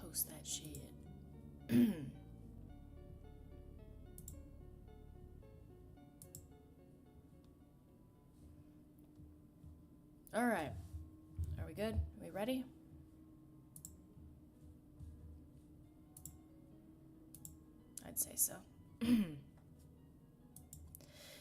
Post that shit. All right. Are we good? Are we ready? I'd say so.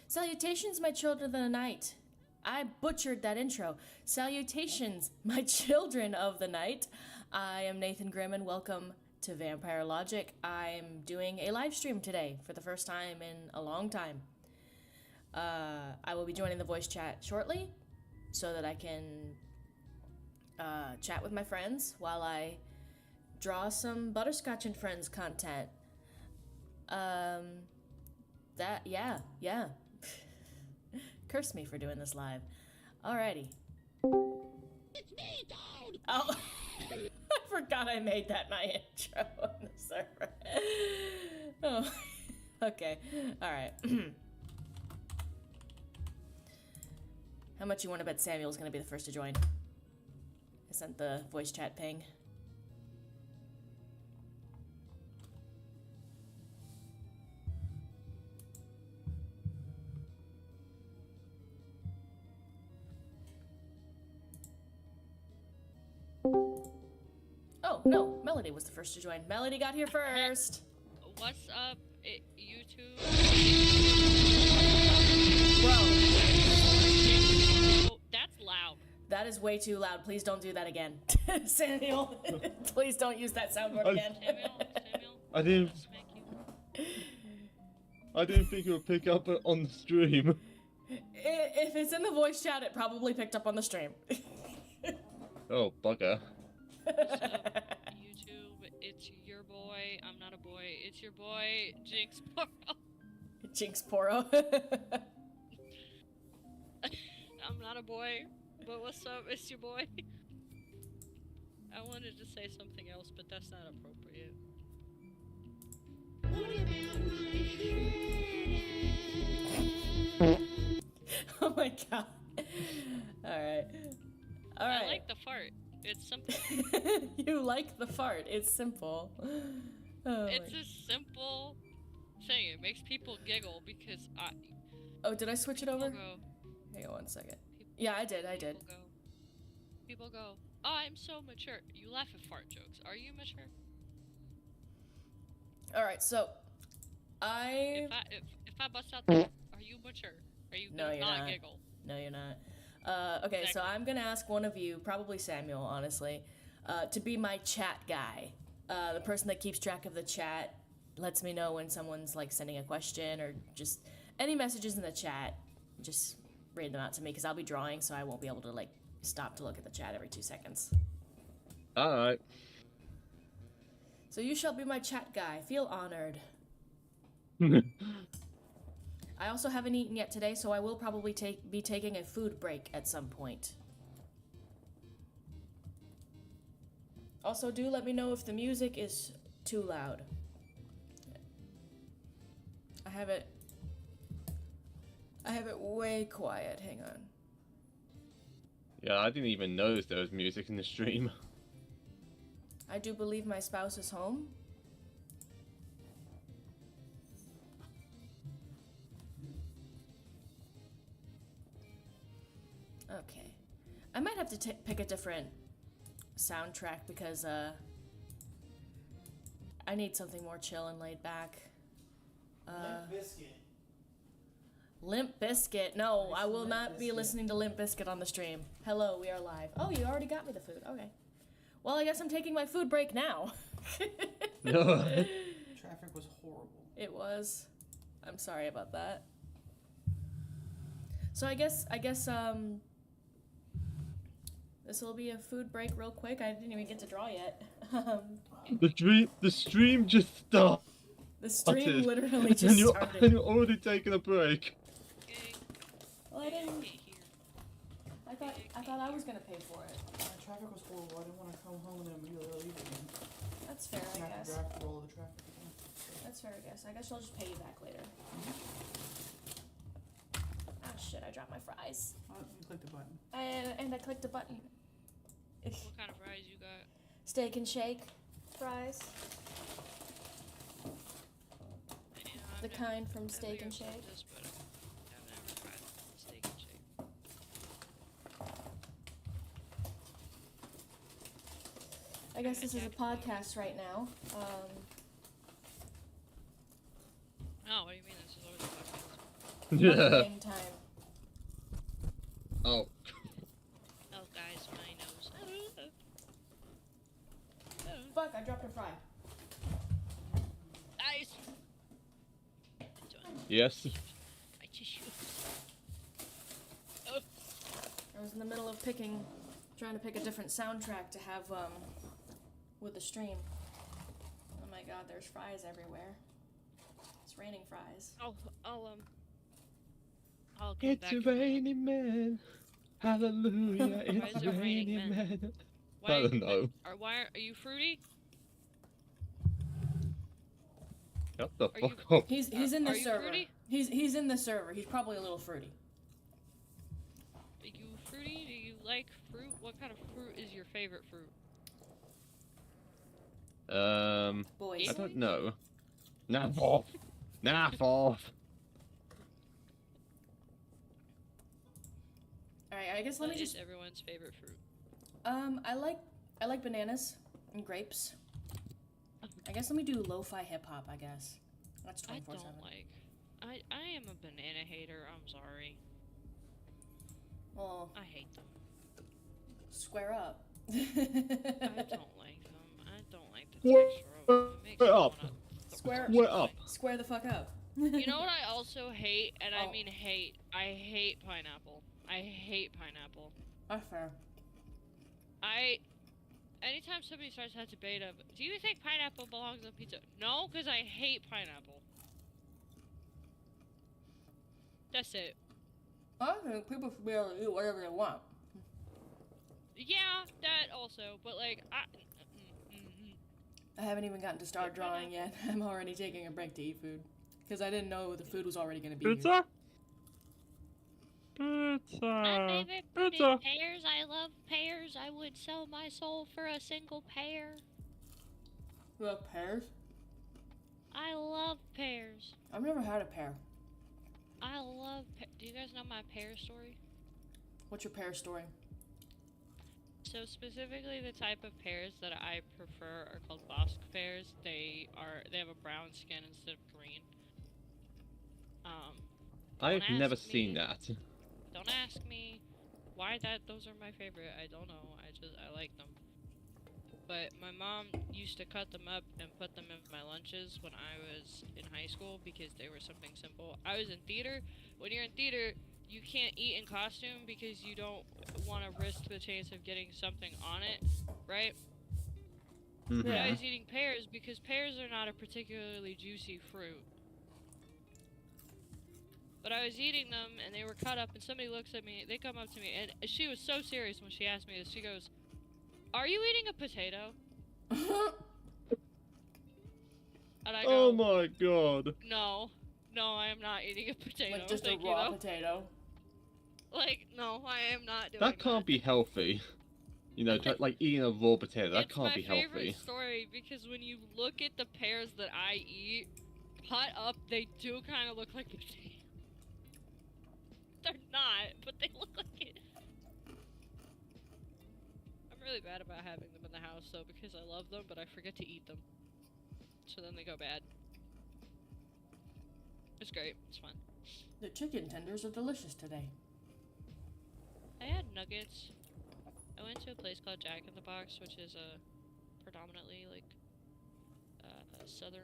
Salutations, my children of the night. I butchered that intro. Salutations, my children of the night. I am Nathan Grimm and welcome to Vampire Logic. I'm doing a live stream today for the first time in a long time. I will be joining the voice chat shortly so that I can chat with my friends while I draw some Butterscotch and Friends content. Yeah. Curse me for doing this live. Alrighty. It's me, Toad! Oh, I forgot I made that my intro on the server. Oh, okay. Alright. How much you want to bet Samuel's gonna be the first to join? I sent the voice chat ping. Oh, no, Melody was the first to join. Melody got here first. What's up, YouTube? Bro. Oh, that's loud. That is way too loud. Please don't do that again. Samuel, please don't use that soundboard I- again. Samuel, I didn't. smack you. I didn't think it would pick up on the stream. If it's in the voice chat, it probably picked up on the stream. Oh, bugger. What's up, YouTube? It's your boy. I'm not a boy. It's your boy, Jinx Poro. Jinx Poro. I'm not a boy, but what's up? It's your boy. I wanted to say something else, but that's not appropriate. What about my Oh my god. Alright. Alright. I like the fart. It's simple. You like the fart. It's simple. Oh, It's my- a simple thing. It makes people giggle because Oh, did I switch it over? people go. Hang on 1 second. People, Yeah, I did. People go. Oh, I'm so mature. You laugh at fart jokes. Are you mature? Alright, so If I bust out the, are you mature? Are you No, gonna you're not not. giggle? No, you're not. Okay, so Exactly. I'm gonna ask one of you, probably Samuel, honestly, to be my chat guy. The person that keeps track of the chat, lets me know when someone's like sending a question or just any messages in the chat. Just read them out to me because I'll be drawing, so I won't be able to like stop to look at the chat every 2 seconds. Alright. So you shall be my chat guy. Feel honored. I also haven't eaten yet today, so I will probably be taking a food break at some point. Also, do let me know if the music is too loud. I have it way quiet. Hang on. Yeah, I didn't even notice there was music in the stream. I do believe my spouse is home. Okay. I might have to pick a different soundtrack because I need something more chill and laid back. Limp Biscuit. Limp Bizkit. No, I will not be listening to Limp Bizkit on the stream. Hello, we are live. Oh, you already got me the food. Okay. Well, I guess I'm taking my food break now. Traffic was horrible. It was. I'm sorry about that. So I guess this will be a food break real quick. I didn't even get to draw yet. The stream just stopped. The stream Started. literally and just you're, started. and you're already taking a break. Okay. Well, I didn't. Get here. I thought I was gonna pay for it. Traffic was horrible. I didn't want to come home and then immediately leave again. That's fair, And I have to guess. drive through all the traffic again. That's fair, I guess. I guess I'll just pay you back later. Ah, shit! I dropped my fries. Oh, you click the button. And I clicked a button. What kind of fries you got? Steak and shake fries. Yeah, The I've never- kind from I've Steak never and tried Shake. this, but I've never tried Steak and Shake. I guess this is a podcast right now. Oh, what do you mean this is always a podcast? Yeah. Game time. Oh. Oh, guys, my nose. Fuck! I dropped a fry. Nice! Yes. My tissue. I was in the middle of trying to pick a different soundtrack to have with the stream. Oh my god, there's fries everywhere. It's raining fries. I'll come It's back. a raining man. Hallelujah. It's is a it raining raining man? man. Why, I don't know. Why are you fruity? Shut the Are you- fuck up. He's in the Are you server. fruity? He's in the server. He's probably a little fruity. Are you fruity? Do you like fruit? What kind of fruit is your favorite fruit? Boys. I don't know. Naff off. Naff off. Alright, I guess let me What is just everyone's favorite fruit? I like bananas and grapes. I guess let me do lo-fi hip hop, I guess. That's I 24/7. don't like. I am a banana hater. I'm sorry. Well, I hate them. Square up. I don't like them. I don't like the Square texture of them. It makes me up. wanna Square- Square up. Square the fuck up. You know what I also hate, and I Oh. mean hate? I hate pineapple. I hate pineapple. That's fair. Anytime somebody starts that debate of, do you think pineapple belongs on pizza? No, because I hate pineapple. That's it. I think people should be able to eat whatever they want. Yeah, that also, but like, I haven't even gotten to start drawing yet. I'm already taking a break to eat food. Because I didn't know the food was already going to be here. Pizza? My Pizza. favorite fruit is Pizza. pears. I love pears. I would sell my soul for a single pear. You have pears? I love pears. I've never had a pear. I love do you guys know my pear story? What's your pear story? So specifically the type of pears that I prefer are called Bosc pears. They have a brown skin instead of green. I've Don't never ask seen me. that. Don't ask me why those are my favorite. I don't know. I like them. But my mom used to cut them up and put them in my lunches when I was in high school because they were something simple. I was in theater. When you're in theater, you can't eat in costume because you don't want to risk the chance of getting something on it, right? Mhm. But I Yeah. was eating pears because pears are not a particularly juicy fruit. But I was eating them and they were cut up and somebody looks at me, they come up to me and she was so serious when she asked me this. She goes, "Are you eating a potato?" And I Oh go, my god. No, I am not eating a potato. Like just a Thank you, raw though." potato. Like, no, I am not doing That can't be healthy. You know, like eating a raw potato, that It's can't my be favorite healthy. story because when you look at the pears that I eat, cut up, they do kind of look like potatoes. They're not, but they look like it. I'm really bad about having them in the house though because I love them, but I forget to eat them. So then they go bad. It's great. It's fun. The chicken tenders are delicious today. I had nuggets. I went to a place called Jack in the Box, which is a predominantly like a southern.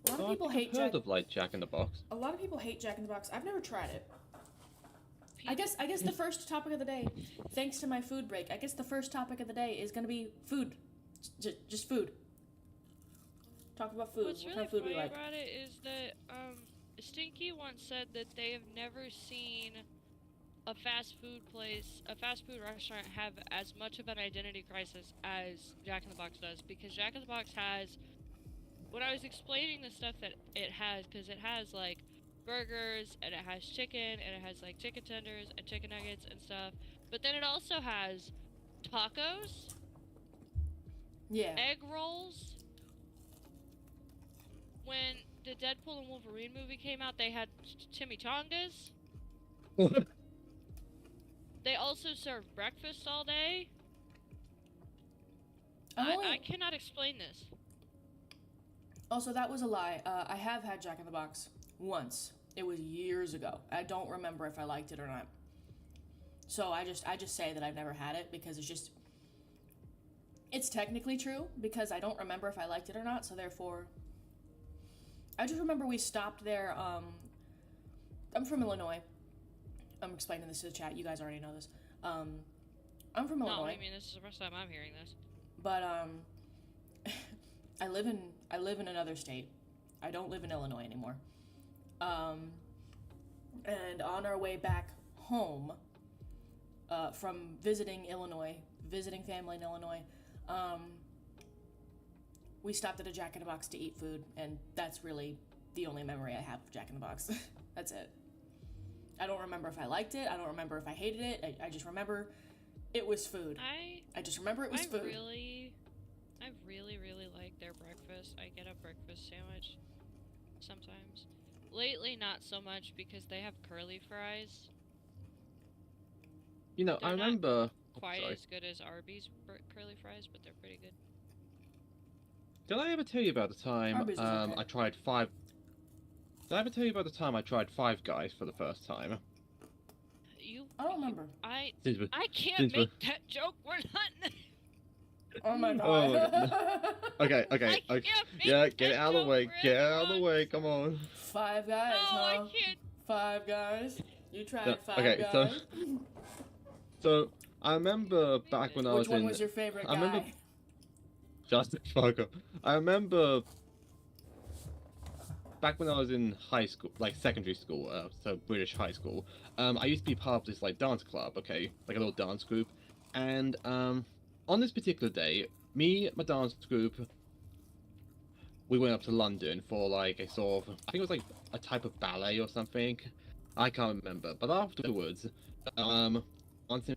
A lot Oh, of people I've hate heard Jack. of like Jack in the Box. A lot of people hate Jack in the Box. I've never tried it. I guess the first topic of the day, thanks to my food break, I guess the first topic of the day is gonna be food. Just food. Talk about food. What's what really kind of food funny we like. about it is that Stinky once said that they have never seen a fast food restaurant have as much of an identity crisis as Jack in the Box does because Jack in the Box has. When I was explaining the stuff that it has, because it has like burgers and it has chicken and it has like chicken tenders and chicken nuggets and stuff, but then it also has tacos, Yeah. egg rolls. When the Deadpool and Wolverine movie came out, they had chimichangas. They also serve breakfast all day. I cannot explain this. Also, that was a lie. I have had Jack in the Box once. It was years ago. I don't remember if I liked it or not. So I just say that I've never had it because it's technically true because I don't remember if I liked it or not. So therefore, I just remember we stopped there. I'm from Illinois. I'm explaining this to the chat. You guys already know this. I'm from No, Illinois. I mean this is the first time I'm hearing this. But I live in another state. I don't live in Illinois anymore. And on our way back home from visiting family in Illinois, we stopped at a Jack in the Box to eat food, and that's really the only memory I have of Jack in the Box. That's it. I don't remember if I liked it. I don't remember if I hated it. I just remember it was food. I just remember it was food. I really like their breakfast. I get a breakfast sandwich sometimes. Lately, not so much because they have curly fries. You know, I They're not remember. Quite sorry. as good as Arby's curly fries, but they're pretty good. Did I ever tell you about the time Arby's is okay. I tried five? Did I ever tell you about the time I tried Five Guys for the first time? You I don't remember. Since we- I can't since we- make that joke. We're not. Oh my god. Oh my god. Okay, okay, I okay. can't make Yeah, get that it out of the joke way. for Get it out of the everyone. way. Come on. Five Guys, No, huh? I can't. Five Guys. You tried No, Five okay, Guys. So I remember back when I Which was one in. was your favorite I remember- guy? Just fuck up. I remember back when I was in high school, like secondary school, so British high school. I used to be part of this like dance club, okay, like a little dance group, and on this particular day, me, my dance group, we went up to London for like a sort of, I think it was like a type of ballet or something. I can't remember, but afterwards,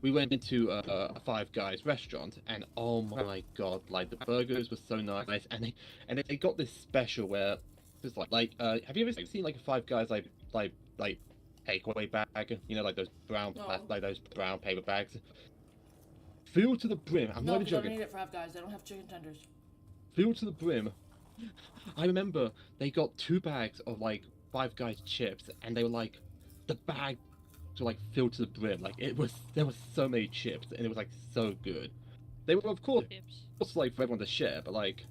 we went into a Five Guys restaurant, and oh my god, like the burgers were so nice, and they got this special where it's like have you ever seen like a Five Guys like takeaway bag? You know, like those brown No. like those brown paper bags, filled to the brim. I'm No, not they even don't joking. need it for Five Guys. They don't have chicken tenders. Filled to the brim. I remember they got 2 bags of like Five Guys chips, and they were like the bag to like filled to the brim. Like there was so many chips, and it was like so good. They were of course Tips. like for everyone to share, but like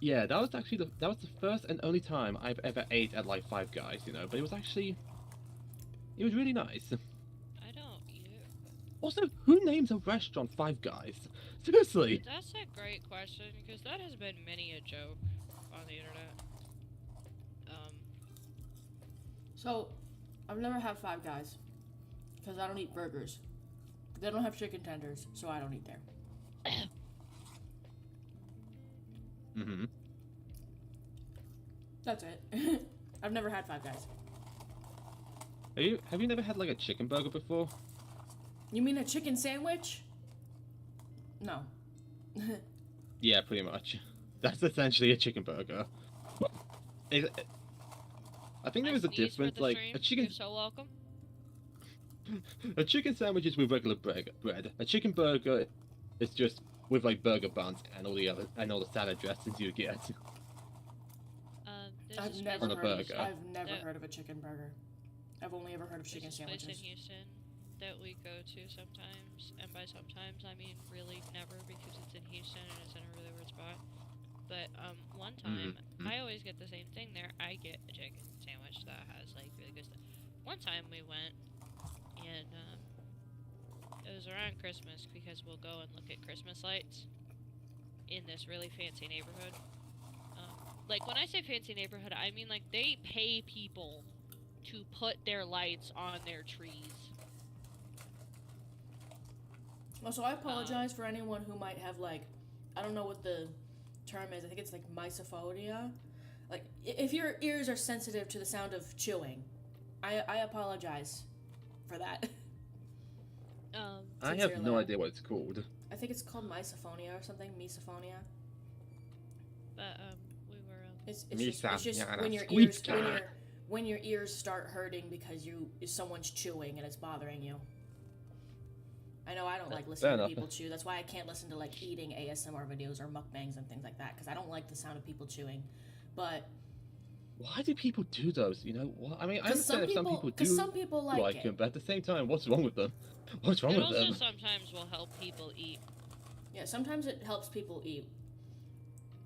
yeah, that was actually the first and only time I've ever ate at like Five Guys, you know. But it was really nice. I don't eat it. Also, who names a restaurant Five Guys? Seriously. That's a great question because that has been many a joke on the internet. So, I've never had Five Guys because I don't eat burgers. They don't have chicken tenders, so I don't eat there. Mm-hmm. That's it. I've never had Five Guys. Have you never had like a chicken burger before? You mean a chicken sandwich? No. Yeah, pretty much. That's essentially a chicken burger. I think there is a sneeze for difference. the Like stream. a chicken, You're so welcome. a chicken sandwich is with regular bread. A chicken burger is just with like burger buns and all the salad dressings you get. There's I've this never On a place- burger. I've never Yeah. heard of a chicken burger. I've only ever heard of there's chicken this place in sandwiches. Houston that we go to sometimes, and by sometimes I mean really never because it's in Houston and it's in a really weird spot. But one time Mhm. I always get the same thing there. I get a chicken sandwich that has like really good stuff. One time we went and it was around Christmas because we'll go and look at Christmas lights in this really fancy neighborhood. Like when I say fancy neighborhood, I mean like they pay people to put their lights on their trees. Also, I apologize for anyone who might have like, I don't know what the term is. I think it's like misophonia. Like if your ears are sensitive to the sound of chewing, I apologize for that. I have no Sincerely. idea what it's called. I think it's called misophonia or something. Misophonia. But we were It's just Misophonia, when your squeak. ears when your ears start hurting because someone's chewing and it's bothering you. I know I don't like listening to enough. people chew. That's why I can't listen to like eating ASMR videos or mukbangs and things like that because I don't like the sound of people chewing. But Why do people do those? You know what? I mean, I because understand if some people do some people like it. them, but at the same time, what's wrong with them? What's wrong It with also them? sometimes will help people eat. Yeah, sometimes it helps people eat.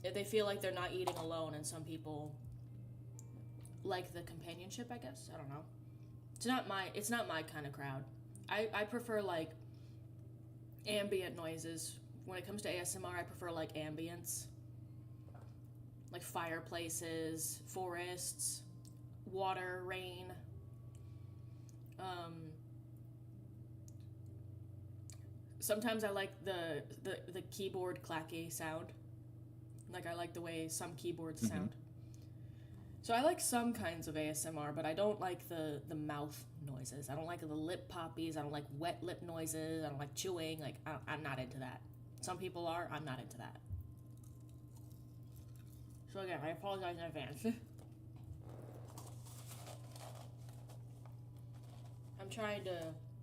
If they feel like they're not eating alone, and some people like the companionship, I guess. I don't know. It's not my kind of crowd. I prefer like ambient noises. When it comes to ASMR, I prefer like ambience. Like fireplaces, forests, water, rain. Sometimes I like the keyboard clacky sound. Like I like the way some keyboards sound. So I like some kinds of ASMR, but I don't like the mouth noises. I don't like the lip poppies. I don't like wet lip noises. I don't like chewing. Like I'm not into that. Some people are. I'm not into that. So again, I apologize in advance. I'm trying to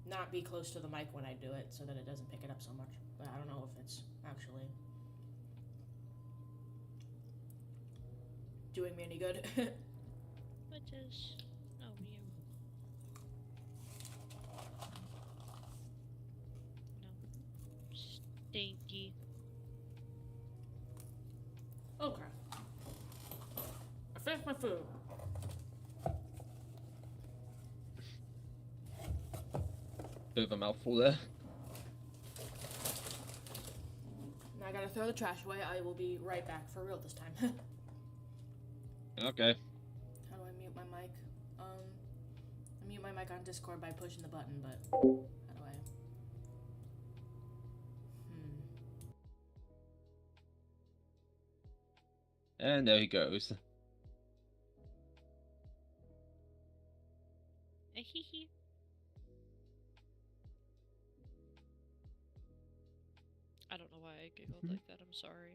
not be close to the mic when I do it so that it doesn't pick it up so much. But I don't know if it's actually doing me any good. Which is no you. food. Bit of a mouthful there. Now I gotta throw the trash away. I will be right back for real this time. Okay. How do I mute my mic? I mute my mic on Discord by pushing the button, but how do I? And there he goes. Hee. I don't know why I giggled like that. I'm sorry.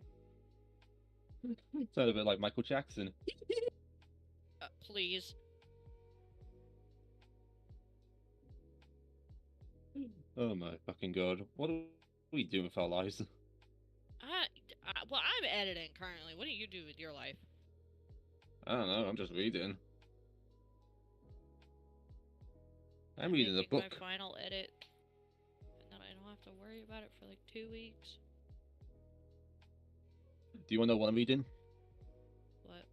Sounded a bit like Michael Jackson. Please. Oh my fucking god. What are we doing with our lives? Well, I'm editing currently. What do you do with your life? I don't know, I'm just reading. I'm reading a making book. my final edit, and then I don't have to worry about it for like 2 weeks. Do you want to know what I'm reading? What?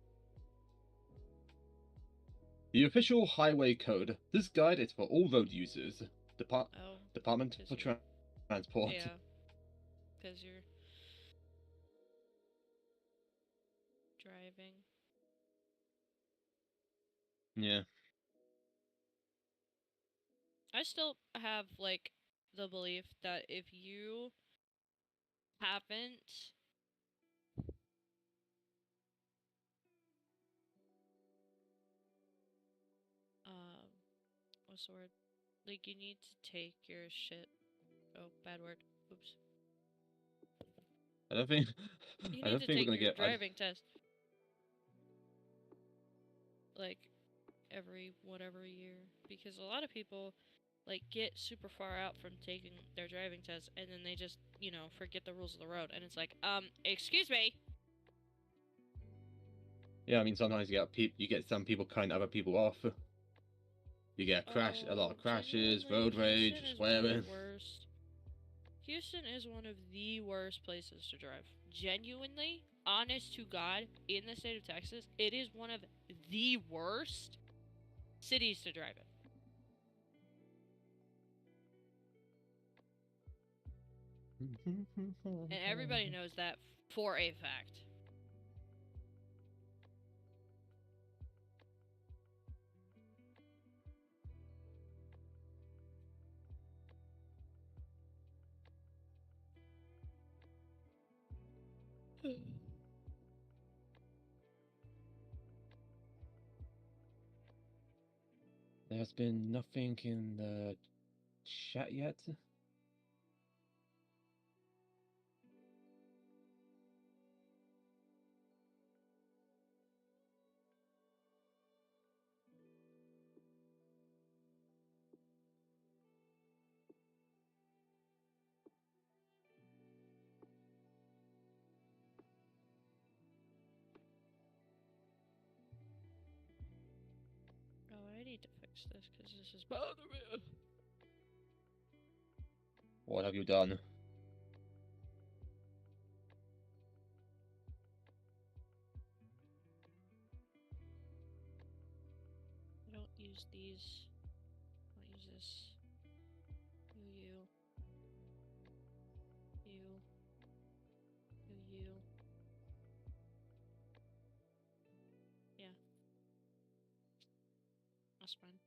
The official highway code. This guide is for all road users. Oh. Department for Transport. Yeah. Because you're driving. Yeah. I still have, like, the belief that if you haven't what's the word? Like, you need to take your shit. Oh, bad word. Oops. I don't think You I need don't to think we're take gonna your get driving test. Like, every whatever year. Because a lot of people, like, get super far out from taking their driving test, and then they just, forget the rules of the road. And it's like, excuse me? Yeah, I mean sometimes you get some people cutting other people off. You get a lot of crashes, Genuinely, road rage, Houston is one of swearing. the worst. Houston is one of the worst places to drive. Genuinely, honest to God, in the state of Texas, it is one of the worst cities to drive in. And everybody knows that for a fact. There's been nothing in the chat yet. Oh, I need to fix this because this is bothering me. What have you done? I don't use these. I don't use this. You. Yeah. That's fine.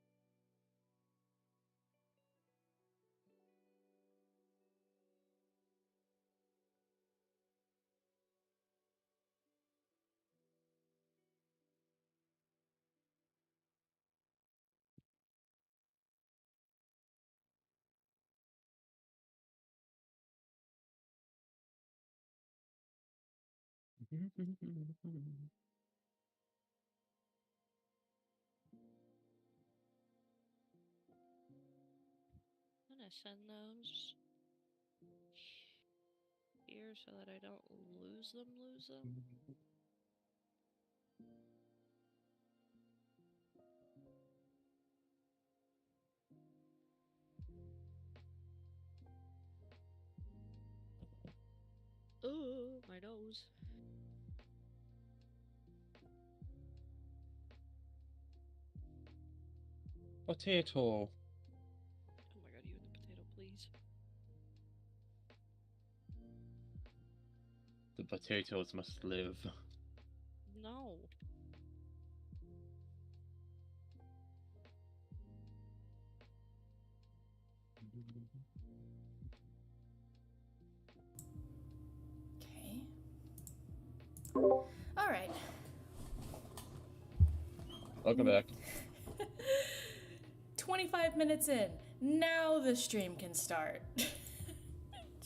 I'm gonna send those here so that I don't lose them. Oh, my nose. Potato. Oh my god, you and the potato, please. The potatoes must live. No. Okay. All right. Welcome back. 25 minutes in. Now the stream can start.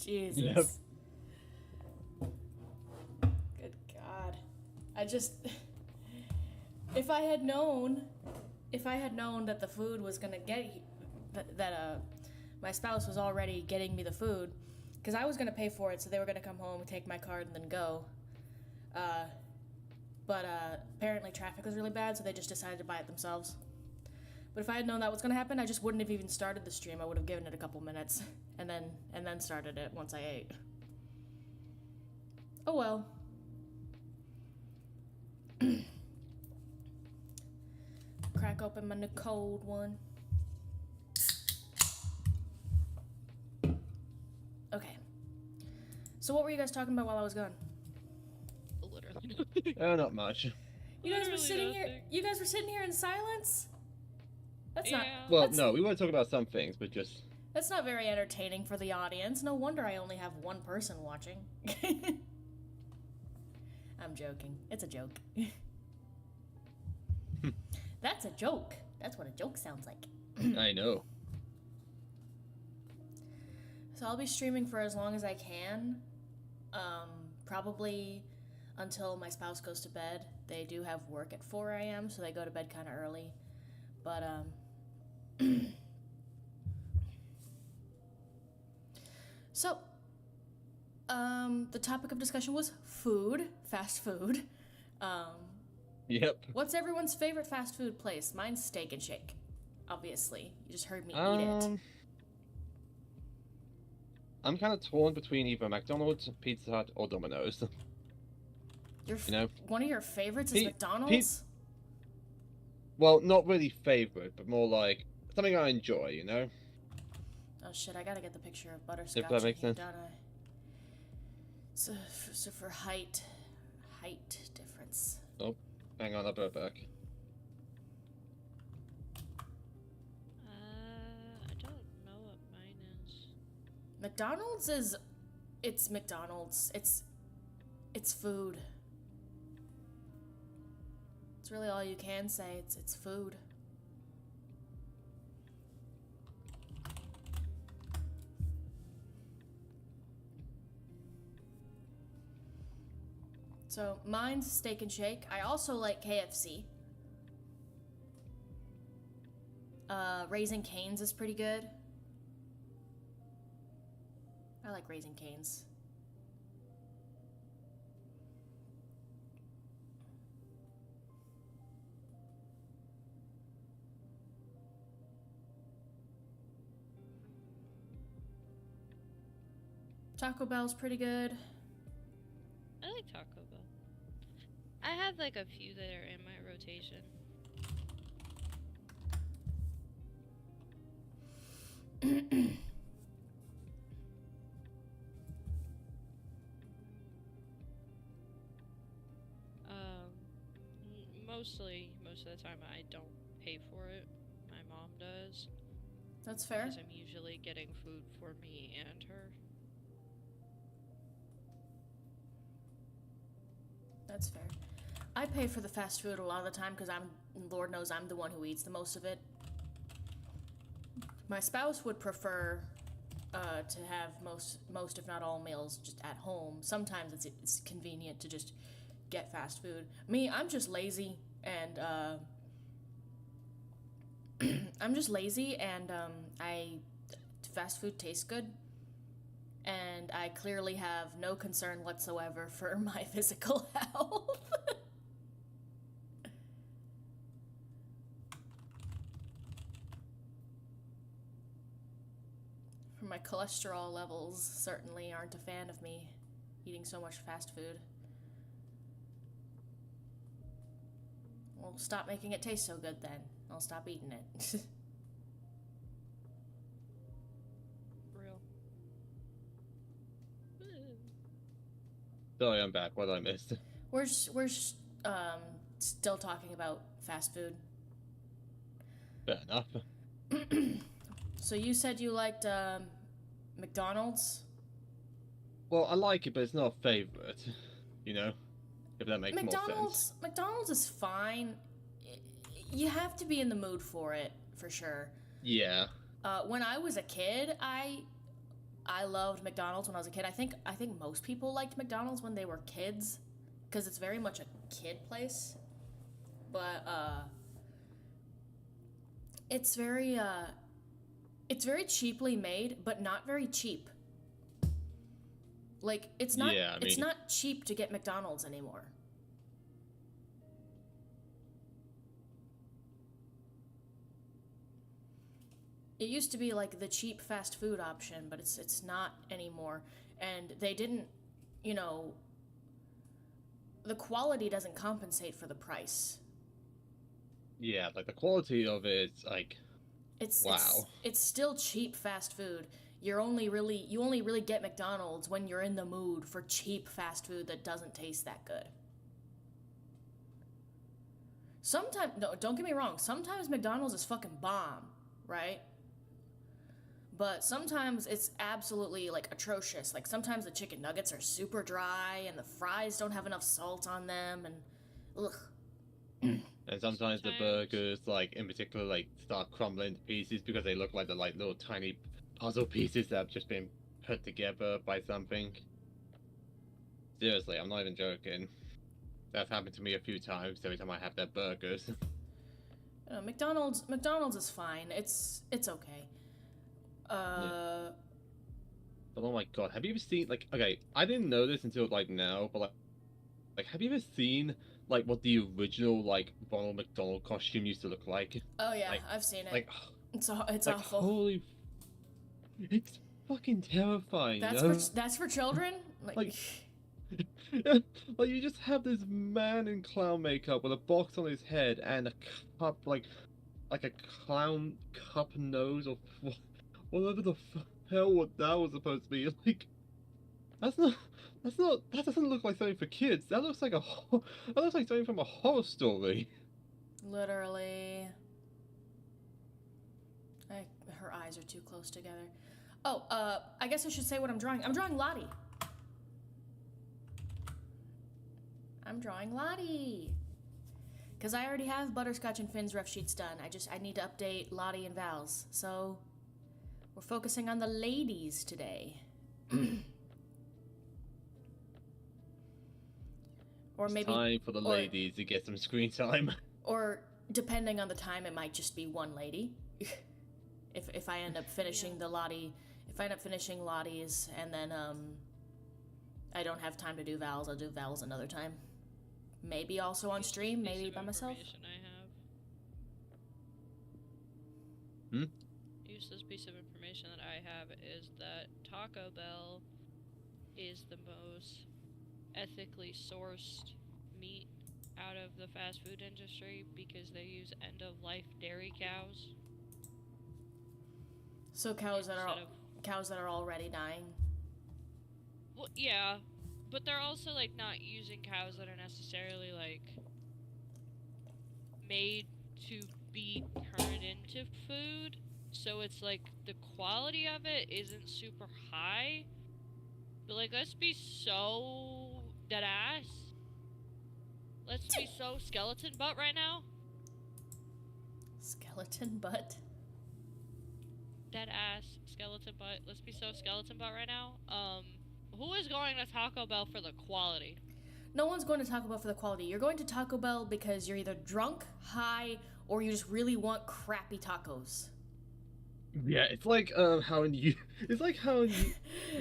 Jesus. Yep. Good God. I just. If I had known that the food was gonna get. That my spouse was already getting me the food, because I was gonna pay for it, so they were gonna come home, take my card, and then go. But apparently traffic was really bad, so they just decided to buy it themselves. But if I had known that was gonna happen, I just wouldn't have even started the stream. I would have given it a couple minutes, and then started it once I ate. Oh well. Crack open my new cold one. Okay. So what were you guys talking about while I was gone? Literally nothing. Oh, not much. You guys were Literally sitting here. nothing. You guys were sitting here in silence. That's not. Yeah. Well, that's, no, we want to talk about some things, but just That's not very entertaining for the audience. No wonder I only have one person watching. I'm joking. It's a joke. That's a joke. That's what a joke sounds like. I know. So I'll be streaming for as long as I can. Probably until my spouse goes to bed. They do have work at 4 a.m., so they go to bed kind of early. But, So, the topic of discussion was food, fast food. Yep. What's everyone's favorite fast food place? Mine's Steak and Shake, obviously. You just heard me eat it. I'm kind of torn between either McDonald's, Pizza Hut, or Domino's. You know, One of your favorites is Pe- McDonald's? well, not really favorite, but more like something I enjoy. You know. Oh shit, I gotta get the picture of butterscotch that in makes here, sense. don't I? So for height difference. Oh, hang on, I'll be right back. I don't know what mine is. McDonald's it's McDonald's. It's food. It's really all you can say. It's food. So mine's Steak and Shake. I also like KFC. Raising Cane's is pretty good. I like Raising Cane's. Taco Bell's pretty good. I like Taco Bell. I have like a few that are in my rotation. Most of the time I don't pay for it. My mom does. That's fair. Because I'm usually getting food for me and her. That's fair. I pay for the fast food a lot of the time because Lord knows I'm the one who eats the most of it. My spouse would prefer to have most if not all meals just at home. Sometimes it's convenient to just get fast food. Me, I'm just lazy and fast food tastes good. And I clearly have no concern whatsoever for my physical health. For my cholesterol levels certainly aren't a fan of me eating so much fast food. Well, stop making it taste so good then. I'll stop eating it. Sorry, I'm back. What did I miss? Still talking about fast food. Fair enough. So you said you liked McDonald's? Well, I like it, but it's not a favorite. You know, if that makes more sense. McDonald's is fine. You have to be in the mood for it, for sure. Yeah. When I was a kid, I loved McDonald's when I was a kid. I think most people liked McDonald's when they were kids, because it's very much a kid place. But it's very cheaply made, but not very cheap. Like it's not Yeah, I it's mean- not cheap to get McDonald's anymore. It used to be like the cheap fast food option, but it's not anymore. And they didn't, you know, the quality doesn't compensate for the price. Yeah, like the quality of it, it's like, Wow. It's still cheap fast food. You only really get McDonald's when you're in the mood for cheap fast food that doesn't taste that good. Sometimes, no, don't get me wrong, sometimes McDonald's is fucking bomb, right? But sometimes it's absolutely like atrocious. Like sometimes the chicken nuggets are super dry and the fries don't have enough salt on them and ugh. and sometimes the burgers, like in particular, like start crumbling to pieces because they look like they're like little tiny puzzle pieces that have just been put together by something. Seriously, I'm not even joking. That's happened to me a few times every time I have their burgers. McDonald's is fine. It's okay. But oh my god, have you ever seen like okay, I didn't know this until like now, but like have you ever seen like what the original like Ronald McDonald costume used to look like? Oh yeah, Like- I've seen it. Like It's like awful. holy, it's fucking terrifying. That's you know? that's for children. Like- Like you just have this man in clown makeup with a box on his head and a cup like a clown cup nose or whatever the hell what that was supposed to be. Like that doesn't look like something for kids. That looks like that looks like something from a horror story. Literally. Her eyes are too close together. Oh, I guess I should say what I'm drawing. I'm drawing Lottie. Because I already have Butterscotch and Finn's rough sheets done. I need to update Lottie and Val's. So, we're focusing on the ladies today. Or It's maybe, time for the ladies to get some screen time. or depending on the time, it might just be one lady. if I end up finishing Lottie's and then I don't have time to do Val's, I'll do Val's another time. Maybe also on stream, maybe by myself. Useless piece of information that I have is that Taco Bell is the most ethically sourced meat out of the fast food industry because they use end-of-life dairy cows. So cows that instead are already dying. Well, yeah, but they're also like not using cows that are necessarily like made to be turned into food. So it's like the quality of it isn't super high. But like, let's be so dead ass. Let's be so skeleton butt right now. Skeleton butt. Dead ass skeleton butt. Let's be so skeleton butt right now. Who is going to Taco Bell for the quality? No one's going to Taco Bell for the quality. You're going to Taco Bell because you're either drunk, high, or you just really want crappy tacos. Yeah, it's like how in you. It's like how in you.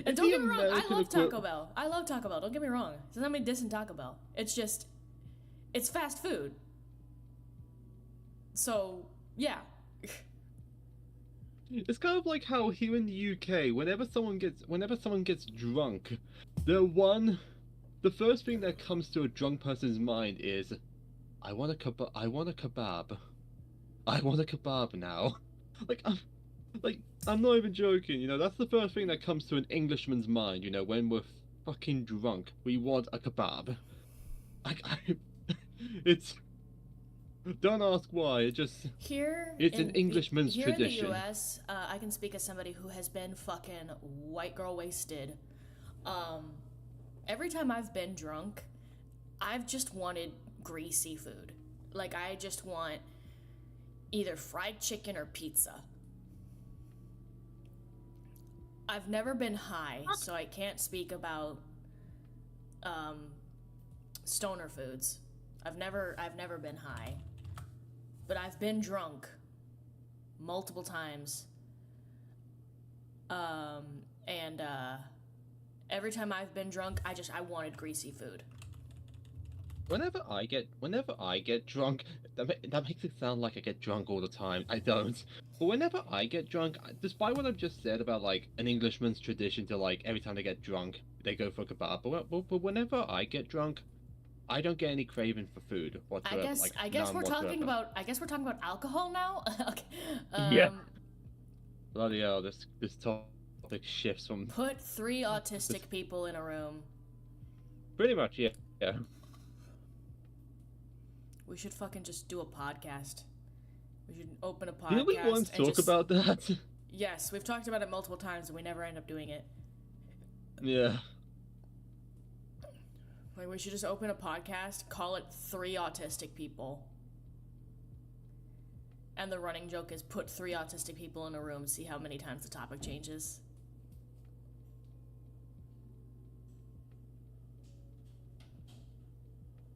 And don't get me wrong, I love Taco Bell. I love Taco Bell. Don't get me wrong. It's not me dissing Taco Bell. It's just, it's fast food. So yeah. It's kind of like how here in the UK, whenever someone gets drunk, the first thing that comes to a drunk person's mind is, I want a kebab. I want a kebab. I want a kebab now. I'm not even joking. You know, that's the first thing that comes to an Englishman's mind. You know, when fucking drunk. We want a kebab. I it's. Don't ask why. It just. Here, It's an Englishman's here tradition. in the U.S., I can speak as somebody who has been fucking white girl wasted. Every time I've been drunk, I've just wanted greasy food. Like, I just want either fried chicken or pizza. I've never been high, so I can't speak about stoner foods. I've never been high, but I've been drunk multiple times. And every time I've been drunk, I wanted greasy food. Whenever I get drunk, that makes it sound like I get drunk all the time. I don't. But whenever I get drunk, despite what I've just said about like an Englishman's tradition to like every time they get drunk, they go for a kebab. But whenever I get drunk, I don't get any craving for food whatsoever. I guess we're talking about alcohol now. Okay. Yeah. Bloody hell, this topic shifts from Put 3 autistic people in a room. pretty much yeah. We should fucking just do a podcast. We should open a podcast. Didn't we once and talk just... about that? Yes, we've talked about it multiple times and we never end up doing it. Yeah. Like, we should just open a podcast, call it 3 autistic people. And the running joke is put 3 autistic people in a room, see how many times the topic changes.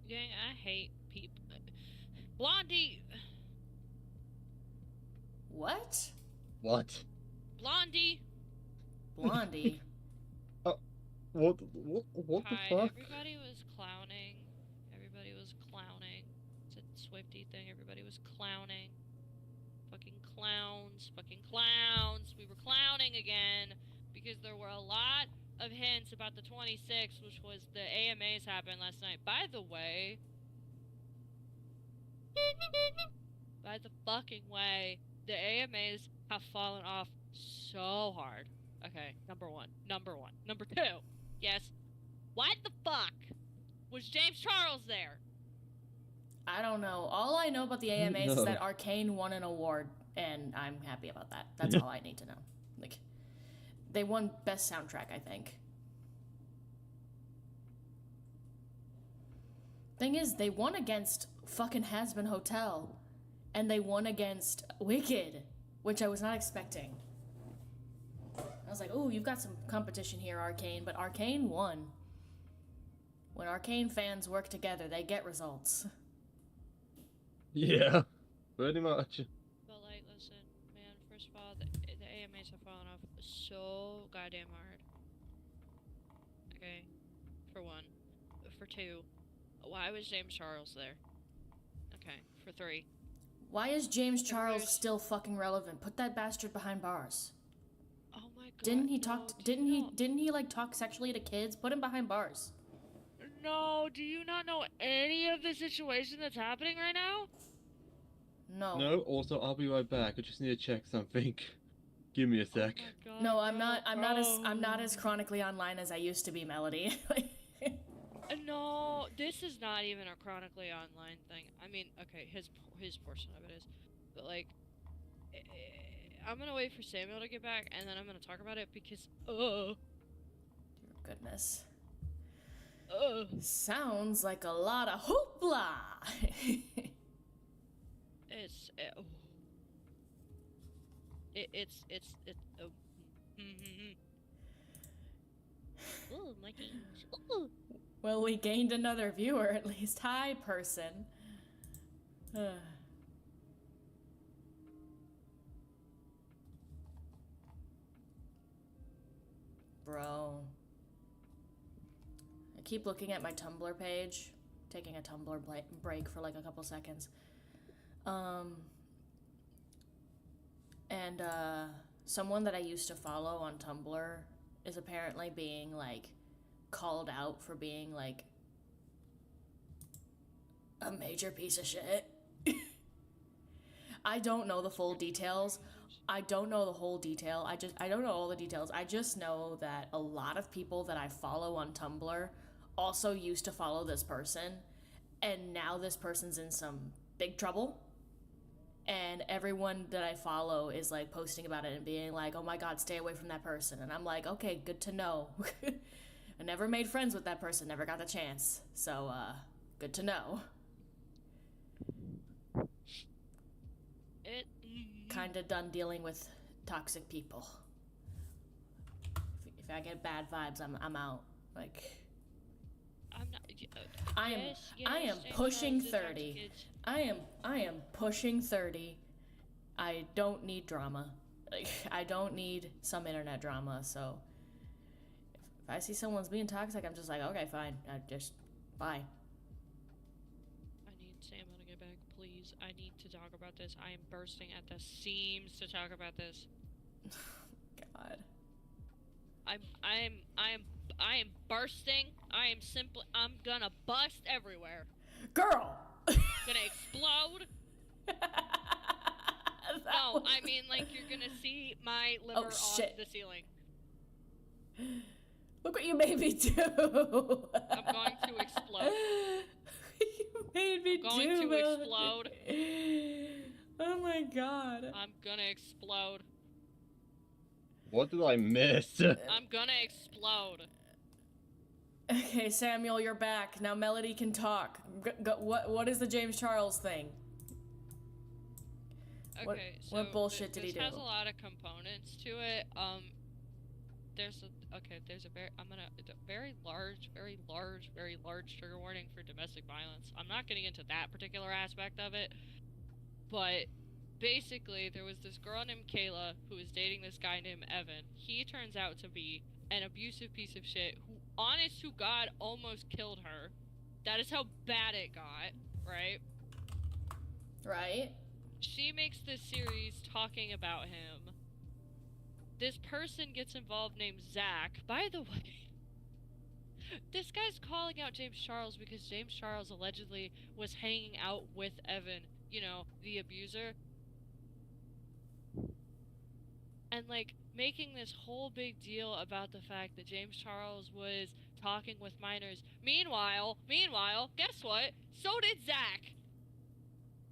Yeah, I hate people. Blondie! What? What? Blondie! Blondie. What the Hi, fuck? everybody was clowning. Everybody was clowning. It's a Swiftie thing. Everybody was clowning. Fucking clowns. Fucking clowns. We were clowning again because there were a lot of hints about the 26th, which was the AMAs happened last night. By the way, the AMAs have fallen off so hard. Okay, number one. Number 2, yes. What the fuck? Was James Charles there? I don't know. All I know about the AMAs is No. that Arcane won an award, and I'm happy about that. That's all I need to know. Like, they won Best Soundtrack, I think. Thing is, they won against fucking Hazbin Hotel, and they won against Wicked, which I was not expecting. I was like, oh, you've got some competition here, Arcane, but Arcane won. When Arcane fans work together, they get results. Yeah. Pretty much. But like, listen, man. First of all, the AMAs have fallen off so goddamn hard. Okay, for one. For 2, why was James Charles there? Okay, for 3. Why is James Charles There's- still fucking relevant? Put that bastard behind bars. Oh my god. Didn't he no, talk? do you Didn't he not- like talk sexually to kids? Put him behind bars. No, do you not know any of the situation that's happening right now? No. No, also I'll be right back. I just need to check something. Give me a sec. Oh my god, No, I'm not. bro. I'm not as chronically online as I used to be, Melody. No, this is not even a chronically online thing. I mean, okay, his portion of it is, but like, I'm gonna wait for Samuel to get back, and then I'm gonna talk about it because, Dear goodness. uh, Sounds like a lot of hoopla. it's, oh my gosh. Ooh. Well, we gained another viewer at least. Hi, person. Bro. I keep looking at my Tumblr page, taking a Tumblr break for like a couple seconds. And someone that I used to follow on Tumblr is apparently being like called out for being like a major piece of shit. I don't know the full details. I don't know the whole detail. I don't know all the details. I just know that a lot of people that I follow on Tumblr also used to follow this person, and now this person's in some big trouble. And everyone that I follow is like posting about it and being like, "Oh my god, stay away from that person." And I'm like, "Okay, good to know." I never made friends with that person, never got the chance. So, good to know. Kinda done dealing with toxic people. If I get bad vibes, I'm out. Like, I'm not. I am James pushing Charles is out to 30. kids. I am pushing 30. I don't need drama. Like, I don't need some internet drama. So if I see someone's being toxic, I'm just like, okay, fine. I just bye. I need Sam to get back, please. I need to talk about this. I am bursting at the seams to talk about this. God. I am bursting. I'm gonna bust everywhere. Girl. Gonna explode. No, I mean like you're gonna see my liver on shit. the ceiling. Look what you made me do. I'm going to explode. You made me Going do to Melody. explode. Oh my god. I'm gonna explode. What did I miss? I'm gonna explode. Okay, Samuel, you're back. Now Melody can talk. What is the James Charles thing? What- Okay, what so bullshit did he this has do? a lot of components to it. There's a very large trigger warning for domestic violence. I'm not getting into that particular aspect of it, but basically there was this girl named Kayla who was dating this guy named Evan. He turns out to be an abusive piece of shit who, honest to God, almost killed her. That is how bad it got, right? Right? She makes this series talking about him. This person gets involved named Zach. By the way, this guy's calling out James Charles because James Charles allegedly was hanging out with Evan, you know, the abuser. And like making this whole big deal about the fact that James Charles was talking with minors. Meanwhile, guess what? So did Zach.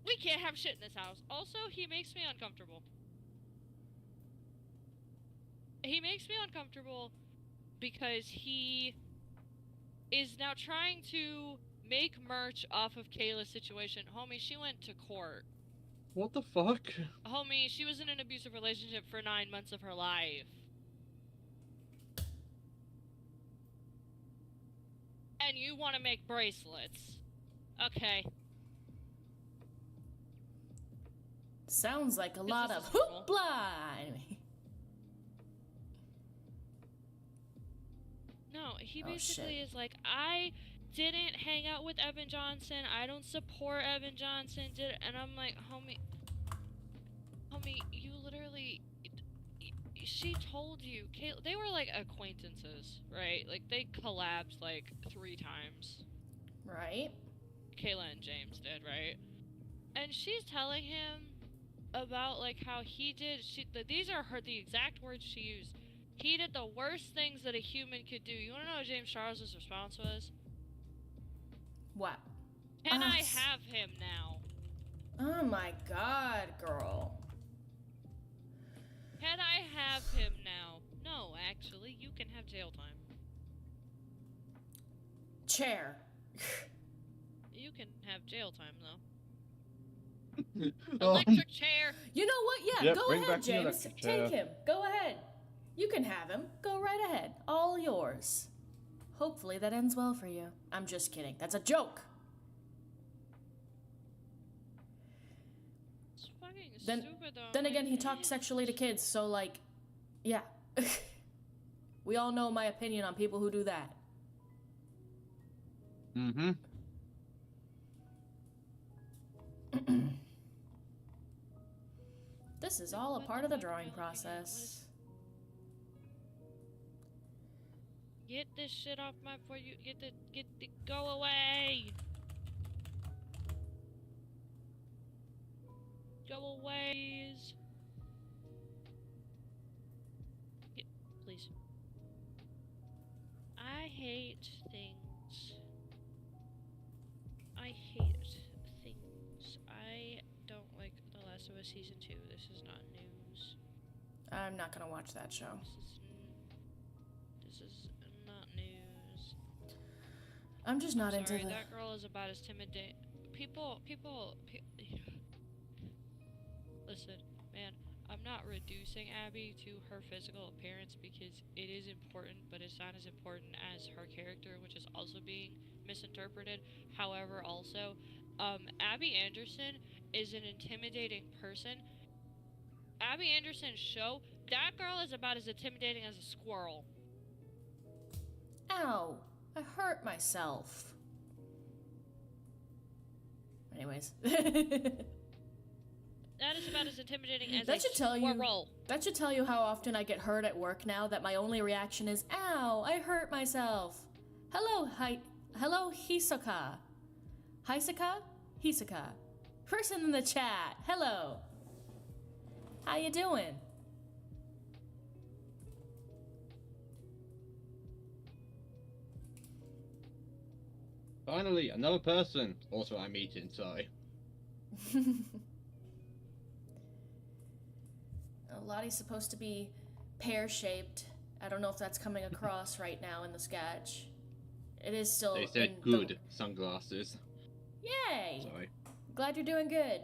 We can't have shit in this house. Also, he makes me uncomfortable. He makes me uncomfortable because he is now trying to make merch off of Kayla's situation. Homie, she went to court. What the fuck? Homie, she was in an abusive relationship for 9 months of her life. And you want to make bracelets. Okay. Sounds like a lot of is normal. hoopla. Anyway. No, he Oh, basically shit. is like, I didn't hang out with Evan Johnson. I don't support Evan Johnson. And I'm like, homie, you literally, she told you. They were like acquaintances, right? Like they collabed like 3 times. Right? Kayla and James did, right? And she's telling him about like how he did. These are the exact words she used. He did the worst things that a human could do. You want to know what James Charles' response was? What? Can I Us. have him now? Oh my god, girl. Can I have him now? No, actually, you can have jail time. Chair. You can have jail time, though. Oh, Electric chair! You know what? Yeah, Yep, go bring ahead, back the James. electric chair. Take him. Go ahead. You can have him. Go right ahead. All yours. Hopefully that ends well for you. I'm just kidding. That's a joke. It's fucking Then- stupid, though. Then Like, again, he talked sexually to kids, so like, yeah. We all know my opinion on people who do that. mm-hmm. This is all a part of the drawing process. Get this shit off my for you. Go away. Go away. hate things. I hate things. I don't like The Last of Us Season 2. This is not news. I'm not gonna watch that show. This is not news. I'm just not into Sorry, the. that girl is about as timid. Listen, man, I'm not reducing Abby to her physical appearance because it is important, but it's not as important as her character, which is also being misinterpreted. However, also, Abby Anderson is an intimidating person. Abby Anderson's show, that girl is about as intimidating as a squirrel. Ow! I hurt myself. Anyways. That is about as intimidating as That a should tell you- squirrel. That should tell you how often I get hurt at work now that my only reaction is, ow, I hurt myself. Hello, hello, Hisoka. Hisoka? Hisoka. Person in the chat, hello. How you doing? Finally, another person. Also, I'm eating, sorry. Lottie's supposed to be pear-shaped. I don't know if that's coming across right now in the sketch. It is still They said in the- good sunglasses. Yay! Sorry. Glad you're doing good.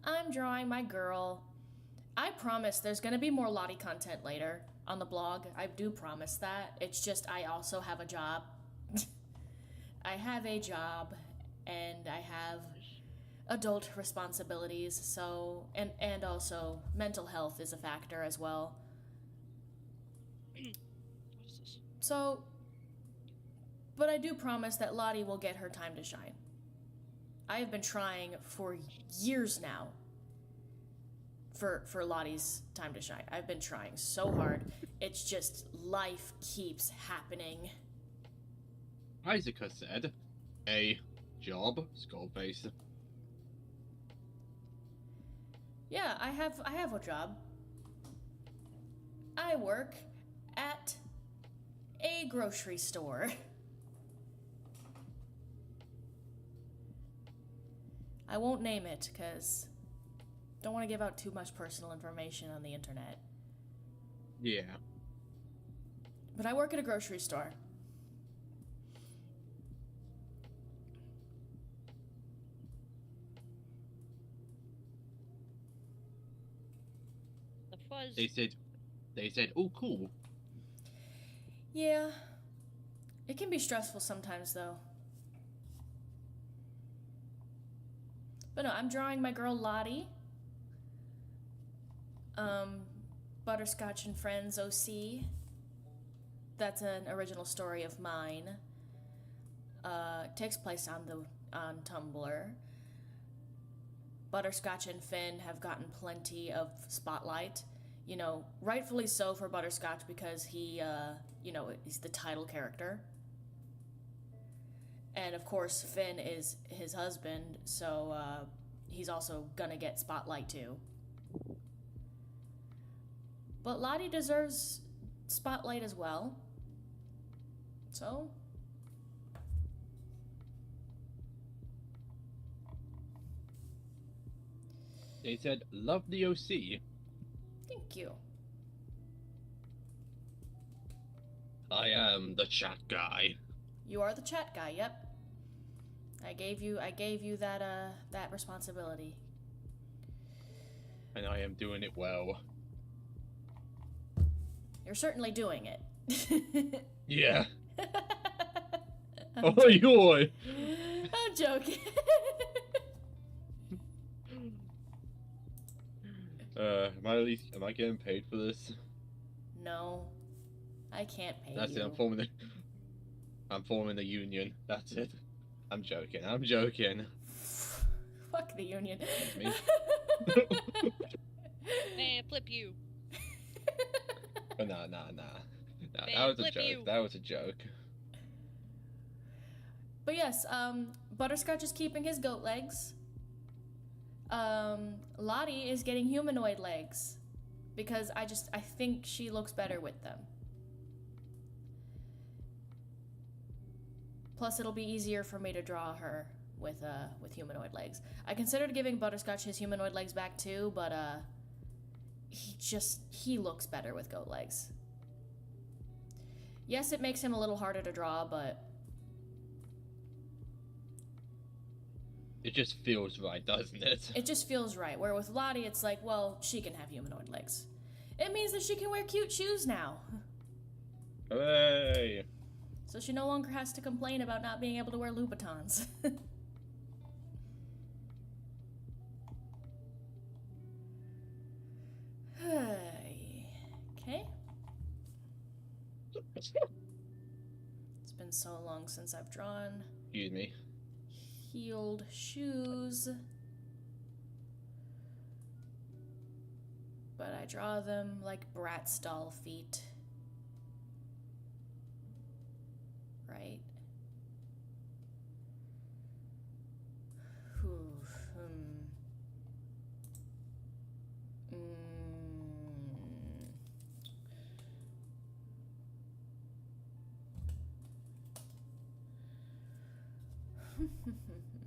I'm drawing my girl. I promise there's gonna be more Lottie content later on the blog. I do promise that. It's just I also have a job. I have a job and I have adult responsibilities, so and also mental health is a factor as well. What is this? So, but I do promise that Lottie will get her time to shine. I have been trying for years now for Lottie's time to shine. I've been trying so hard. It's just life keeps happening. Isaaca said, a job, Skullface. Yeah, I have a job. I work at a grocery store. I won't name it because don't want to give out too much personal information on the internet. Yeah. But I work at a grocery store. The fuzz. They said, oh, cool. Yeah. It can be stressful sometimes, though. But no, I'm drawing my girl Lottie. Butterscotch and Friends OC. That's an original story of mine. Takes place on Tumblr. Butterscotch and Finn have gotten plenty of spotlight. You know, rightfully so for Butterscotch because he, he's the title character. And of course, Finn is his husband, so he's also gonna get spotlight too. But Lottie deserves spotlight as well. So. They said, love the OC. Thank you. I am the chat guy. You are the chat guy, yep. I gave you that responsibility. And I am doing it well. You're certainly doing it. Yeah. I'm Oh, yoy. I'm joking. Am I getting paid for this? No, I can't pay That's you. it, I'm forming the union. That's it. I'm joking. Fuck the union. Me. Man, flip you. But nah. That Man, was a flip joke. you. That was a joke. But yes, Butterscotch is keeping his goat legs. Lottie is getting humanoid legs. because I think she looks better with them. Plus, it'll be easier for me to draw her with humanoid legs. I considered giving Butterscotch his humanoid legs back too, but he looks better with goat legs. Yes, it makes him a little harder to draw, but It just feels right, doesn't it? it just feels right. Where with Lottie, it's like, well, she can have humanoid legs. It means that she can wear cute shoes now. Hooray! So she no longer has to complain about not being able to wear Louboutins. Okay. It's been so long since I've drawn Excuse me. heeled shoes. But I draw them like Bratz doll feet. Right? Whew,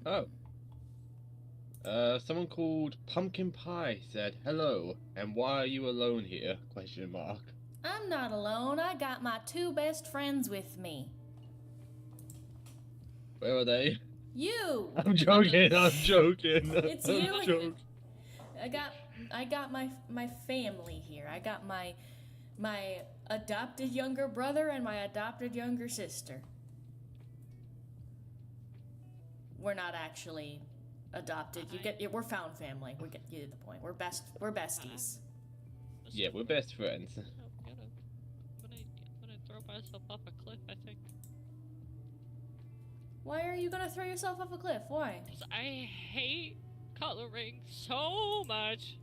Oh. Someone called Pumpkin Pie said, "Hello, and why are you alone here?" Question mark. I'm not alone. I got my two best friends with me. Where are they? You! I'm joking, I'm joking. It's I'm you. joking. I got my family here. I got my adopted younger brother and my adopted younger sister. We're not actually adopted. We're found family. We get you to the point. We're besties. Yeah, we're best friends. I'm gonna throw myself off a cliff, I think. Why are you gonna throw yourself off a cliff? Why? Because I hate coloring so much.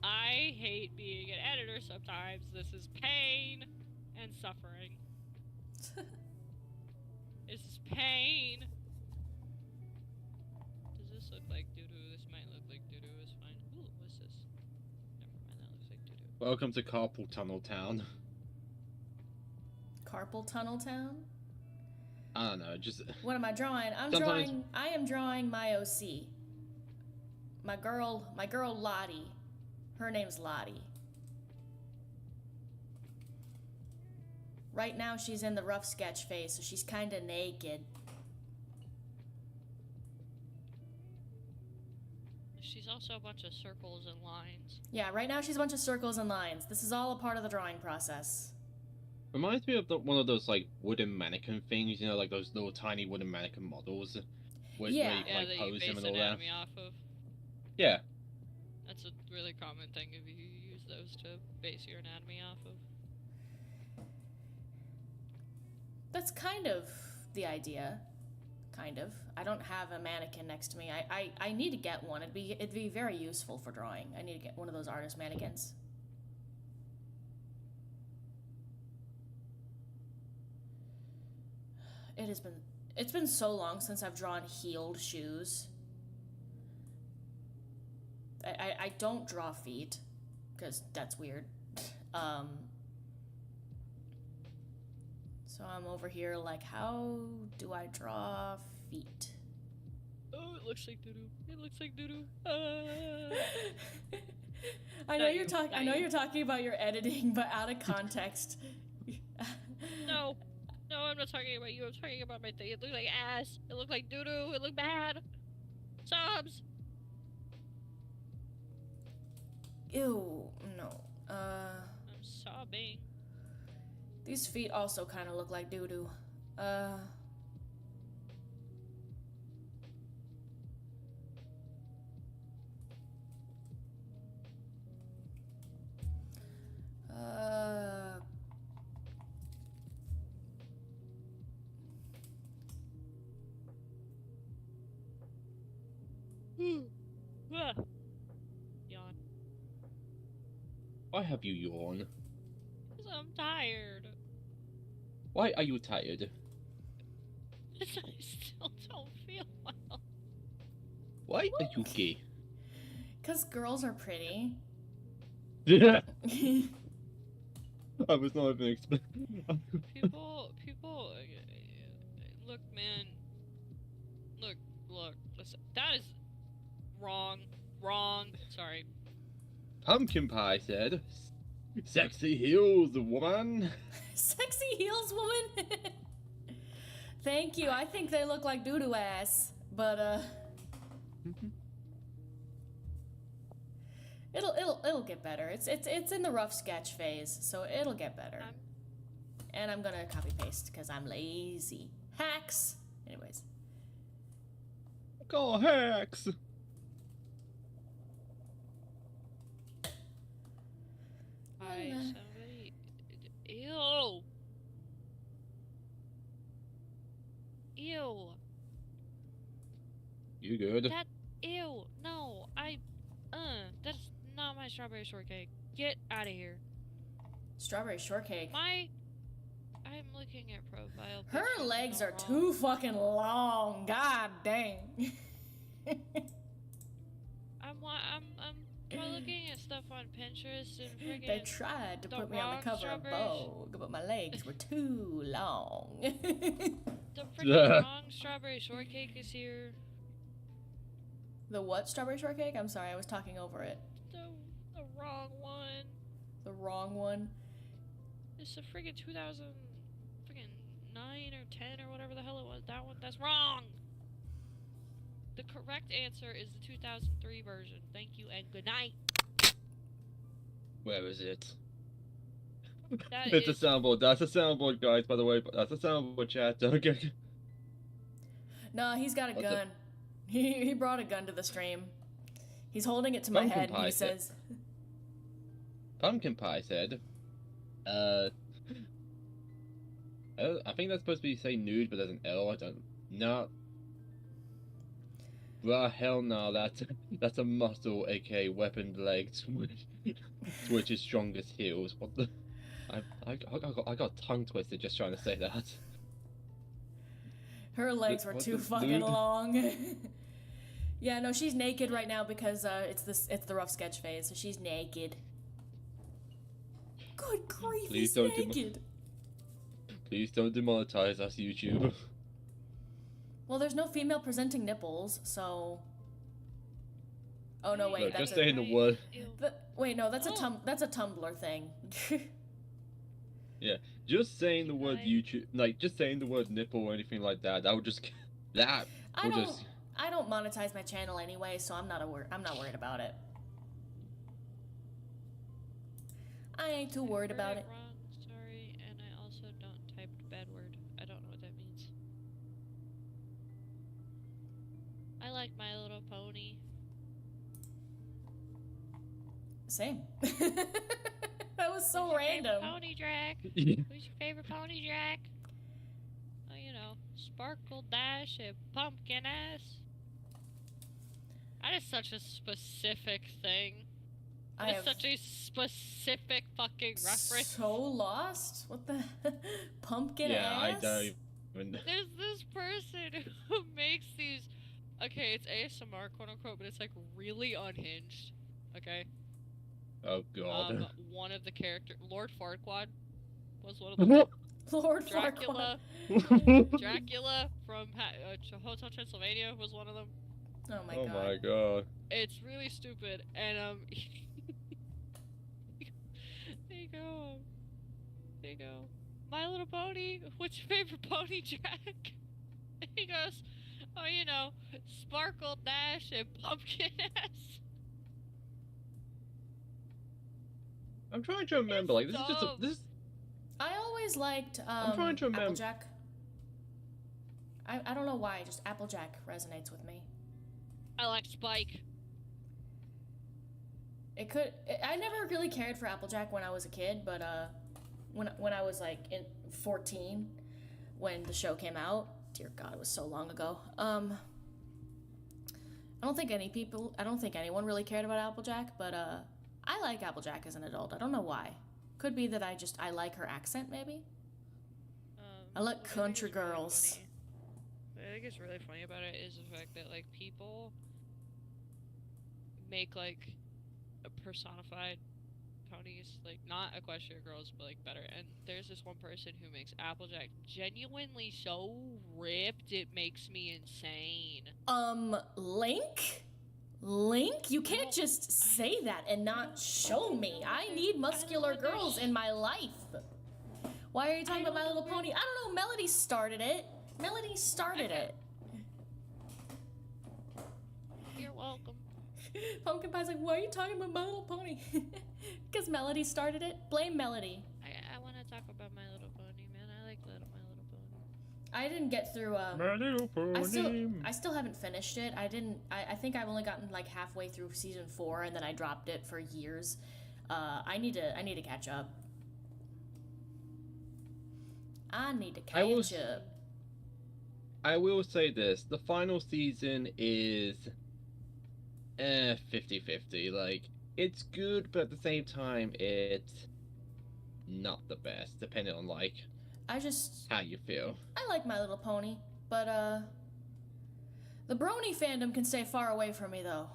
I hate being an editor sometimes. This is pain and suffering. This is pain. Does this look like doo-doo? This might look like doo-doo. It's fine. Ooh, what's this? Never mind, that looks like doo-doo. Welcome to Carpal Tunnel Town. Carpal Tunnel Town? I don't know, just What am I drawing? Sometimes- I am drawing my OC. My girl Lottie. Her name's Lottie. Right now she's in the rough sketch phase, so she's kinda naked. She's also a bunch of circles and lines. Yeah, right now she's a bunch of circles and lines. This is all a part of the drawing process. reminds me of one of those like wooden mannequin things, you know, like those little tiny wooden mannequin models. Where Yeah. you can, Yeah, like that you pose base them and all that. anatomy off of. Yeah. That's a really common thing if you use those to base your anatomy off of. That's kind of the idea. Kind of. I don't have a mannequin next to me. I need to get one. It'd be very useful for drawing. I need to get one of those artist mannequins. It's been so long since I've drawn heeled shoes. I don't draw feet, because that's weird. So I'm over here like, how do I draw feet? Oh, it looks like doo-doo. It looks like doo-doo. I know Not you're you, talking. not I know you. you're talking about your editing, but out of context. No. No, I'm not talking about you. I'm talking about my thing. It looked like ass. It looked like doo-doo. It looked bad. Sobs. Ew. No. I'm sobbing. These feet also kind of look like doo doo. Ah. Yawn. Why have you yawn? Because I'm tired. Why are you tired? I still don't feel well. Why are you gay? Because girls are pretty. Yeah. I was not even expecting. People, look, man. Look, listen. That is wrong. Sorry. Pumpkin Pie said, "Sexy heels, woman." Sexy heels woman. Thank you. I think they look like doo-doo ass, but it'll get better. It's in the rough sketch phase, so it'll get better. And I'm gonna copy paste because I'm lazy. Hacks. Anyways. Call hacks. Somebody. Ew. Ew. You good? That. Ew. No. That's not my strawberry shortcake. Get out of here. Strawberry shortcake. I'm looking at profile. Her pictures, legs no are wrong. too fucking long. God dang. I'm looking at stuff on Pinterest and friggin' They tried to the put me on wrong the cover of strawberries. Vogue, but my legs were too long. the friggin' wrong strawberry shortcake is here. The what strawberry shortcake? I'm sorry, I was talking over it. The wrong one. The wrong one. It's a friggin' 2009 or 10 or whatever the hell it was. That one, that's wrong. The correct answer is the 2003 version. Thank you and good night. Where is it? That It's a is- soundboard. That's a soundboard, guys. By the way, that's a soundboard, chat. Okay. No, he's got a What's gun. He brought a gun to the stream. He's holding it to my Pumpkin head and pie he said- says, Pumpkin Pie said, I think that's supposed to be say nude, but there's an L. I don't. No. Bruh, hell no. That's a muscle, aka weapon leg. Switch's strongest heels. What the? I got tongue twisted just trying to say that. her legs were What too the fucking dude? long. Yeah, no, she's naked right now because it's the rough sketch phase, so she's naked. Good grief, Please he's don't naked. Please don't demonetize us, YouTube. Well, there's no female presenting nipples, so. Oh no, wait, Look, that's just a. saying the word. Ew. Wait, no, that's Oh. that's a Tumblr thing. Just saying the word Right. YouTube, like just saying the word nipple or anything like that, that would just that I will don't. just I don't monetize my channel anyway, so I'm not worried about it. I ain't too worried about it. Wrong, sorry, and I also don't type bad word. I don't know what that means. I like My Little Pony. Same. That was so Who's your random. favorite pony, Drac? Who's your favorite pony, Drac? Oh, you know, Sparkle Dash and Pumpkin Ass. That is such a specific thing. I That is have such a specific fucking reference. so lost. What the pumpkin yeah, I ass? don't even. There's this person who makes these. Okay, it's ASMR, quote unquote, but it's like really unhinged. Okay. Oh god. One of the characters, Lord Farquaad, was one of them. Lord Dracula, Farquaad. Dracula from Hotel Transylvania was one of them. Oh my Oh god. my god. It's really stupid, and there you go. My Little Pony. What's your favorite pony, Jack? He goes, oh, you know, Sparkle Dash and Pumpkin Ass. I'm trying to remember. Like this is just a, dumb. this. I always liked trying to remember- Applejack. I don't know why, just Applejack resonates with me. I like Spike. I never really cared for Applejack when I was a kid, but when I was like 14 when the show came out, dear god, it was so long ago. I don't think anyone really cared about Applejack, but I like Applejack as an adult. I don't know why. Could be that I like her accent maybe. I like think country it's really girls. funny. What I think is really funny about it is the fact that like people make like a personified Ponies, like not Equestria Girls, but like better. And there's this one person who makes Applejack genuinely so ripped it makes me insane. Link? Link? You can't just say that and not show me. I need muscular girls in my life. Why are you talking about My Little Pony? I don't know. Melody started it. Melody started it. You're welcome. Pumpkin Pie's like, why are you talking about My Little Pony? Because Melody started it. Blame Melody. I want to talk about My Little Pony, man. I like My Little Pony. I didn't get through. My Little Pony. I still haven't finished it. I think I've only gotten like halfway through season 4, and then I dropped it for years. I need to catch up. I need to catch up. I will say this: the final season is 50-50. Like, it's good, but at the same time, it's not the best, depending on like how you feel. I like My Little Pony, but the Brony fandom can stay far away from me though.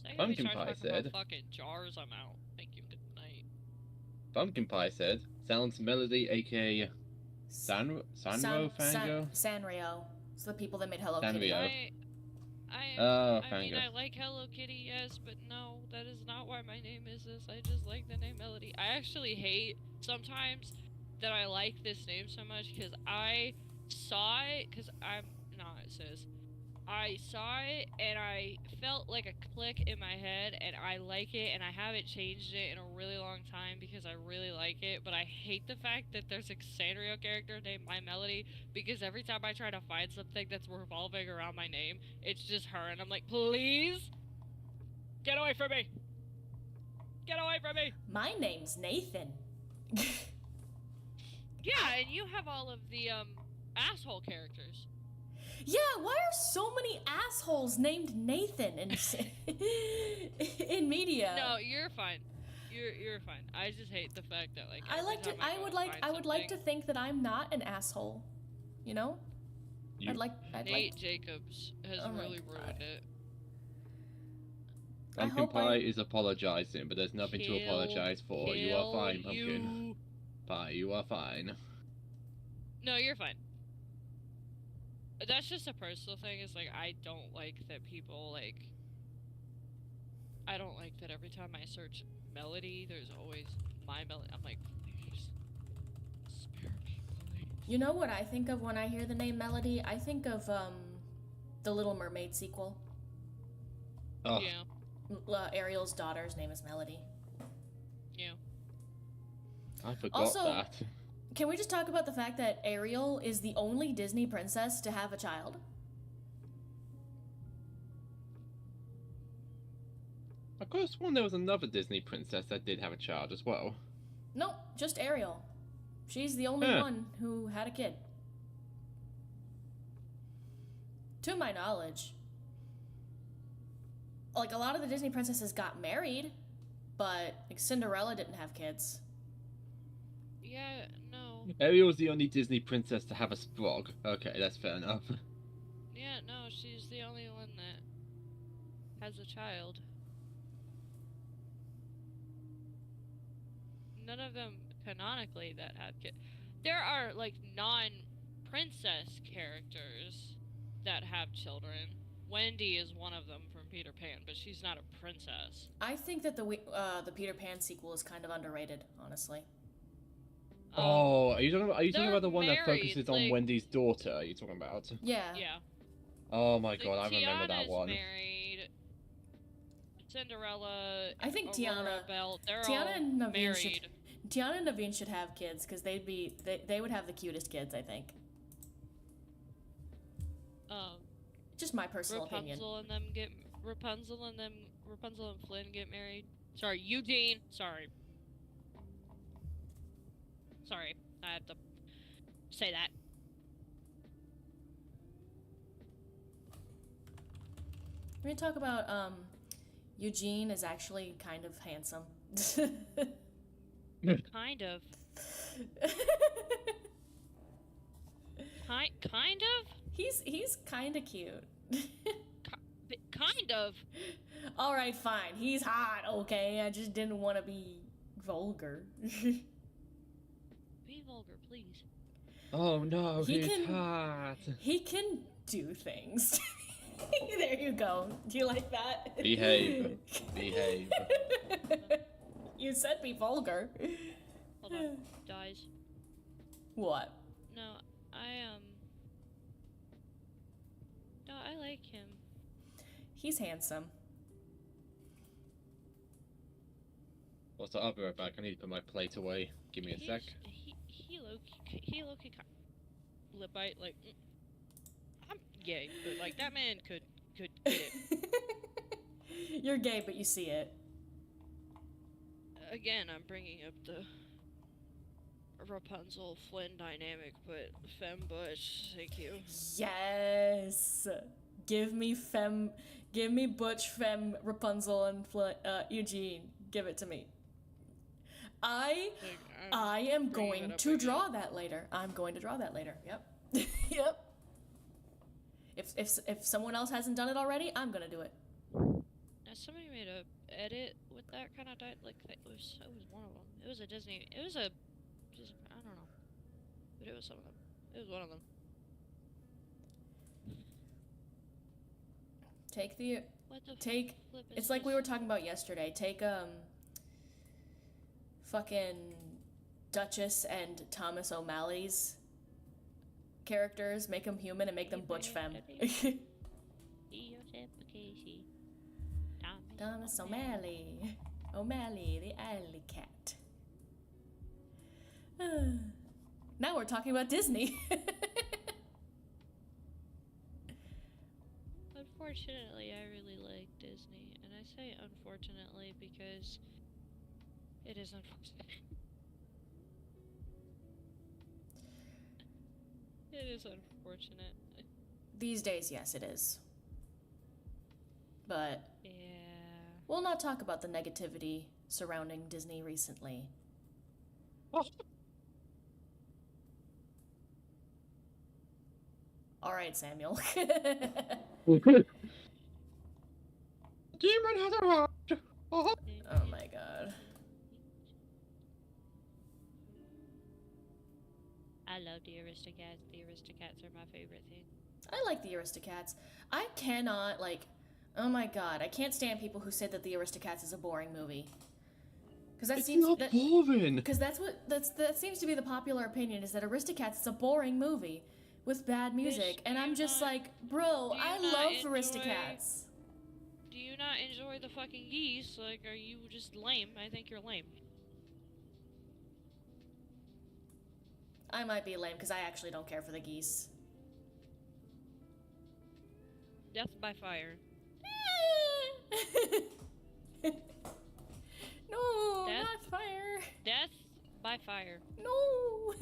So Pumpkin start Pie talking about said- fucking jars, I'm out. Thank you. Good night. Pumpkin Pie said, "Sounds Melody, aka Sanrio, Fango." Sanrio. It's the people that made Hello Sanrio. Kitty. Oh, I mean, Fango. I like Hello Kitty, yes, but no, that is not why my name is this. I just like the name Melody. I actually hate sometimes that I like this name so much because I saw it, because I'm not, sis. I saw it and I felt like a click in my head and I like it and I haven't changed it in a really long time because I really like it, but I hate the fact that there's a Sanrio character named My Melody because every time I try to find something that's revolving around my name, it's just her and I'm like, please? Get away from me! Get away from me! My name's Nathan. Yeah, and you have all of the, asshole characters. Yeah, why are so many assholes named Nathan in in media? No, you're fine. You're fine. I just hate the fact that like I like to. every time I would go like. find I would like to something, think that I'm not an asshole. You know. You- I'd like. Nate Jacobs has Oh my really God. ruined it. I Pumpkin hope Pie is apologizing, but there's nothing to Kill- apologize for. You are Kill fine, Pumpkin you. Pie. You are fine. No, you're fine. That's just a personal thing. Is like I don't like that people like. I don't like that every time I search Melody, there's always My Melody. I'm like, please, spare me, please. You know what I think of when I hear the name Melody? I think of the Little Mermaid sequel. Oh, Yeah, Ariel's daughter's name is Melody. yeah. I forgot Also- that. Can we just talk about the fact that Ariel is the only Disney princess to have a child? I could have sworn there was another Disney princess that did have a child as well. Nope, just Ariel. She's the only Huh. one who had a kid. To my knowledge. Like, a lot of the Disney princesses got married, but like, Cinderella didn't have kids. Yeah, no. Ariel's the only Disney princess to have a sprog. Okay, that's fair enough. Yeah, no, she's the only one that has a child. None of them canonically that have kids. There are like non-princess characters that have children. Wendy is one of them from Peter Pan, but she's not a princess. I think that the Peter Pan sequel is kind of underrated, honestly. Oh, are you talking they're about the one that married, focuses on like- Wendy's daughter? Are you talking about? Yeah. Yeah. Oh my Like, god, I remember that Tiana's one. married. Cinderella. I think Aurora Tiana- Belle, they're Tiana all and Naveen married. should. Tiana and Naveen should have kids because they would have the cutest kids, I think. Just my personal opinion. Rapunzel and Flynn get married. Sorry, Eugene. Sorry, I have to say that. We're gonna talk about Eugene is actually kind of handsome. Kind of. Kind of. he's kind of cute. Kind of. All right, fine. He's hot, okay? I just didn't want to be vulgar. Be vulgar, please. Oh no, He he's can- hot. He can do things. There you go. Do you like that? Behave. Behave. You said be vulgar. Hold on. Dies. What? No, No, I like him. He's handsome. What's the other back? I need to put my plate away. Give me a sec. He low-key lip bite, like, I'm gay, but, like, that man could get it. You're gay, but you see it. Again, I'm bringing up the Rapunzel Flynn dynamic, but femme-butch, thank you. Yes. Give me Butch, Femme, Rapunzel, and Eugene. Give it to me. I am bringing going it up to again. draw that later. I'm going to draw that later. Yep. Yep. If someone else hasn't done it already, I'm gonna do it. Now, somebody made a edit with that kind of like it was one of them. It was a Disney. It was a just I don't know, but it was some of them. It was one of them. What the flip is It's like we this? were talking about yesterday. Take fucking Duchess and Thomas O'Malley's characters, make them human and make them Butch Femme. Thomas O'Malley. O'Malley, the alley cat. Now we're talking about Disney. Unfortunately, I really like Disney, and I say unfortunately because it is unfortunate. It is unfortunate. These days, yes, it is. But Yeah. we'll not talk about the negativity surrounding Disney recently. All right, Samuel. Demon has a heart. Oh. Oh my god. I love the Aristocats. The Aristocats are my favorite thing. I like the Aristocats. I cannot, like, oh my god, I can't stand people who say that the Aristocats is a boring movie. Because that It's seems not boring. because that seems to be the popular opinion, is that Aristocats is a boring movie with bad music, and do I'm you just not- like, bro, do you I not love enjoy- Aristocats. Do you not enjoy the fucking geese? Like, are you just lame? I think you're lame. I might be lame because I actually don't care for the geese. Death by fire. No, Death? not fire. Death by fire. No.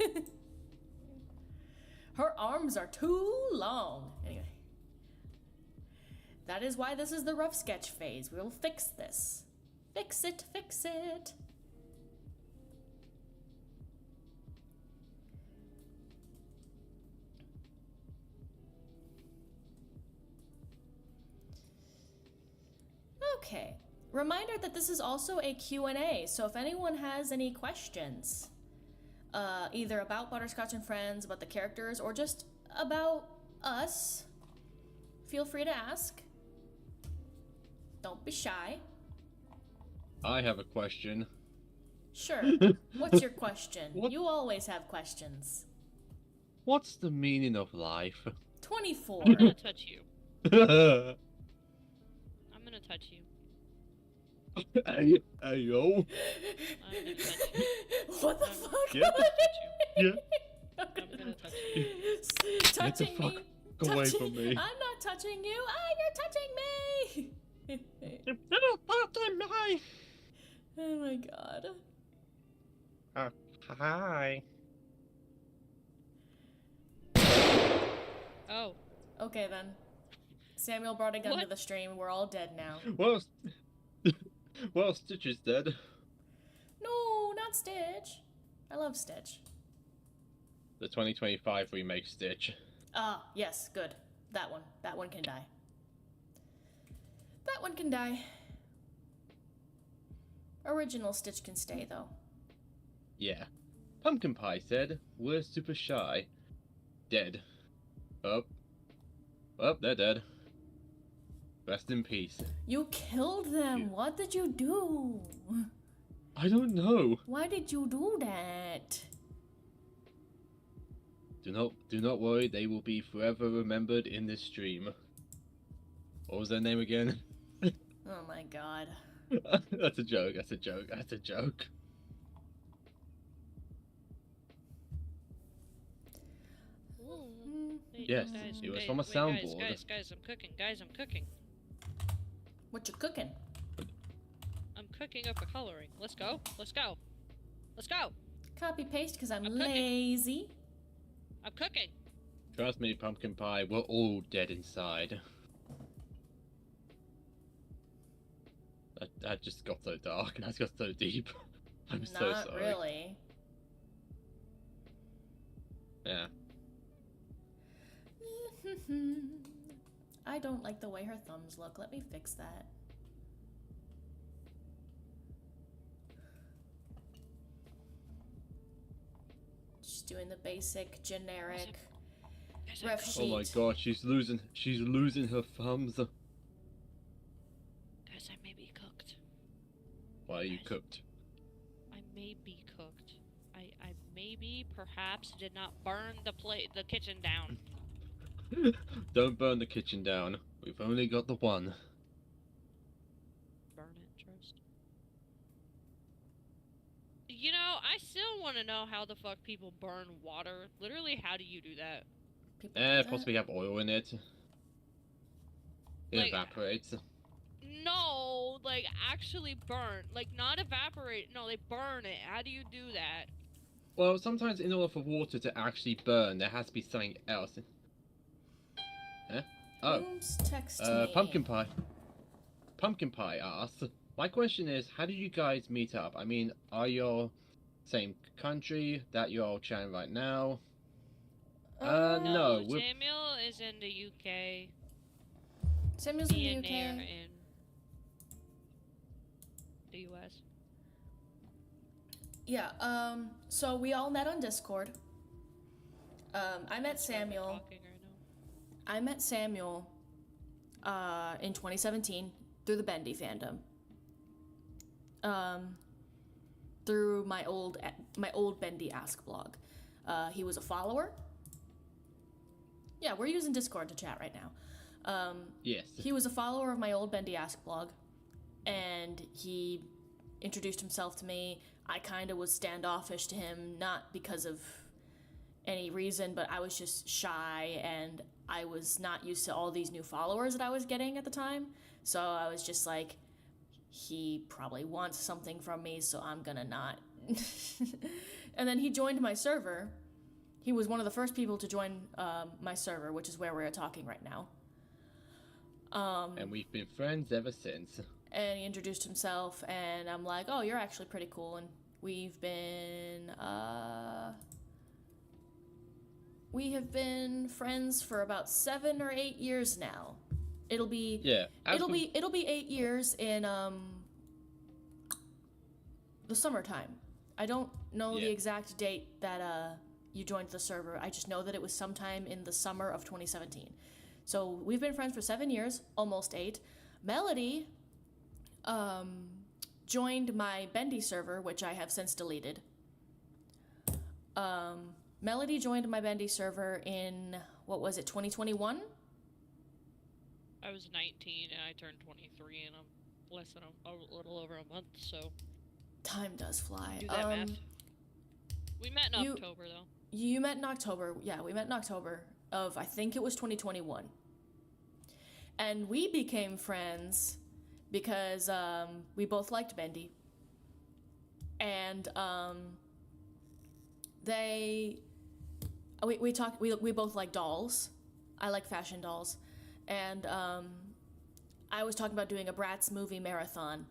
Her arms are too long. Anyway. That is why this is the rough sketch phase. We'll fix this. Fix it, fix it. Okay. Reminder that this is also a Q&A, so if anyone has any questions, either about Butterscotch and Friends, about the characters, or just about us, feel free to ask. Don't be shy. I have a question. Sure. What's your question? What? You always have questions. What's the meaning of life? 24. I'm gonna touch you. Hey, I'm gonna touch you. yo. I'm gonna touch you. What the I'm fuck? Yeah. gonna touch you. Yeah. I'm gonna touch you. Touching fuck me. away touching- from me. I'm not touching you. Ah, you're touching me. Oh my god. Hi. Oh. Okay then. Samuel brought a gun to What? the stream. We're all dead now. Well, well, Stitch is dead. No, not Stitch. I love Stitch. The 2025 remake Stitch. Ah, yes, good. That one. That one can die. That one can die. Original Stitch can stay, though. Yeah. Pumpkin Pie said, we're super shy. Dead. Oh. Oh, they're dead. Rest in peace. You killed them! You- What did you do? I don't know. Why did you do that? Do not worry, they will be forever remembered in this stream. What was their name again? Oh my god. That's a joke, that's a joke, that's a joke. Wait, Yes, guys, it was wait, from a wait, soundboard. Guys, I'm cooking. Guys, I'm cooking. What you cooking? I'm cooking up a coloring. Let's go. Let's go. Let's go. Copy paste because I'm I'm cooking. lazy. I'm cooking. Trust me, Pumpkin Pie, we're all dead inside. That just got so dark and that got so deep. I'm so Not sorry. really. Yeah. I don't like the way her thumbs look. Let me fix that. Just doing the basic, generic Guys, I'm ref cooking. sheet. Oh my god, she's losing her thumbs. Guys, I may be cooked. Why are you cooked? I may be cooked. I maybe, perhaps, did not burn the kitchen down. Don't burn the kitchen down. We've only got the one. Burn it, Trust. You know, I still want to know how the fuck people burn water. Literally, how do you do that? People do that? Possibly have oil in it. It Like- evaporates. No, like actually burn. Like not evaporate. No, they burn it. How do you do that? Well, sometimes in order for water to actually burn, there has to be something else. Huh? Oh, Who's texting me? Pumpkin Pie. Pumpkin Pie asks, my question is, how did you guys meet up? I mean, are you same country that you're all chatting right now? No, we're... Samuel is in the UK. Samuel's in Me the and Nair UK. in the US. Yeah, so we all met on Discord. I met That's why we're Samuel. talking right now. I met Samuel in 2017 through the Bendy fandom. Through my old Bendy Ask blog. He was a follower. Yeah, we're using Discord to chat right now. Yes. He was a follower of my old Bendy Ask blog, and he introduced himself to me. I kind of was standoffish to him, not because of any reason, but I was just shy, and I was not used to all these new followers that I was getting at the time. So I was just like, he probably wants something from me, so I'm gonna not. And then he joined my server. He was one of the first people to join my server, which is where we're talking right now. And we've been friends ever since. And he introduced himself, and I'm like, oh, you're actually pretty cool. And we've been we have been friends for about 7 or 8 years now. It'll be Yeah. it'll be 8 years in the summertime. I don't know the Yeah. exact date that you joined the server. I just know that it was sometime in the summer of 2017. So we've been friends for 7 years, almost 8. Melody joined my Bendy server, which I have since deleted. Melody joined my Bendy server in, what was it, 2021? I was 19 and I turned 23 in less than a little over a month. So Time does fly. do that math. We met in you- October though. You met in October. Yeah, we met in October of, I think it was 2021. And we became friends because we both liked Bendy. And we both like dolls. I like fashion dolls. And I was talking about doing a Bratz movie marathon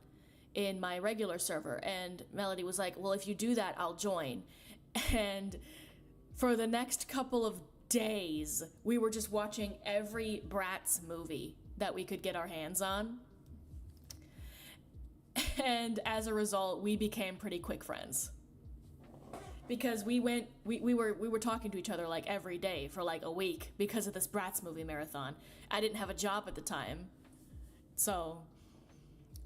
in my regular server. And Melody was like, well, if you do that, I'll join. And for the next couple of days, we were just watching every Bratz movie that we could get our hands on. And as a result, we became pretty quick friends. Because we were talking to each other like every day for like a week because of this Bratz movie marathon. I didn't have a job at the time, so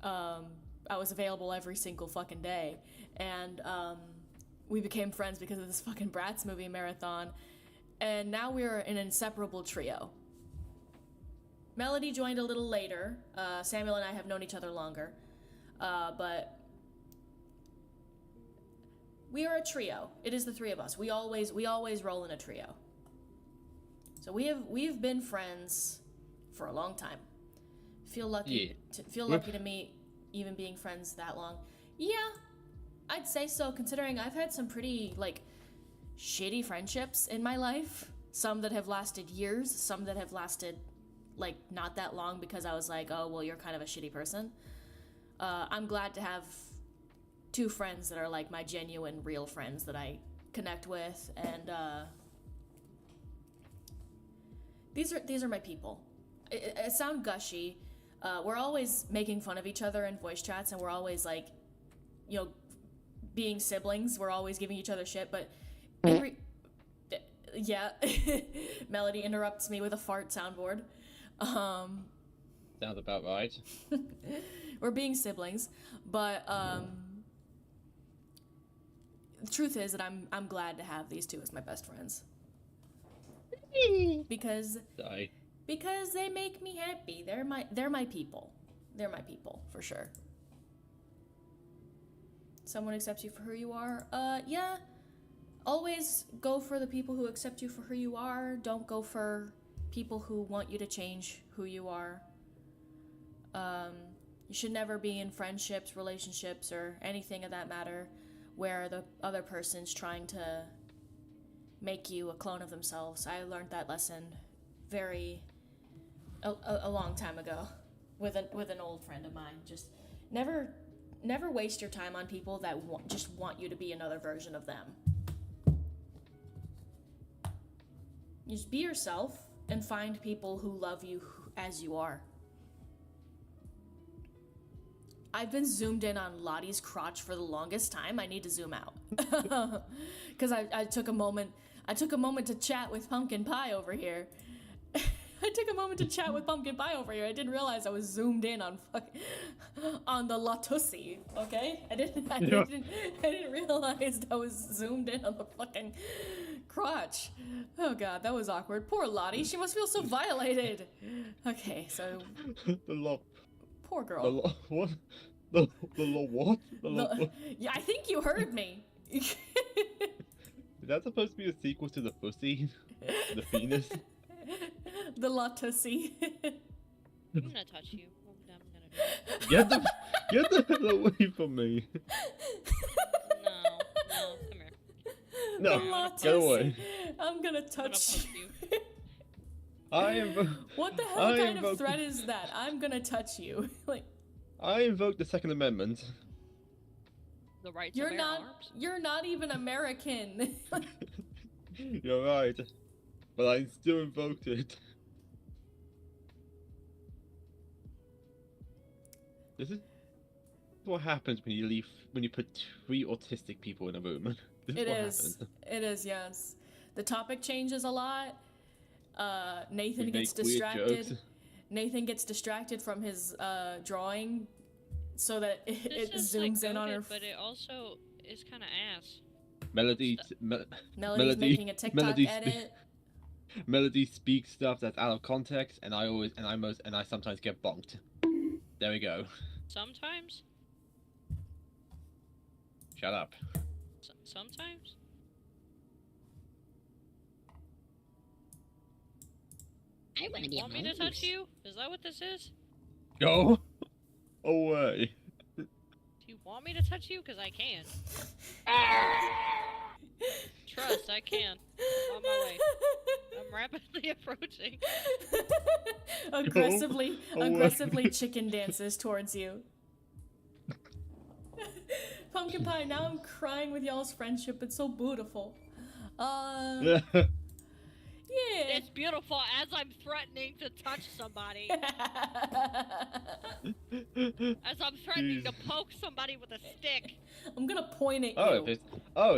I was available every single fucking day, and we became friends because of this fucking Bratz movie marathon, and now we're an inseparable trio. Melody joined a little later. Samuel and I have known each other longer, but we are a trio. It is the three of us. We always roll in a trio. So we've been friends for a long time. Feel lucky to meet even being friends that long. Yeah, I'd say so, considering I've had some pretty like shitty friendships in my life. Some that have lasted years, some that have lasted like not that long because I was like, oh well, you're kind of a shitty person. I'm glad to have two friends that are like my genuine, real friends that I connect with, and these are my people. It sound gushy. We're always making fun of each other in voice chats, and we're always like, you know, being siblings. We're always giving each other shit, but yeah. Melody interrupts me with a fart soundboard. Sounds about right. We're being siblings, but the truth is that I'm glad to have these two as my best friends. Because they make me happy. They're my people. They're my people for sure. Someone accepts you for who you are. Yeah. Always go for the people who accept you for who you are. Don't go for people who want you to change who you are. You should never be in friendships, relationships, or anything of that matter where the other person's trying to make you a clone of themselves. I learned that lesson a long time ago with an old friend of mine. Just never waste your time on people that just want you to be another version of them. Just be yourself and find people who love you as you are. I've been zoomed in on Lottie's crotch for the longest time. I need to zoom out. Because I took a moment to chat with Pumpkin Pie over here. I didn't realize I was zoomed in on the Latussi, okay? I didn't realize I was zoomed in on the fucking crotch. Oh god, that was awkward. Poor Lottie, she must feel so violated. Okay, so poor girl. What? The what? Yeah, I think you heard me. Is that supposed to be a sequel to the pussy? The penis? The Latussi. I'm gonna touch you. I'm gonna do it. Get the hell away from me. No, come here. No, Latussi. get away. I'm gonna touch you. I am. What the hell kind of threat is that? I'm gonna touch you. Like, I invoke the Second Amendment. The right to bear arms. You're not even American. You're right, but I still invoked it. This is what happens when you put three autistic people in a room. It is, yes. The topic changes a lot. Nathan gets distracted. Nathan gets distracted from his drawing, so that it zooms in on her. But it also is kind of ass. Melody's making a TikTok edit. Melody speaks stuff that's out of context, and I sometimes get bonked. There we go. Sometimes. Shut up. Sometimes. I want to be Want me to touch you? Is that what this is? Go away. Do you want me to touch you? Because I can. Trust, I can. On my way. I'm rapidly approaching. aggressively chicken dances towards you. Pumpkin Pie, now I'm crying with y'all's friendship. It's so beautiful. Yeah. It's beautiful as I'm threatening to touch somebody. As I'm threatening to Jeez. poke somebody with a stick. I'm gonna point at Oh, you.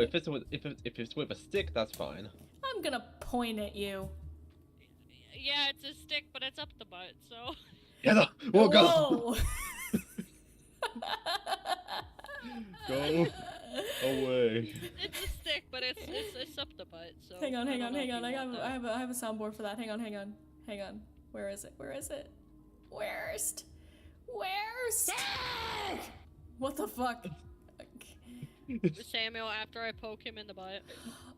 if it's with a stick, that's fine. I'm gonna point at you. Yeah, it's a stick, but it's up the butt, so. Yeah, no, we'll go. Whoa. Go away. It's a stick, but it's up the butt, so. Hang on. I don't know if you I want that. have a soundboard for that. Hang on. Where is it? Worst. What the fuck? Samuel, after I poke him in the butt.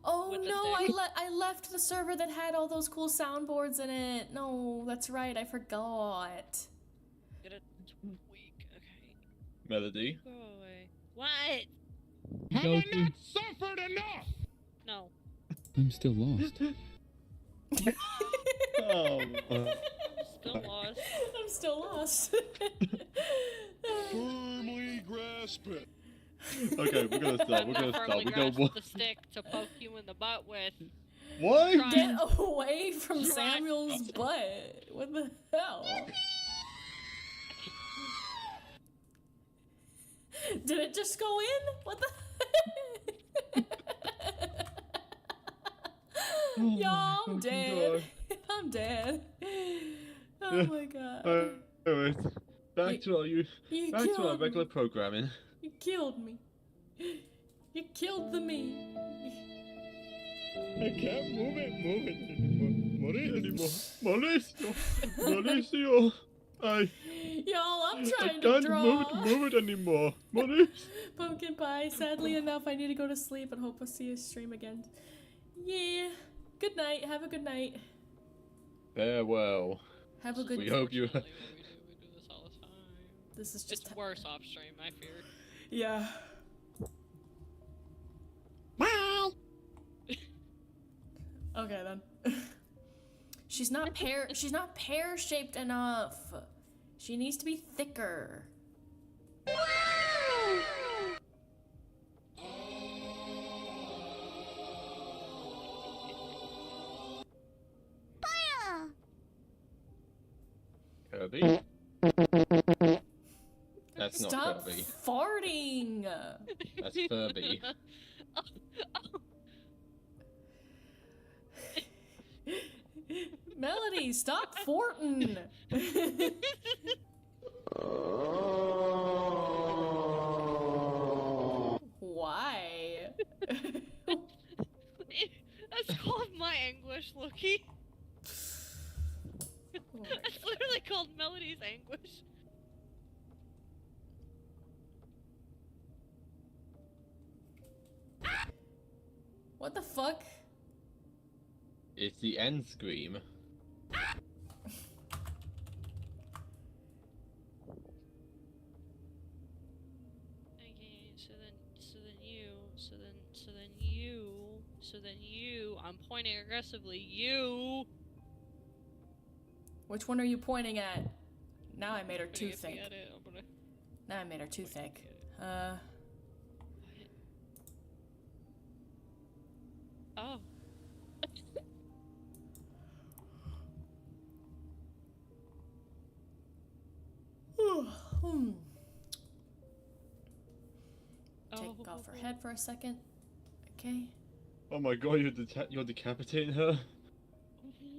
Oh With the no, stick. I left the server that had all those cool soundboards in it. No, that's right, I forgot. Get it weak. Okay. Melody. Go away. What? Have I not suffered enough? No. I'm still lost. Oh. Still lost. I'm still lost. Firmly grasp it. Okay, we're gonna stop. I'm We're gonna gonna stop. firmly We don't grasp want. the stick to poke you in the butt with. What? Try. Get away from Try. Samuel's butt. What the hell? Did it just go in? What the? Y'all, I'm dead. I'm dead. Oh my god. Anyways, back to our You back to our killed regular me. programming. You killed me. You killed the me. I can't move it anymore. Mauricio, Mauricio, I Y'all, I'm trying to can't draw. move it anymore. Mauricio. Pumpkin pie. Sadly enough, I need to go to sleep and hope I see you stream again. Yeah. Good night. Have a good night. Farewell. Have a good. We hope you. Unfortunately, we do this all the time. This is just. It's worse off stream, I fear. Yeah. Bye. Okay then. She's not pear shaped enough. She needs to be thicker. Kirby. That's not Stop Kirby. farting. That's Furby. Melody, stop forting. Why? That's called my anguish, Loki. Oh my That's literally called Melody's anguish. What the fuck? It's the end scream. Okay, so then you, I'm pointing aggressively, you! Which one are you pointing at? Now I made her too If you thick. get it, I'm gonna... Now I made her too thick. Oh. Hmm. Take Oh. off her head for a second. Okay. Oh my god, you're decapitating her.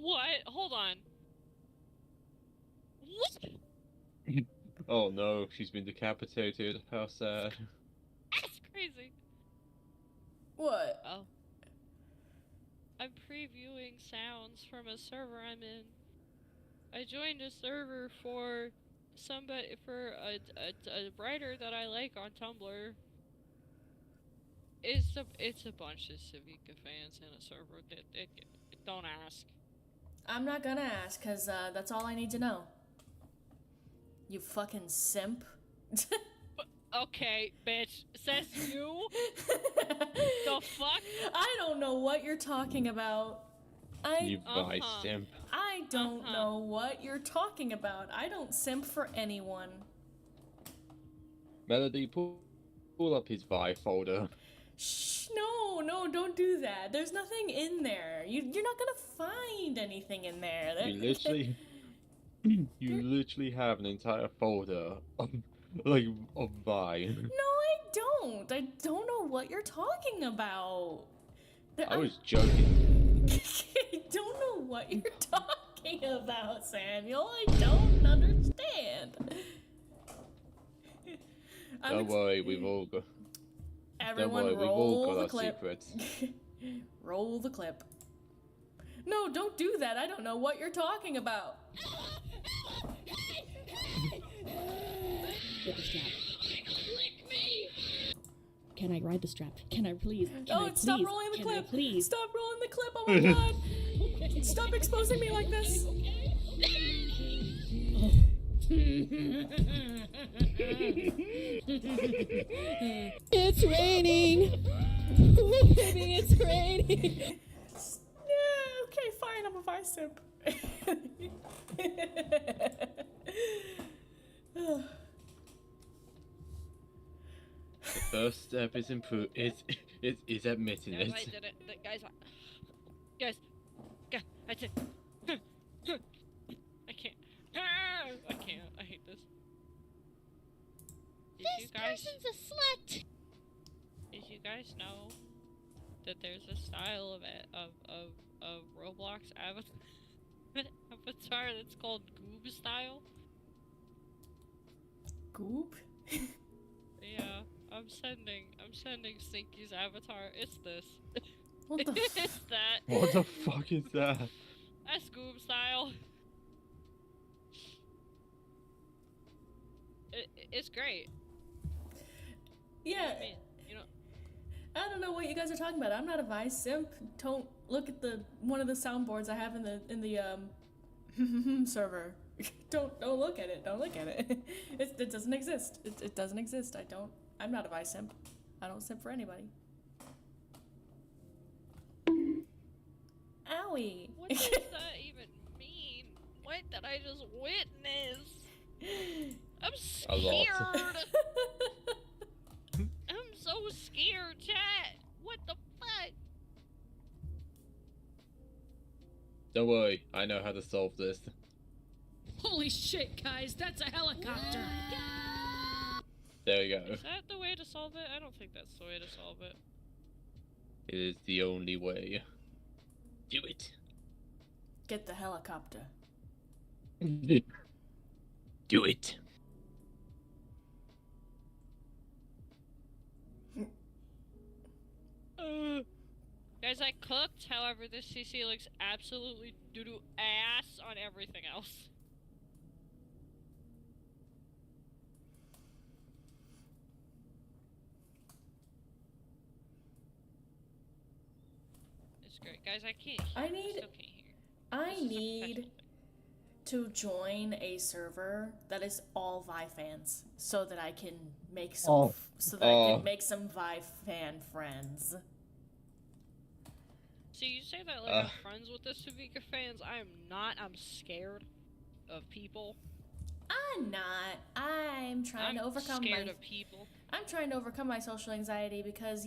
What? Hold on. What? Oh no, she's been decapitated. How sad. That's crazy. What? Oh. I'm previewing sounds from a server I'm in. I joined a server for a writer that I like on Tumblr. It's a bunch of Civica fans in a server. Don't ask. I'm not gonna ask, cause that's all I need to know. You fucking simp. Okay, bitch. Says you? The fuck? I don't know what you're talking about. You bi simp. I don't know what you're talking about. I don't simp for anyone. Melody, pull up his vi folder. Shh, no, don't do that. There's nothing in there. You're not gonna find anything in there. You literally, you literally have an entire folder of of Vine. No, I don't. I don't know what you're talking about. I was joking. I don't know what you're talking about, Samuel. I don't understand. Don't worry, we've all got. Everyone Don't worry, we've all roll got the our clip. secrets. Roll the clip. No, don't do that. I don't know what you're talking about. Get the strap. Can I ride the strap? Can I please? Oh, stop rolling the clip. Please. Stop rolling the clip. Oh my god. Stop exposing me like this. It's raining. Baby, it's raining. Yeah, okay, fine. I'm a vice simp. The first step is is admitting Guys, it. I did it. Guys, I did. I can't. I can't. I hate this. Did you guys? a slut. Did you guys know that there's a style of Roblox avatar that's called Goob style? Goop? Yeah, I'm sending Stinky's avatar. It's this. What the f- It's that. What the fuck is that? That's Goob style. It's great. Yeah, I mean, you know, I don't know what you guys are talking about. I'm not a vice simp. Don't look at the one of the soundboards I have in the server. Don't look at it. Don't look at it. It doesn't exist. It doesn't exist. I'm not a vice simp. I don't simp for anybody. Owie. what does that even mean? What did I just witness? I'm A lot. scared. I'm so scared, chat. What the fuck? Don't worry, I know how to solve this. Holy shit, guys, that's a helicopter! There you go. Is that the way to solve it? I don't think that's the way to solve it. It is the only way. Do it. Get the helicopter. Do it. Guys, I cooked. However, this CC looks absolutely doo-doo ass on everything else. It's great. Guys, I can't hear. I need- still can't hear. I This is a need perpetual thing. to join a server that is all Vi fans, so that I can make some, Oh. so that I Oh. can make some Vi fan friends. So you say that like Ugh. I'm friends with the Savika fans. I am not. I'm scared of people. I'm not. I'm trying to overcome scared my. of people. I'm trying to overcome my social anxiety because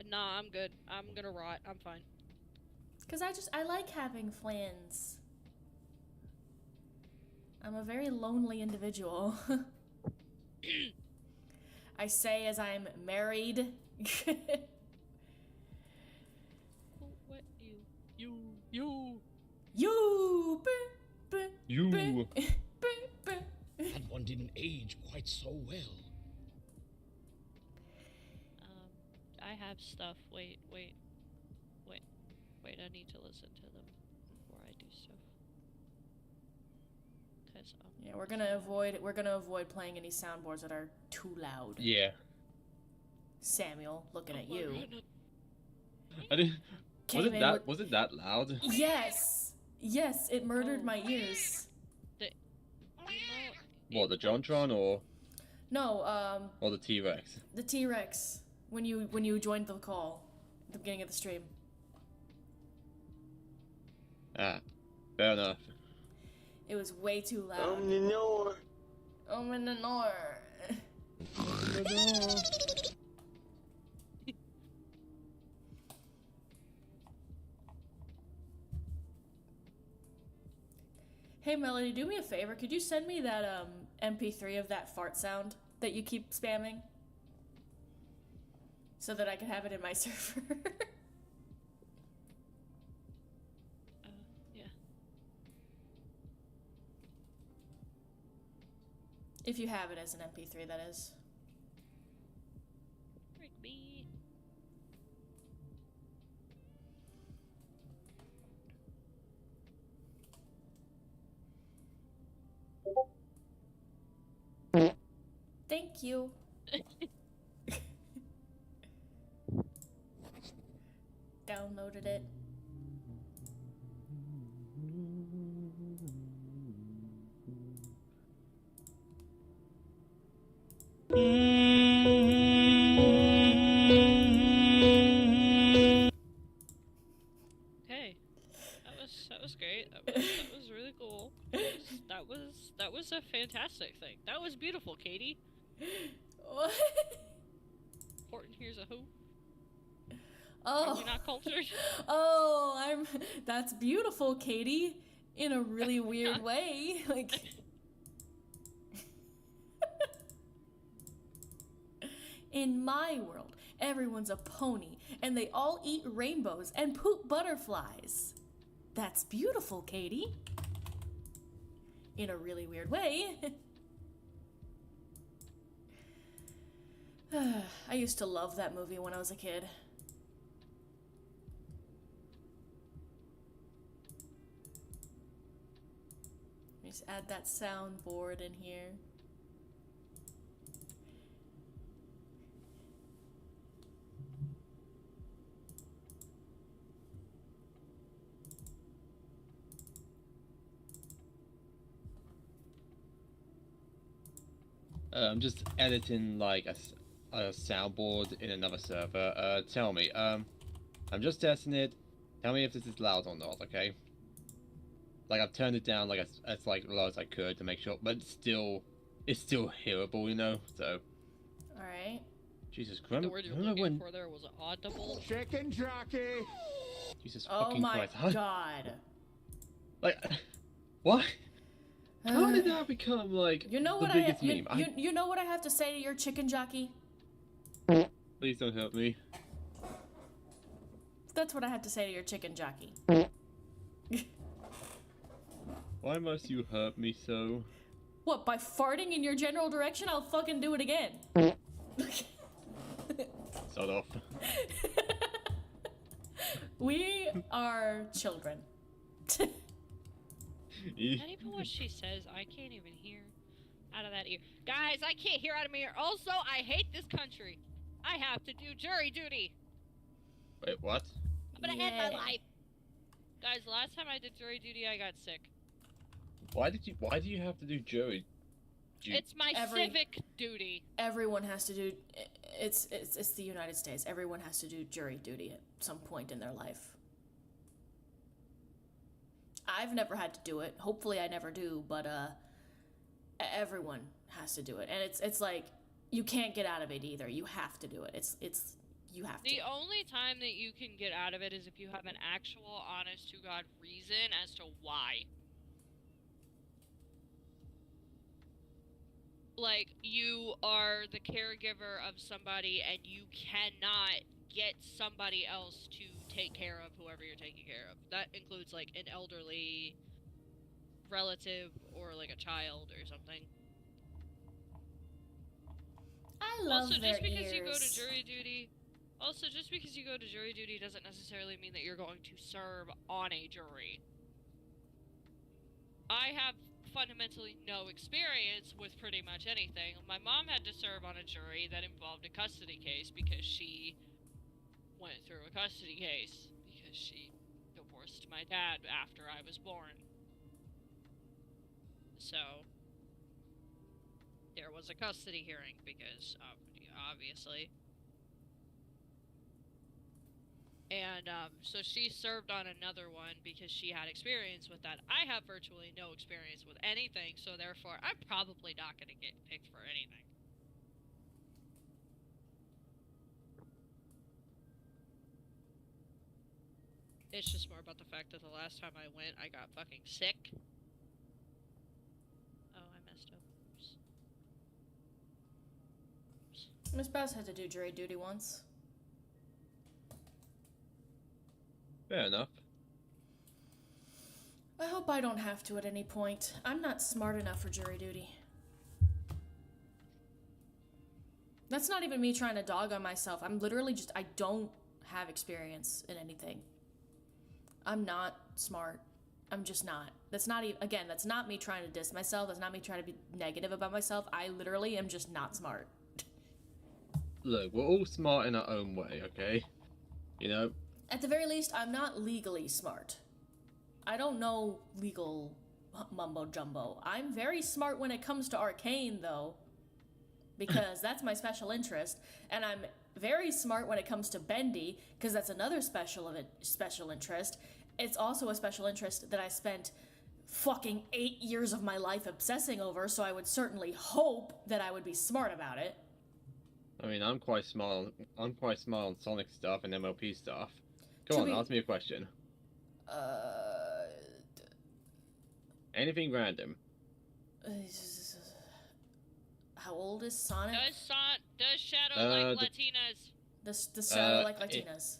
Nah, I'm good. I'm gonna rot. I'm fine. because I like having friends. I'm a very lonely individual. I say as I'm married. What you? You. You. That one didn't age quite so well. I have stuff. Wait. I need to listen to them before I do stuff. Cause Yeah, we're gonna avoid playing any soundboards that are too loud. Yeah. Samuel, looking at you. I didn't. Came in with- Was it that loud? Yes, it murdered Oh. my ears. What, the JonTron or No, the T-Rex? the T-Rex. When you joined the call, at the beginning of the stream. Ah, fair enough. It was way too loud. You know I'm in the north. the door. Hey Melody, do me a favor. Could you send me that MP3 of that fart sound that you keep spamming? So that I can have it in my server. Yeah. If you have it as an MP3, that is. Rigby. Thank you. Downloaded it. Hey, that was great. That was really cool. That was a fantastic thing. That was beautiful, Katie. What? Horton here's a who. Oh. Are we not cultured? Oh, that's beautiful, Katie. In a really weird way. Like. In my world, everyone's a pony, and they all eat rainbows and poop butterflies. That's beautiful, Katie. In a really weird way. I used to love that movie when I was a kid. Just add that soundboard in here. I'm just editing like a soundboard in another server. Tell me, I'm just testing it. Tell me if this is loud or not, okay? Like I've turned it down like as like low as I could to make sure, but it's still hearable, you know. So. All right. Jesus Christ! The word you're looking for there was audible. Chicken jockey. Jesus Oh fucking my Christ! God. Like, what? How did that become like You know the what biggest you, meme? you know what I have to say to your chicken jockey? Please don't hurt me. That's what I have to say to your chicken jockey. Why must you hurt me so? What, by farting in your general direction? I'll fucking do it again. Sod off. We are children. Not even what she says, I can't even hear out of that ear. Guys, I can't hear out of my ear. Also, I hate this country. I have to do jury duty. Wait, what? I'm gonna end my Yeah. life. Guys, last time I did jury duty, I got sick. Why do you have to do jury? It's my civic duty. Everyone has to do. It's the United States. Everyone has to do jury duty at some point in their life. I've never had to do it. Hopefully, I never do. But everyone has to do it, and it's like you can't get out of it either. You have to do it. It's you have to. The only time that you can get out of it is if you have an actual, honest to God reason as to why. Like, you are the caregiver of somebody and you cannot get somebody else to take care of whoever you're taking care of. That includes, like, an elderly relative or, like, a child or something. I love Also, their just because ears. you go to jury duty... Also, just because you go to jury duty doesn't necessarily mean that you're going to serve on a jury. I have fundamentally no experience with pretty much anything. My mom had to serve on a jury that involved a custody case because she went through a custody case because she divorced my dad after I was born. So, there was a custody hearing because, obviously. And, so she served on another one because she had experience with that. I have virtually no experience with anything, so therefore I'm probably not going to get picked for anything. It's just more about the fact that the last time I went, I got fucking sick. Oh, I messed up. Oops. Miss Bass had to do jury duty once. Fair enough. I hope I don't have to at any point. I'm not smart enough for jury duty. That's not even me trying to dog on myself. I'm literally just, I don't have experience in anything. I'm not smart. I'm just not. That's not even, again, that's not me trying to diss myself. That's not me trying to be negative about myself. I literally am just not smart. Look, we're all smart in our own way, okay? You know? At the very least, I'm not legally smart. I don't know legal mumbo jumbo. I'm very smart when it comes to arcane, though, because that's my special interest, and I'm very smart when it comes to bendy, because that's another special interest. It's also a special interest that I spent fucking 8 years of my life obsessing over, so I would certainly hope that I would be smart about it. I mean, I'm quite smart on Sonic stuff and MLP stuff. Go on, ask me a question. Anything random. How old is Sonic? Does Shadow like Latinas? The Shadow like Latinas.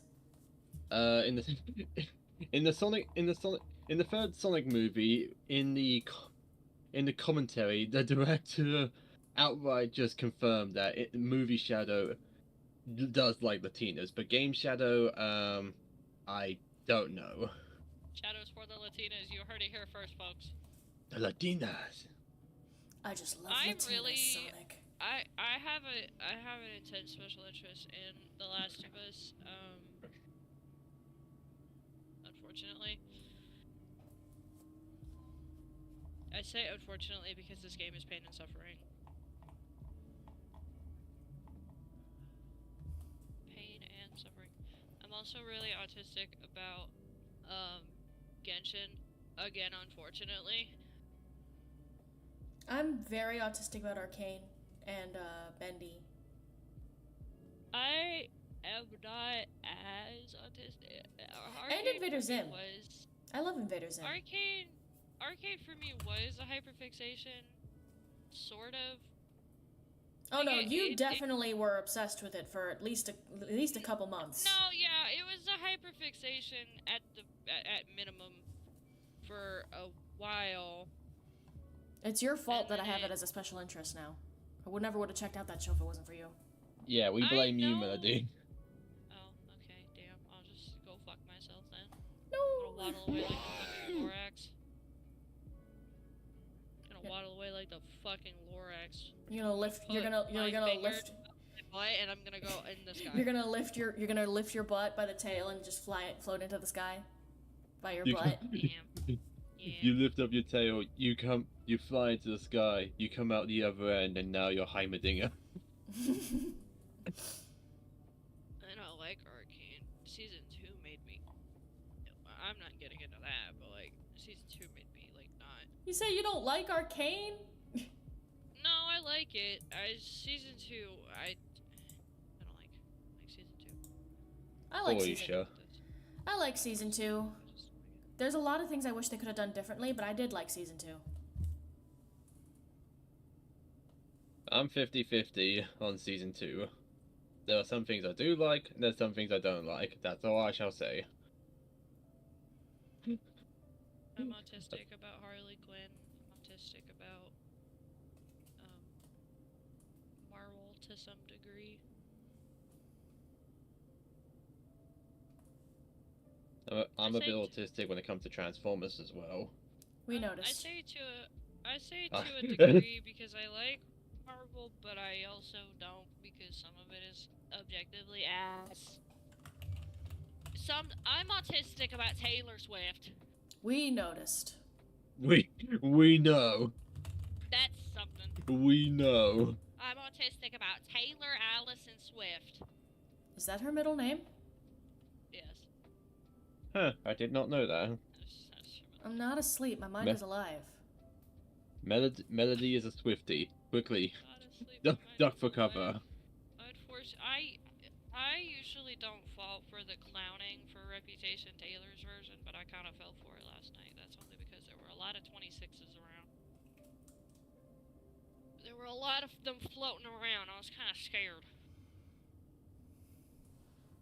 In the third Sonic movie, in the commentary, the director outright just confirmed that movie Shadow does like Latinas, but game Shadow, I don't know. Shadows for the Latinas. You heard it here first, folks. The Latinas. I just love I'm Latinas, really- Sonic. I have an intense special interest in The Last of Us. Unfortunately, I say unfortunately because this game is pain and suffering. Pain and suffering. I'm also really autistic about Genshin. Again, unfortunately. I'm very autistic about Arcane and Bendy. I am not as autistic. And Invader Zim. Was I love Invader Zim. Arcane for me was a hyperfixation, sort of. Oh no, Like, you it- definitely were obsessed with it for at least a couple months. No, yeah, it was a hyperfixation at minimum for a while. It's your fault And that I then have it as a special interest now. I never would have checked out that show if it wasn't for you. Yeah, we I blame you, know. Melody. Oh, okay, damn. I'll just go fuck myself then. No. Gonna waddle away like the fucking Lorax. Gonna waddle away like the fucking Lorax. You're gonna lift. You're Put gonna my finger lift. up my butt and I'm gonna go in the sky. You're gonna lift your butt by the tail and just float into the sky, by your You butt. Damn. Yeah. You lift up your tail, you fly into the sky, you come out the other end, and now you're Heimerdinger. I don't like Arcane. Season 2 made me. I'm not getting into that, but like, Season 2 made me like not. You say you don't like Arcane? No, I like it. Season 2, I don't like Season 2. I like Oh, you season. sure? I like season 2. There's a lot of things I wish they could have done differently, but I did like season 2. I'm 50-50 on season 2. There are some things I do like, and there's some things I don't like. That's all I shall say. I'm autistic about Harley Quinn. I'm autistic about Marvel to some degree. I'm a bit say autistic when it comes to Transformers as well. We I noticed. say to Ah. a degree because I like Marvel, but I also don't because some of it is objectively ass. I'm autistic about Taylor Swift. We noticed. We know. That's something. We know. I'm autistic about Taylor Allison Swift. Is that her middle name? Yes. Huh, I did not know that. I'm not asleep. My mind Me- is alive. Melody is a Swiftie. Quickly, Honestly, duck for cover. Unfortunately, I usually don't follow fault for the clowning for Reputation Taylor's version, but I kind of fell for it last night. That's only because there were a lot of 26s around. There were a lot of them floating around. I was kind of scared.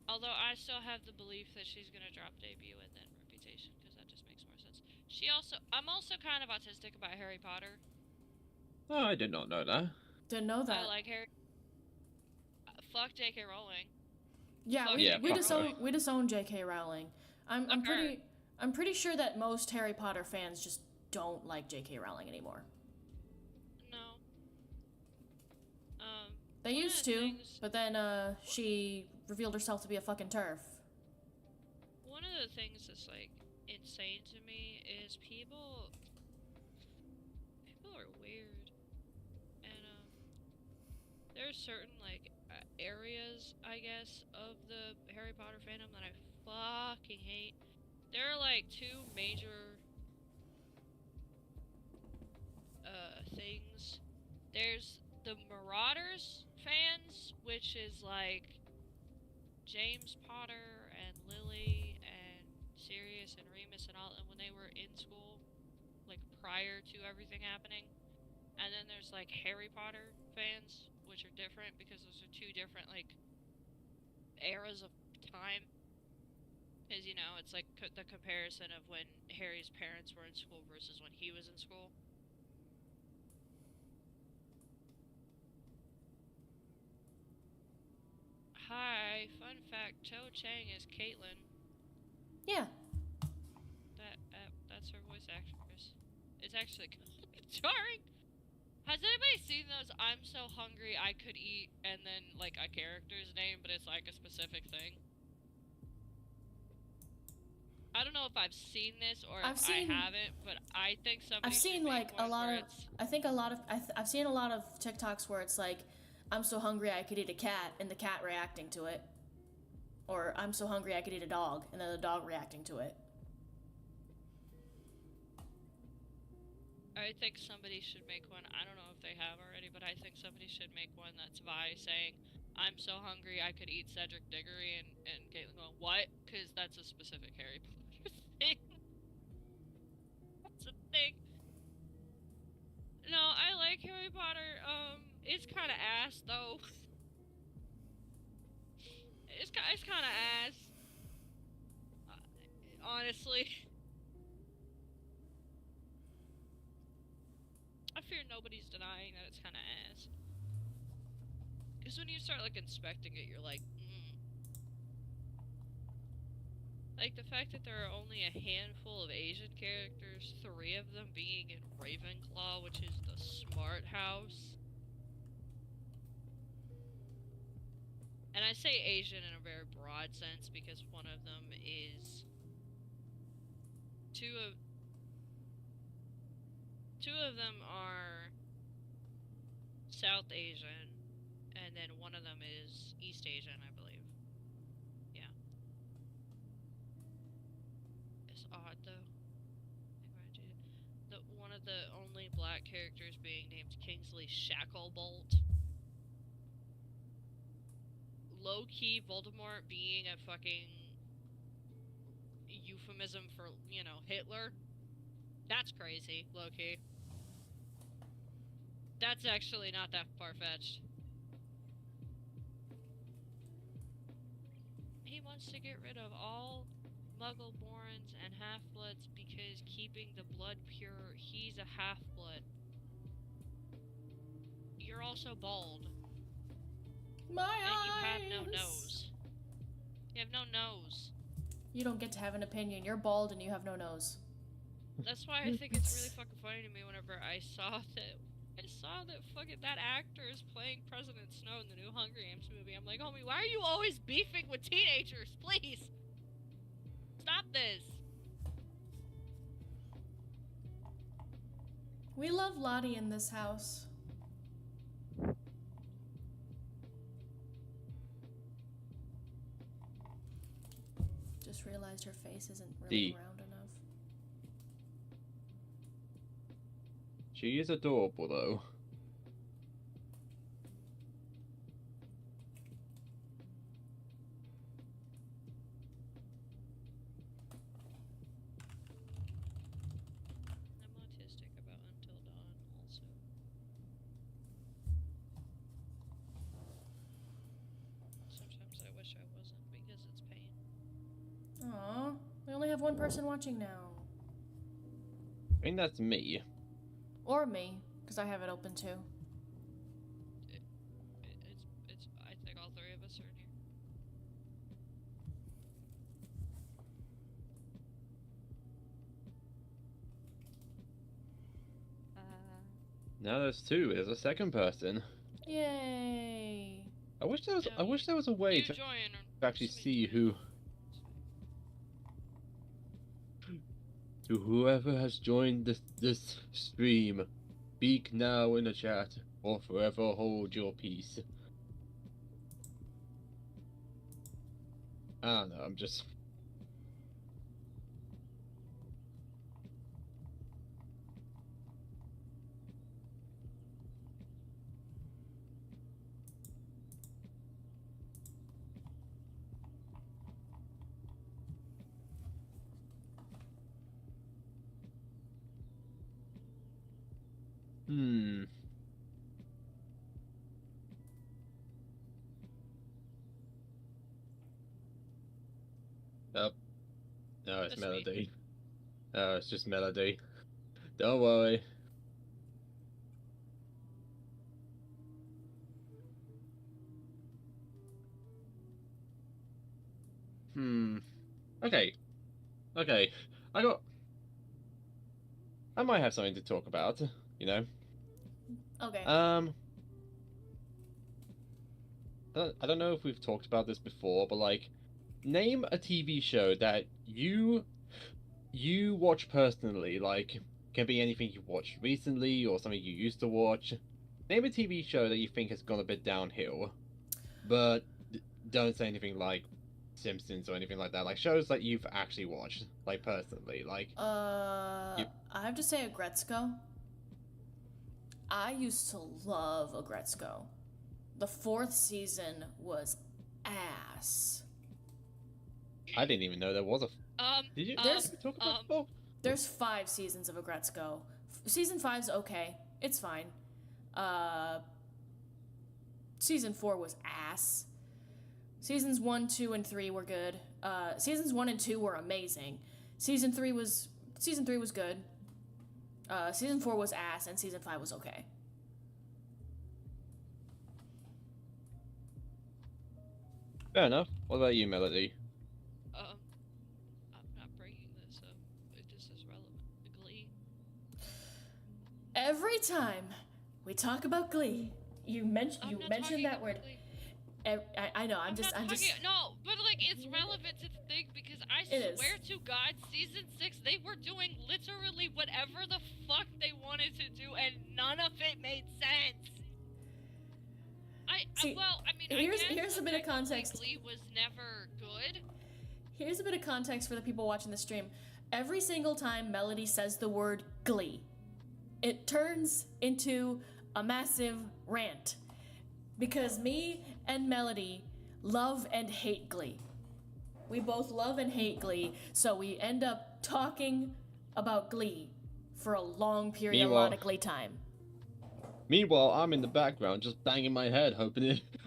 Although I still have the belief that she's gonna drop debut and then Reputation, because that just makes more sense. I'm also kind of autistic about Harry Potter. Oh, I did not know that. Didn't know that. I like Harry. Fuck J.K. Rowling. Yeah, Fuck we, Yeah, we fuck disown her. we disown J.K. Rowling. I'm Fuck her. pretty sure that most Harry Potter fans just don't like J.K. Rowling anymore. No. They One of used the to, things- but then she revealed herself to be a fucking turf. One of the things that's like insane to me is people are weird, and there's certain like areas, I guess, of the Harry Potter fandom that I fucking hate. There are like two major things. There's the Marauders fans, which is like James Potter and Lily and Sirius and Remus and all, and when they were in school, like prior to everything happening. And then there's like Harry Potter fans, which are different because those are two different like eras of time. Because, you know, it's like the comparison of when Harry's parents were in school versus when he was in school. Hi, fun fact, Cho Chang is Caitlin. Yeah. That's her voice actress. It's actually kind of jarring. Has anybody seen those I'm so hungry I could eat and then like a character's name, but it's like a specific thing? I don't know if I've seen this or I've if seen- I haven't, but I think somebody I've should seen make like a one lot where of. it's- I think a lot of. I've seen a lot of TikToks where it's like, "I'm so hungry I could eat a cat," and the cat reacting to it, or "I'm so hungry I could eat a dog," and then the dog reacting to it. I think somebody should make one. I don't know if they have already, but I think somebody should make one that's Vi saying, "I'm so hungry I could eat Cedric Diggory," and Caitlin going, "What?" Because that's a specific Harry Potter thing. That's a thing. No, I like Harry Potter. It's kind of ass though. It's kind of ass. Honestly. I fear nobody's denying that it's kind of ass. Because when you start, like, inspecting it, you're like, Like, the fact that there are only a handful of Asian characters, 3 of them being in Ravenclaw, which is the smart house. And I say Asian in a very broad sense because one of them is... Two of them are South Asian, and then one of them is East Asian, I believe. Yeah. It's odd, though. One of the only black characters being named Kingsley Shacklebolt. Low-key Voldemort being a fucking euphemism for, you know, Hitler. That's crazy, low-key. That's actually not that far-fetched. He wants to get rid of all Muggle-borns and half-bloods because keeping the blood pure, he's a half-blood. You're also bald. My And you have eyes. no nose. You have no nose. You don't get to have an opinion. You're bald and you have no nose. That's why I think it's really fucking funny to me whenever I saw that fucking that actor is playing President Snow in the new Hunger Games movie. I'm like, homie, why are you always beefing with teenagers? Please stop this. We love Lottie in this house. Just realized her face isn't really D. round enough. She is adorable, though. have one person watching now. I think that's me. Or me, because I have it open too. It's. I think all three of us are in here. Now there's two. There's a second person. Yay! I wish there was. Yeah, I wish there was a way You to join. actually Just see make- who. To whoever has joined this stream, speak now in the chat, or forever hold your peace. I don't know. I'm just. Hmm. Oh. No, it's That's me. Melody. Oh, it's just Melody. Don't worry. Hmm. Okay. Okay. I might have something to talk about, you know? Okay. I don't know if we've talked about this before, but like, name a TV show that you watch personally. Like, can be anything you watched recently or something you used to watch. Name a TV show that you think has gone a bit downhill, but don't say anything like Simpsons or anything like that. Like shows that you've actually watched, like personally. Like, I have to say Agretzko. I used to love Agretzko. The 4th season was ass. I didn't even know there was a. Did you? There's- did we talk about it before? There's 5 seasons of Agretzko. Season 5's okay. It's fine. Season 4 was ass. Seasons 1, 2, and 3 were good. Seasons 1 and 2 were amazing. Season 3 was good. Season 4 was ass, and season 5 was okay. Fair enough. What about you, Melody? I'm not bringing this up. This is relevant. Glee. Every time we talk about Glee, you I'm mentioned not that talking word. about Glee. I know. I'm just. No, but like it's relevant to the thing because I It swear is. to God, season 6 they were doing literally whatever the fuck they wanted to do, and none of it made sense. See, here's a bit of context. Glee was never good. Here's a bit of context for the people watching the stream. Every single time Melody says the word Glee, it turns into a massive rant. Because me and Melody love and hate Glee. We both love and hate Glee, so we end up talking about Glee for a long periodically time. Meanwhile, I'm in the background just banging my head, hoping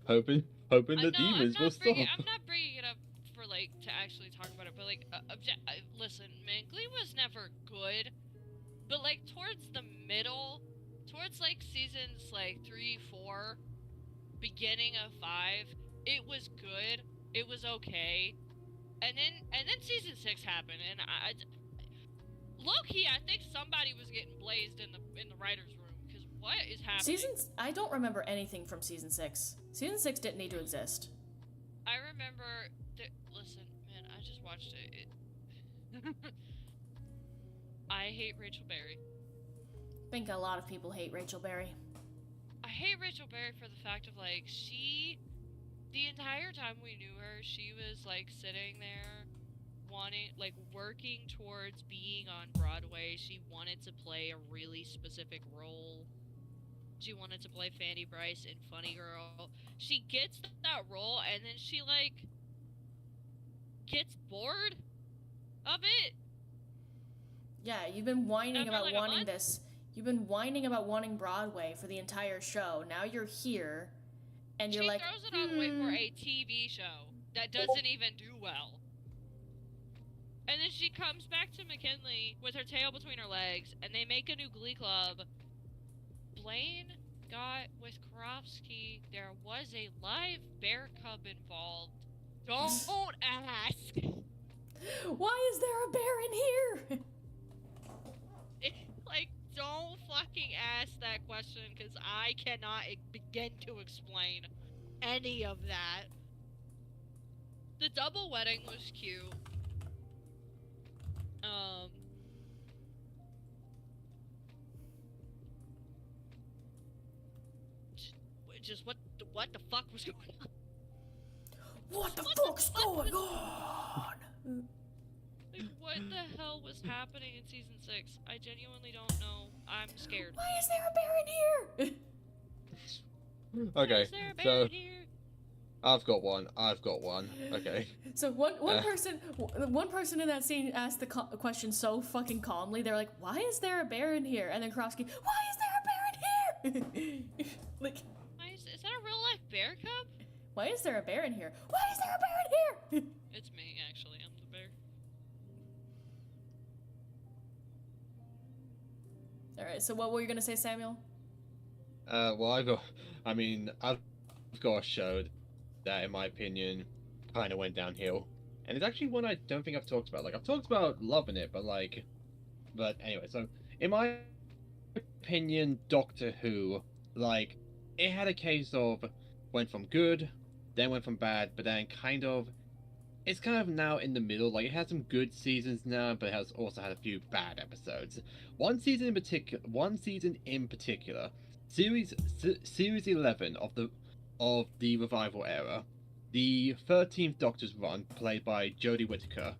the demons will stop. I'm not bringing it up for like to actually talk about it, but like, listen, man, Glee was never good, but like towards the middle, towards like seasons like 3, 4, beginning of 5, it was good, it was okay, and then season 6 happened, and low key, I think somebody was getting blazed in the writers' room. What is happening? I don't remember anything from season 6. Season 6 didn't need to exist. I remember. Listen, man, I just watched it. I hate Rachel Berry. I think a lot of people hate Rachel Berry. I hate Rachel Berry for the fact of like the entire time we knew her, she was like sitting there, working towards being on Broadway. She wanted to play a really specific role. She wanted to play Fanny Bryce in Funny Girl. She gets that role and then she like gets bored of it. Yeah, you've been whining After, about like, a wanting month? this. You've been whining about wanting Broadway for the entire show. Now you're here, and you're She like, throws it on the way for a TV show that doesn't even do well. And then she comes back to McKinley with her tail between her legs, and they make a new Glee Club. Blaine got with Karofsky. There was a live bear cub involved. Don't ask. Why is there a bear in here? Like, don't fucking ask that question, because I cannot begin to explain any of that. The double wedding was cute. Just what the fuck was going on? What the fuck's going on? Like, what the hell was happening in season 6? I genuinely don't know. I'm scared. Why is there a bear in here? Okay, Is there a bear so in here? I've got one. Okay. So one person in that scene asked the question so fucking calmly. They're like, "Why is there a bear in here?" And then Karofsky, "Why is there a bear in here?" Like, Is that a real life bear cub? why is there a bear in here? Why is there a bear in here? It's me, actually. I'm the bear. All right. So what were you gonna say, Samuel? Well, I've got a show that, in my opinion, kind of went downhill, and it's actually one I don't think I've talked about. Like, I've talked about loving it, but anyway. So, in my opinion, Doctor Who, like, it had a case of went from good, then went from bad, but then it's kind of now in the middle. Like, it has some good seasons now, but it has also had a few bad episodes. One season in particular, series 11 of the revival era, the 13th Doctor's run, played by Jodie Whittaker.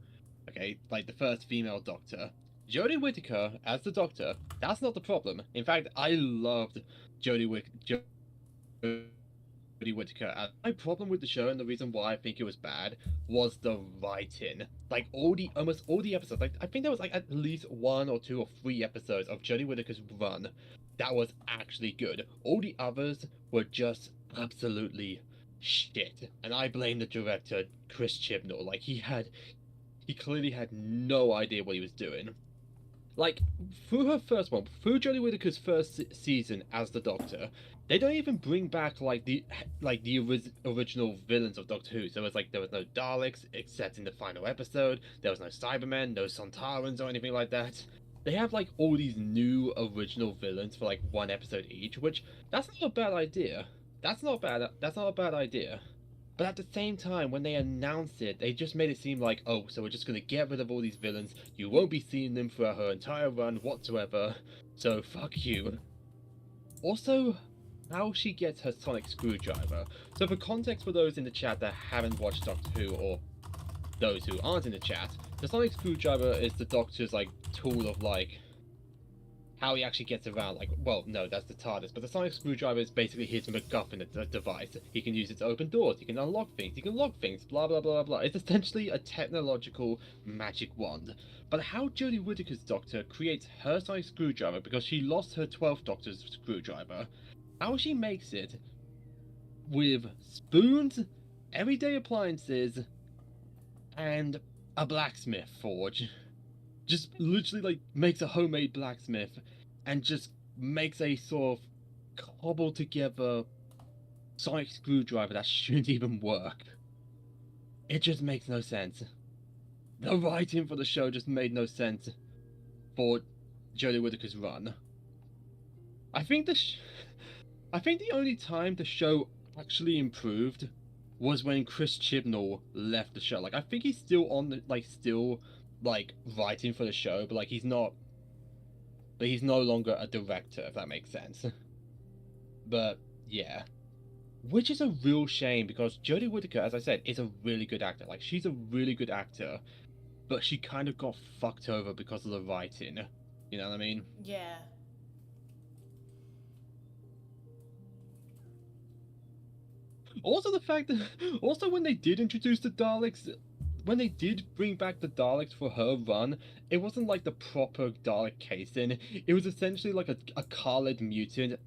Okay, like the first female Doctor. Jodie Whittaker as the Doctor, that's not the problem. In fact, I loved Jodie Whittaker. My problem with the show, and the reason why I think it was bad, was the writing. Like, almost all the episodes, like, I think there was like at least 1 or 2 or 3 episodes of Jodie Whittaker's run that was actually good. All the others were just absolutely shit. And I blame the director, Chris Chibnall. Like, he clearly had no idea what he was doing. Like, through Jodie Whittaker's first season as the Doctor, they don't even bring back the original villains of Doctor Who. So there was no Daleks except in the final episode. There was no Cybermen, no Sontarans or anything like that. They have like all these new original villains for like 1 episode each, which that's not a bad idea. That's not a bad idea. But at the same time, when they announced it, they just made it seem like, oh, so we're just gonna get rid of all these villains. You won't be seeing them throughout her entire run whatsoever. So fuck you. Also, how she gets her sonic screwdriver. So for context for those in the chat that haven't watched Doctor Who, or those who aren't in the chat, the sonic screwdriver is the Doctor's like tool of like how he actually gets around. Like, well, no, that's the TARDIS, but the sonic screwdriver is basically his MacGuffin device. He can use it to open doors, he can unlock things, he can lock things, blah blah blah blah. It's essentially a technological magic wand. But how Jodie Whittaker's Doctor creates her sonic screwdriver, because she lost her 12th Doctor's screwdriver, how she makes it with spoons, everyday appliances, and a blacksmith forge. Just literally like makes a homemade blacksmith and just makes a sort of cobbled together sonic screwdriver that shouldn't even work. It just makes no sense. The writing for the show just made no sense for Jodie Whittaker's run. I think the only time the show actually improved was when Chris Chibnall left the show. Like, I think he's still on the writing for the show, but he's no longer a director, if that makes sense. But yeah, which is a real shame, because Jodie Whittaker, as I said, is a really good actor. Like, she's a really good actor, but she kind of got fucked over because of the writing. You know what I mean? Yeah. Also, the fact that when they did introduce the Daleks, when they did bring back the Daleks for her run, it wasn't like the proper Dalek casing. It was essentially like a Khaled mutant,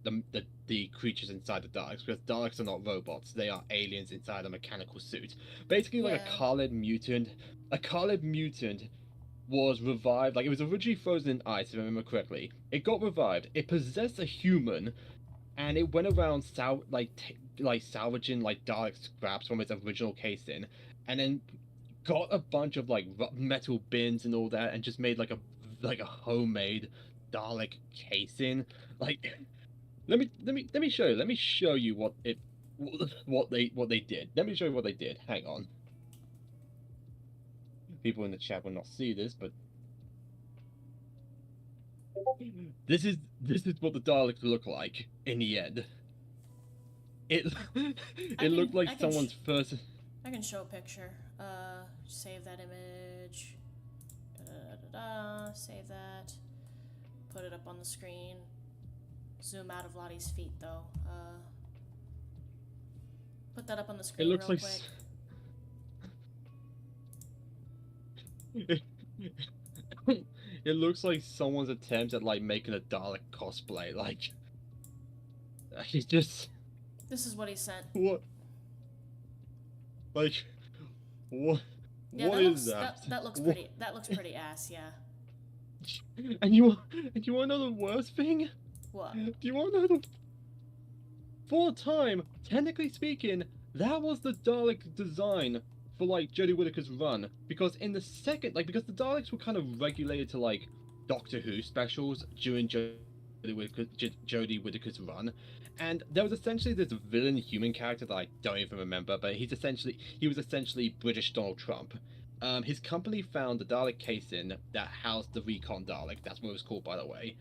the creatures inside the Daleks, because Daleks are not robots, they are aliens inside a mechanical suit. Basically like a Khaled mutant was revived. Like, it was originally frozen in ice, if I remember correctly. It got revived. It possessed a human, and it went around salvaging like Dalek scraps from its original casing, and then got a bunch of like metal bins and all that, and just made like a homemade Dalek casing. Like, let me show you. Let me show you what they did. Let me show you what they did. Hang on. People in the chat will not see this, but this is what the Daleks look like in the end. It looked like someone's first. I can show a picture. Save that image. Save that. Put it up on the screen. Zoom out of Lottie's feet, though. Put that up on the screen. It looks real like. quick. It looks like someone's attempt at like making a Dalek cosplay. Like, he's just. This is what he sent. What? Like, what? Yeah, what is that? That looks pretty. That looks pretty ass. Yeah. And you want to know the worst thing? What? Do you want to know the? For a time, technically speaking, that was the Dalek design for like Jodie Whittaker's run, because in the second, like, because the Daleks were kind of regulated to like Doctor Who specials during Jodie Whittaker's run, and there was essentially this villain human character that I don't even remember, but he was essentially British Donald Trump. His company found the Dalek casing that housed the Recon Dalek. That's what it was called, by the way.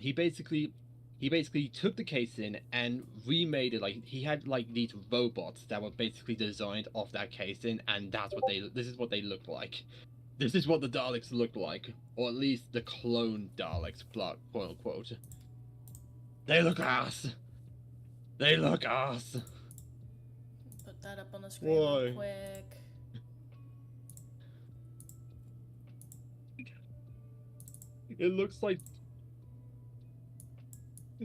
He basically took the casing and remade it. Like, he had like these robots that were basically designed off that casing, and this is what they look like. This is what the Daleks look like, or at least the clone Daleks, quote unquote. They look ass. They look ass. Put that up on the screen real quick. It looks like.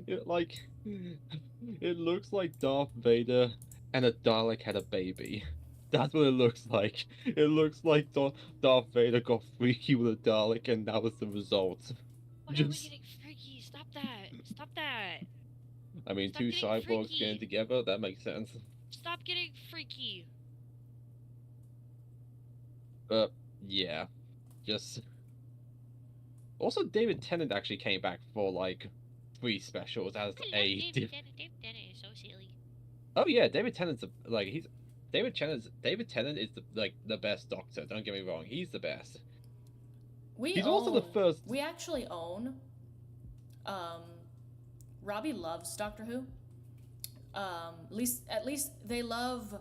It looks like Darth Vader and a Dalek had a baby. That's what it looks like. It looks like Darth Vader got freaky with a Dalek, and that was the result. Why are we getting freaky? Stop that! Stop that! I mean, Stop two getting cyborgs freaky. getting together, that makes sense. Stop getting freaky! But, yeah. Just... Also, David Tennant actually came back for, like, 3 specials as a... David Tennant is so silly. Oh yeah, David Tennant's David Tennant is the best Doctor. Don't get me wrong, he's the best. He's also the first. We actually own. Robbie loves Doctor Who. At least they love.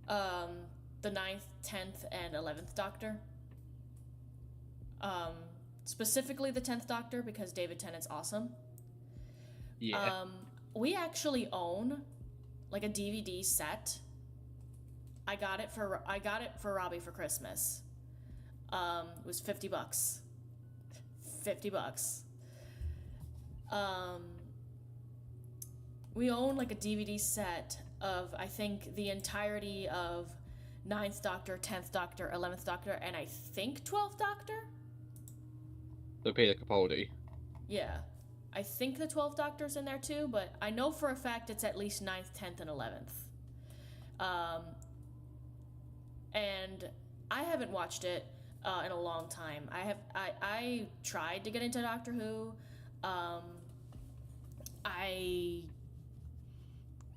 The 9th, 10th, and 11th Doctor. Specifically the 10th Doctor, because David Tennant's awesome. Yeah. We actually own like a DVD set. I got it for Robbie for Christmas. It was $50. $50. We own like a DVD set of, I think, the entirety of 9th Doctor, 10th Doctor, 11th Doctor, and I think 12th Doctor? The Peter Capaldi. Yeah. I think the 12th Doctor's in there too, but I know for a fact it's at least 9th, 10th, and 11th. And I haven't watched it in a long time. I tried to get into Doctor Who. I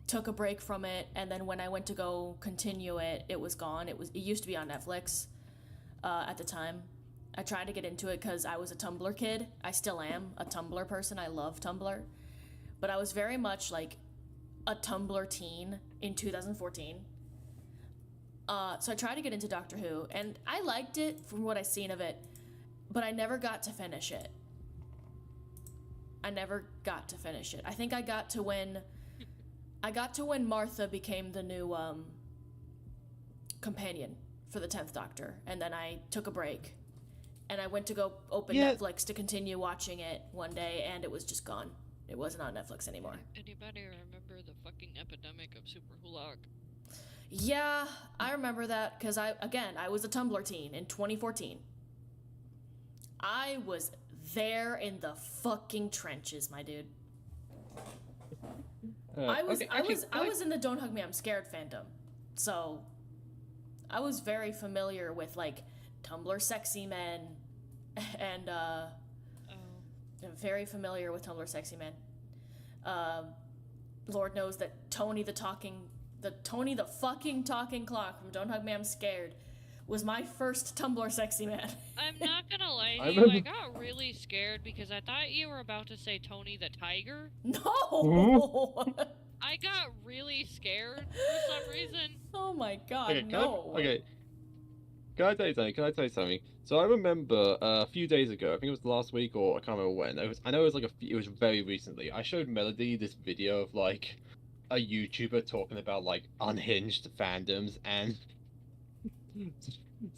took a break from it, and then when I went to go continue it, it was gone. It used to be on Netflix at the time. I tried to get into it because I was a Tumblr kid. I still am a Tumblr person. I love Tumblr. But I was very much like a Tumblr teen in 2014. So I tried to get into Doctor Who, and I liked it from what I've seen of it, but I never got to finish it. I think I got to when Martha became the new companion for the 10th Doctor, and then I took a break. And I went to go open Netflix to continue watching it one day, and it was just gone. It wasn't on Netflix anymore. Anybody remember the fucking epidemic of Super Hulock? Yeah, I remember that, because I was a Tumblr teen in 2014. I was there in the fucking trenches, my dude. I was in the Don't Hug Me, I'm Scared fandom. So I was very familiar with like Tumblr sexy men and very familiar with Tumblr sexy men. Lord knows that Tony the fucking talking clock from Don't Hug Me, I'm Scared was my first Tumblr sexy man. I'm not gonna lie to you, I got really scared because I thought you were about to say Tony the Tiger. No! I got really scared for some reason. Oh my god, Okay, no. Can I tell you something? Can I tell you something? So I remember a few days ago, I think it was last week or I can't remember when. I know it was like it was very recently. I showed Melody this video of like a YouTuber talking about like unhinged fandoms and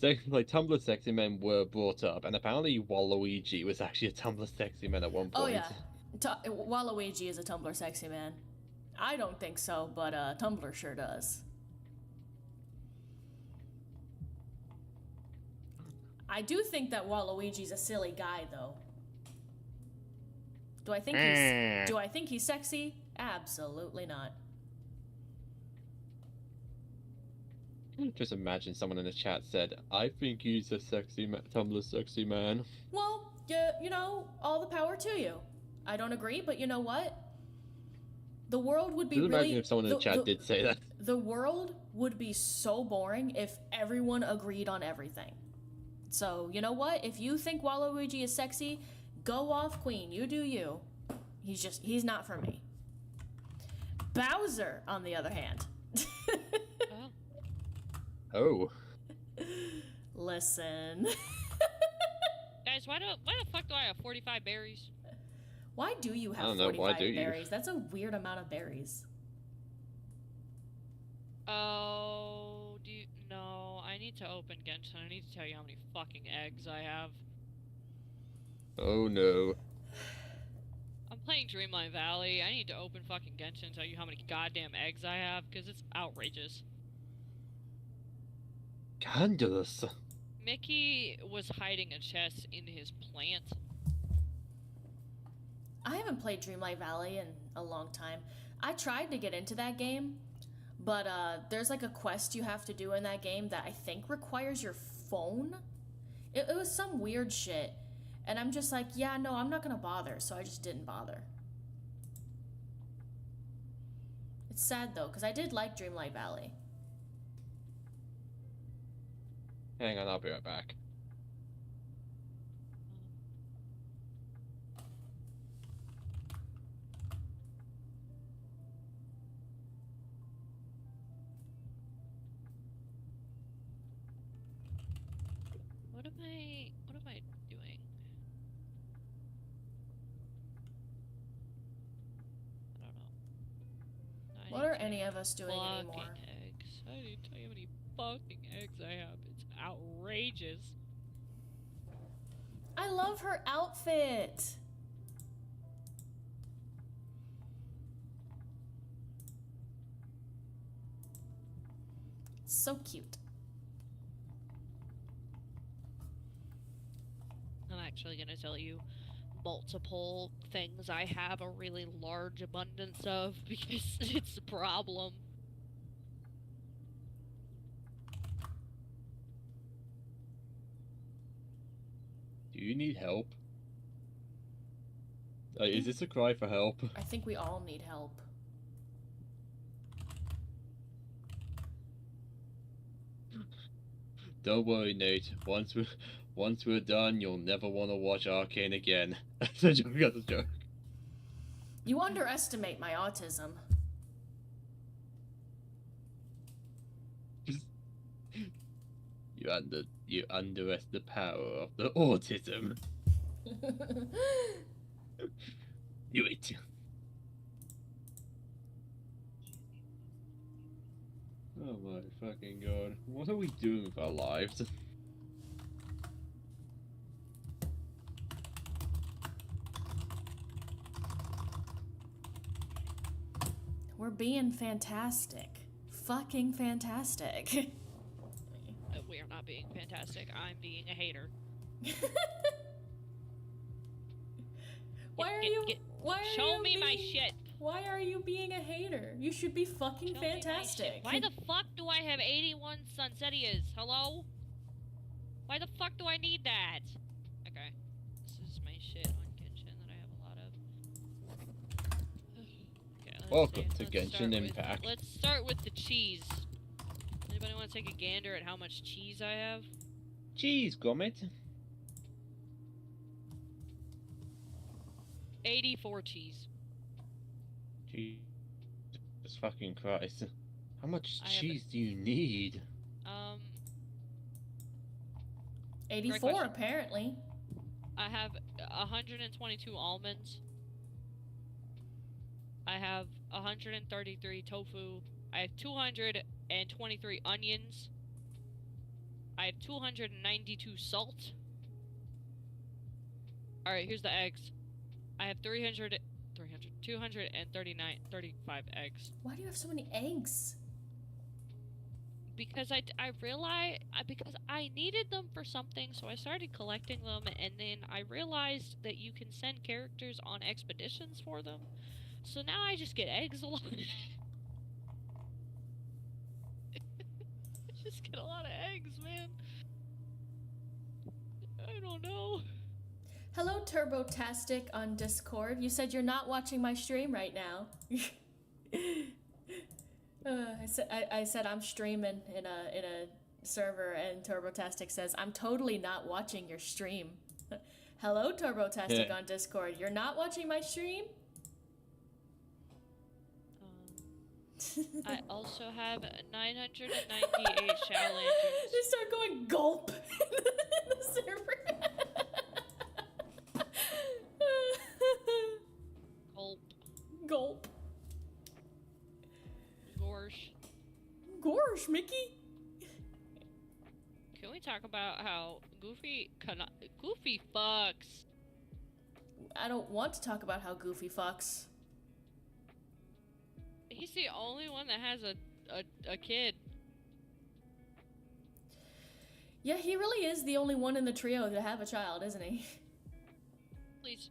so like Tumblr sexy men were brought up, and apparently Waluigi was actually a Tumblr sexy man at one point. Oh yeah, Waluigi is a Tumblr sexy man. I don't think so, but Tumblr sure does. I do think that Waluigi's a silly guy, though. Do I think he's sexy? Absolutely not. Just imagine someone in the chat said, "I think he's a sexy Tumblr sexy man." Well, you know, all the power to you. I don't agree, but you know what? The world would be Just really... imagine if someone in the chat did say that. The world would be so boring if everyone agreed on everything. So, you know what? If you think Waluigi is sexy, go off, queen. You do you. He's not for me. Bowser, on the other hand. Oh. Listen. Guys, why the fuck do I have 45 berries? Why do you have 45 berries? That's a weird amount of berries. Oh, no, I need to open Genshin. I need to tell you how many fucking eggs I have. Oh no. I'm playing Dreamlight Valley. I need to open fucking Genshin and tell you how many goddamn eggs I have, because it's outrageous. Scandalous. Mickey was hiding a chest in his plant. I haven't played Dreamlight Valley in a long time. I tried to get into that game, but there's like a quest you have to do in that game that I think requires your phone. It was some weird shit. And I'm just like, yeah, no, I'm not gonna bother, so I just didn't bother. It's sad though, because I did like Dreamlight Valley. Hang on, I'll be right back. What am I doing? I don't know. What are any of us doing fucking anymore? eggs. I need to tell you how many fucking eggs I have. It's outrageous. I love her outfit. So cute. I'm actually gonna tell you multiple things I have a really large abundance of because it's a problem. Do you need help? Is this a cry for help? I think we all need help. Don't worry, Nate. Once we're done, you'll never want to watch Arcane again. That's a joke. That's a joke. You underestimate my autism. You underestimate the power of the autism. Do it. Oh my fucking god. What are we doing with our lives? We're being fantastic. Fucking fantastic. We are not being fantastic. I'm being a hater. Why are Get- you? get- Why are Show you me my being- shit. Why are you being a hater? You should be fucking Show me my shit. fantastic. Why the fuck do I have 81 Sunsettias? Hello? Why the fuck do I need that? Okay. This is my shit on Genshin that I have a lot of. Okay, let's Welcome see. to Let's Genshin start with- Impact. Let's start with the cheese. Anybody want to take a gander at how much cheese I have? Jeez, Gromit. 84 cheese. Jesus fucking Christ. How much I have cheese do you need? 84 question. apparently. I have 122 almonds. I have 133 tofu. I have 223 onions. I have 292 salt. Alright, here's the eggs. I have 235 eggs. Why do you have so many eggs? Because I realized, because I needed them for something, so I started collecting them, and then I realized that you can send characters on expeditions for them. So now I just get eggs a lot. I just get a lot of eggs, man. I don't know. Hello, Turbotastic on Discord. You said you're not watching my stream right now. I said I'm streaming in a server, and Turbotastic says I'm totally not watching your stream. Hello, Turbotastic Yeah. on Discord. You're not watching my stream? I also have 998 Shadow Lanterns. They start going gulp in the server. Gulp. Gulp. Gorsh. Gosh, Mickey. Can we talk about how Goofy fucks? I don't want to talk about how Goofy fucks. He's the only one that has a kid. Yeah, he really is the only one in the trio to have a child, isn't he? Please.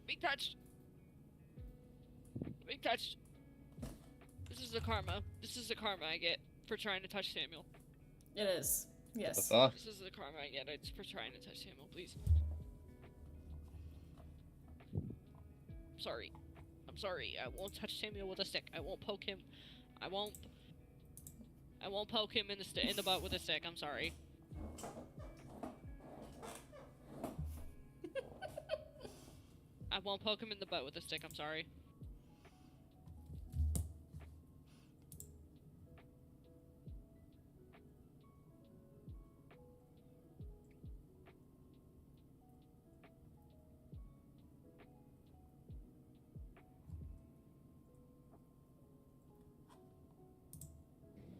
Be touched. Be touched. This is the karma. This is the karma I get for trying to touch Samuel. It is. Yes. What the fuck? This is the karma I get for trying to touch Samuel, please. I'm sorry. I'm sorry. I won't touch Samuel with a stick. I won't poke him. I won't poke him in the butt with a stick. I'm sorry. I won't poke him in the butt with a stick. I'm sorry.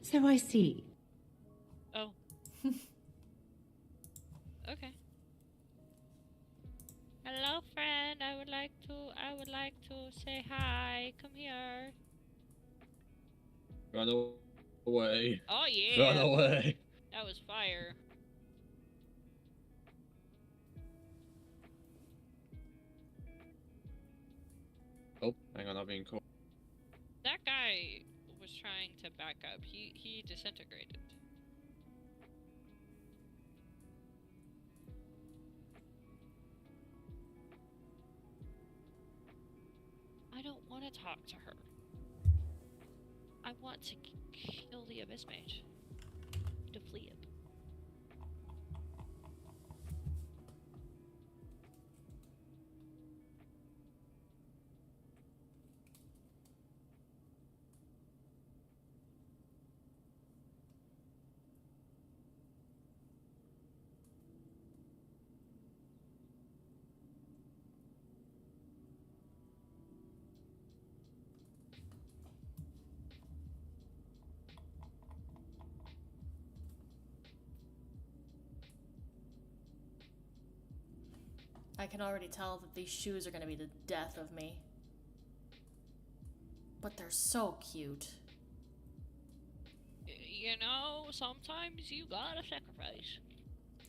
So I see. Oh. Okay. Hello, friend. I would like to say hi. Come here. Run away. Oh yeah. Run away. That was fire. Oh, hang on, I'm being caught. That guy was trying to back up. He disintegrated. I don't want to talk to her. I want to kill the Abyss Mage. To flee it. I can already tell that these shoes are gonna be the death of me. But they're so cute. You know, sometimes you gotta sacrifice.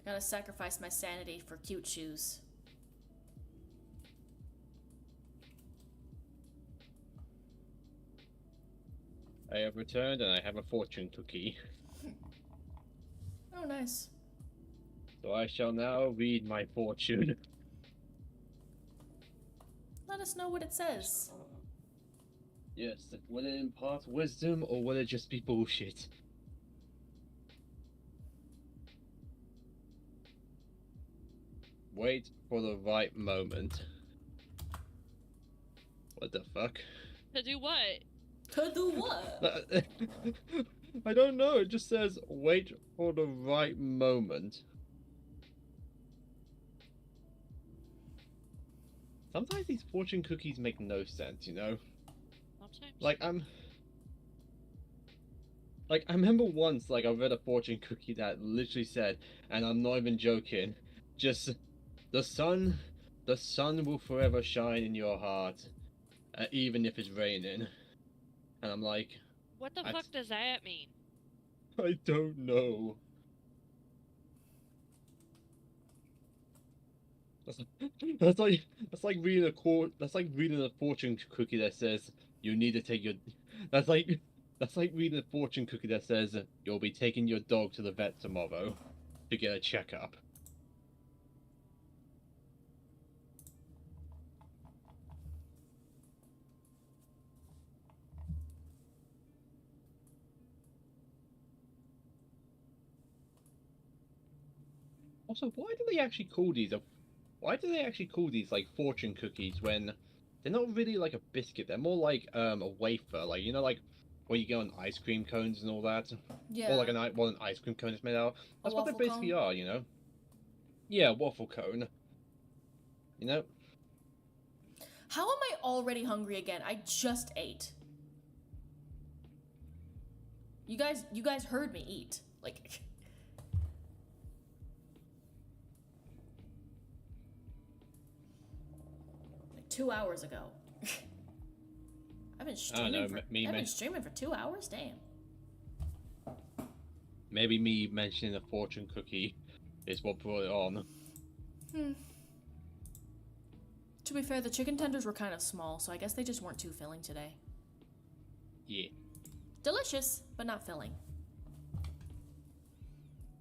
Gotta sacrifice my sanity for cute shoes. I have returned and I have a fortune cookie. Oh, nice. So I shall now read my fortune. Let us know what it says. Yes, will it impart wisdom or will it just be bullshit? Wait for the right moment. What the fuck? To do what? To do what? I don't know, it just says wait for the right moment. Sometimes these fortune cookies make no sense, you know? Sometimes. Like, I remember once, like, I read a fortune cookie that literally said, and I'm not even joking, just, the sun will forever shine in your heart, even if it's raining. And I'm like, What the fuck does that mean? I don't know. That's like reading a fortune cookie that says you need to take your. That's like reading a fortune cookie that says you'll be taking your dog to the vet tomorrow to get a checkup. Also, why do they actually call these like fortune cookies when they're not really like a biscuit? They're more like a wafer, like, you know, like where you get on ice cream cones and all that. Yeah. Or like what an ice cream cone is made out of. That's what they waffle basically cone? are, you know. Yeah, waffle cone. You know. How am I already hungry again? I just ate. You guys heard me eat. Like like 2 hours ago. I've been streaming I've been streaming for 2 hours? Damn. Maybe me mentioning the fortune cookie is what brought it on. To be fair, the chicken tenders were kind of small, so I guess they just weren't too filling today. Yeah. Delicious, but not filling.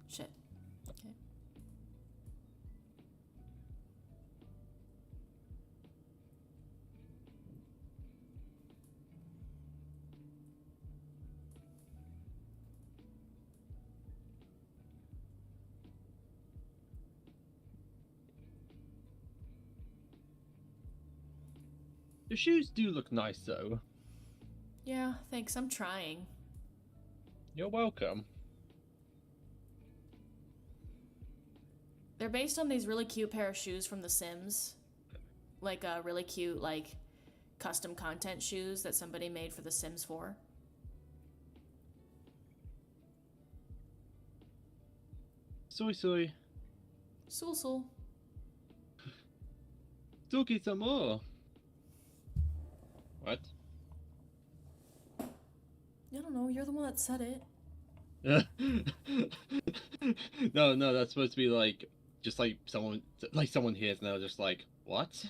Shit. Okay. The shoes do look nice though. Yeah, thanks. I'm trying. You're welcome. They're based on these really cute pair of shoes from The Sims. Like really cute, like, custom content shoes that somebody made for The Sims 4. Soy. Sul. Toki some more. What? I don't know, you're the one that said it. No, that's supposed to be like, just like someone hears now, just like, what?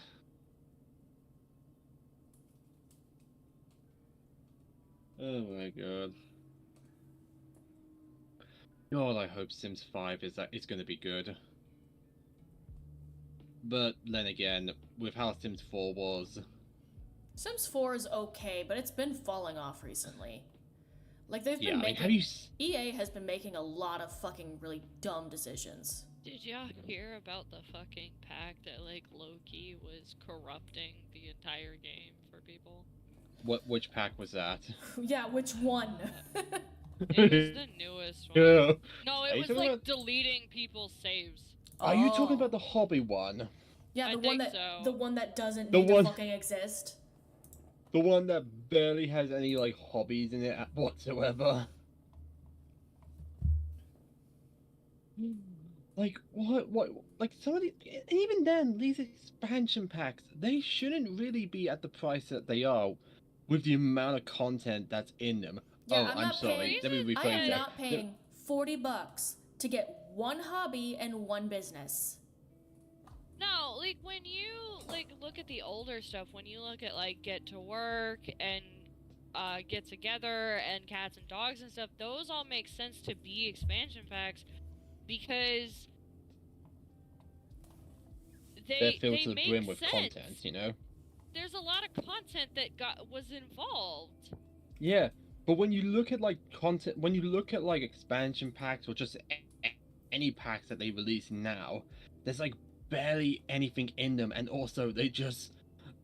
Oh my god. God, I hope Sims 5 is gonna be good. But then again, with how Sims 4 was... Sims 4 is okay, but it's been falling off recently. Like, they've been Yeah, I mean, making... have you... EA has been making a lot of fucking really dumb decisions. Did y'all hear about the fucking pack that, like, Loki was corrupting the entire game for people? Which pack was that? Yeah, which one? It was the newest one. Yeah. No, Are it you was talking like about- deleting people's saves. Are you talking Oh. about the hobby one? Yeah, I the one think that so. the one that doesn't The need one- to fucking exist. The one that barely has any, like, hobbies in it whatsoever? Like, what, like, some of the, even then, these expansion packs, they shouldn't really be at the price that they are, with the amount of content that's in them. Yeah, I'm not sorry, paying. let me rephrase I am that. not paying $40 to get one hobby and one business. No, like when you like look at the older stuff, when you look at like Get to Work and get together and cats and dogs and stuff, those all make sense to be expansion packs because They're filled they to the make brim with sense. content, you know? There's a lot of content that was involved. Yeah, but when you look at like content, when you look at like expansion packs or just any packs that they release now, there's like barely anything in them, and also they just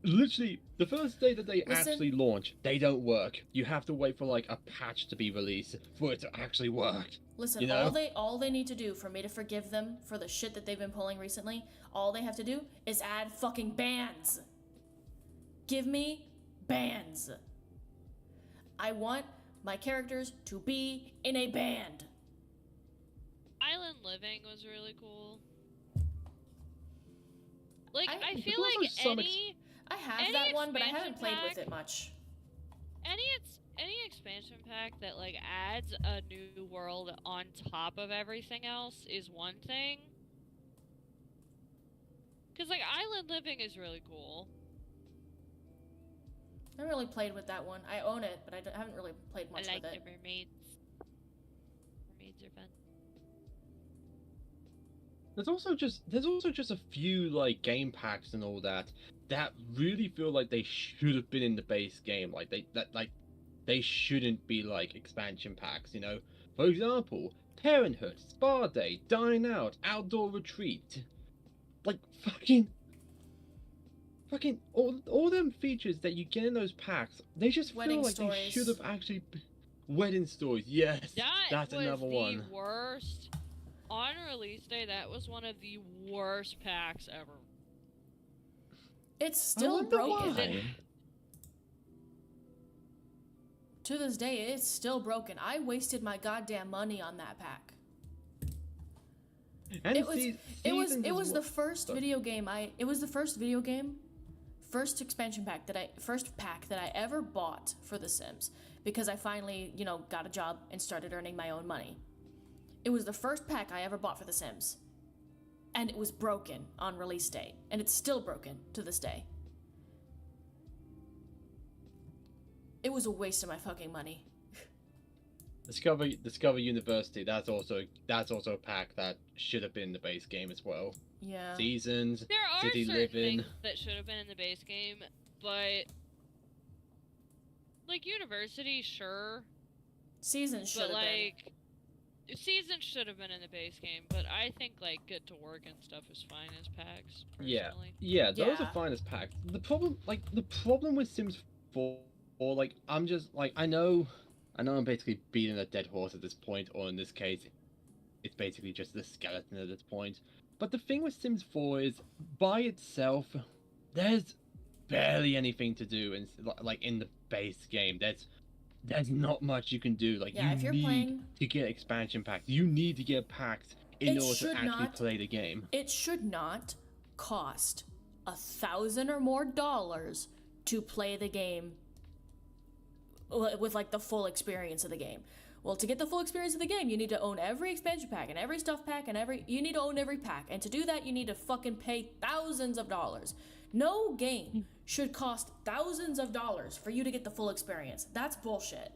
literally the first day that they Listen. actually launch, they don't work. You have to wait for like a patch to be released for it to actually work. Listen, You know? all they need to do for me to forgive them for the shit that they've been pulling recently, all they have to do is add fucking bands. Give me bands. I want my characters to be in a band. Island Living was really cool. Like, I- I There's feel also like some I have Any that one, but I haven't expansion played with pack? it much. any expansion pack that like adds a new world on top of everything else is one thing. Cause like Island Living is really cool. I haven't really played with that one. I own it, but I haven't really played much I like with the it. mermaids. Mermaids are fun. There's also just a few like game packs and all that really feel like they should have been in the base game. Like they shouldn't be like expansion packs, you know. For example, Parenthood, Spa Day, Dine Out, Outdoor Retreat. Like fucking all them features that you get in those packs, they just Wedding feel like stories. they should have actually Wedding Stories, yes. That's was another the one. worst. On release day, that was one of the worst packs ever. It's I still wonder broken. why. To this day, it's still broken. I wasted my goddamn money on that pack. And It was seasons it as was well. the first video game first expansion pack first pack that I ever bought for The Sims because I finally, got a job and started earning my own money. It was the first pack I ever bought for The Sims. And it was broken on release date, and it's still broken to this day. It was a waste of my fucking money. Discover University. That's also a pack that should have been in the base game as well. Yeah. Seasons, There are City certain Living. things that should have been in the base game, but like University, sure, Seasons should but have been. like Season should have been in the base game. But I think like Get to Work and stuff is fine as packs. Personally. Yeah, those Yeah. are fine as packs. The problem with Sims 4, or like I'm just like I know I'm basically beating a dead horse at this point, or in this case, it's basically just the skeleton at this point. But the thing with Sims 4 is, by itself, there's barely anything to do in like in the base game. There's not much you can do. Like Yeah, you if you're need playing- to get expansion packs. You need to get packs in It order to should actually not- play the game. It should not cost $1,000 or more to play the game with like the full experience of the game. Well, to get the full experience of the game, you need to own every expansion pack and every stuff pack and you need to own every pack. And to do that, you need to fucking pay thousands of dollars. No game should cost thousands of dollars for you to get the full experience. That's bullshit.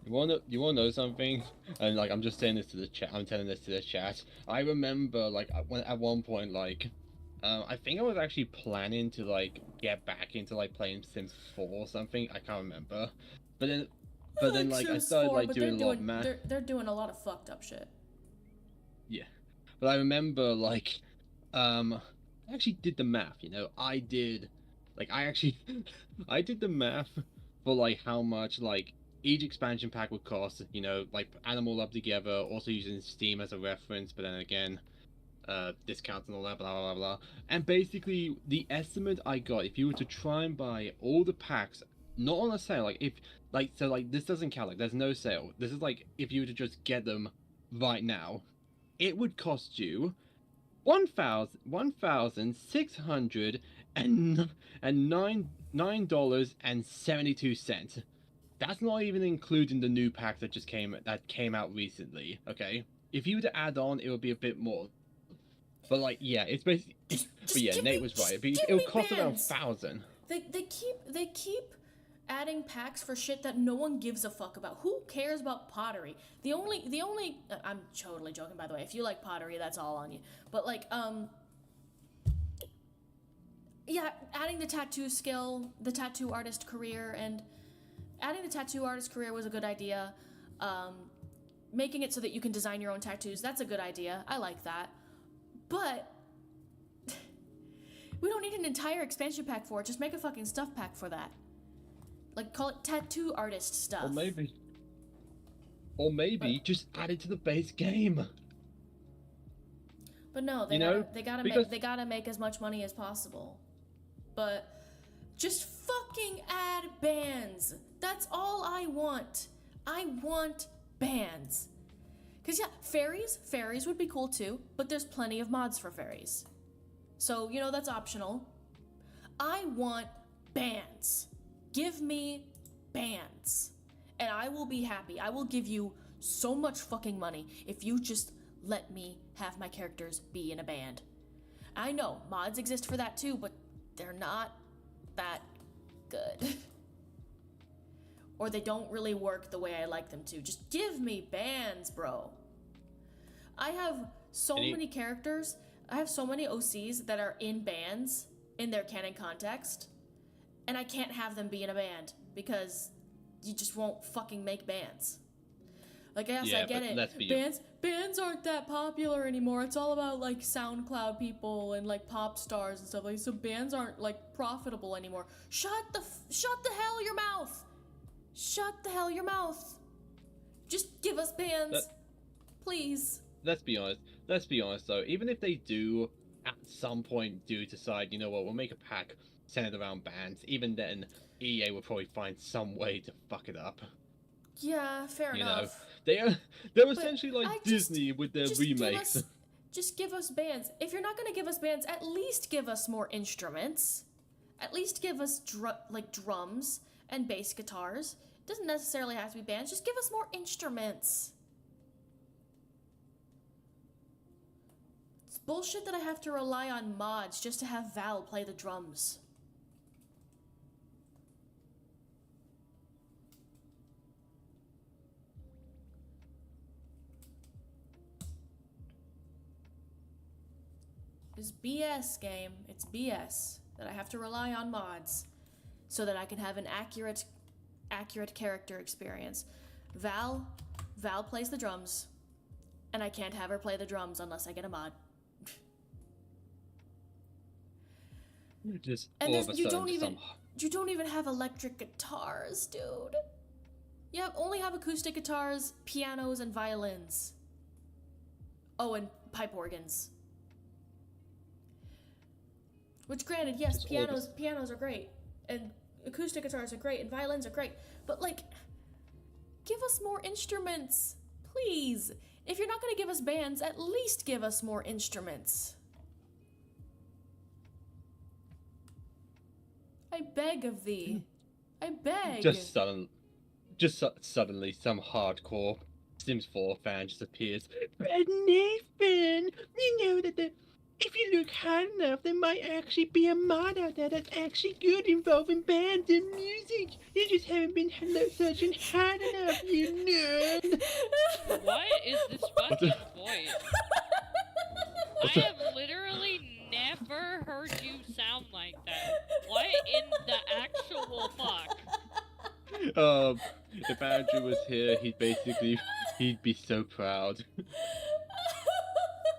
You wanna know something? And like I'm just saying this to the chat. I'm telling this to the chat. I remember like at one point like, I think I was actually planning to like get back into like playing Sims 4 or something. I can't remember. But then like I Sims started 4, like but doing a they're lot of math. They're doing a lot of fucked up shit. Yeah, but I remember like, I actually did the math. I did the math for like how much like each expansion pack would cost. Like add them all up together. Also using Steam as a reference, but then again, discounts and all that, blah blah blah. And basically, the estimate I got, if you were to try and buy all the packs, not on a sale, this doesn't count. Like, there's no sale. This is like if you were to just get them right now, it would cost you $1,609.72. That's not even including the new pack that came out recently. Okay, if you were to add on, it would be a bit more. But like, yeah, it's basically. But yeah, Nate was right. It would cost around $1,000. They keep adding packs for shit that no one gives a fuck about. Who cares about pottery? The only I'm totally joking, by the way. If you like pottery, that's all on you. But like, yeah, adding the tattoo skill, the tattoo artist career, and adding the tattoo artist career was a good idea. Making it so that you can design your own tattoos, that's a good idea. I like that. But we don't need an entire expansion pack for it. Just make a fucking stuff pack for that. Like, call it tattoo artist stuff. Or maybe just add it to the base game. But no, they gotta make as much money as possible. But just fucking add bands. That's all I want. I want bands. Cause yeah, fairies would be cool too, but there's plenty of mods for fairies. So, you know, that's optional. I want bands. Give me bands. And I will be happy. I will give you so much fucking money if you just let me have my characters be in a band. I know, mods exist for that too, but they're not that good. Or they don't really work the way I like them to. Just give me bands, bro. I have so many characters. I have so many OCs that are in bands in their canon context, and I can't have them be in a band because you just won't fucking make bands. Like, yes, I get it. Bands aren't that popular anymore. It's all about like SoundCloud people and like pop stars and stuff like that. So bands aren't like profitable anymore. Shut the hell your mouth. Shut the hell your mouth. Just give us bands, please. Let's be honest though, even if they do at some point decide, you know what, we'll make a pack centered around bands, even then EA will probably find some way to fuck it up. Yeah, fair enough. They're essentially like Disney with their remakes. Just give us bands. If you're not gonna give us bands, at least give us more instruments. At least give us drums and bass guitars. It doesn't necessarily have to be bands. Just give us more instruments. It's bullshit that I have to rely on mods just to have Val play the drums. It's BS, game. It's BS that I have to rely on mods so that I can have an accurate character experience. Val plays the drums, and I can't have her play the drums unless I get a mod. You don't even have electric guitars, dude. You only have acoustic guitars, pianos, and violins. Oh, and pipe organs. Which, granted, yes, pianos are great, and acoustic guitars are great, and violins are great, but, like, give us more instruments, please. If you're not gonna give us bands, at least give us more instruments. I beg of thee. I beg. Just suddenly, some hardcore Sims 4 fan just appears. But Nathan, you know that if you look hard enough, there might actually be a mod out there that's actually good involving bands and music. You just haven't been searching hard enough, you nerd. What is this fucking voice? I have literally never heard you sound like that. What in the actual fuck? If Andrew was here, he'd be so proud.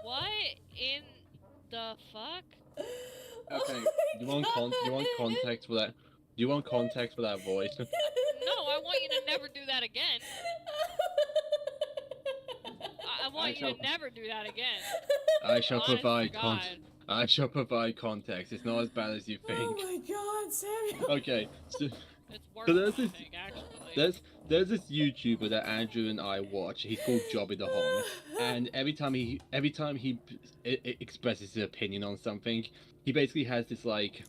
What in the fuck? Okay, you want context for that? Do you want context for that voice? No, I want you to never do that again. I want you to never do that again. I shall provide context. It's not as bad as you think. Oh my god, Samuel. Okay, so It's worse So than I think, actually. there's this YouTuber that Andrew and I watch. He's called Jobby the Hong, and every time he expresses his opinion on something, he basically has this like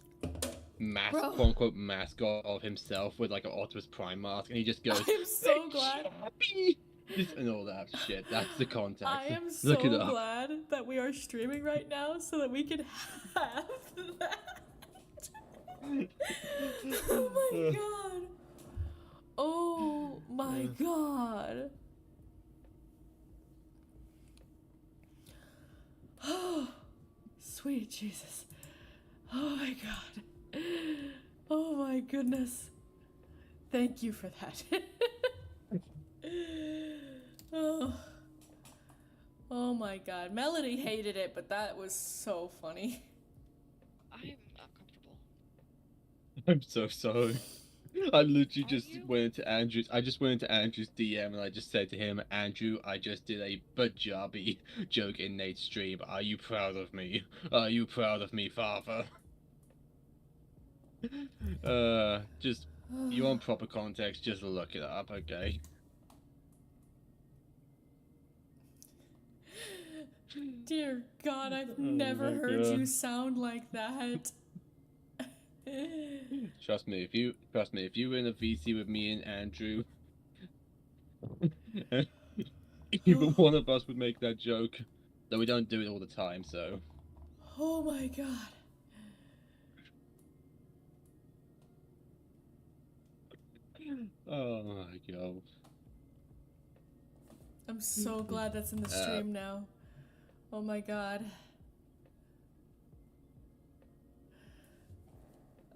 quote unquote mascot of himself with like an Optimus Prime mask, and he just goes, I'm so glad. Happy! And all that shit. That's the context. I am so glad that we are streaming right now so that we can have that. Oh my god. Jesus. Oh my god. Oh my goodness. Thank you for that. Oh. Oh my god. Melody hated it, but that was so funny. I'm uncomfortable. I'm so sorry. I literally Are just you? went into Andrew's. I just went into Andrew's DM and I just said to him, Andrew, I just did a Punjabi joke in Nate's stream. Are you proud of me? Are you proud of me, father? Just you want proper context? Just look it up, okay? Dear God, I've Oh never my heard God. you sound like that. Trust me, if you were in a VC with me and Andrew, either one of us would make that joke. Though we don't do it all the time, so. Oh my God. Oh my god. I'm so glad that's in the stream now. Oh my God.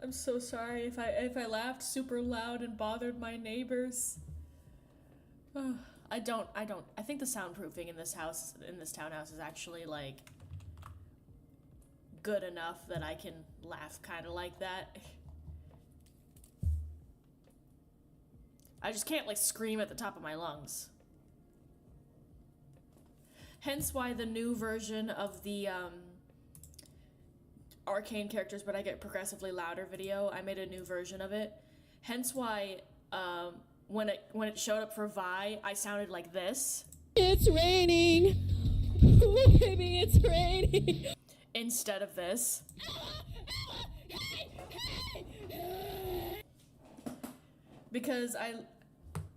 I'm so sorry if I laughed super loud and bothered my neighbors. I think the soundproofing in this townhouse is actually like good enough that I can laugh kind of like that. I just can't like scream at the top of my lungs. Hence why the new version of the arcane characters but I get progressively louder video, I made a new version of it. Hence why when it showed up for Vi, I sounded like this. It's raining. Baby, it's raining. Instead of this. Because I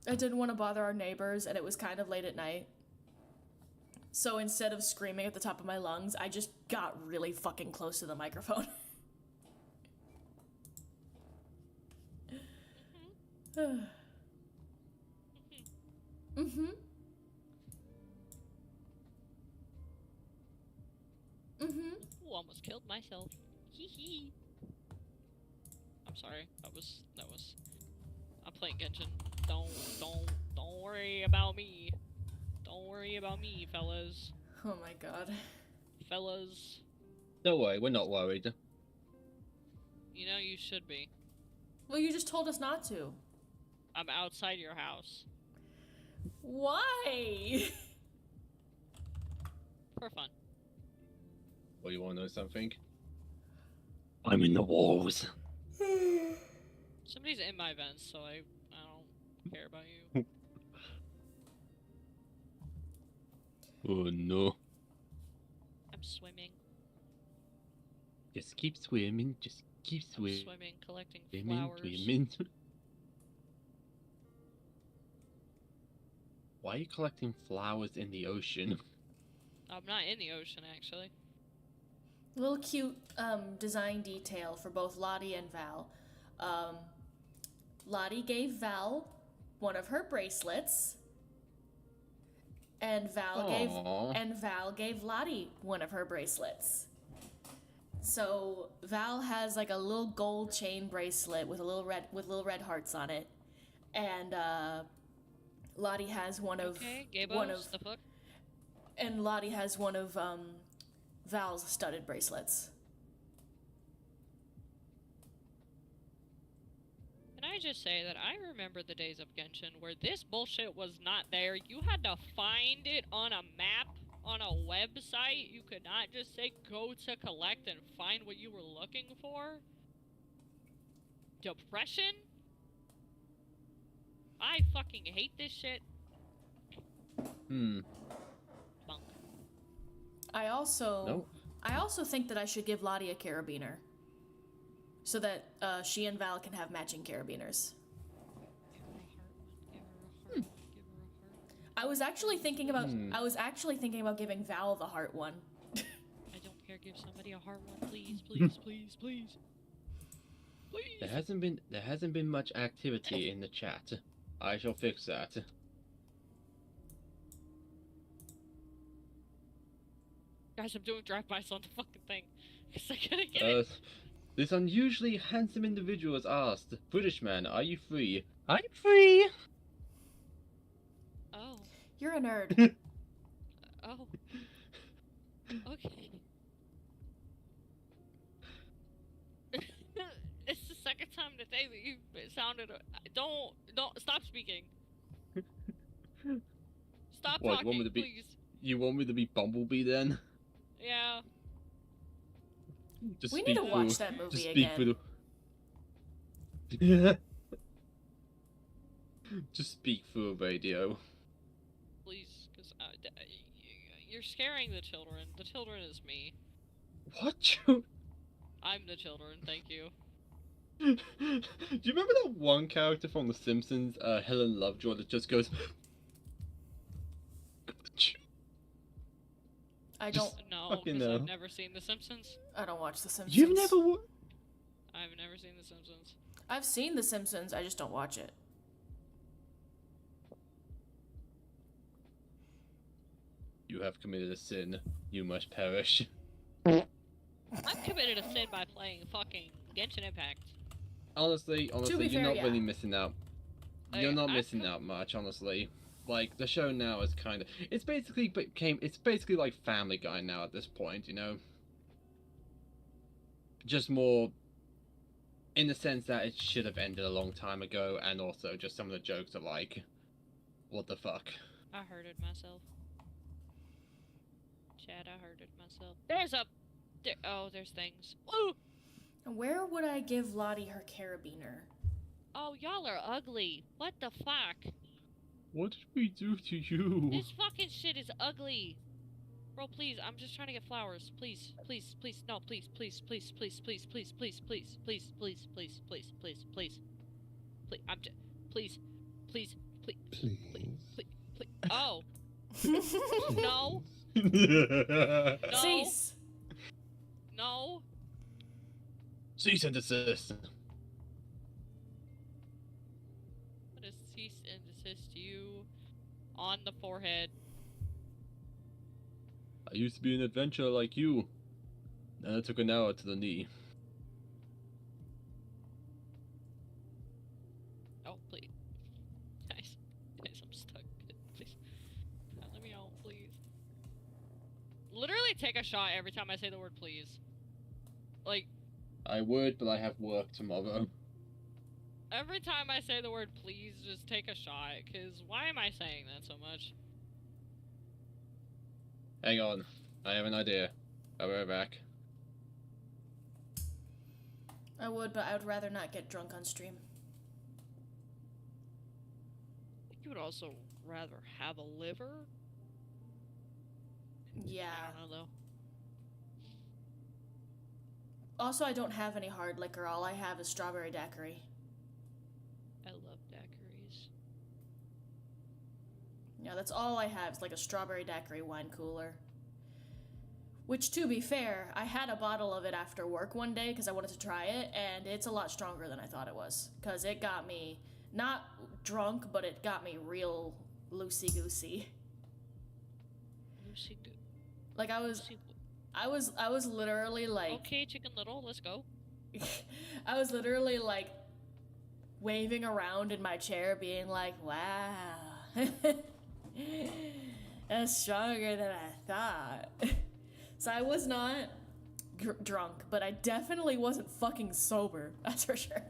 didn't want to bother our neighbors and it was kind of late at night. So instead of screaming at the top of my lungs, I just got really fucking close to the microphone. Mm-hmm. Mm-hmm. Ooh, almost killed myself. Hee hee. I'm sorry. That was. I'm playing Genshin. Don't worry about me. Don't worry about me, fellas. Oh my God. Fellas. Don't worry, we're not worried. You know you should be. Well, you just told us not to. I'm outside your house. Why? For fun. Well, you want to know something? I'm in the walls. Somebody's in my vents, so I don't care about you. Oh no. I'm swimming. Just keep swimming, just keep I'm swimming. swimming, collecting Swimming, flowers. swimming. Why are you collecting flowers in the ocean? I'm not in the ocean, actually. Little cute design detail for both Lottie and Val. Lottie gave Val one of her bracelets, and Val gave Lottie one of her bracelets. So Val has like a little gold chain bracelet with little red hearts on it, and Lottie has one of the fuck? And Lottie has one of Val's studded bracelets. Can I just say that I remember the days of Genshin where this bullshit was not there. You had to find it on a map, on a website. You could not just say go to collect and find what you were looking for. Depression? I fucking hate this shit. Bunk. I also think that I should give Lottie a carabiner, so that she and Val can have matching carabiners. I was actually thinking about giving Val the heart one. I don't care. Give somebody a heart one, please, please, please, please. Please. There hasn't been much activity in the chat. I shall fix that. Guys, I'm doing drive-bys on the fucking thing. because I couldn't get it. This unusually handsome individual has asked, British man, are you free? I'm free! Oh. You're a nerd. Oh. Okay. It's the second time today that you sounded. Don't stop speaking. Stop What, talking, you want me to be- please. You want me to be Bumblebee then? Yeah. Just We speak need to through- watch that movie just speak again. through the... Just speak through a radio. Please, because you're scaring the children. The children is me. What? I'm the children. Thank you. Do you remember that one character from The Simpsons, Helen Lovejoy, that just goes... I don't. No, fucking because no. I've never seen The Simpsons. I don't watch The Simpsons. You've never I've never seen The Simpsons. I've seen The Simpsons. I just don't watch it. You have committed a sin. You must perish. I've committed a sin by playing fucking Genshin Impact. Honestly, be you're fair, not yeah. really missing out. Like, You're not I've missing co- out much, honestly. Like, the show now is kind of... It's basically like Family Guy now at this point, you know? Just more... in the sense that it should have ended a long time ago, and also just some of the jokes are like... What the fuck? I hurted myself. Chad, I hurted myself. There's a... there's things. Woo! Where would I give Lottie her carabiner? Oh, y'all are ugly. What the fuck? What did we do to you? This fucking shit is ugly. Bro, please, I'm just trying to get flowers. Please, please, please, no, please, please, please, please, please, please, please, please, please, please, please, please, please, please. Please, I'm just, please, please, please, please, please, please. Oh. No. No. Cease. No. Cease and desist. I'm gonna cease and desist you on the forehead. I used to be an adventurer like you. Then I took an arrow to the knee. Oh, please. Guys, I'm stuck. Please. Let me out, please. Literally take a shot every time I say the word please. Like, I would, but I have work tomorrow. every time I say the word please, just take a shot, because why am I saying that so much? Hang on. I have an idea. I'll be right back. I would, but I would rather not get drunk on stream. You would also rather have a liver? Yeah. I don't know, though. Also, I don't have any hard liquor. All I have is strawberry daiquiri. I love daiquiris. Yeah, that's all I have. It's like a strawberry daiquiri wine cooler. Which, to be fair, I had a bottle of it after work one day because I wanted to try it, and it's a lot stronger than I thought it was. Because it got me, not drunk, but it got me real loosey-goosey. Like, I was literally like... Okay, Chicken Little, let's go. I was literally like waving around in my chair being like, wow, that's stronger than I thought. So I was not drunk, but I definitely wasn't fucking sober, that's for sure.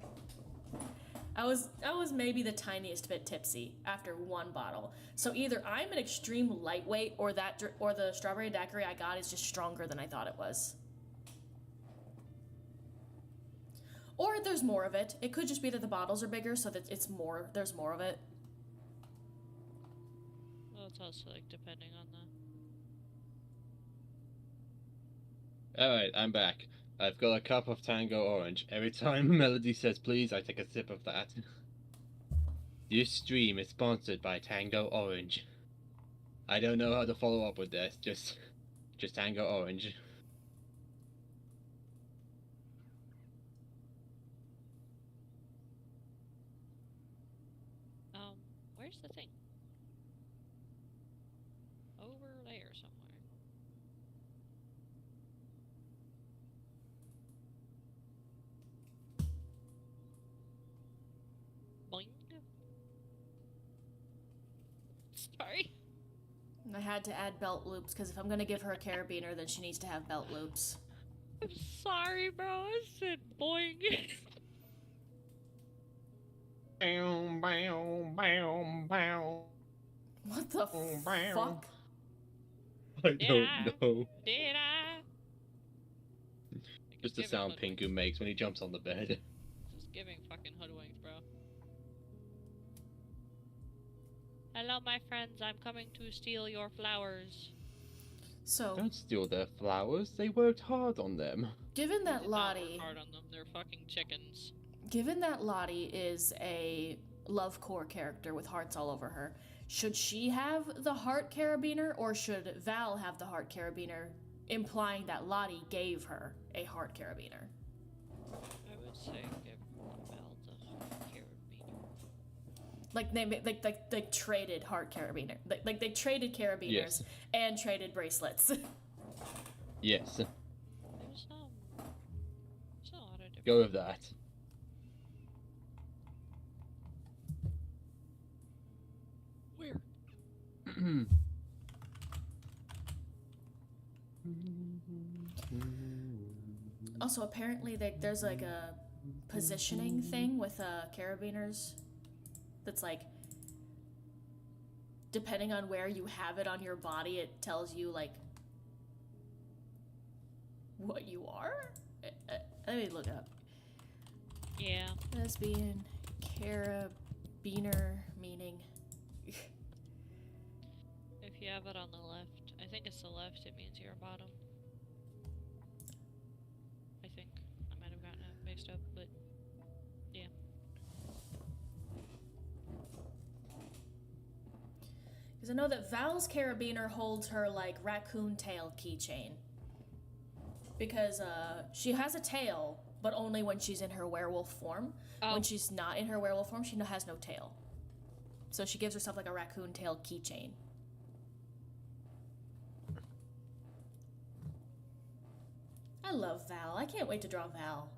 I was maybe the tiniest bit tipsy after one bottle. So either I'm an extreme lightweight or the strawberry daiquiri I got is just stronger than I thought it was. Or there's more of it. It could just be that the bottles are bigger so that there's more of it. Well, it's also like depending on the... Alright, I'm back. I've got a cup of Tango Orange. Every time Melody says please, I take a sip of that. This stream is sponsored by Tango Orange. I don't know how to follow up with this, just Tango Orange. Where's the thing? Over there somewhere. I had to add belt loops because if I'm gonna give her a carabiner, then she needs to have belt loops. I'm sorry, bro. I said boing. Bow, bow, bow, bow. What the Oh, wow. fuck? I Yeah. don't know. Did I? Just the sound Pingu makes when he jumps on the bed. Just giving fucking hoodwinked, bro. Hello, my friends. I'm coming to steal your flowers. So, Don't steal their flowers. They worked hard on them. given They that did not work Lottie, hard on them. They're fucking chickens. given that Lottie is a love core character with hearts all over her, should she have the heart carabiner or should Val have the heart carabiner, implying that Lottie gave her a heart carabiner? I would say give Val the carabiner. Like they traded heart carabiner, like they traded carabiners Yes. and traded bracelets. Yes. There's a lot of different. Go with that. Where? Also, apparently there's like a positioning thing with carabiners that's like, depending on where you have it on your body, it tells you like what you are. Let me look it up. Yeah. Lesbian carabiner meaning. If you have it on the left, I think it's the left, it means you're bottom. I think. I might have gotten it mixed up, but yeah. Because I know that Val's carabiner holds her like raccoon tail keychain. Because she has a tail, but only when she's in her werewolf form. Oh. When she's not in her werewolf form, she has no tail. So she gives herself like a raccoon tail keychain. I love Val. I can't wait to draw Val.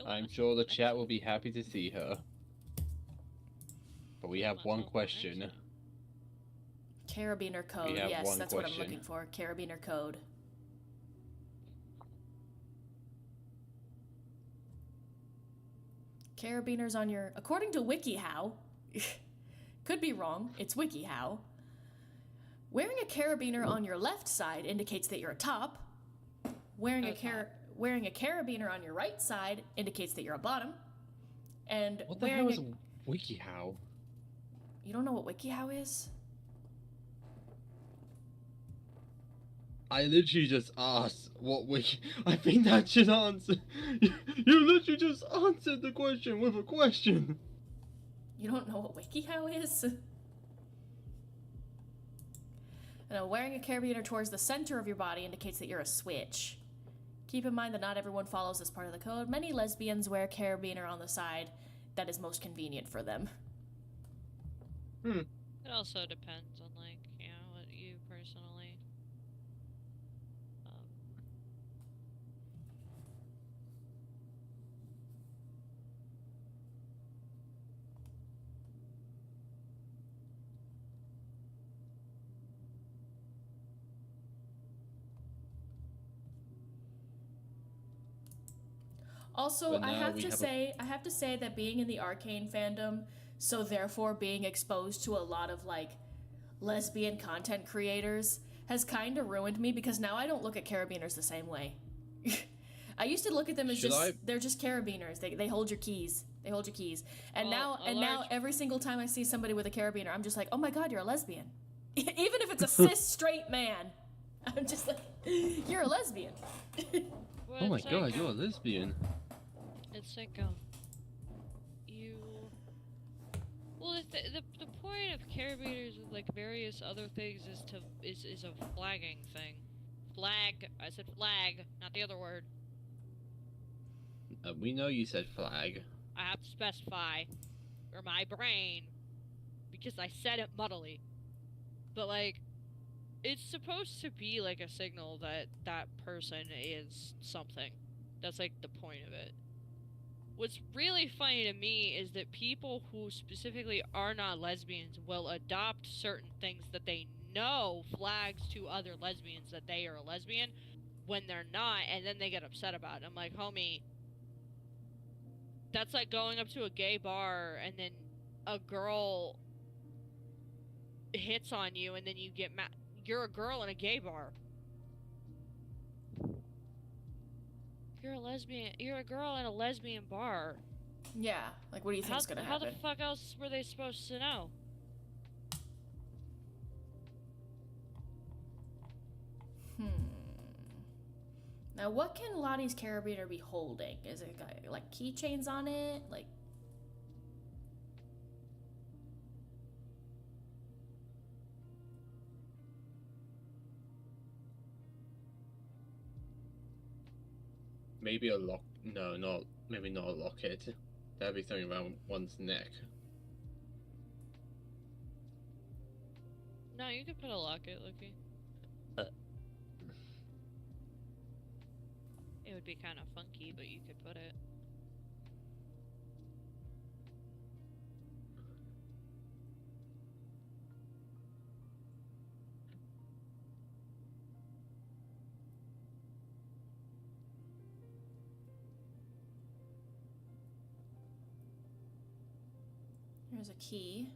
Okay. I'm sure the chat will be happy to see her. But we have one question. Carabiner code. We have Yes, one that's what I'm question. looking for. Carabiner code. Carabiners on your... According to WikiHow, could be wrong, it's WikiHow, wearing a carabiner on your left side indicates that you're a top. Wearing a carabiner on your right side indicates that you're a bottom. And What the wearing hell is WikiHow? You don't know what WikiHow is? I literally just asked what wiki. I think that should answer. You literally just answered the question with a question. You don't know what WikiHow is? Wearing a carabiner towards the center of your body indicates that you're a switch. Keep in mind that not everyone follows this part of the code. Many lesbians wear a carabiner on the side that is most convenient for them. It also depends on, like, you know, what you personally. Also, But I now have we to have say that being in the Arcane fandom, so therefore being exposed to a lot of like lesbian content creators has kind of ruined me because now I don't look at carabiners the same way. I used to look at them as they're just carabiners. They hold your keys. They hold your keys. And Well, now every single time I see somebody with a carabiner, I'm just like, "Oh my god, you're a lesbian." Even if it's a cis straight man. I'm just like, "You're a lesbian." Well, Oh my it's like, god, you're a lesbian. It's like, you... Well, the point of carabiners with, like, various other things is a flagging thing. Flag. I said flag, not the other word. We know you said flag. I have to specify, or my brain, because I said it muddily. But, like, it's supposed to be, like, a signal that that person is something. That's, like, the point of it. What's really funny to me is that people who specifically are not lesbians will adopt certain things that they know flags to other lesbians that they are a lesbian when they're not, and then they get upset about it. I'm like, homie, that's like going up to a gay bar and then a girl hits on you and then you get mad. You're a girl in a gay bar. You're a lesbian. You're a girl in a lesbian bar. Yeah, like what do you think's gonna How happen? the fuck else were they supposed to know? Now, what can Lottie's carabiner be holding? Is it got, like keychains on it? Like, Maybe a lock. No, not maybe not a locket. That'd be something around one's neck. No, you could put a locket, Lucky. It would be kind of funky, but you could put it. here's a key.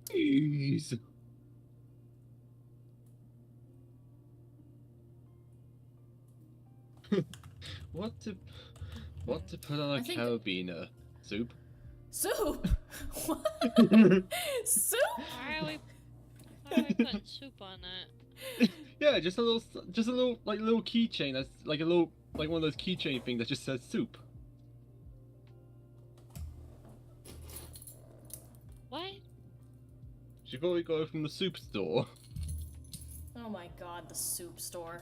Jeez. What to put on I a think- carabiner? Soup? Soup? What? Soup? Why are we putting soup on that? Yeah, just a little like little keychain. That's like a little like one of those keychain things that just says soup. What? She probably got it from the soup store Oh my god, the soup store.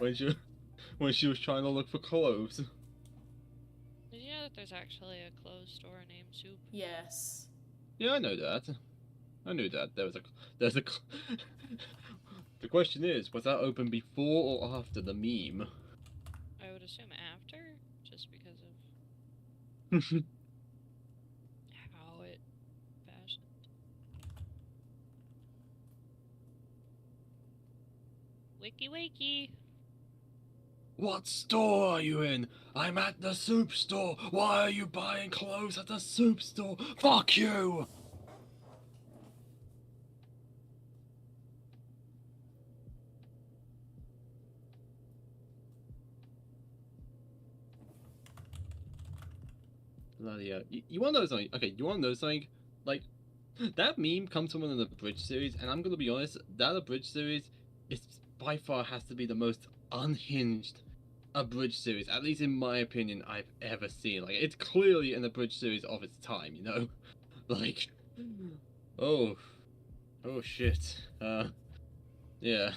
when she was trying to look for clothes. Did you know that there's actually a clothes store named Soup? Yes. Yeah, I know that. I knew that there's a. The question is, was that open before or after the meme? I would assume after, just because of how it fashioned. Wiki wiki. What store are you in? I'm at the soup store. Why are you buying clothes at the soup store? Fuck you! Bloody hell. You want to know something? Okay, you want to know something? Like, that meme comes from one of the Bridge series, and I'm gonna be honest, that Abridged series is by far has to be the most unhinged Abridged series, at least in my opinion, I've ever seen. Like, it's clearly an Abridged series of its time, you know? Like, oh shit. Yeah.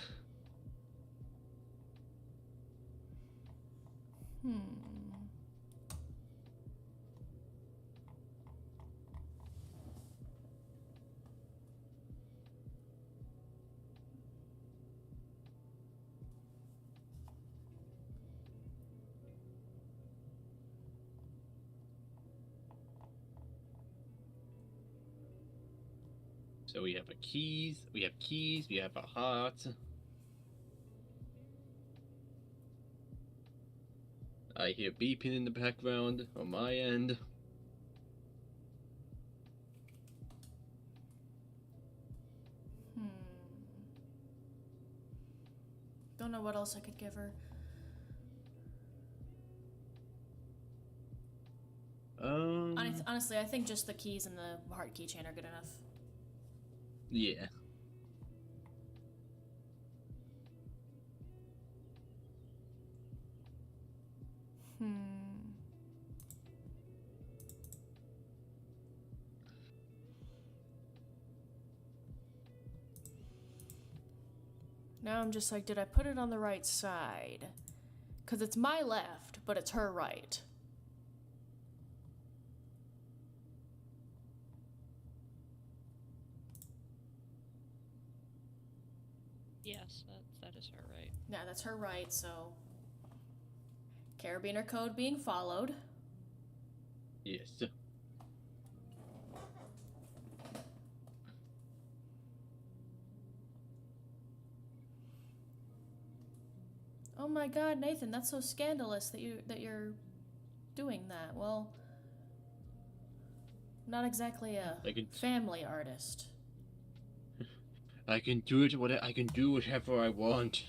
So we have keys, we have a heart. I hear beeping in the background on my end. Don't know what else I could give her. Honestly, I think just the keys and the heart keychain are good enough. Yeah. Now I'm just like, did I put it on the right side? Because it's my left, but it's her right. Yes, that is her right. Yeah, that's her right, so... Carabiner code being followed. Yes. Oh my god, Nathan, that's so scandalous that you're doing that. Well, I'm not exactly a family artist. I can do it. I can do whatever I want.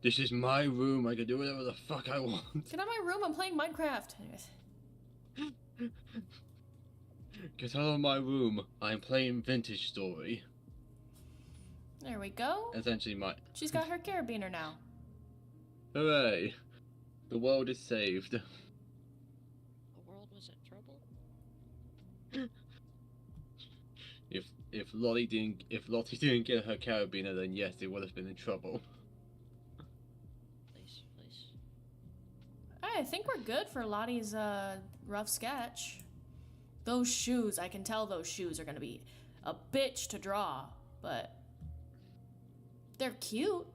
This is my room. I can do whatever the fuck I want. Get out of my room. I'm playing Minecraft. Get out of my room. I'm playing Vintage Story. There we go. Essentially, She's got her carabiner now. Hooray! The world is saved. The world was in trouble? If Lottie didn't get her carabiner, then yes, it would have been in trouble. Please. I think we're good for Lottie's rough sketch. Those shoes, I can tell those shoes are gonna be a bitch to draw, but they're cute.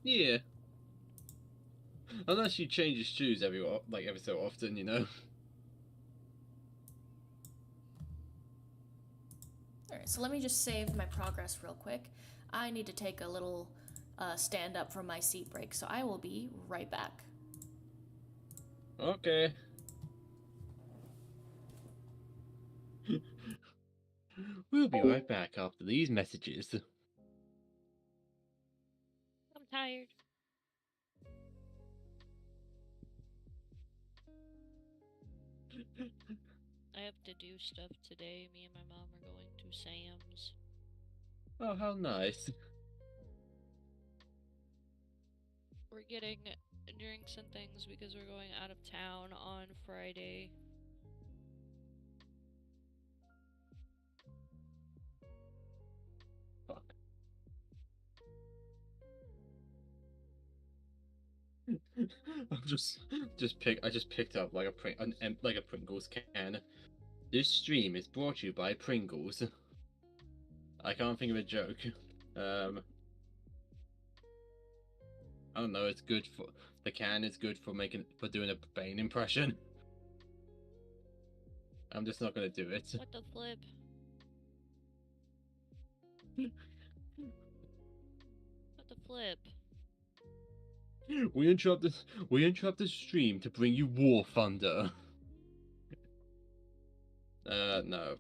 Yeah. Unless you change your shoes every so often, you know. Alright, so let me just save my progress real quick. I need to take a little stand up from my seat break, so I will be right back. Okay. We'll be right back after these messages. I'm tired. I have to do stuff today. Me and my mom are going to Sam's. Oh, how nice. We're getting drinks and things because we're going out of town on Friday. Fuck. I just picked up like a Pringles can. This stream is brought to you by Pringles. I can't think of a joke. I don't know. It's good for the can. Is good for doing a Bane impression. I'm just not gonna do it. What the flip? What the flip? We interrupt the stream to bring you War Thunder. No.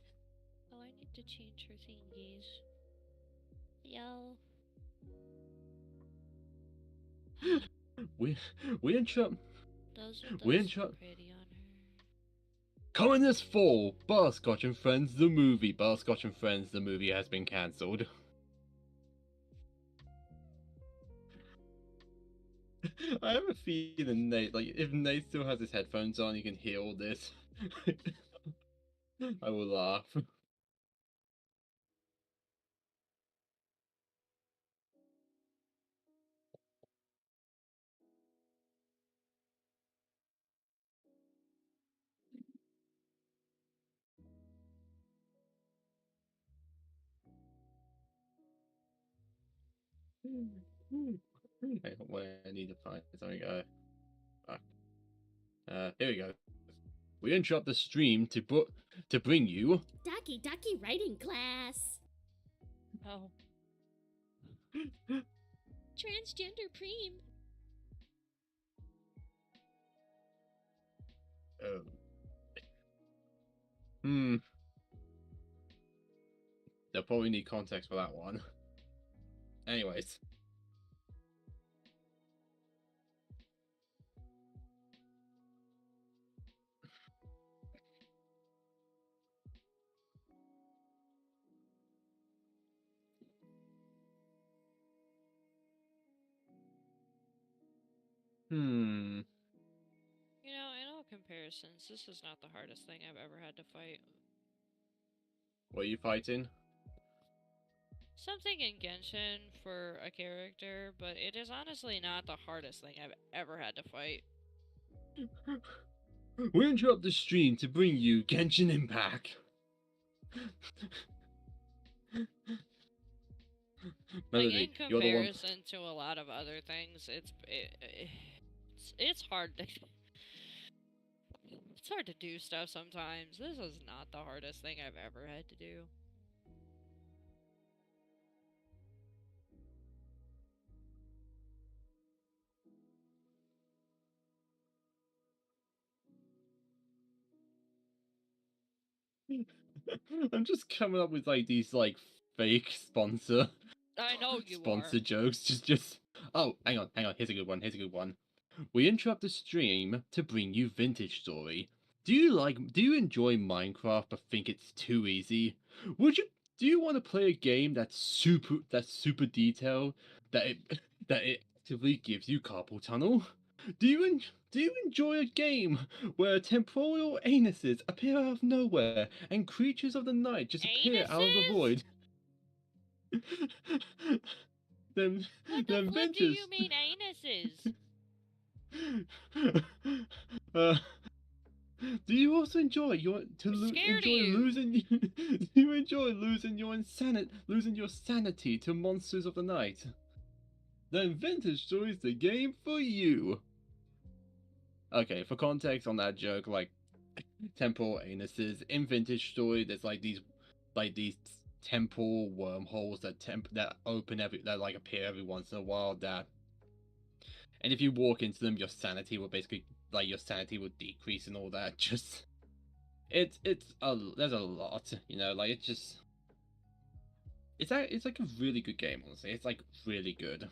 Oh, I need to change her thingies. Yo. We interrupt. Those We are interrupt. pretty on her. Coming this fall, Barscotch and Friends the movie. Barscotch and Friends the movie has been cancelled. I have a feeling if Nate still has his headphones on, you can hear all this. I will laugh. Where I need to find something. Fuck. Here we go. We interrupt the stream to bring you. Ducky writing class. Oh. Transgender preem. They'll probably need context for that one. Anyways. You know, in all comparisons, this is not the hardest thing I've ever had to fight. What are you fighting? Something in Genshin for a character, but it is honestly not the hardest thing I've ever had to fight. We interrupt the stream to bring you Genshin Impact. Melody, in you're the one. comparison to a lot of other things, it's hard to it's hard to do stuff sometimes. This is not the hardest thing I've ever had to do. I'm just coming up with like these like fake sponsor I know you sponsor are. jokes. Just oh, hang on. Here's a good one. We interrupt the stream to bring you Vintage Story. Do you enjoy Minecraft but think it's too easy? Do you want to play a game that's super detailed that it actively gives you carpal tunnel? Do you enjoy a game where temporal anuses appear out of nowhere and creatures of the night just appear out of the Anuses? void? then What the then flip do you mean anuses? Do you also enjoy losing? Do you enjoy losing your sanity to monsters of the night? Then Vintage Story is the game for you. Okay, for context on that joke, like temporal anuses in Vintage Story, there's like these temporal wormholes that appear every once in a while and if you walk into them, your sanity will decrease and all that. Just there's a lot, like it's like a really good game, honestly. It's like really good,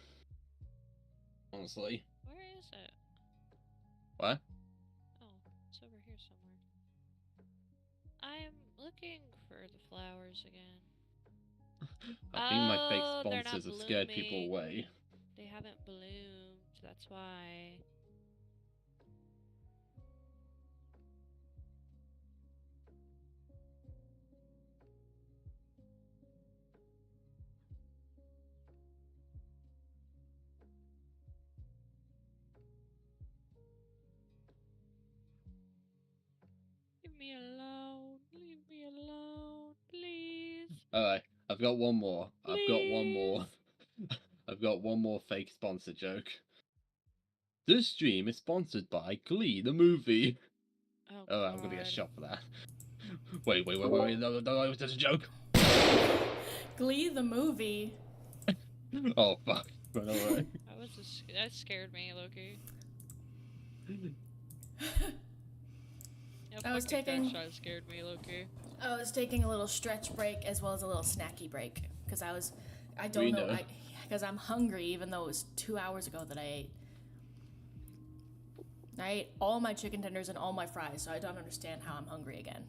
honestly. Where is it? What? Oh, it's over here somewhere. I'm looking for the flowers again. I think my fake They're not sponsors have scared people blooming. away. They haven't bloomed, that's why. Leave me alone. Leave me alone, please. Alright, I've got one more. Please. I've got one more fake sponsor joke. This stream is sponsored by Glee, the movie. Oh, Oh, I'm gonna get God. shot for that. Wait, no, that's a joke. Glee the movie. Oh, fuck. Run away. That scared me, Loki. I was taking- That scared me, Loki. I was taking a little stretch break as well as a little snacky break because I'm hungry even though it was 2 hours ago that I ate. I ate all my chicken tenders and all my fries, so I don't understand how I'm hungry again.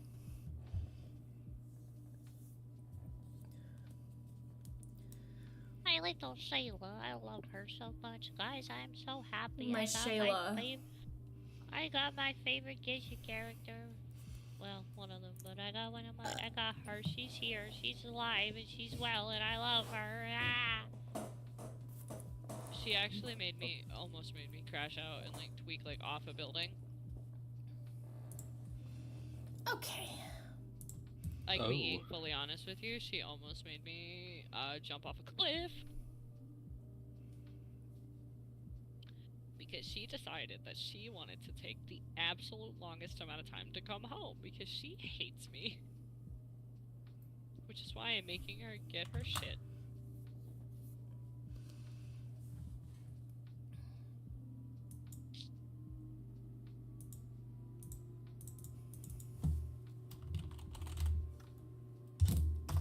My little Shayla, I love her so much. Guys, I'm so happy. My Shayla. I got my favorite Disney character. Well, one of them, but I got her. She's here. She's alive and she's well, and I love her. Ah! She actually almost made me crash out and like tweak like off a building. Okay. Like being fully honest with you, she almost made me jump off a cliff. Because she decided that she wanted to take the absolute longest amount of time to come home because she hates me. Which is why I'm making her get her shit.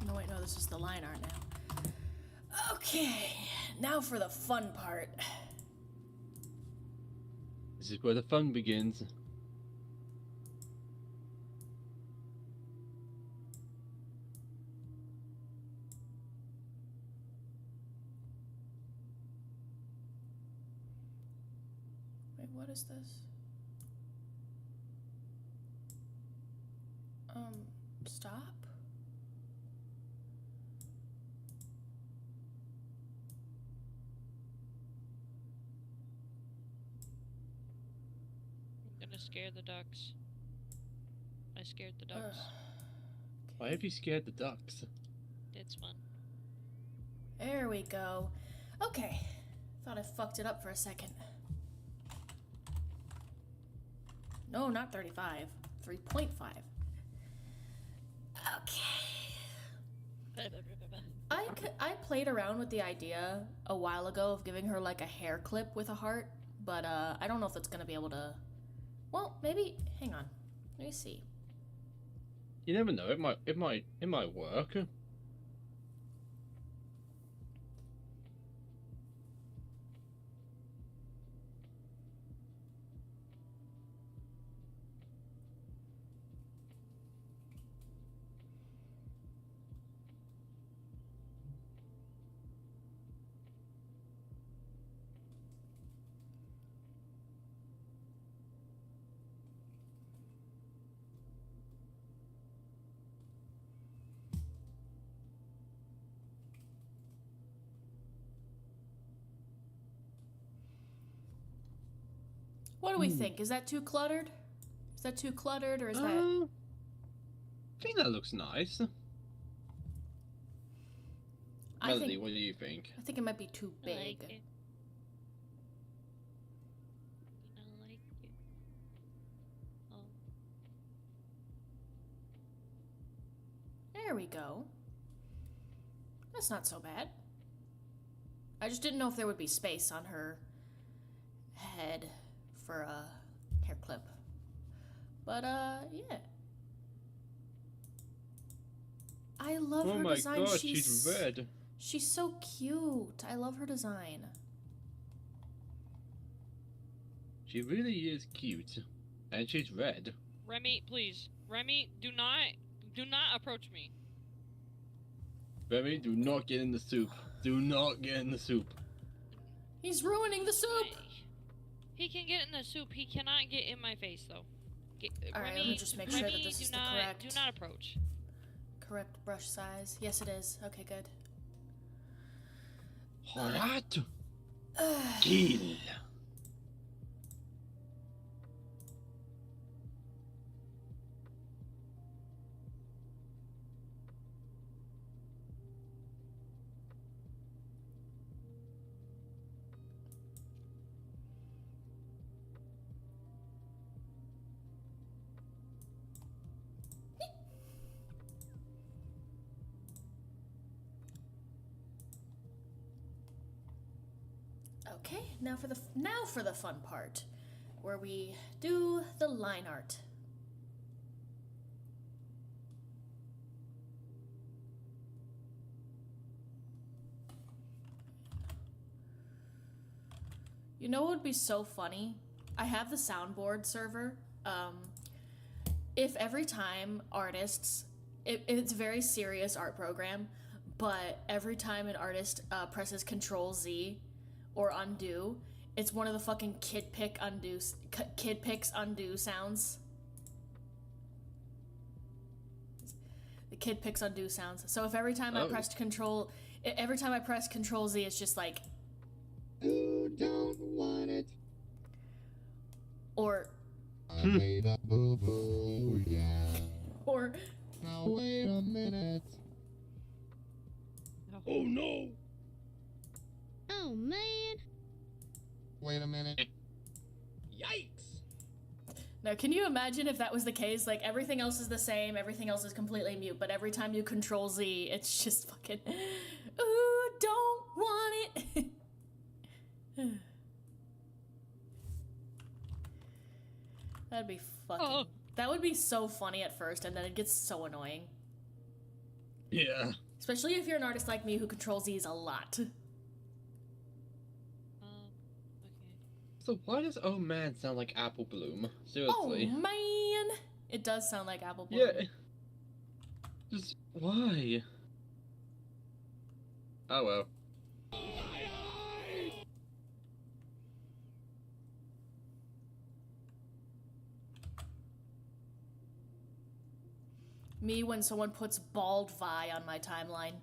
No, wait, no, this is the line art now. Okay, now for the fun part. This is where the fun begins. Wait, what is this? Stop? I'm gonna scare the ducks. I scared the ducks. Why have you scared the ducks? It's fun. There we go. Okay. Thought I fucked it up for a second. No, not 35. 3.5. Okay. I played around with the idea a while ago of giving her like a hair clip with a heart, but I don't know if that's gonna be able to. Well, maybe. Hang on. Let me see. You never know. It might work. What do we think? Is that too cluttered? Is that too cluttered, or is that? I think that looks nice. Melody, what do you think? I think it might be too I big. like it. I like it. Oh. There we go. That's not so bad. I just didn't know if there would be space on her head for a hair clip. But, yeah. I love Oh her my design. god, she's red. She's so cute. I love her design. She really is cute. And she's red. Remy, please. Remy, do not approach me. Remy, do not get in the soup. Do not get in the soup. He's ruining the soup! He can get in the soup. He cannot get in my face, though. Alright, let me just make sure that this is the correct... Do not approach. Correct brush size. Yes, it is. Okay, good. What? Kill. Okay, now for the fun part, where we do the line art. You know what would be so funny? I have the soundboard server. If every time artists, it's a very serious art program, but every time an artist presses Control Z or undo, it's one of the fucking Kid Picks undo sounds. The Kid Picks undo sounds. So if every time I press Control Z, it's just like, You don't want it. or I made a boo boo, yeah. or Now wait a minute. Oh no! Oh man. Wait a minute. Yikes! now, can you imagine if that was the case? Like, everything else is the same, everything else is completely mute, but every time you Control Z, it's just fucking, ooh, don't want it. That'd be fucking, that would be so funny at first, and then it gets so annoying. Yeah. Especially if you're an artist like me who Control Z's a lot. Okay. So why does Oh Man sound like Apple Bloom? Oh Seriously. man! It does sound like Apple Bloom. Yeah. Just why? Oh well. Me when someone puts bald Vi on my timeline.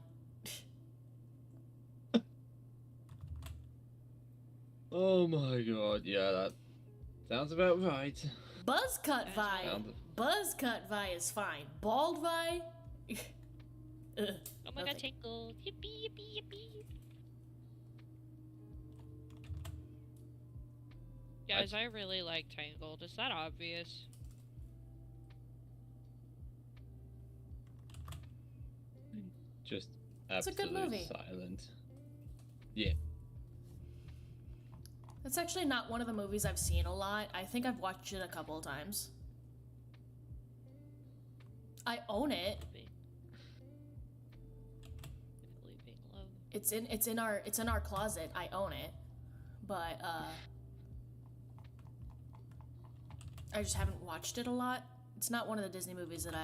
Oh my god, yeah, that sounds about right. Buzzcut Vi. Sounds- Buzzcut Vi is fine. Bald Vi? Ugh, Oh my no god, thank- Tangled. Yippee, yippee, yippee. Guys, I really like Tangled. Is that obvious? Just It's a good absolute movie. silent. Yeah. It's actually not one of the movies I've seen a lot. I think I've watched it a couple of times. I own it. Leaving love. It's in our closet. I own it. But I just haven't watched it a lot. It's not one of the Disney movies that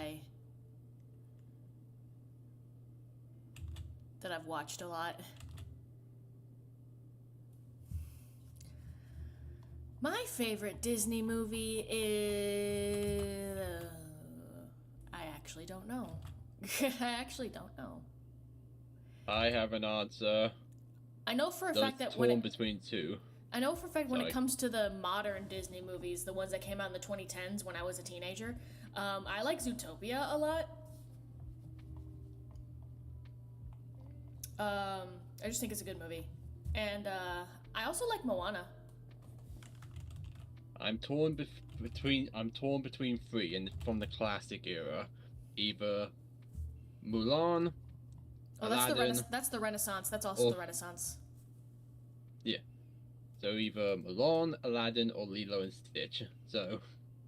I've watched a lot. My favorite Disney movie is I actually don't know. I actually don't know. I have an answer. I know for a Though fact it's that when torn it, between two. I know for a fact when Sorry. it comes to the modern Disney movies, the ones that came out in the 2010s when I was a teenager, I like Zootopia a lot. I just think it's a good movie. And I also like Moana. I'm torn between three and from the classic era. Either Mulan, Oh, Aladdin, that's the Renaissance. That's also or- the Renaissance. yeah. So either Mulan, Aladdin, or Lilo and Stitch. So,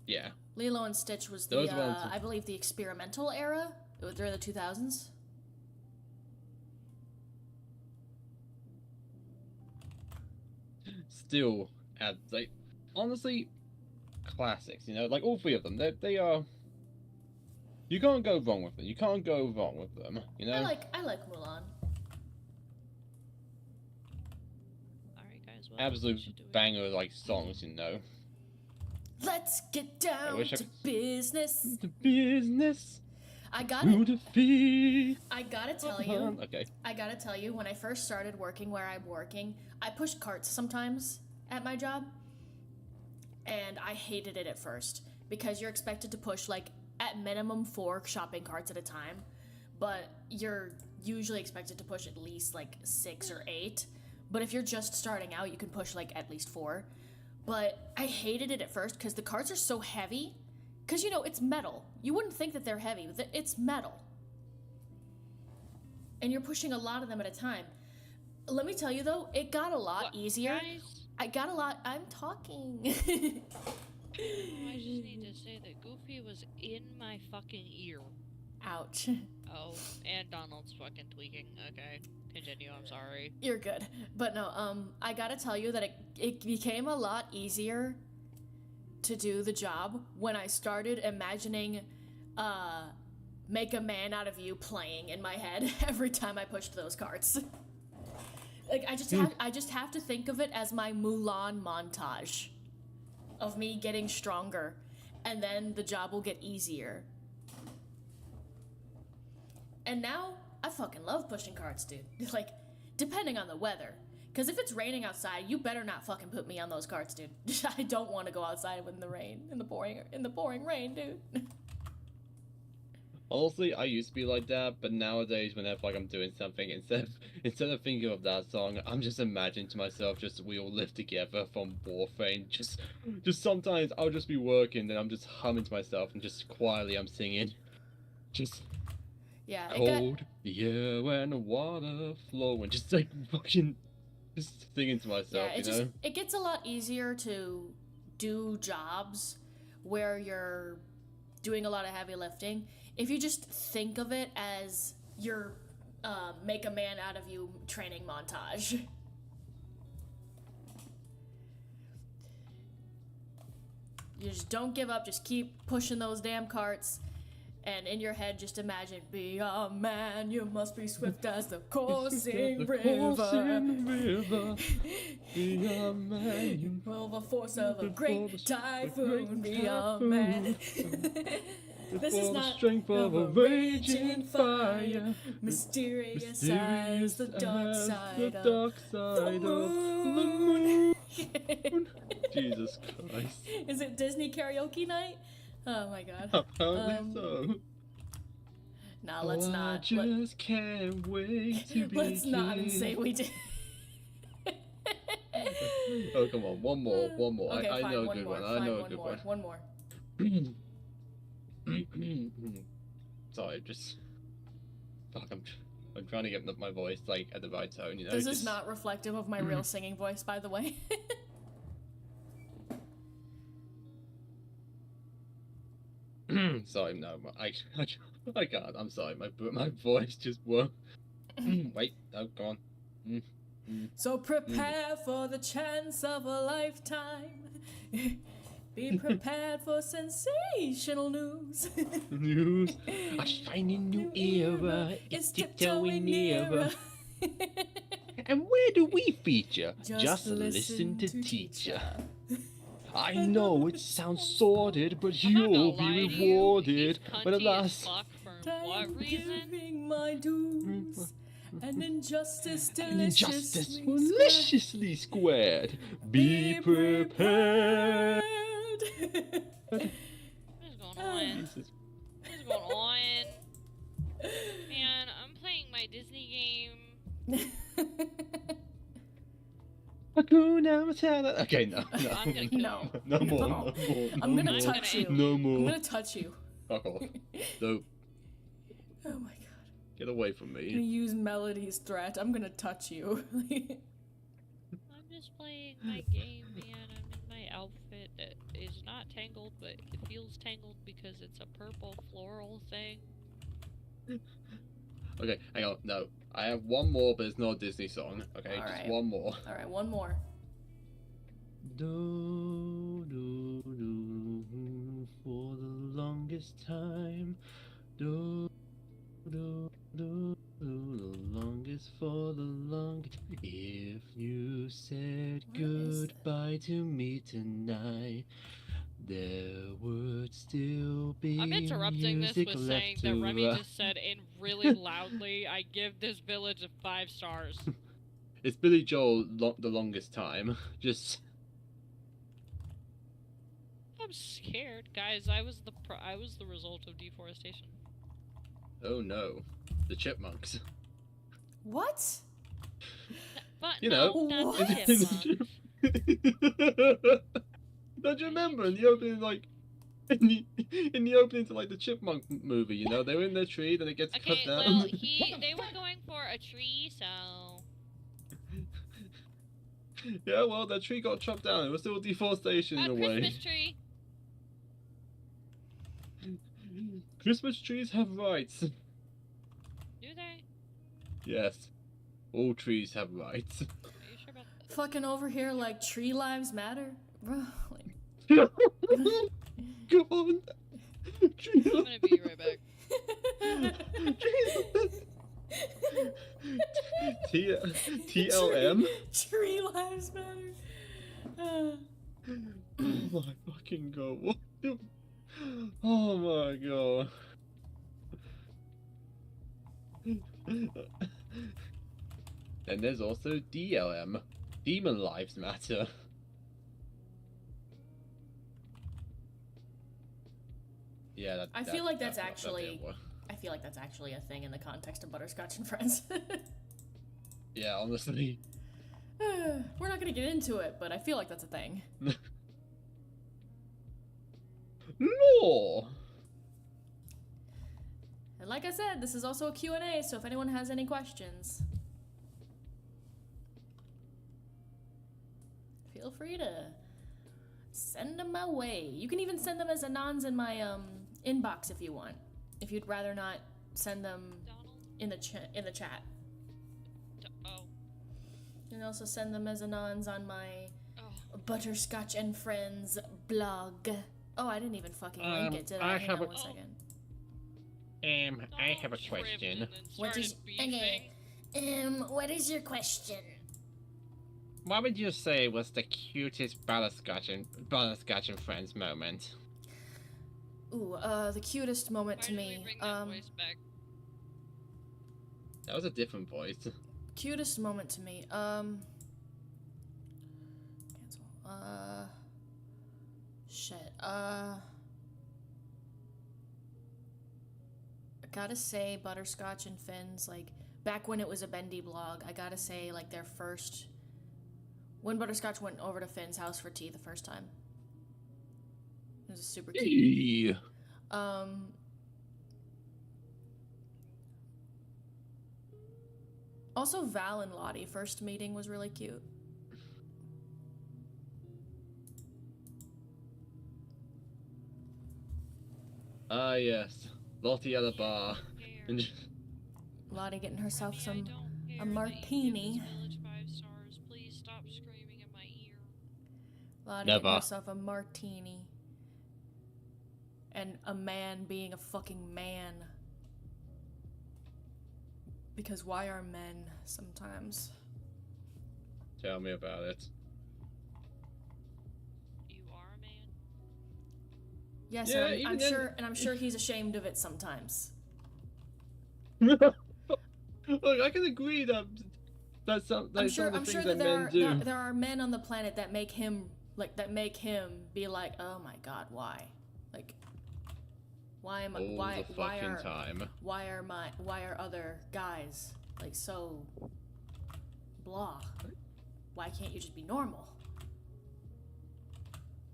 yeah. Lilo and Stitch was Those the, ones- I believe, the experimental era during the 2000s. Still, like, honestly, classics. You know, like all three of them. They are. You can't go wrong with them. You can't go wrong with them. You know. I like Mulan. Alright, guys. Well, Absolute banger like songs. You know. Let's get down wish I to could- business. The business. I got To it. defeat. I gotta tell you. Okay. I gotta tell you, when I first started working where I'm working, I pushed carts sometimes at my job. And I hated it at first because you're expected to push like at minimum 4 shopping carts at a time, but you're usually expected to push at least like 6 or 8. But if you're just starting out, you can push like at least 4. But I hated it at first because the carts are so heavy. Because, you know, it's metal. You wouldn't think that they're heavy, but it's metal. And you're pushing a lot of them at a time. Let me tell you though, it got a lot What, easier. Guys, I'm talking. I just need to say that Goofy was in my fucking ear. Ouch. Oh, and Donald's fucking tweaking. Okay, continue. I'm sorry. You're good. But no, I gotta tell you that it became a lot easier to do the job when I started imagining Make a Man Out of You playing in my head every time I pushed those carts. Like I just have to think of it as my Mulan montage of me getting stronger, and then the job will get easier. And now I fucking love pushing carts, dude. Like, depending on the weather. Because if it's raining outside, you better not fucking put me on those carts, dude. I don't want to go outside in the rain, in the pouring rain, dude. Honestly, I used to be like that, but nowadays, whenever like I'm doing something, instead of thinking of that song, I'm just imagining to myself just we all live together from Warframe. Just sometimes I'll just be working and I'm just humming to myself and just quietly I'm singing. Just Yeah, cold, the air and the water flowing, just like fucking, just singing to myself, yeah, you know? it gets a lot easier to do jobs where you're doing a lot of heavy lifting if you just think of it as your Make a Man Out of You training montage. You just don't give up, just keep pushing those damn carts. And in your head, just imagine, be a man, you must be swift as the coursing river. Be a man, you Well, the force of a Before great the typhoon, great be a typhoon. man. This is for the not strength of a raging fire, mysterious as the dark as side the of dark side of the moon. Jesus Christ. Is it Disney karaoke night? Oh my god. Apparently so. Nah, let's Oh, not. I just can't wait to be Let's not king. say we did. Oh, come on, one more. Okay, I fine, know a one good more. one. I Fine, know a one good more. one. One more. Sorry, just fuck. I'm trying to get my voice like at the right tone. You know. This is just... not reflective of my real singing voice, by the way. Sorry, no, I can't. I'm sorry, my voice just won't. Wait, no, go on. So prepare for the chance of a lifetime. Be prepared for sensational news. News, a shiny new era is tiptoeing nearer. And where do we feature? Just listen to teacher. I know it sounds sordid, but I'm not gonna you'll lie be to you, rewarded. he's But cunty as alas, fuck for Time what reason? giving my dues. And injustice an injustice deliciously maliciously squared. Be prepared. What is going on? Jesus. What is going on? Man, I'm playing my Disney game. Hakuna Matata. Okay, no. I'm gonna kill No. you. No more. No. No more. I'm no gonna more. touch you. No I'm more. gonna touch you. Fuck off. No. Oh my god. Get away from I'm gonna me. use Melody's threat. I'm gonna touch you. I'm just playing my game, man. I'm in my outfit that is not tangled, but it feels tangled because it's a purple floral thing. Okay, hang on. No. I have one more, but it's not a Disney song. Okay, just Alright. one more. Alright, one more. Do, do, do, for the longest time. Do, do, do, do, the longest for the longest. If you said What is that? goodbye to me tonight, there would still be I'm interrupting this music with left saying to that Remy write. just said in really loudly, I give this village 5 stars. It's Billy Joel, the longest time. Just. I'm scared, guys. I was the result of deforestation. Oh no. The chipmunks. What? But You no, know, not What? the chipmunk. Don't you remember in the opening, like, in the opening to like the Chipmunk movie? You know, they were in their tree, then it gets Okay, cut down. well, they were going for a tree, so Yeah, well, that tree got chopped down. It was still deforestation in a a way. Christmas tree. Christmas trees have rights. Do they? Yes, all trees have rights. Are you sure about that? Fucking over here like tree lives matter? Bro, like, Come on. Trees I'm gonna be right back. TLM? Tree lives matter. Oh my fucking god. What the... Oh my god. Then there's also DLM. Demon Lives Matter. Yeah, I feel like that's that'd actually- be a word. I feel like that's actually a thing in the context of Butterscotch and Friends. Yeah, honestly. We're not gonna get into it, but I feel like that's a thing. Law! And like I said, this is also a Q&A, so if anyone has any questions, feel free to send them my way. You can even send them as anons in my inbox if you want. If you'd rather not send them Donald? in the chat. Oh. You can also send them as anons on my Oh. Butterscotch and Friends blog. Oh, I didn't even fucking link it, did I? I Hang have on a- 1 second. I have a Donald tripped question. and then What started is- beefing. okay. What is your question? What would you say was the cutest Butterscotch and Friends moment? Ooh, the cutest moment Why to did me. we bring that voice back? That was a different voice. Cutest moment to me. Cancel. Shit. gotta say, Butterscotch and Finn's, like, back when it was a bendy blog, I gotta say, like, their first... When Butterscotch went over to Finn's house for tea the first time. It was super cute. Eee. Also, Val and Lottie first meeting was really cute. Ah, yes. Lottie at a bar. And Lottie getting herself Remy, I some... don't care a that you martini. give this village 5 stars. Please stop screaming in my ear. Lottie Never. getting herself a martini. And a man being a fucking man. Because why are men sometimes? tell me about it. You are a man. Yes, Yeah, and even I'm then- sure, and I'm sure he's ashamed of it sometimes. Look, I can agree that that's some I'm that's some sure. of the I'm things sure that that men do. there are men on the planet that make him be like, oh my god, why? Like, why am I? All Why? the Why fucking are? time. Why are other guys like so blah? Why can't you just be normal?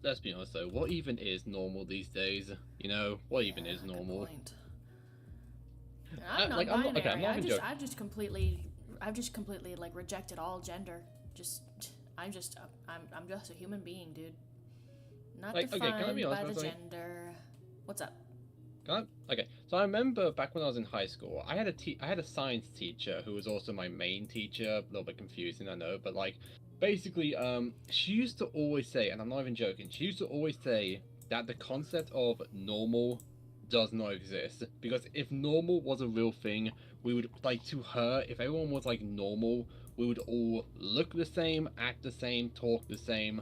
Let's be honest though, what even is normal these days? You know, what even is Good normal? point. I'm not like, I'm not- binary. okay, I'm not even joking. I've just completely like rejected all gender. I'm just a human being, dude. Not Like, okay, defined can I be honest by about the something? gender. What's up? Okay, so I remember back when I was in high school, I had a science teacher who was also my main teacher. A little bit confusing, I know, but like, basically, she used to always say, and I'm not even joking, she used to always say that the concept of normal does not exist, because if normal was a real thing, we would, like, to her, if everyone was like normal, we would all look the same, act the same, talk the same.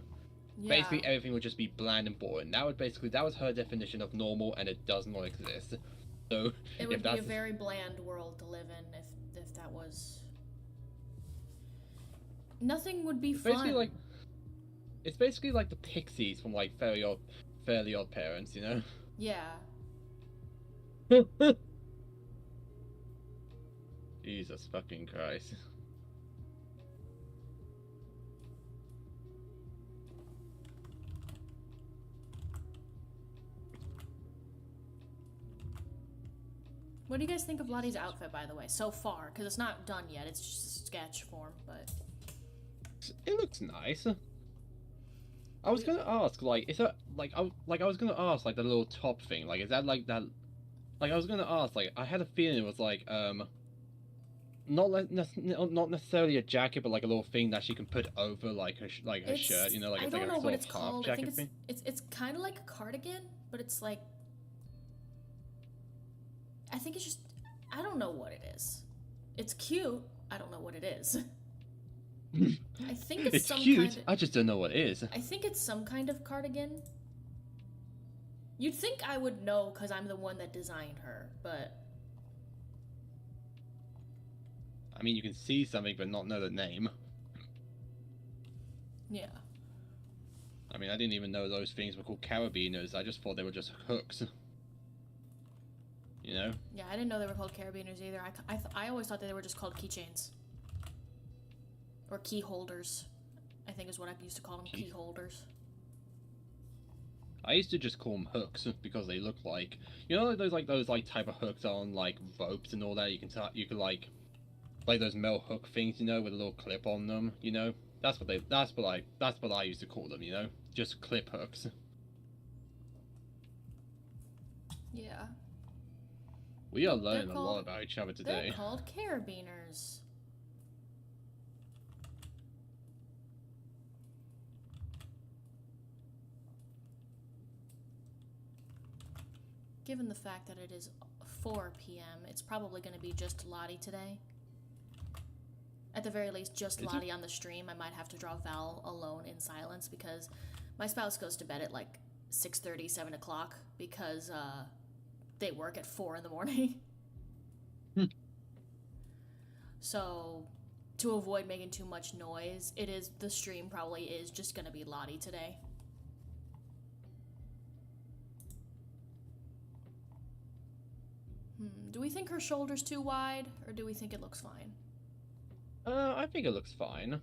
Yeah. Basically, everything would just be bland and boring. That was her definition of normal, and it does not exist. So, It if would be a that's very bland world to live in if that was. Nothing would be fun. basically like, it's basically like the Pixies from like Fairly Odd Parents, you know? Yeah. Jesus fucking Christ. What do you guys think of Lottie's outfit, by the way, so far? Because it's not done yet. It's just sketch form, but It looks nice. I was gonna ask, like, is that I was gonna ask, like, the little top thing, like, is that like that? Like, I was gonna ask, like, I had a feeling it was like, not necessarily a jacket, but like a little thing that she can put over like her shirt, you know, like I it's don't like a know sort what of it's half called. I think jacket thing. it's kind of like a cardigan, but it's like I think it's just I don't know what it is. It's cute. I don't know what it is. I think it's some cute. kind of, I just don't know what it is. I think it's some kind of cardigan. You'd think I would know because I'm the one that designed her, but I mean, you can see something but not know the name. yeah. I mean, I didn't even know those things were called carabiners. I just thought they were just hooks. You know? Yeah, I didn't know they were called carabiners either. I always thought that they were just called keychains. Or key holders, I think is what I used to call them, key holders. I used to just call them hooks because they look like, you know, like those type of hooks on like ropes and all that. You can like those metal hook things, you know, with a little clip on them. You know, that's what I used to call them. You know, just clip hooks. Yeah. We are They're learning a lot called- about each other They're today. called carabiners. Given the fact that it is 4 p.m., it's probably going to be just Lottie today. At the very least, just Is it? Lottie on the stream. I might have to draw Val alone in silence because my spouse goes to bed at like 6:30, 7 o'clock because they work at 4 in the morning. So, to avoid making too much noise, the stream probably is just gonna be Lottie today. Do we think her shoulder's too wide, or do we think it looks fine? I think it looks fine.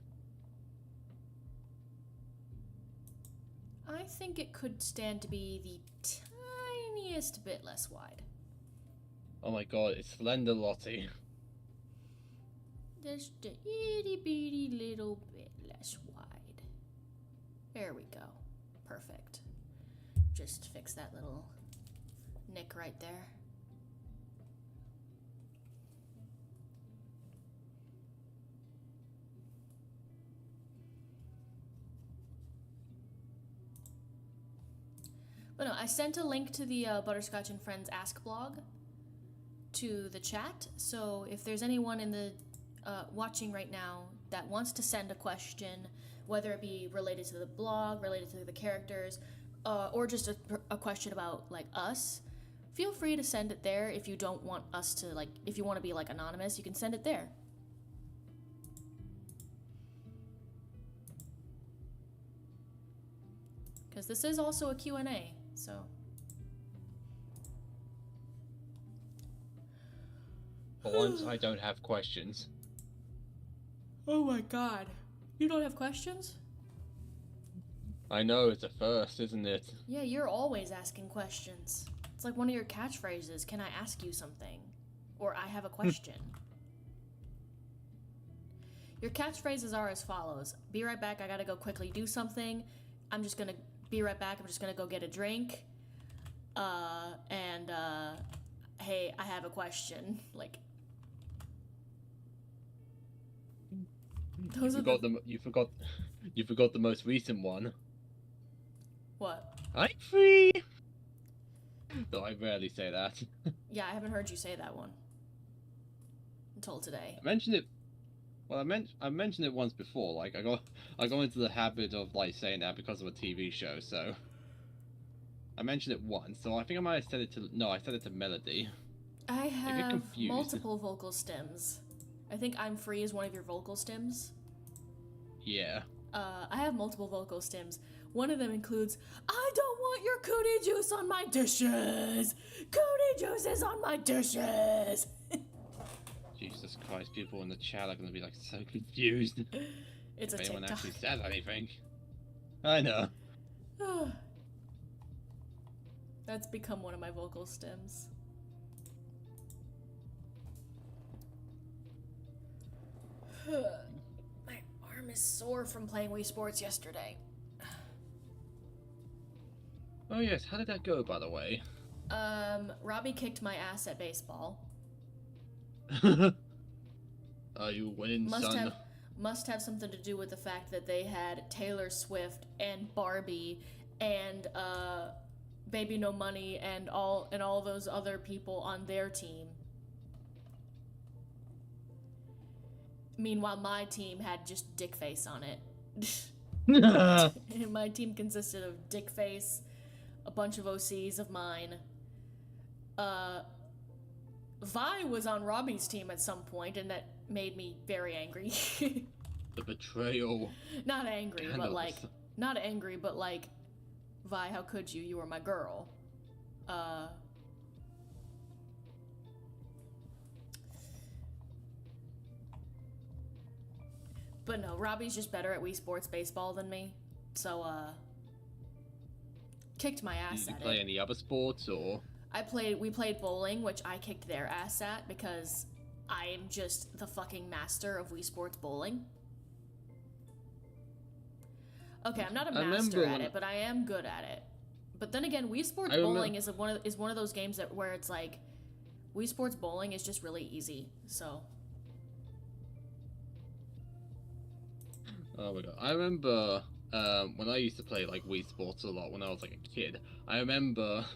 I think it could stand to be the tiniest bit less wide. Oh my god, it's Slender Lottie. Just a itty bitty little bit less wide. There we go. Perfect. Just fix that little nick right there. But no, I sent a link to the Butterscotch and Friends Ask blog to the chat, so if there's anyone in the watching right now that wants to send a question, whether it be related to the blog, related to the characters, or just a question about like us, feel free to send it there. If you don't want us to like, if you want to be like anonymous, you can send it there. Because this is also a Q&A, so. For once, I don't have questions. Oh my god. You don't have questions? I know, it's a first, isn't it? Yeah, you're always asking questions. It's like one of your catchphrases, can I ask you something? Or I have a question. Your catchphrases are as follows. Be right back, I gotta go quickly do something. I'm just gonna be right back, I'm just gonna go get a drink. Hey, I have a question. Like, those are you forgot the most recent one. What? I'm free. Though I rarely say that. Yeah, I haven't heard you say that one until today. I mentioned it. Well, I mentioned it once before. Like I got into the habit of like saying that because of a TV show. So I mentioned it once. So I think I might have said it to. No, I said it to Melody. I have confused. multiple vocal stems. I think I'm free is one of your vocal stems. Yeah. I have multiple vocal stems. One of them includes, I don't want your cootie juice on my dishes! Cootie juice is on my dishes! Jesus Christ, people in the chat are gonna be like so confused. It's if a anyone TikTok. actually says anything. I know. That's become one of my vocal stems. My arm is sore from playing Wii Sports yesterday. Oh yes, how did that go, by the way? Robbie kicked my ass at baseball. Are you winning, son? Must have something to do with the fact that they had Taylor Swift and Barbie and Baby No Money and all those other people on their team. Meanwhile, my team had just Dickface on it. And my team consisted of Dickface, a bunch of OCs of mine. Vi was on Robbie's team at some point, and that made me very angry. The betrayal. Not angry, Scandalous. but like, not angry, but like, Vi, how could you? You were my girl. But no, Robbie's just better at Wii Sports baseball than me, so kicked my ass Did you at play it. any other sports or? We played bowling, which I kicked their ass at because I am just the fucking master of Wii Sports bowling. Okay, I'm not a master at it, but I am good at it. But then again, Wii Sports bowling is one of those games where it's like, Wii Sports bowling is just really easy. So. Oh my god, I remember when I used to play like Wii Sports a lot when I was like a kid. I remember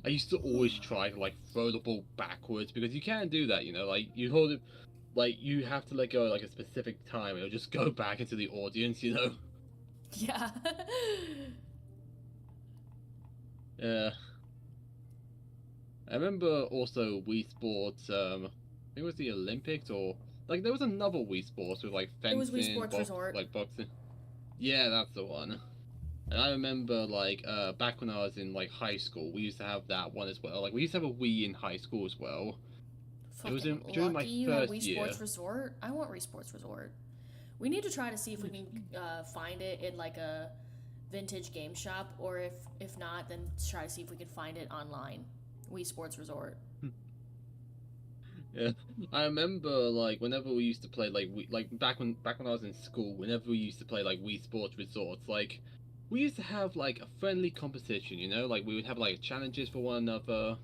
I used to always try to like throw the ball backwards because you can't do that, you know. Like you hold it, like you have to let go at like a specific time, and it'll just go back into the audience, you know. Yeah. Yeah. I remember also Wii Sports. I think it was the Olympics or like there was another Wii Sports with like fencing. It was Wii Sports Resort. Like boxing. Yeah, that's the one. And I remember like back when I was in like high school, we used to have that one as well. Like we used to have a Wii in high school as well. It was Fucking during my lucky you had first Wii year. Sports Resort. I want Wii Sports Resort. We need to try to see if we can find it in like a vintage game shop, or if not, then try to see if we can find it online. Wii Sports Resort. Yeah, I remember like whenever we used to play like back when I was in school, whenever we used to play like Wii Sports Resorts, like we used to have like a friendly competition, you know, like we would have like challenges for one another.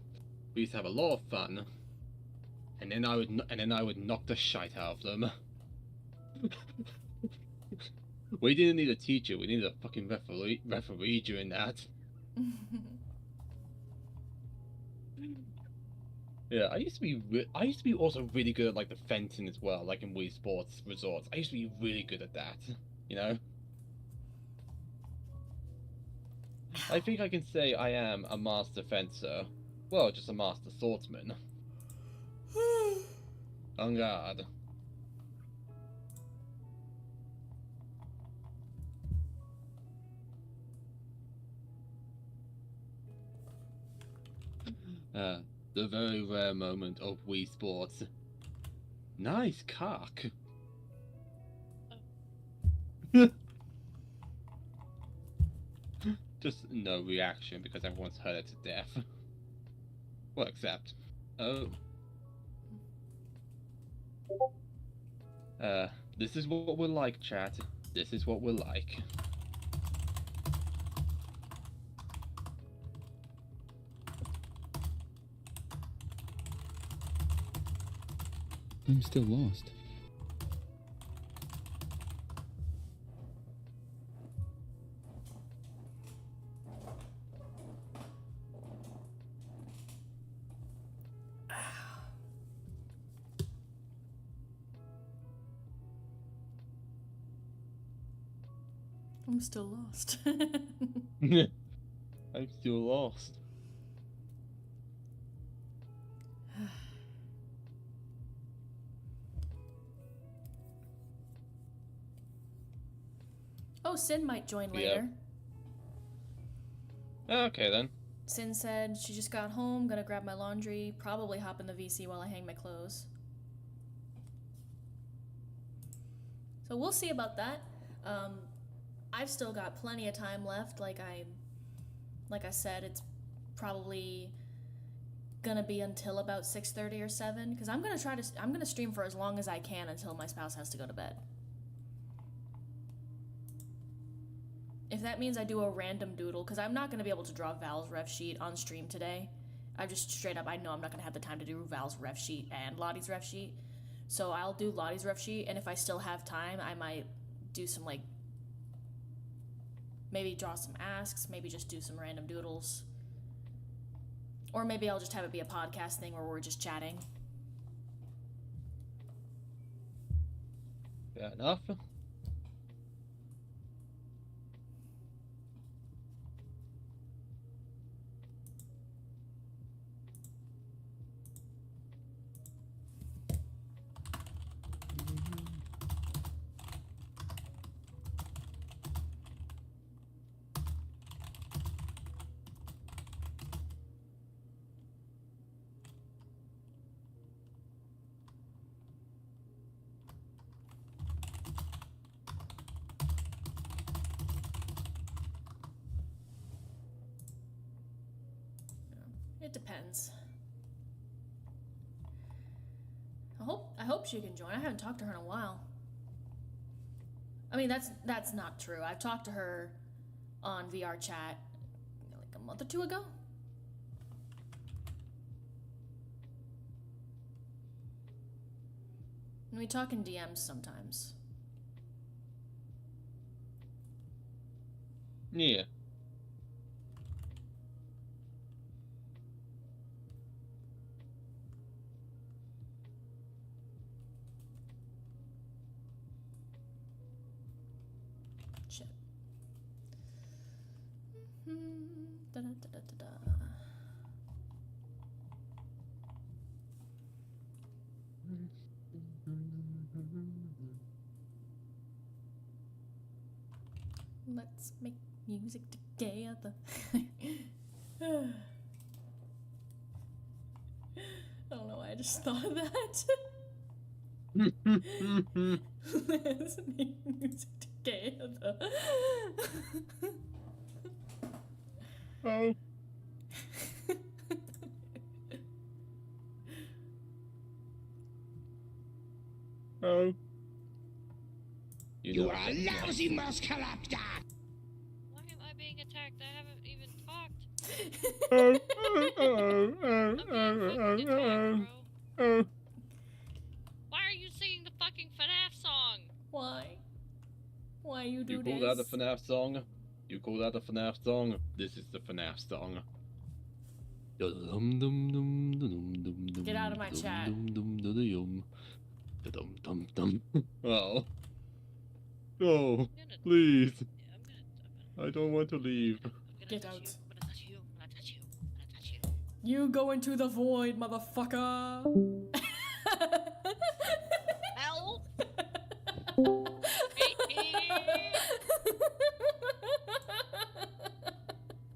We used to have a lot of fun, and then I would knock the shite out of them. We didn't need a teacher, we needed a fucking referee doing that. Yeah, I used to be also really good at like the fencing as well, like in Wii Sports Resorts. I used to be really good at that, you know? I think I can say I am a master fencer. Well, just a master swordsman. On guard. The very rare moment of Wii Sports. Nice cock. Just no reaction because everyone's heard it to death. Well, except... Oh. This is what we're like, chat. This is what we're like. I'm still lost. I'm still lost. I'm still lost. Oh, Sin might join later. Okay then. Sin said she just got home, gonna grab my laundry, probably hop in the VC while I hang my clothes. So we'll see about that. I've still got plenty of time left. Like I said, it's probably gonna be until about 6:30 or 7, because I'm gonna stream for as long as I can until my spouse has to go to bed. If that means I do a random doodle, because I'm not going to be able to draw Val's ref sheet on stream today. I just straight up, I know I'm not going to have the time to do Val's ref sheet and Lottie's ref sheet. So I'll do Lottie's ref sheet, and if I still have time, I might do some, like, maybe draw some asks, maybe just do some random doodles. Or maybe I'll just have it be a podcast thing where we're just chatting. Fair enough. It depends. I hope she can join. I haven't talked to her in a while. I mean, that's not true. I've talked to her on VR chat like a month or two ago. And we talk in DMs sometimes. Yeah. Shit. Da-da-da-da-da-da. Let's make music together. I don't know why I I just thought of that. Listening music together. Oh. Oh. You are a lousy musculopter! Why am I being attacked? I haven't even talked. Oh. I'm being fucking attacked, bro. Why are you singing the fucking FNAF song? Why? Why you do You this? call that a FNAF song? You call that a FNAF song? This is the FNAF song. Get out of my chat. Oh. Oh, please. I don't want to leave. Get out. I'm gonna touch you. I'm gonna touch you. I'm gonna touch you. You go into the void, motherfucker. Help!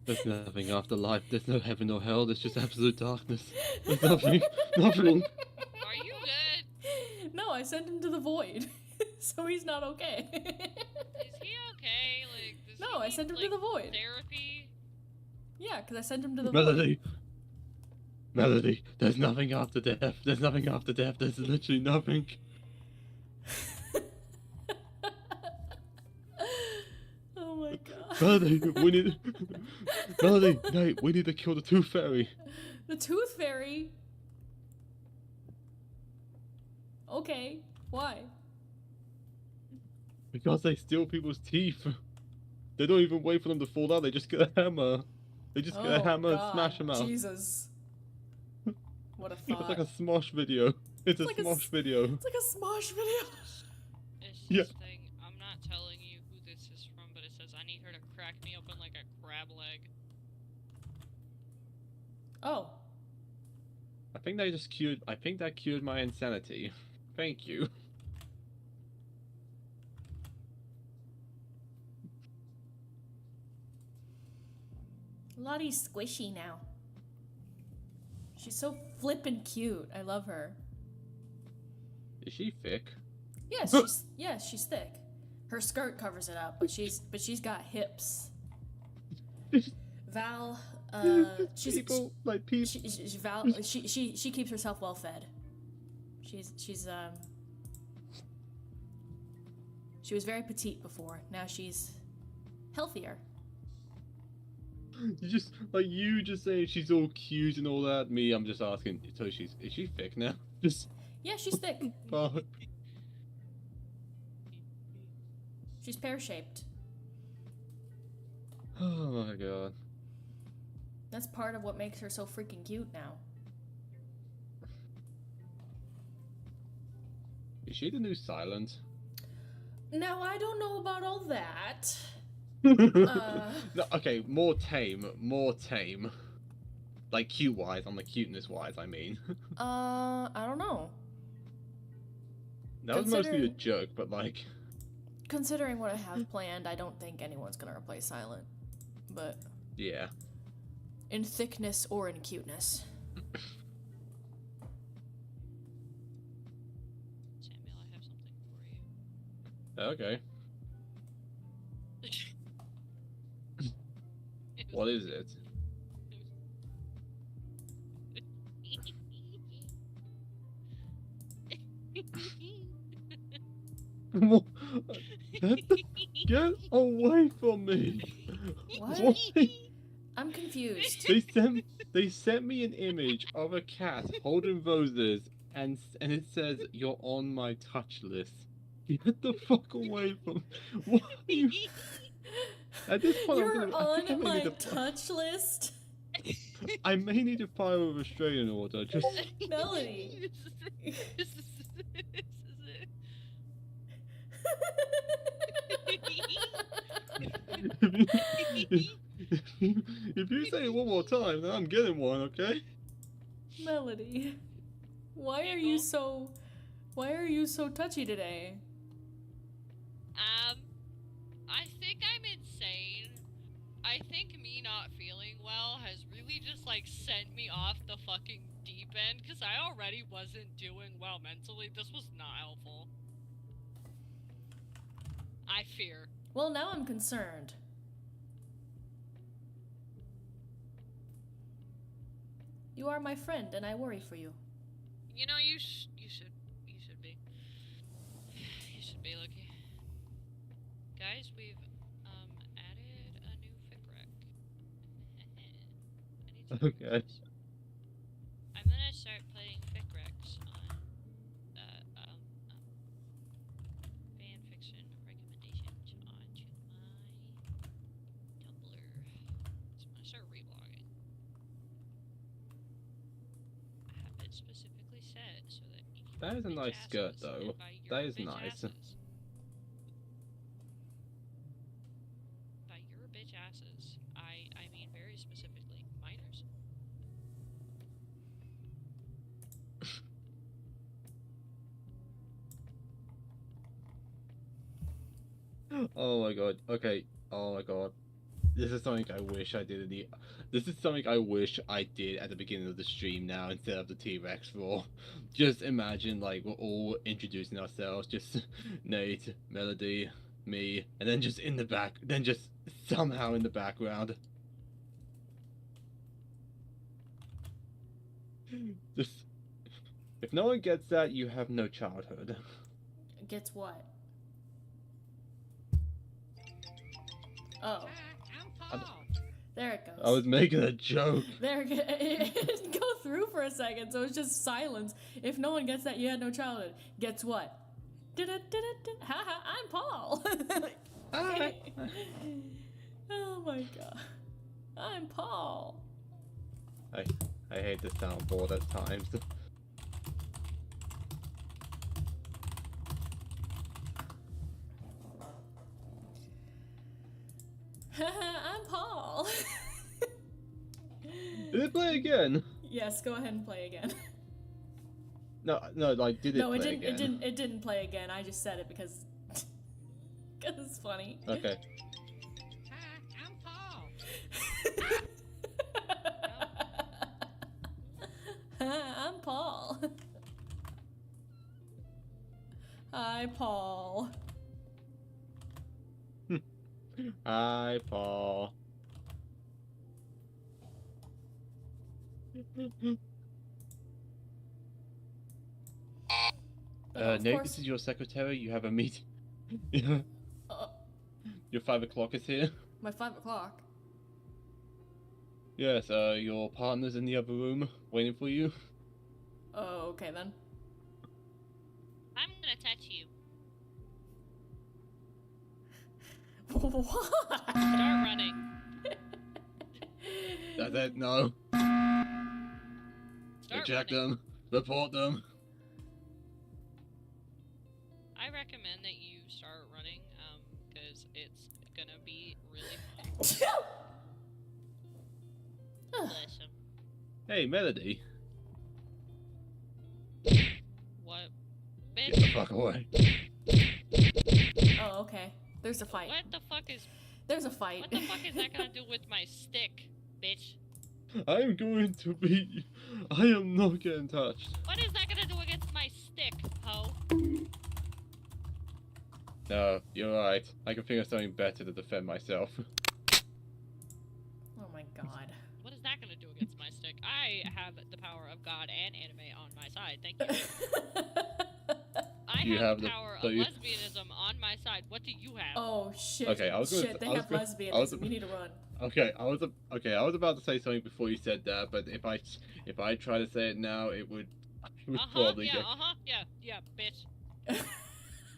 There's nothing after life. There's no heaven or hell. There's just absolute darkness. There's nothing. Nothing. Are you good? No, I sent him to the void. So he's not okay. Is he okay? Like, does No, he I need, sent him to like, the void. Therapy? Yeah, because I sent him to the void. Melody. Melody. There's nothing after death. There's nothing after death. There's literally nothing. Oh my god. Melody, we need. Melody, Nate, we need to kill the Tooth Fairy. The Tooth Fairy? Okay, why? Because they steal people's teeth. They don't even wait for them to fall out. They just get a hammer. They just get a hammer and smash them out. Jesus. What a It's thought. like a Smosh video. It's a like a Smosh s- video. It's like a Smosh video. It's Yeah. this thing. I'm not telling you who this is from, but it says I need her to crack me open like a crab leg. Oh. I think they just cured. I think that cured my insanity. Thank you. Lottie's squishy now. She's so flippin' cute. I love her. Is she thick? Yes, she's thick. Her skirt covers it up, but she's got hips. Val, she's people like people. she keeps herself well fed. She was very petite before. Now she's healthier. You just saying she's all cute and all that. Me, I'm just asking. So is she thick now? Just Yeah, she's thick. fuck. She's pear-shaped. Oh my god. That's part of what makes her so freaking cute now. Is she the new Silent? Now I don't know about all that. No, okay, more tame. Like cute wise, on the cuteness wise, I mean. I don't know. That was mostly a Considering- joke, but like, Considering what I have planned, I don't think anyone's gonna replace Silent. But yeah. in thickness or in cuteness. Samuel, I have something for you. Okay. What is it? What? Get away from me! What? Why? I'm confused. They sent me an image of a cat holding roses, and it says you're on my touch list. Get the fuck away from. Why are you? At this point, You're I think I on may my need to- touch list? I may need to file a restraining order. Just Melody. This is it. if you say it one more time, then I'm getting one. Okay? Melody. Why are you so touchy today? I think I'm insane. I think me not feeling well has really just like sent me off the fucking deep end because I already wasn't doing well mentally. This was not helpful. I fear. Well, now I'm concerned. You are my friend, and I worry for you. You know, you should be. You should be, Loki. Guys, we've added a new fic rec. I need to Okay. I'm gonna start putting fic recs on fan fiction recommendations onto my Tumblr. So I'm gonna start reblogging. I have it specifically set so that you That is a bitch nice skirt, asses though. and by your That is bitch nice. asses. By your bitch asses, I mean very specifically minors. Oh my god. Okay. Oh my god. This is something I wish I did This is something I wish I did at the beginning of the stream now instead of the T-Rex roar. Just imagine like we're all introducing ourselves, just Nate, Melody, me, and then just in the back, then just somehow in the background. Just if no one gets that, you have no childhood. Gets what? Oh. There it goes. I was making a joke. There it didn't go through for a second, so it's just silence. If no one gets that, you had no childhood. Gets what? Haha, I'm Paul. Hi. Oh my god. I'm Paul. I hate the soundboard at times. I'm Paul. Did it play again? Yes, go ahead and play again. No, like did it No, play it didn't. again? It didn't play again. I just said it because it's funny. Okay. I'm Paul. I'm Paul. Hi, Paul. Hi, Paul. Of Nate, course- this is your secretary. You have a meeting. Yeah. Your 5 o'clock is here. My 5 o'clock. Yes, your partner's in the other room waiting for you. Oh, okay then. I'm gonna touch you. What? Start running. That's it. No. Start Eject running. them. Report them. I recommend that you start running, because it's gonna be really fun. Bless him. Hey, Melody. What? Get the Bitch? fuck away. Oh, okay. There's a fight. What the fuck is... There's a fight. What the fuck is that gonna do with my stick, bitch? I'm going to beat you. I am not getting touched. What is that gonna do against my stick, ho? No, you're right. I can think of something better to defend myself. Oh my god. What is that gonna do against my stick? I have the power of God and anime on my side, thank you. I You have have the the- power so of you- lesbianism on my side. What do you have? Oh shit. Okay, I was gonna- Shit, they I was have gonna- I was- lesbianism. You need to run. Okay, I was about to say something before you said that, but if I try to say it now, it would probably yeah, get yeah, bitch.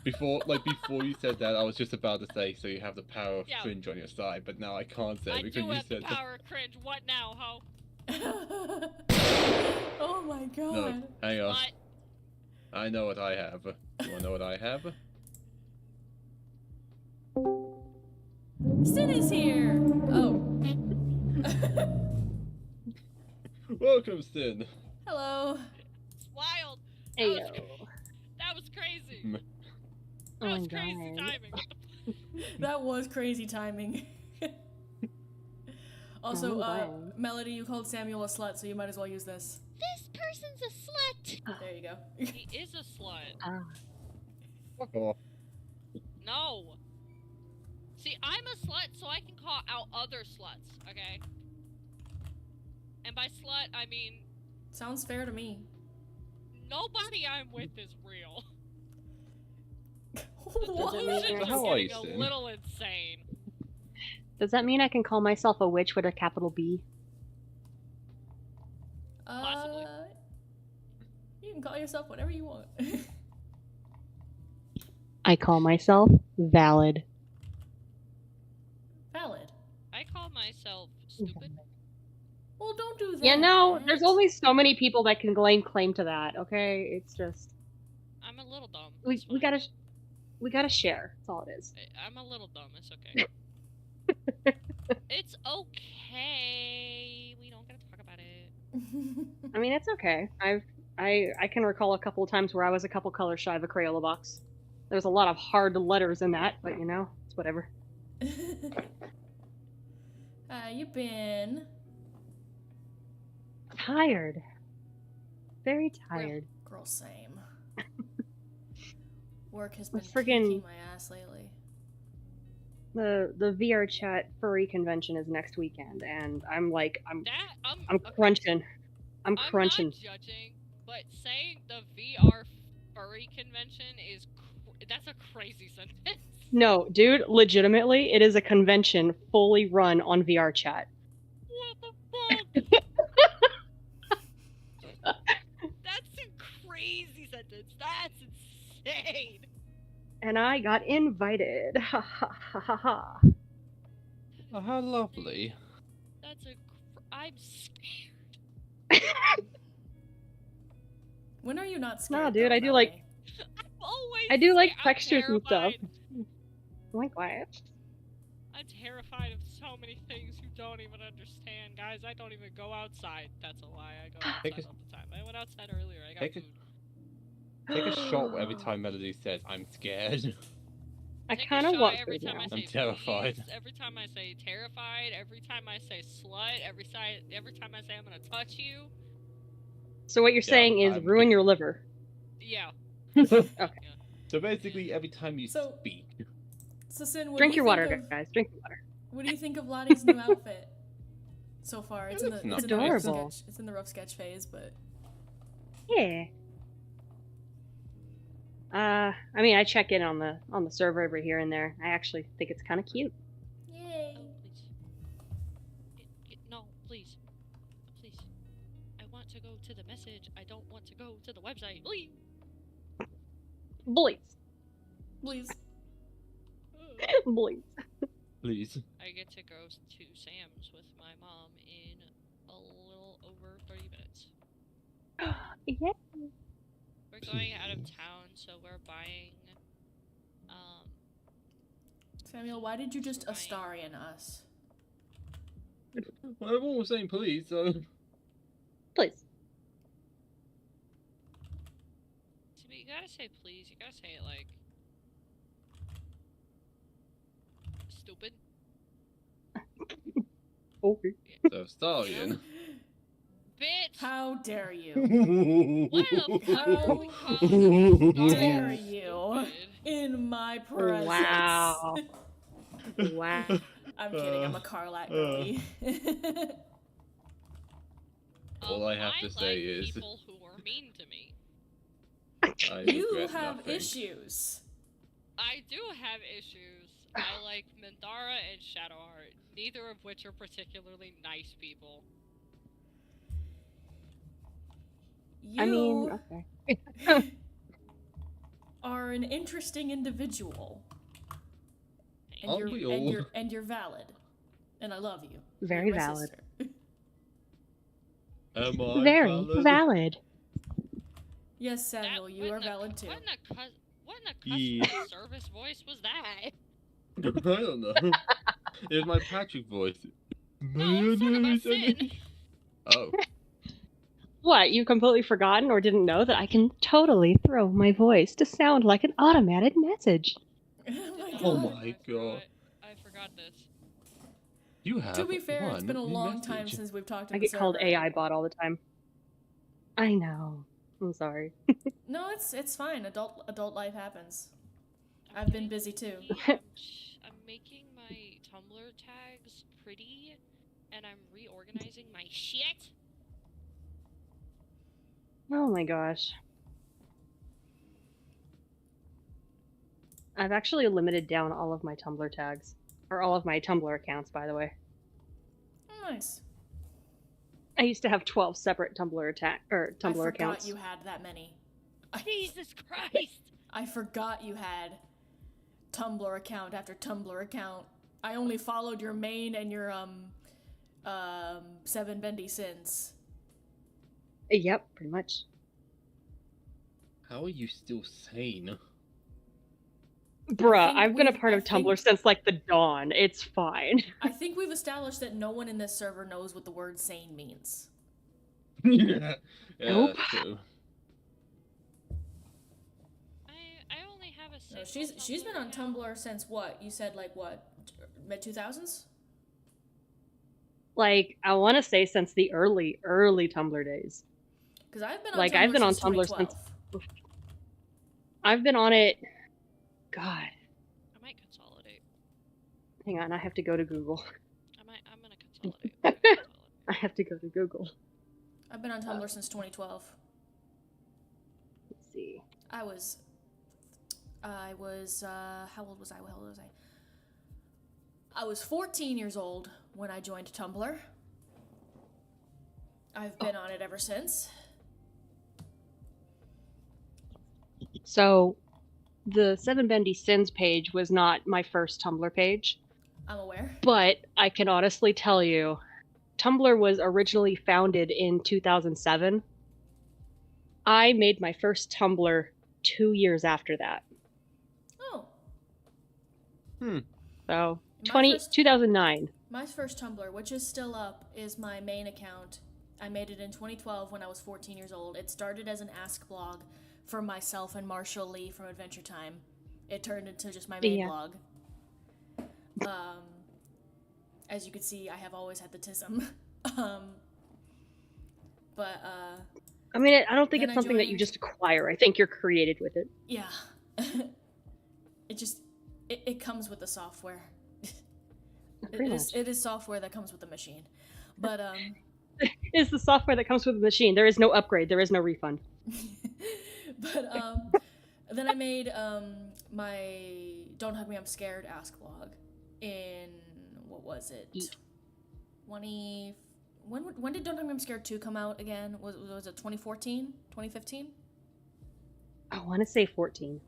before you said that. I was just about to say, so you have the power of Yeah. cringe on your side, but now I can't say I because do you have the said power of cringe. What now, ho? Oh my that. god. No, hang on. What? I know what I have. You wanna know what I have? Sin is here. Oh. Welcome, Sin. Hello. It's wild. Ayo. That was crazy. Mm. That Oh was crazy God. timing. That was crazy timing. Also, Oh, wow. Melody, you called Samuel a slut, so you might as well use this. This person person's a slut. There you go. He is a slut. Fuck off. No. See, I'm a slut, so I can call out other sluts, okay? And by slut, I mean Sounds fair to me. nobody I'm with is real. What? Delusions How are are you, getting a Sin? little insane. Does that mean I can call myself a witch with a capital B? Possibly. You can call yourself whatever you want. I call myself valid. Valid. I call myself stupid. Well, don't do that. Yeah, no, there's only so many people that can claim to that. Okay, it's just I'm a little dumb. we It's we fine. gotta share. That's all it is. I'm a little dumb. It's okay. It's okay. We don't gotta talk about it. I mean, it's okay. I can recall a couple of times where I was a couple colors shy of a Crayola box. There's a lot of hard letters in that, but you know, it's whatever. How you been? Tired. Very tired. Girl, same. Work has been Friggin- kicking my ass lately. The VR chat furry convention is next weekend, and I'm I'm crunching. I'm crunching. not judging, but saying the VR furry convention is that's a crazy sentence. No, dude, legitimately, it is a convention fully run on VR chat. What the fuck? That's a crazy sentence. That's insane. And I got invited. Ha ha ha ha ha. Oh, how lovely. That's I'm scared. When are you not scared? Nah, dude, though, I do like Melanie? Always I do like I'm textures and stuff. terrified. I'm like, what? I'm terrified of so many things you don't even understand, guys. I don't even go outside. That's a lie. I go Take outside a- all the time. I went outside earlier. I got Take a- food. Take a shot every time Melody says, I'm scared. I Take a kind of shot want every food time now. I I'm say terrified. please, every time I say terrified, every time I say slut, every time I say I'm gonna touch you. So what you're Yeah, saying is I'm ruin good. your liver. Yeah. So basically, every time you So- speak, So, Sin, what Drink do you your water, think of, guys. Drink your water. What do you think of Lottie's new outfit? So far, it's in the It's not it's in the rough adorable. sketch. It's in the rough sketch phase, but Yeah. I mean, I check in on the server every here and there. I actually think it's kind of cute. yay! Oh, please. No, please. Please. I want to go to the message. I don't want to go to the website. Please. Boys, Please. boys. please. I get to go to Sam's with my mom in a little over 30 minutes. Yeah. We're going out of town, so we're buying, Samuel, why did you just Astarian us? Well, everyone was saying please, so. Please. see, but you gotta say please, you gotta say it like, stupid. Okay. So, Stallion. Bitch! How dare you? What the fuck How are we calling dare stupid? you in my presence? Wow. Wow. I'm kidding. I'm a Carlac girly. All I have to say like is- people who are mean to me. I You regret have nothing. issues. I do have issues. I like Minthara and Shadowheart, neither of which are particularly nice people. You I mean, okay. are an interesting individual. And Aren't you're, we and all? you're and you're valid. And I love you. Very You're my valid. sister. Am I Very valid? valid. Yes, Samuel, That- you what are in the- valid too. What in the Yeah. customer service voice was that? I don't know. It was my Patrick voice. No, I'm talking about Sin. Oh. What, you completely forgotten or didn't know that I can totally throw my voice to sound like an automated message? Oh my Oh god. my god. I forgot this. You have To be fair, it's one been a long time message. since we've talked to I the get called server. AI bot all the time. I know. I'm sorry. No, it's fine. Adult life happens. I've been busy too. I'm making my Tumblr tags pretty, and I'm reorganizing my shit. Oh my gosh. I've actually limited down all of my Tumblr tags. Or all of my Tumblr accounts, by the way. Nice. I used to have 12 separate Tumblr I accounts. forgot you had that many. Jesus Christ! I forgot you had Tumblr account after Tumblr account. I only followed your main and your 7 bendy sins. Yep, pretty much. How are you still sane? Bruh, think I've been a we've- part I of Tumblr think- since like the dawn. It's fine. I think we've established that no one in this server knows what the word sane means. Yeah, Nope. that's true. I only have a No, single she's been on account. Tumblr since what? You said like what? Mid 2000s? Like, I want to say since the early Tumblr days. Because I've been on Like, Tumblr I've been on since Tumblr 2012. I've been on it. God, I might consolidate. hang on. I have to go to Google. I'm gonna consolidate. I have to go to Google. I've been on Tumblr since 2012. Let's see. I was how old was I? How old was I? I was 14 years old when I joined Tumblr. I've been on it ever since. So, the 7 Bendy Sins page was not my first Tumblr page, I'm aware. but I can honestly tell you, Tumblr was originally founded in 2007. I made my first Tumblr 2 years after that. Oh, So, My first- 2009. my first Tumblr, which is still up, is my main account. I made it in 2012 when I was 14 years old. It started as an Ask blog for myself and Marshall Lee from Adventure Time. It turned into just my main Yeah. blog. As you can see, I have always had the tism. I mean, I don't think Then it's I something that you joined- just acquire. I think you're created with it. Yeah. It comes with the software. Pretty much. It is software that comes with the machine. But It's the software that comes with the machine. There is no upgrade. There is no refund. then I made my Don't Hug Me I'm Scared Ask blog in what was it? 20 when did Don't Hug Me I'm Scared 2 come out again? Was it 2014? 2015? I want to say 14.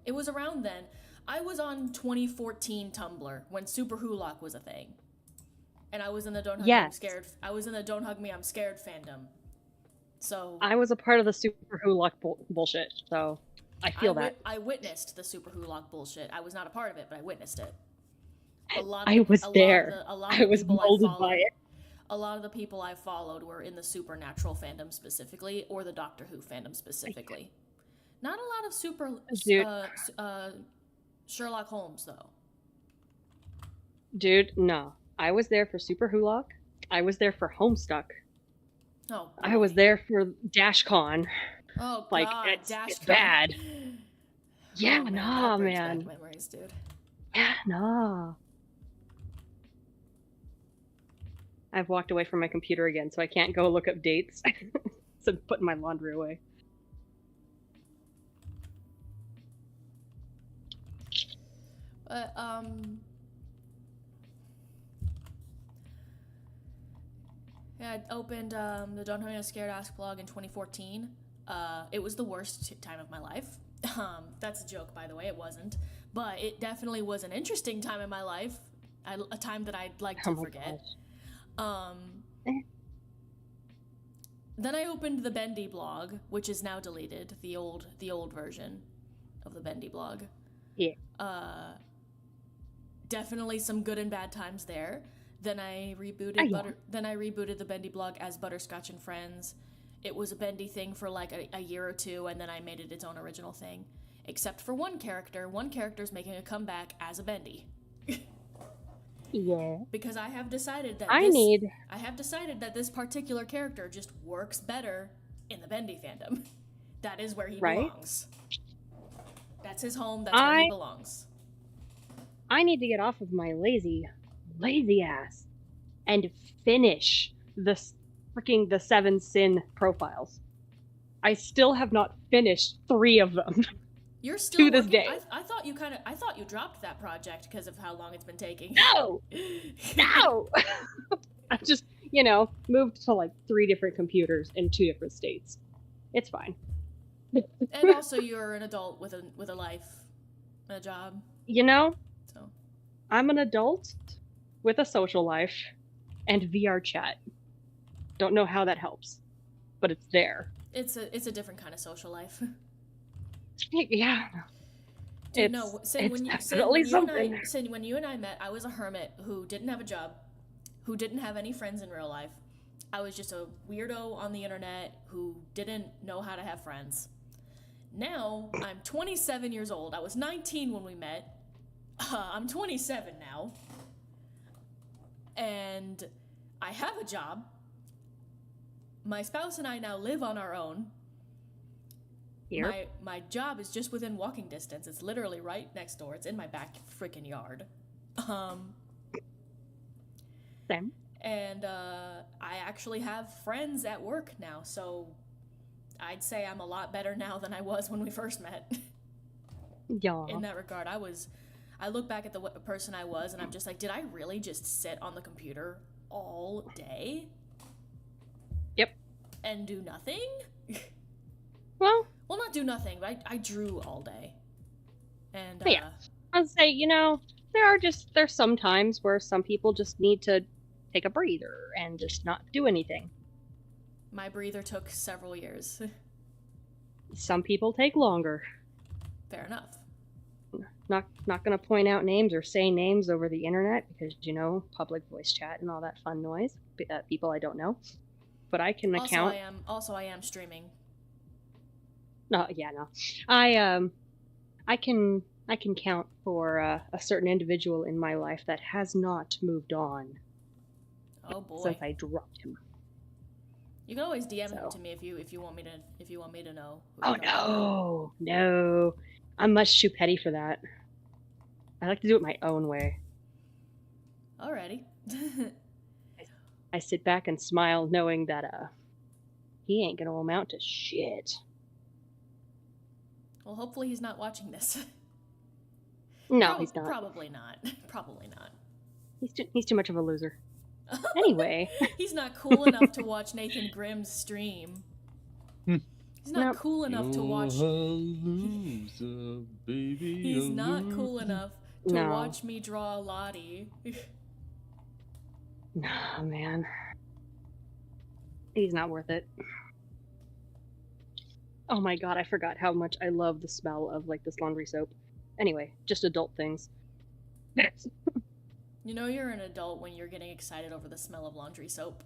It was around then. I was on 2014 Tumblr when Super Hulock was a thing. And I was in the Don't Hug Me I'm Yes. Scared. I was in the Don't Hug Me I'm Scared fandom. So I was a part of the Super Hulock bullshit, so I feel that. I witnessed the Super Hulock bullshit. I was not a part of it, but I witnessed it. I was there. I was molded by it. A lot of the people I followed were in the Supernatural fandom specifically, or the Doctor Who fandom specifically. Not a lot of Dude. Sherlock Holmes though. Dude, no. I was there for Super Hulock. I was there for Homestuck. Oh, I was there for DashCon. Oh Like, God, it's Dash bad. Yeah, oh, nah, that brings man. back memories, dude. Yeah, nah. I've walked away from my computer again, so I can't go look up dates. So I'm putting my laundry away. But yeah, I opened the Don't Hug Me I'm Scared Ask blog in 2014. It was the worst time of my life. That's a joke, by the way. It wasn't, but it definitely was an interesting time in my life. A time that I'd like to Oh my forget. gosh. Then I opened the Bendy blog, which is now deleted. The old version of the Bendy blog. Yeah. Definitely some good and bad times there. Then I rebooted. Oh, yeah. Then I rebooted the Bendy blog as Butterscotch and Friends. It was a Bendy thing for like a year or two, and then I made it its own original thing. Except for one character. One character's making a comeback as a Bendy. Yeah. Because I have decided that I have decided that this particular character just works better in the Bendy fandom. That is where he Right. belongs. That's his home. That's where he belongs. I need to get off of my lazy ass and finish the 7 Sin profiles. I still have not finished 3 of them. You're still to this working- day. I thought you dropped that project because of how long it's been taking. No! No! I just, moved to like 3 different computers in 2 different states. It's fine. And also, you're an adult with a life, and a job. So I'm an adult with a social life and VR chat. Don't know how that helps, but it's there. It's a different kind of social life. Yeah. Dude, no, it's definitely something. When you and I met, I was a hermit who didn't have a job, who didn't have any friends in real life. I was just a weirdo on the internet who didn't know how to have friends. Now, I'm 27 years old. I was 19 when we met. I'm 27 now. And I have a job. My spouse and I now live on our own. Here. My job is just within walking distance. It's literally right next door. It's in my back freaking yard. Same. And I actually have friends at work now, so I'd say I'm a lot better now than I was when we first met. Yeah. In that regard, I look back at the person I was, and I'm just like, did I really just sit on the computer all day? Yep. And do nothing? Well, not do nothing, but I drew all day. And yeah, I'd say there's some times where some people just need to take a breather and just not do anything. My breather took several years. Some people take longer. Fair enough. Not gonna point out names or say names over the internet because public voice chat and all that fun noise. People I don't know, but I can account. I am streaming. No, yeah, no. I can count for a certain individual in my life that has not moved on. Oh boy. Since I dropped him. You can always DM him to me if you want me to know. Oh no. I'm much too petty for that. I like to do it my own way. Alrighty. I sit back and smile knowing that he ain't gonna amount to shit. Well, hopefully he's not watching this. No, he's not. Probably not. Probably not. He's too much of a loser. Anyway. He's not cool enough to watch Nathan Grimm's stream. He's not cool enough to watch. Loser, baby, he's not cool enough to watch me draw Lottie. Nah, man. He's not worth it. Oh my god, I forgot how much I love the smell of this laundry soap. Anyway, just adult things. You're an adult when you're getting excited over the smell of laundry soap.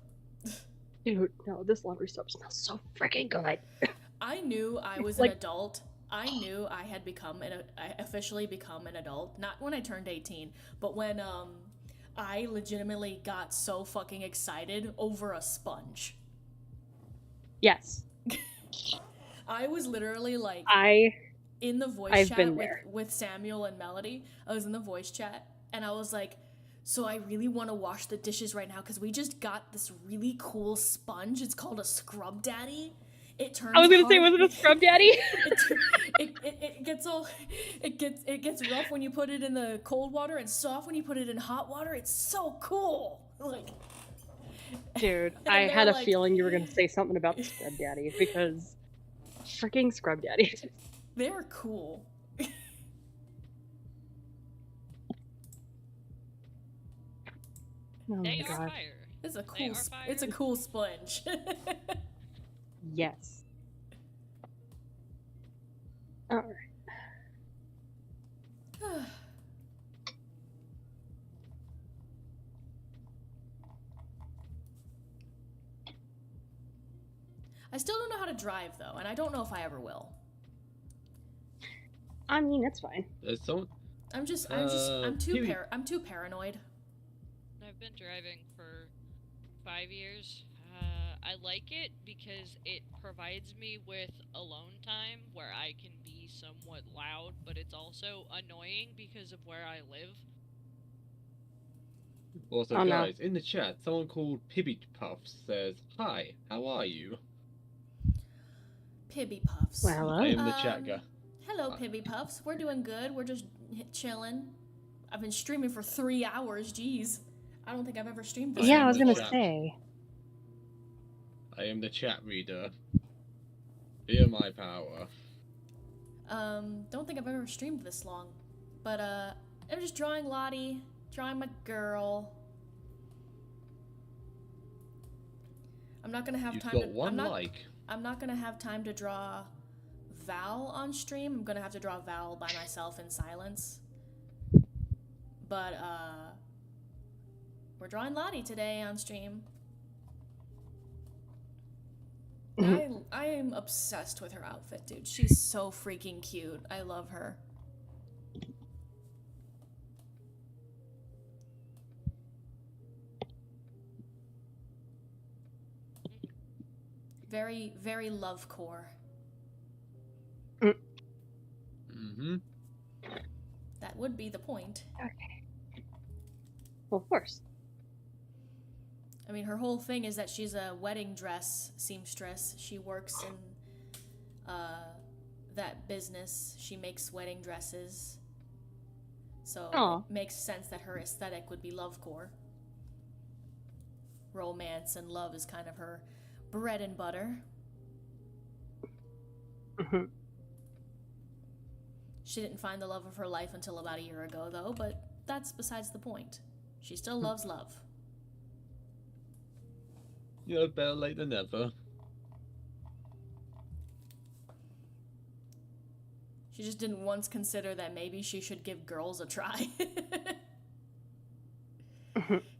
Dude, no, this laundry soap smells so freaking good. I knew I was an adult. I knew I had I officially become an adult. Not when I turned 18, but when I legitimately got so fucking excited over a sponge. Yes. I was literally in the voice chat with Samuel and Melody. I was in the voice chat and I was like, so I really want to wash the dishes right now because we just got this really cool sponge. It's called a Scrub Daddy. It turns. I was gonna say, was it a Scrub Daddy? it gets rough when you put it in the cold water and soft when you put it in hot water. It's so cool. Dude, I had a feeling you were gonna say something about the Scrub Daddy because freaking Scrub Daddy. They're cool. Oh they my are god. fire. It's a cool sponge. Yes. Alright. I still don't know how to drive though, and I don't know if I ever will. I mean, that's fine. I'm too paranoid. I've been driving for 5 years. I like it because it provides me with alone time where I can be somewhat loud, but it's also annoying because of where I live. Also, Oh, no. guys, in the chat, someone called Pibby Puffs says, "Hi, how are you?" Pibby Puffs. Well, I hello. am the chat guy. Hello, Pibby Puffs. We're doing good. We're just chilling. I've been streaming for 3 hours. Jeez. I don't think I've ever streamed this. Yeah, I am was the gonna chat. say. I am the chat reader. Hear my power. Don't think I've ever streamed this long. But, I'm just drawing Lottie, drawing my girl. I'm not gonna have You've time got to. one like. I'm not gonna have time to draw Val on stream. I'm gonna have to draw Val by myself in silence. But, we're drawing Lottie today on stream. I am obsessed with her outfit, dude. She's so freaking cute. I love her. Very, very love core. Mm-hmm. That would be the point. Okay. Well, of course. I mean, her whole thing is that she's a wedding dress seamstress. She works in that business. She makes wedding dresses. So Aw. it makes sense that her aesthetic would be lovecore. Romance and love is kind of her bread and butter. Mhm. She didn't find the love of her life until about a year ago, though, but that's besides the point. She still loves love. You know, better late than never. She just didn't once consider that maybe she should give girls a try.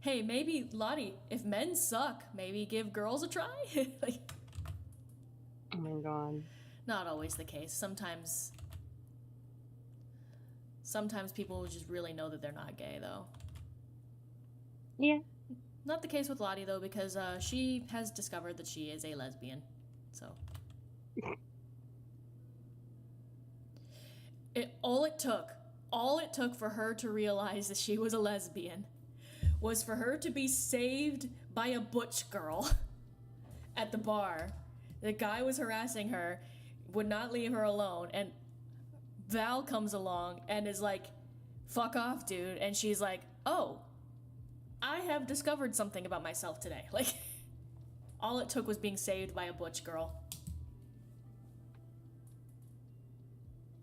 Hey, maybe, Lottie, if men suck, maybe give girls a try? Like, Oh my god. not always the case. Sometimes people just really know that they're not gay, though. Yeah. Not the case with Lottie, though, because she has discovered that she is a lesbian. So. All it took for her to realize that she was a lesbian was for her to be saved by a butch girl at the bar. The guy was harassing her, would not leave her alone, and Val comes along and is like, "Fuck off, dude." And she's like, "Oh, I have discovered something about myself today." Like, all it took was being saved by a butch girl.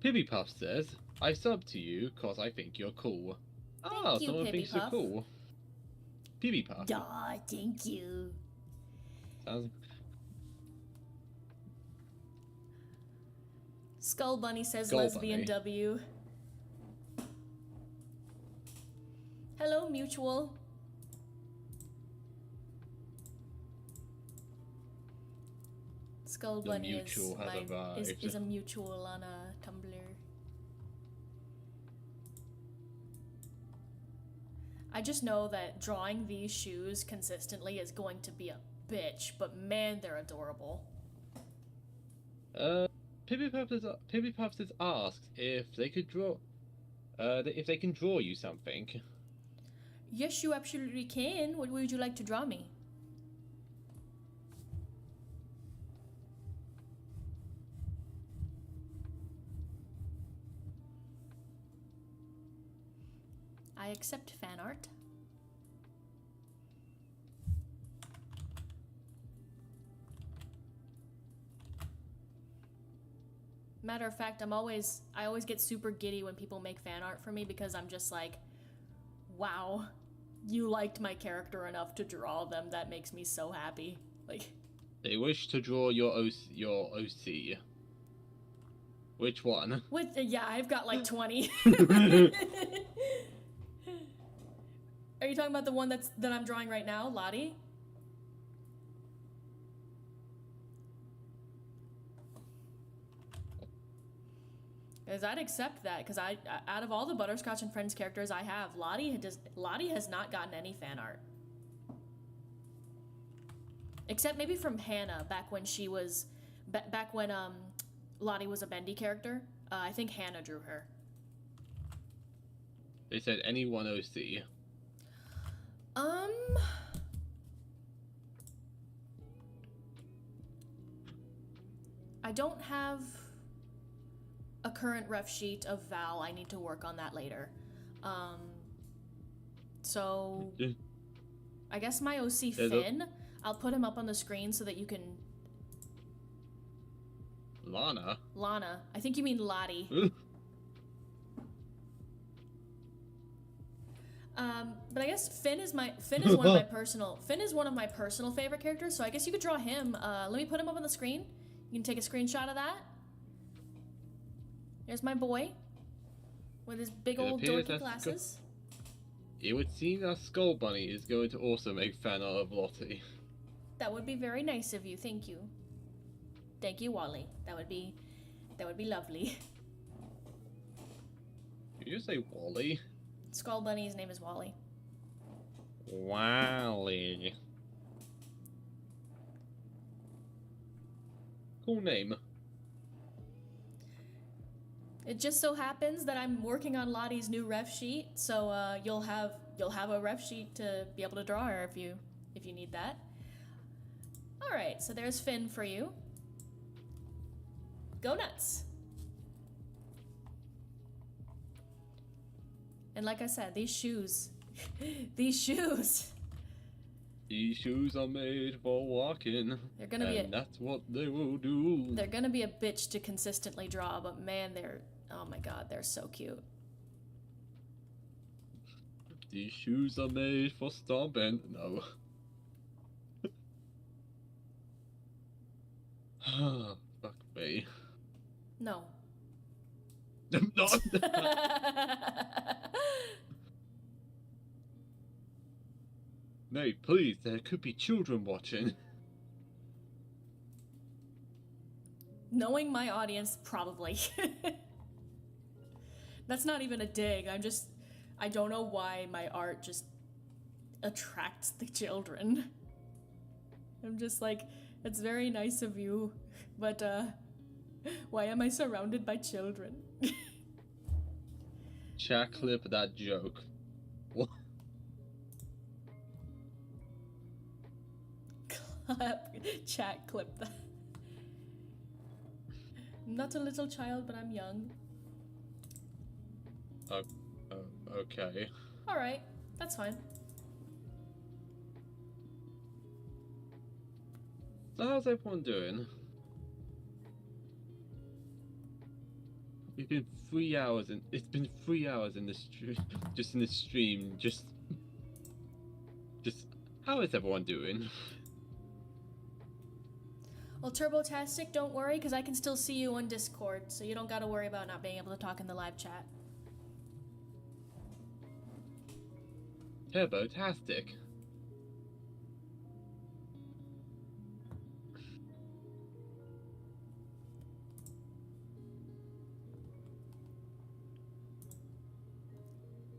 Pibby Puff says, "I sub to you cause I think you're cool." Thank you, someone Pibby thinks you're Puff. cool. Pibby Puff. Duh, thank you. Sounds... Skull Bunny says Skull lesbian Bunny. W. Hello, Mutual. Skull The Bunny Mutual has arrived. is a mutual on a Tumblr. I just know that drawing these shoes consistently is going to be a bitch, but man, they're adorable. Pibby Puffs has asked if they could draw, if they can draw you something. Yes, you absolutely can. What would you like to draw me? I accept fan art. Matter of fact, I always get super giddy when people make fan art for me because I'm just like, wow, you liked my character enough to draw them. That makes me so happy. Like, They wish to draw your OC. Which one? yeah, I've got like 20. Are you talking about the one that I'm drawing right now, Lottie? Because I'd accept that, because out of all the Butterscotch and Friends characters I have, Lottie has not gotten any fan art. Except maybe from Hannah back when she was back when Lottie was a bendy character. I think Hannah drew her. They said anyone OC. I don't have a current ref sheet of Val. I need to work on that later. So I guess my OC Finn, I'll put him up on the screen so that you can... Lana? Lana. I think you mean Lottie. But I guess Finn is one of my personal favorite characters, so I guess you could draw him. Let me put him up on the screen. You can take a screenshot of that. There's my boy with his big old dorky glasses. It would seem that Skull Bunny is going to also make fan art of Lottie. That would be very nice of you. Thank you. Thank you, Wally. That would be lovely. Did you say Wally? Skull Bunny's name is Wally. Wally. Cool name. It just so happens that I'm working on Lottie's new ref sheet, so you'll have a ref sheet to be able to draw her if you need that. All right, so there's Finn for you. Go nuts. And like I said, these shoes, these shoes are made for walking. They're gonna be that's what they will do. They're gonna be a bitch to consistently draw, but man, oh my god, they're so cute. These shoes are made for stomping. No. Fuck me. No. Not. Mate, please, there could be children watching. Knowing my audience, probably. That's not even a dig. I don't know why my art just attracts the children. I'm just like, it's very nice of you, but why am I surrounded by children? Chat clip that joke. What? Chat clip that. I'm not a little child, but I'm young. Okay. Alright, that's fine. So how's everyone doing? It's been 3 hours and it's been 3 hours in this just in this stream. Just how is everyone doing? Well, Turbotastic, don't worry, because I can still see you on Discord, so you don't gotta worry about not being able to talk in the live chat. Turbotastic.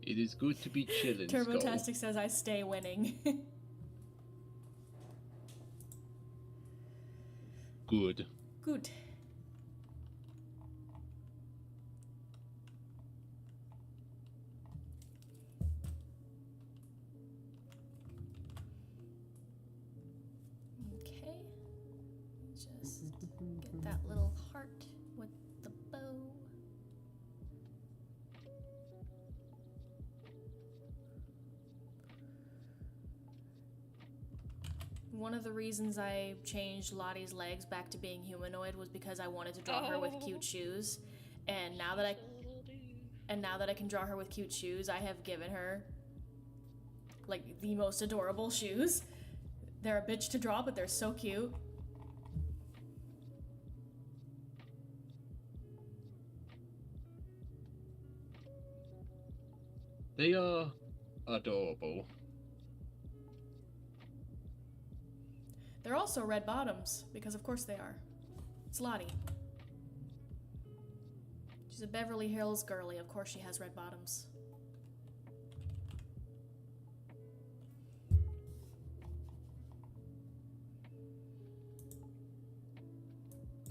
It is good to be chilling, Turbotastic says I stay winning. Good. Good. Okay. Just get that little heart with the bow. One of the reasons I changed Lottie's legs back to being humanoid was because I wanted to draw her with cute shoes, and now that I can draw her with cute shoes, I have given her like the most adorable shoes. They're a bitch to draw, but they're so cute. They are adorable. They're also red bottoms, because of course they are. It's Lottie. She's a Beverly Hills girly, of course she has red bottoms.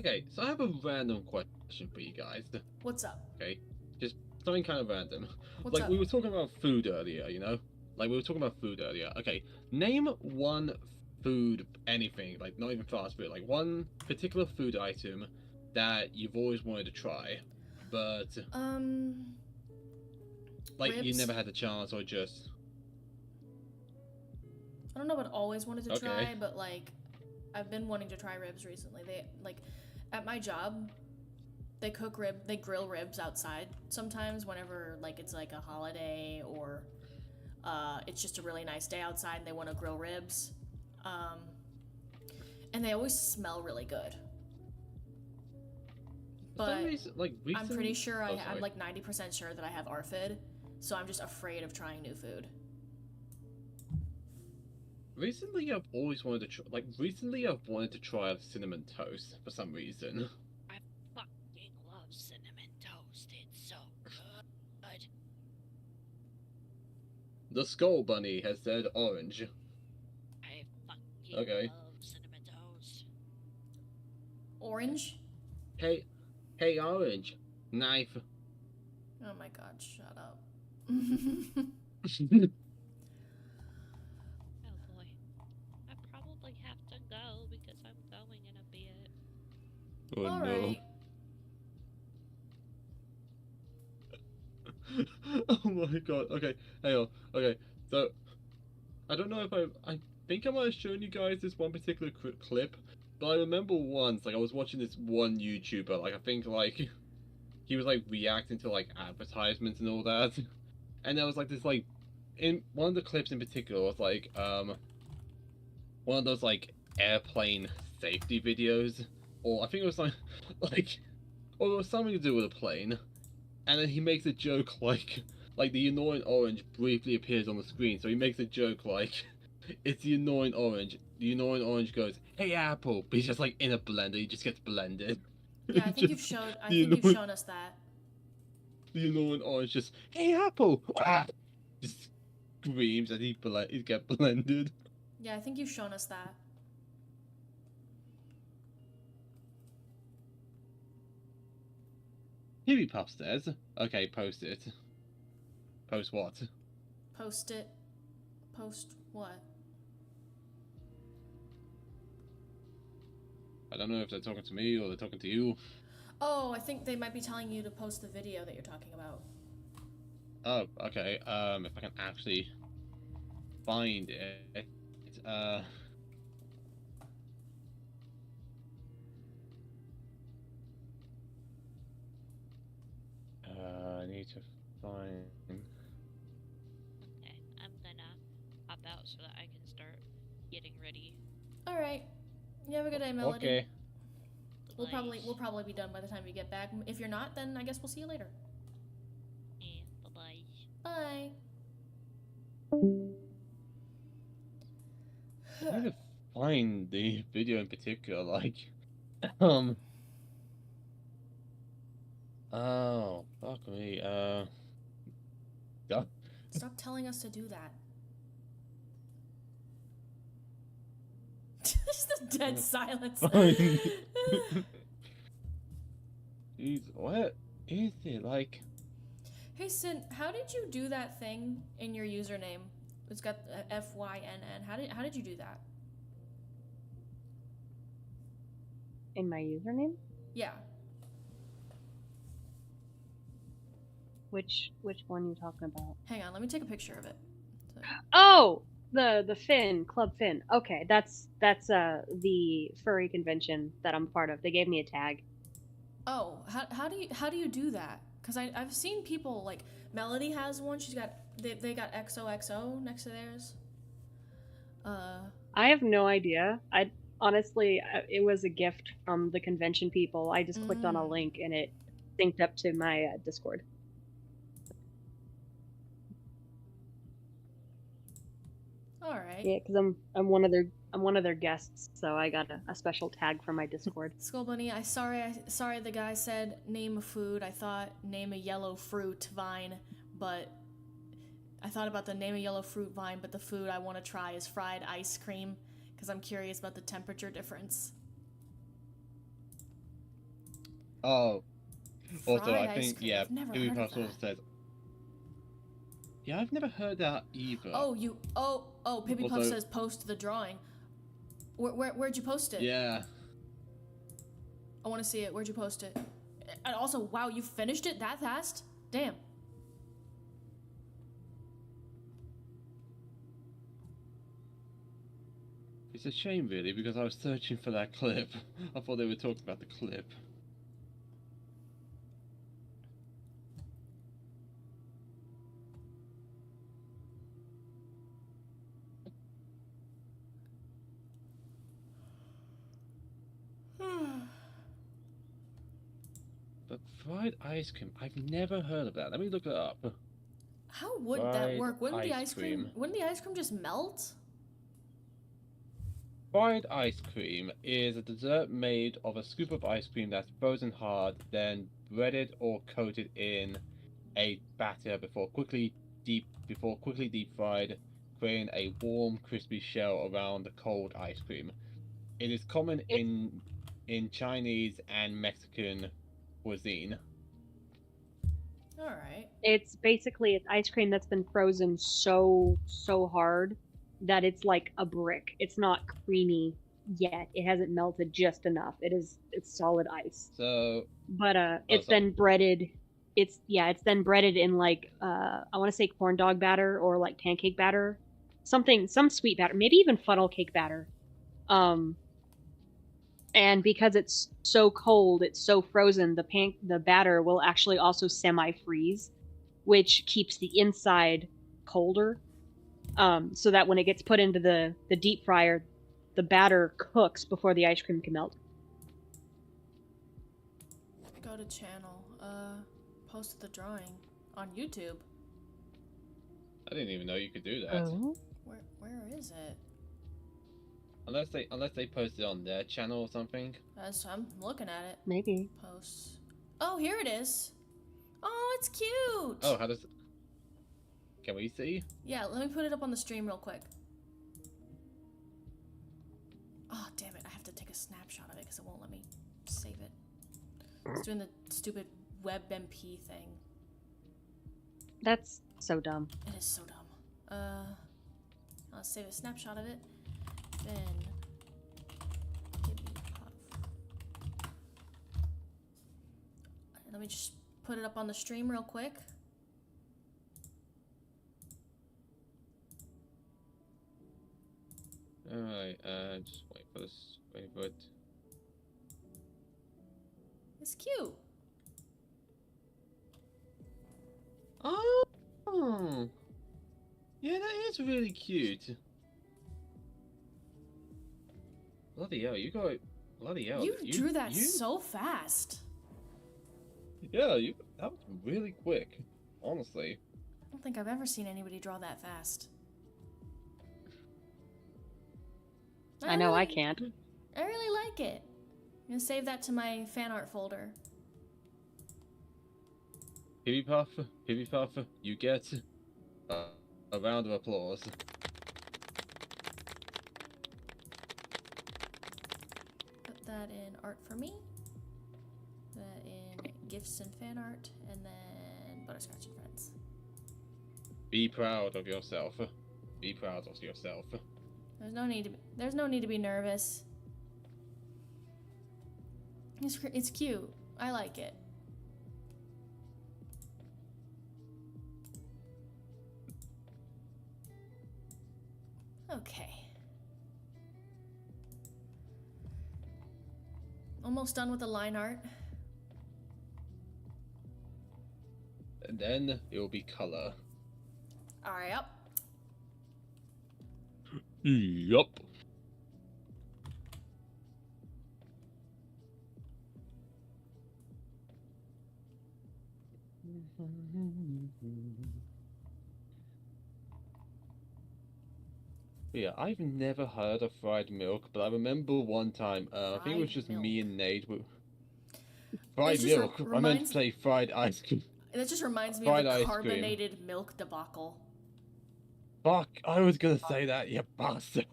Okay, so I have a random question for you guys. What's up? Okay, just something kind of random. What's Like up? we were talking about food earlier, you know? Like we were talking about food earlier. Okay, name one food, anything, like not even fast food, like one particular food item that you've always wanted to try, but like you Ribs? never had the chance, or just I don't know what always wanted to Okay. try, but like I've been wanting to try ribs recently. They like at my job, they grill ribs outside sometimes whenever like it's like a holiday or it's just a really nice day outside and they want to grill ribs. And they always smell really good. for some But reason, like I'm pretty recently- sure Oh, I'm sorry. like 90% sure that I have ARFID, so I'm just afraid of trying new food. Recently, I've always wanted to try. Like recently, I've wanted to try cinnamon toast for some reason. I fucking love cinnamon toast. It's so good. The Skull Bunny has said orange. I fucking Okay. love cinnamon toast. Orange? Hey, orange, knife. Oh my god, shut up. Oh boy. I probably have to go because I'm going in a bit. Oh Alright. no. Oh my god. Okay. Hang on. Okay. So, I don't know if I think I might have shown you guys this one particular clip, but I remember once, like, I was watching this one YouTuber, like, I think, like, he was, like, reacting to, like, advertisements and all that. And there was, like, this, like, in one of the clips in particular was, like, one of those, like, airplane safety videos. Or I think it was, like, or it was something to do with a plane. And then he makes a joke, like the annoying orange briefly appears on the screen. So he makes a joke, like, it's the annoying orange. The annoying orange goes, "Hey, Apple," but he's just, like, in a blender. He just gets blended. Yeah, I think you've shown. I think you've shown us that. The annoying orange just, "Hey, Apple!" Just screams and he gets blended. Yeah, I think you've shown us that. Here Puff says, "Okay, post it." Post what? Post it. Post what? I don't know if they're talking to me or they're talking to you. Oh, I think they might be telling you to post the video that you're talking about. Oh, okay. If I can actually find it, I need to find. Okay, I'm gonna hop out so that I can start getting ready. All right. You have a good day, Melody. Okay. We'll probably be done by the time you get back. If you're not, then I guess we'll see you later. Yeah, bye-bye. Bye. I need to find the video in particular, like, oh, fuck me, God. Stop telling us to do that. Just the dead silence. Fine. Jeez, what is it, like? Hey, Sin, how did you do that thing in your username? It's got FYNN. How did you do that? In my username? Yeah. Which one are you talking about? Hang on, let me take a picture of it. Oh, the Finn Club Finn. Okay, that's the furry convention that I'm part of. They gave me a tag. Oh, how do you do that? Because I've seen people like Melody has one. They got XOXO next to theirs. I have no idea. Honestly, it was a gift from the convention people. I just clicked on a link and it synced up to my Discord. All right. Yeah, because I'm one of their guests, so I got a special tag for my Discord. Skull Bunny, sorry the guy said name a food. I thought name a yellow fruit vine, but I thought about the name a yellow fruit vine, but the food I want to try is fried ice cream because I'm curious about the temperature difference. Oh, also, Fried I ice think, cream. yeah, I've never Phoebe heard of Puff also that. says. Yeah, I've never heard that either. Oh, Pippi Puff Also- says post the drawing. Where'd you post it? Yeah. I want to see it. Where'd you post it? And also, wow, you finished it that fast? Damn. It's a shame, really, because I was searching for that clip. I thought they were talking about the clip. But fried ice cream, I've never heard of that. Let me look it up. How would that Fried work? Wouldn't the ice ice cream? cream. Wouldn't the ice cream just melt? Fried ice cream is a dessert made of a scoop of ice cream that's frozen hard, then breaded or coated in a batter before quickly deep fried, creating a warm, crispy shell around the cold ice cream. It is common in Chinese and Mexican cuisine. All right. It's ice cream that's been frozen so hard that it's like a brick. It's not creamy yet. It hasn't melted just enough. It's solid ice. So, But it's then breaded. It's then breaded in like I want to say corn dog batter or like pancake batter, some sweet batter, maybe even funnel cake batter. And because it's so cold, it's so frozen, the batter will actually also semi-freeze, which keeps the inside colder. So that when it gets put into the deep fryer, the batter cooks before the ice cream can melt. Go to channel. Posted the drawing on YouTube. I didn't even know you could do that. Oh. Where is it? Unless they post it on their channel or something. I'm looking at it. Maybe. Posts. Oh, here it is. Oh, it's cute. Oh, how does? Can we see? Yeah, let me put it up on the stream real quick. Oh, damn it. I have to take a snapshot of it because it won't let me save it. It's doing the stupid WebMP thing. That's so dumb. It is so dumb. I'll save a snapshot of it. Then Pippi Puff. Let me just put it up on the stream real quick. Alright, just wait for this. Wait for it. It's cute. Oh, yeah, that is really cute. Bloody hell, you got bloody hell. You drew that so fast. Yeah, that was really quick, honestly. I don't think I've ever seen anybody draw that fast. I know I can't. I really like it. I'm gonna save that to my fan art folder. Pippi Puff, you get a round of applause. Put that in art for me. Put that in gifts and fan art, and then Butterscotch and Friends. Be proud of yourself. Be proud of yourself. There's no need to be nervous. It's cute. I like it. Okay. Almost done with the line art. And then it will be color. Alright, up. Yup. Yeah, I've never heard of fried milk, but I remember one time, I think it was Fried just milk. me and Nate. Fried just milk? I meant reminds- to say fried ice cream. That just reminds me Fried of the ice cream. carbonated milk debacle. Fuck, I was gonna say that, you bastard.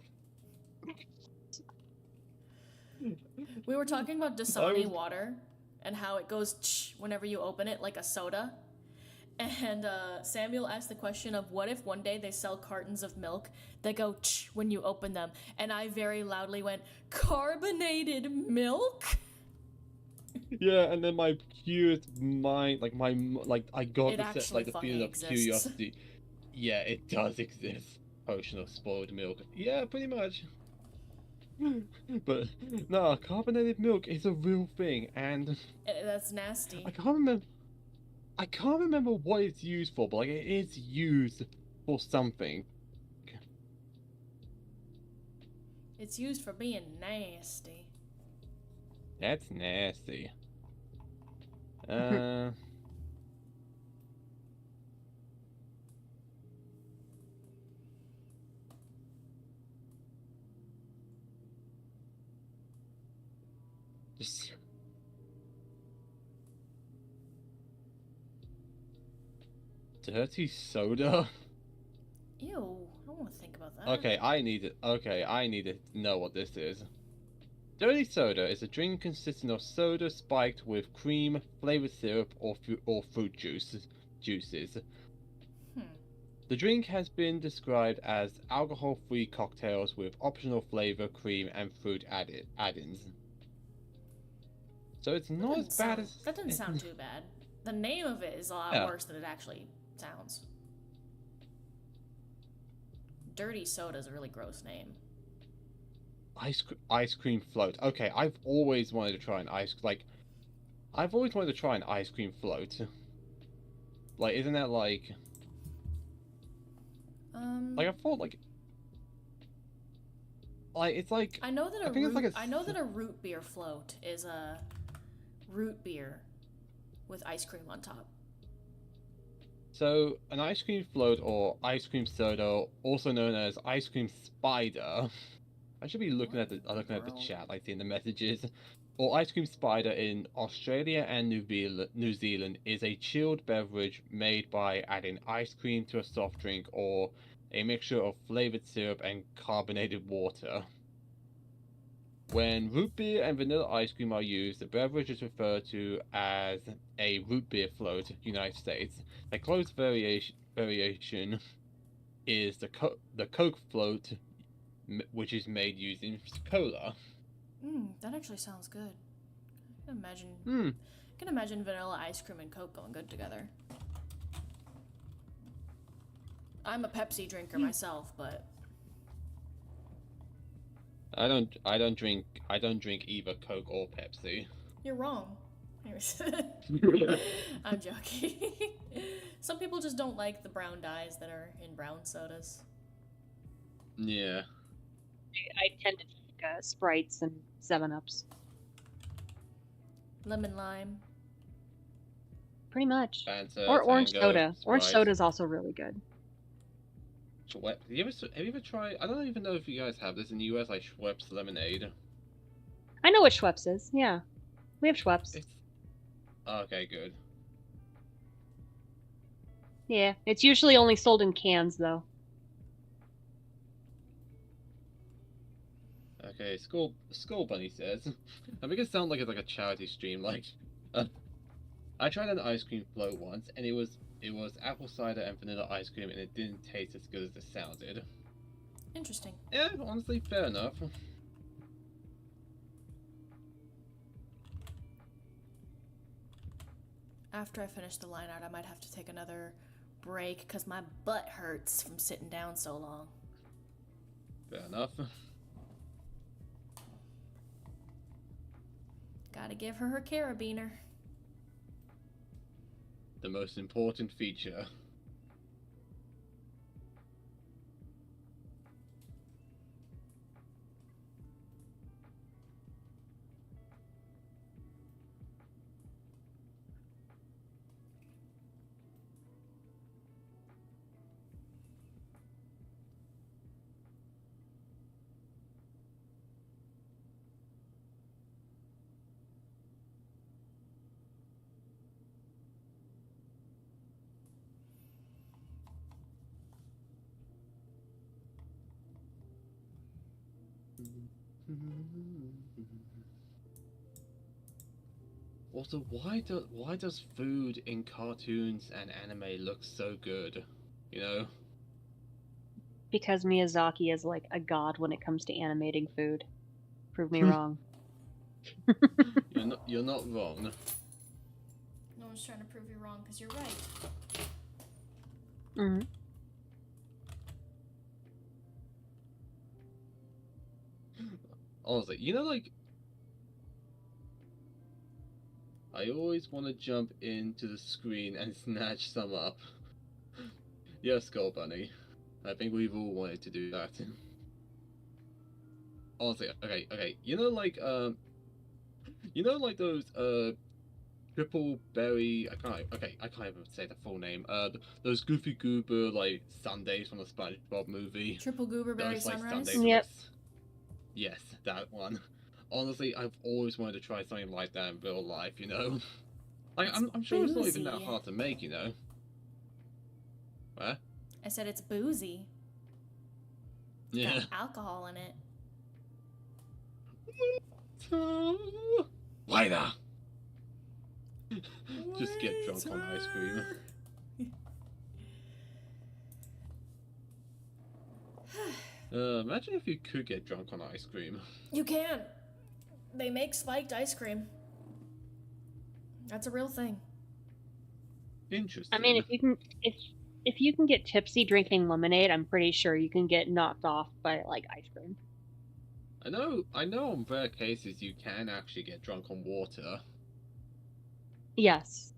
We were talking about Dasani water, and how it goes ch whenever you open it, like a soda. And Samuel asked the question of what if one day they sell cartons of milk that go ch when you open them, and I very loudly went, carbonated milk? Yeah, and then my curious mind, I got It the actually like the fucking feeling of exists. curiosity. Yeah, it does exist. Potion of spoiled milk. Yeah, pretty much. But no, carbonated milk is a real thing, and That's nasty. I can't remember what it's used for, but like it is used for something. It's used for being nasty. That's nasty. Just... Dirty soda? Ew, I don't want to think about that. Okay, I need to know what this is. Dirty soda is a drink consisting of soda spiked with cream, flavored syrup, or fruit juices. The drink has been described as alcohol-free cocktails with optional flavor, cream, and fruit add-ins. So it's not as bad as... That doesn't sound too bad. The name of it is a lot worse than it actually sounds. Dirty soda is a really gross name. Ice cream float. Okay, I've always wanted to try an ice cream float. Like, isn't that like I thought like it's like I know that a I know that a root beer float is a root beer with ice cream on top. So an ice cream float or ice cream soda, also known as ice cream spider. I should be looking at the chat, like seeing the messages. Or ice cream spider in Australia and New Zealand is a chilled beverage made by adding ice cream to a soft drink or a mixture of flavored syrup and carbonated water. When root beer and vanilla ice cream are used, the beverage is referred to as a root beer float, United States. A close variation is the Coke float, which is made using cola. That actually sounds good. I can imagine vanilla ice cream and Coke going good together. I'm a Pepsi drinker myself, but I don't drink either Coke or Pepsi. you're wrong. Anyways, I'm joking. Some people just don't like the brown dyes that are in brown sodas. Yeah. I tend to drink Sprites and 7-Ups. Lemon lime. Pretty much. Fanta, or orange Tango, soda. Sprite. Orange soda is also really good. Have you ever tried? I don't even know if you guys have this in the US, like Schweppes lemonade. I know what Schweppes is. Yeah, we have Schweppes. Okay, good. Yeah, it's usually only sold in cans though. Okay, Skull Bunny says, I make it sound like it's like a charity stream. Like, I tried an ice cream float once, and it was apple cider and vanilla ice cream, and it didn't taste as good as it sounded. Interesting. Yeah, honestly, fair enough. After I finish the line out, I might have to take another break because my butt hurts from sitting down so long. Fair enough. Gotta give her her carabiner. The most important feature. Also, why does food in cartoons and anime look so good? You know? Because Miyazaki is like a god when it comes to animating food. Prove me wrong. You're not wrong. No one's trying to prove you wrong because you're right. Hmm. Honestly, you know, like, I always want to jump into the screen and snatch some up. Yes, Skull Bunny. I think we've all wanted to do that. Honestly, okay. You know, like those triple berry. I can't even say the full name. Those Goofy Goober like sundaes from the SpongeBob movie. Triple Goober Berry Those, like, Sunrise? sundaes Yep. with- Yes, that one. Honestly, I've always wanted to try something like that in real life. You know, like I'm sure it's not even that boozy. hard to make. You know. What? I said it's boozy. Yeah. Got alcohol in it. Later. Just get drunk on ice cream. Imagine if you could get drunk on ice cream. You can. They make spiked ice cream. That's a real thing. Interesting. I mean, if you can get tipsy drinking lemonade, I'm pretty sure you can get knocked off by like ice cream. I know on rare cases you can actually get drunk on water. Yes.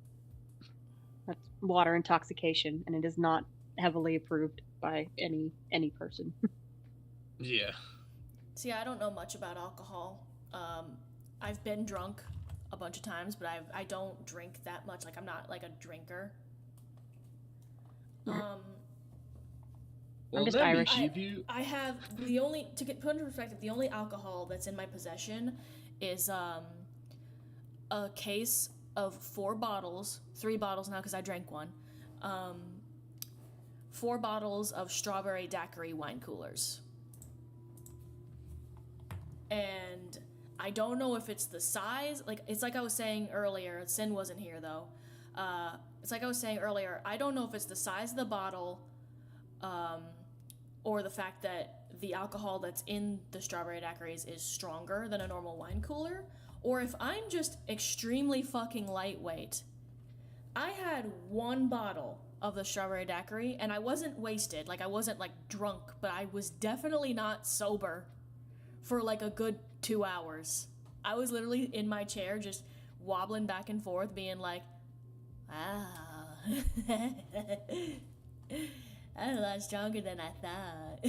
That's water intoxication, and it is not heavily approved by any person. Yeah. See, I don't know much about alcohol. I've been drunk a bunch of times, but I don't drink that much. Like, I'm not like a drinker. Well, I'm just let me Irish. give you. I have to put into perspective, the only alcohol that's in my possession is a case of 4 bottles, 3 bottles now because I drank one. 4 bottles of strawberry daiquiri wine coolers. And I don't know if it's the size, like, it's like I was saying earlier, Sin wasn't here though. It's like I was saying earlier, I don't know if it's the size of the bottle, or the fact that the alcohol that's in the strawberry daiquiris is stronger than a normal wine cooler, or if I'm just extremely fucking lightweight. I had 1 bottle of the strawberry daiquiri, and I wasn't wasted, like I wasn't like drunk, but I was definitely not sober for like a good 2 hours. I was literally in my chair just wobbling back and forth being like, wow. I'm a lot stronger than I thought.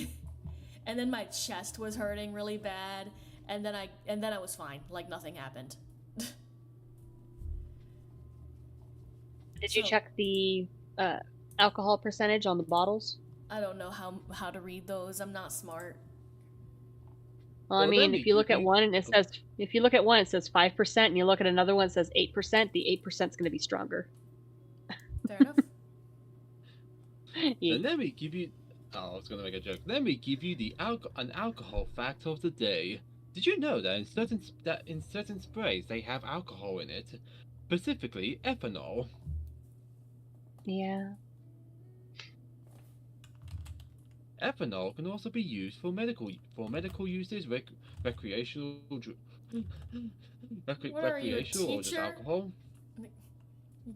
And then my chest was hurting really bad, and then I was fine, like nothing happened. Did you So- check the alcohol percentage on the bottles? I don't know how to read those. I'm not smart. Well, I Well, mean, then if you look at you- one and it says 5%, and you look at another one that says 8%, the 8% is going to be stronger. Fair enough. Yeah. And let me give you. Oh, I was gonna make a joke. Let me give you an alcohol fact of the day. Did you know that in certain sprays they have alcohol in it, specifically ethanol? Yeah. Ethanol can also be used for medical uses, recreational, What are you, a recreational, or just teacher? alcohol. You're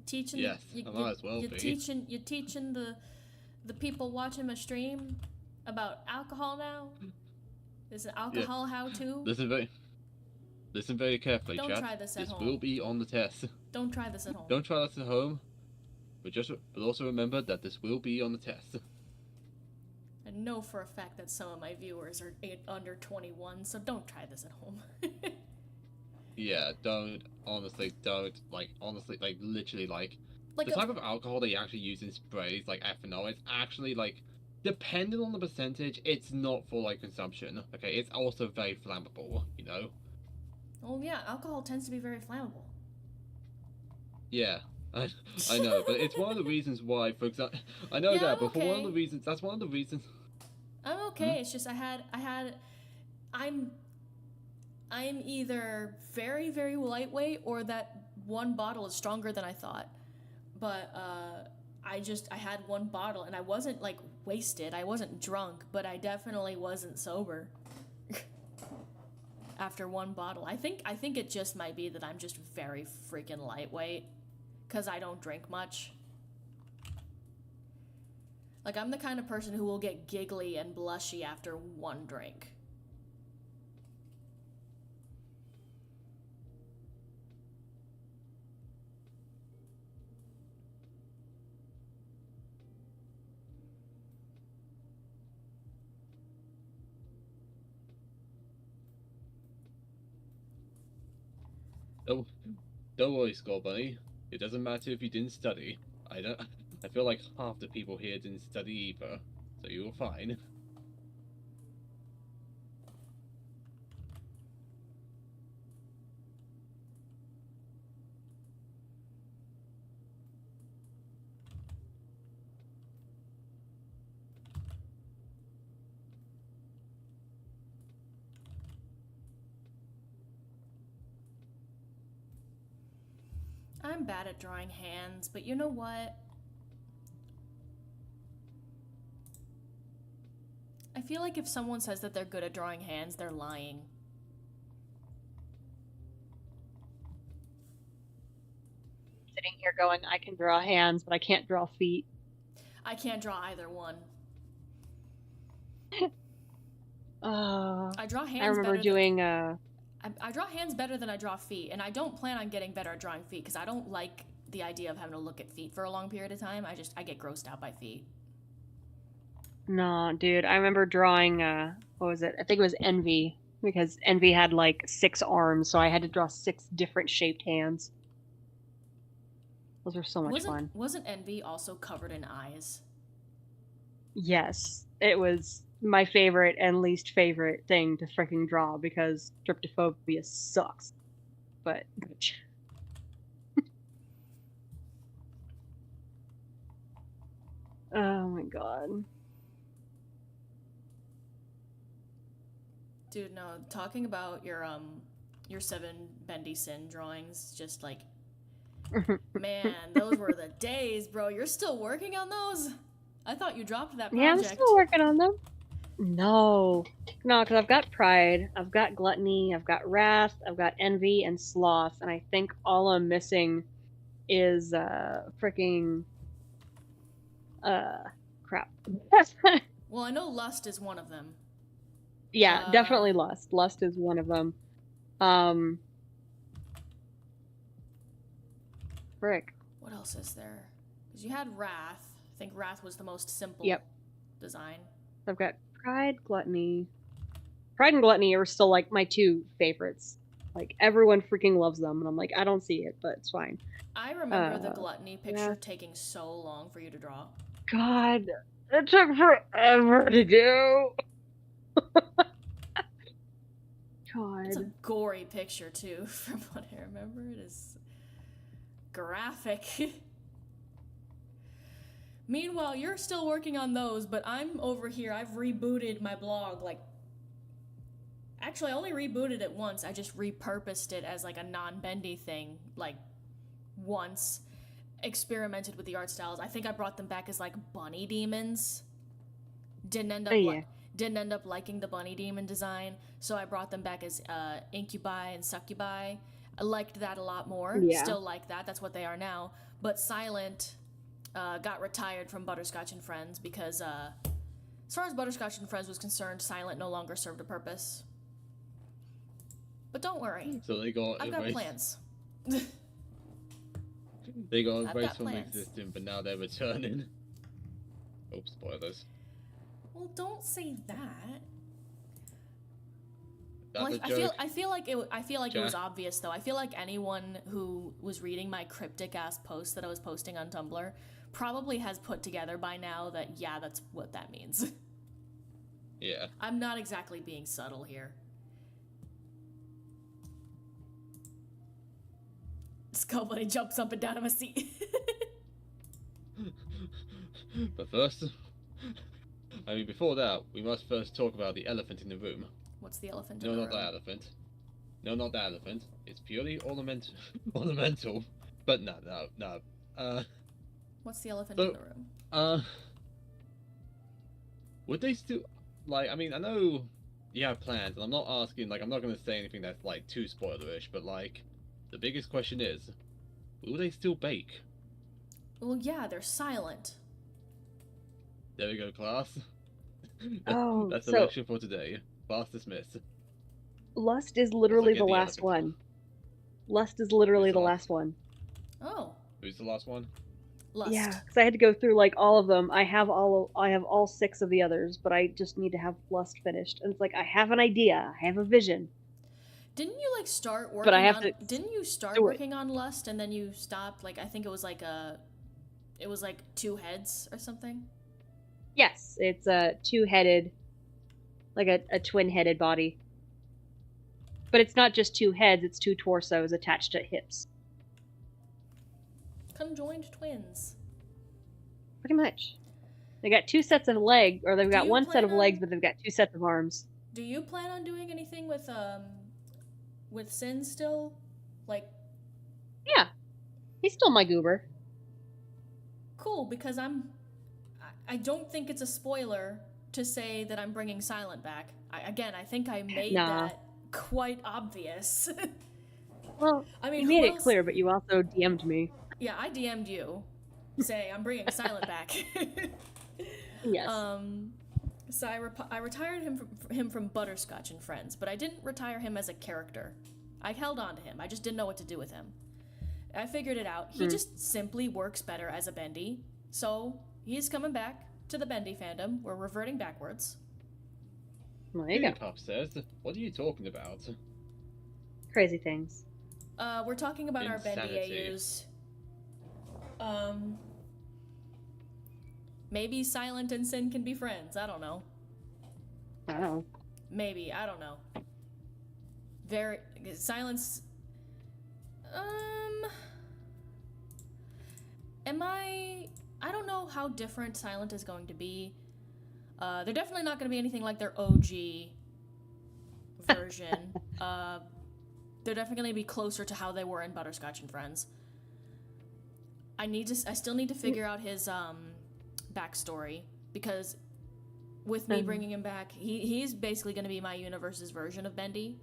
teaching. Yes, I might as well you're be. You're teaching the people watching my stream about alcohol now. Is it alcohol how to? Listen very carefully, Don't chat. try this at This home. will be on the test. Don't try this at home. Don't try this at home. But also remember that this will be on the test. I know for a fact that some of my viewers are under 21, so don't try this at home. Yeah, don't literally like the type of alcohol they actually use in sprays, like ethanol, it's actually like, depending on the percentage, it's not for like consumption. Okay, it's also very flammable, you know? Well, yeah, alcohol tends to be very flammable. Yeah, I know, but it's one of the reasons why, for example, I know Yeah, that, I'm but for one of the okay. reasons, that's one of the reasons. I'm okay. It's just I'm either very, very lightweight or that one bottle is stronger than I thought. But I had one bottle and I wasn't like wasted. I wasn't drunk, but I definitely wasn't sober. After one bottle. I think it just might be that I'm just very freaking lightweight cuz I don't drink much. Like, I'm the kind of person who will get giggly and blushy after one drink. Don't worry, Skull Bunny. It doesn't matter if you didn't study. I feel like half the people here didn't study either, so you were fine. I'm bad at drawing hands, but you know what? I feel like if someone says that they're good at drawing hands, they're lying. Sitting here going, I can draw hands, but I can't draw feet. I can't draw either one. I draw hands I remember better doing I draw hands better than I draw feet, and I don't plan on getting better at drawing feet because I don't like the idea of having to look at feet for a long period of time. I get grossed out by feet. No, dude, I remember drawing what was it? I think it was Envy, because Envy had like 6 arms, so I had to draw 6 different shaped hands. Those were so much fun. Wasn't Envy also covered in eyes? Yes, it was my favorite and least favorite thing to freaking draw because tryptophobia sucks. But oh my god. Dude, no, talking about your 7 Bendy Sin drawings, just like, man, those were the days, bro. You're still working on those? I thought you dropped that project. Yeah, I'm still working on them. No, because I've got Pride, I've got Gluttony, I've got Wrath, I've got Envy and Sloth, and I think all I'm missing is freaking crap. Well, I know Lust is one of them. Yeah, definitely Lust. Lust is one of them. Frick. What else is there? Because you had Wrath. I think Wrath was the most simple design. I've got Pride, Gluttony. Pride and Gluttony are still like my 2 favorites. Like everyone freaking loves them, and I'm like, I don't see it, but it's fine. I remember the Gluttony picture taking so long for you to draw. God, it took forever to do. God. It's a gory picture too, from what I remember. It is graphic. Meanwhile, you're still working on those, but I'm over here. I've rebooted my blog, like... Actually, I only rebooted it once. I just repurposed it as, like, a non-bendy thing, like, once. Experimented with the art styles. I think I brought them back as, like, bunny demons. Didn't end up liking the bunny demon design, so I brought them back as incubi and succubi. I liked that a lot more. Yeah. Still like that. That's what they are now. But Silent... got retired from Butterscotch and Friends because, as far as Butterscotch and Friends was concerned, Silent no longer served a purpose. But don't worry. So they got I've got plans. They got I've erased got from plans. existence, but now they're returning. Oh, spoilers. Well, don't say that. That's Well, a joke. I feel like it was Jack. obvious though. I feel like anyone who was reading my cryptic ass post that I was posting on Tumblr probably has put together by now that yeah, that's what that means. Yeah. I'm not exactly being subtle here. Skull Bunny jumps up and down in my seat. But first, before that, we must first talk about the elephant in the room. What's the elephant No, in the not room? the elephant. No, not the elephant. It's purely ornamental. But no. What's the elephant So- in the room? Would they still like? I mean, I know you have plans, and I'm not asking. Like, I'm not gonna say anything that's like too spoilerish. But like, the biggest question is, will they still bake? Well, yeah, they're silent. There we go, class. Oh, That's the so- lecture for today. Class dismissed. Lust is literally get the the last elephant. one. Lust is literally Who's the the last one. Oh, Who's the last one? lust. Yeah, because I had to go through like all of them. I have all 6 of the others, but I just need to have Lust finished. And it's like I have an idea, I have a vision. Didn't you like start working But I have on? to Didn't you start do it. working on lust and then you stopped? Like I think it was like it was like 2 heads or something. Yes, it's a 2-headed, like a twin-headed body. But it's not just 2 heads; it's 2 torsos attached at hips. Conjoined twins. Pretty much. They got 2 sets of legs, or they've got you 1 set plan of on- legs, but they've got 2 sets of arms. Do you plan on doing anything with Sin still? Like Yeah, he's still my goober. cool because I don't think it's a spoiler to say that I'm bringing Silent back. I think I made Nah. that quite obvious. Well, I mean, you who made it else- clear, but you also DM'd me. Yeah, I DM'd you, say I'm bringing Silent back. Yes. So I retired him from Butterscotch and Friends, but I didn't retire him as a character. I held on to him. I just didn't know what to do with him. I figured it out. He just simply works better as a Bendy. So he's coming back to the Bendy fandom. We're reverting backwards. Well, there you go. Pop says, what are you talking about? Crazy things. We're talking about our Bendy Insanity. AUs. Maybe Silent and Sin can be friends. I don't know. I don't know. Maybe, I don't know. Silence. I don't know how different Silent is going to be. They're definitely not going to be anything like their OG version. They're definitely going to be closer to how they were in Butterscotch and Friends. I still need to figure out his backstory because with me bringing him back, he's basically going to be my universe's version of Bendy.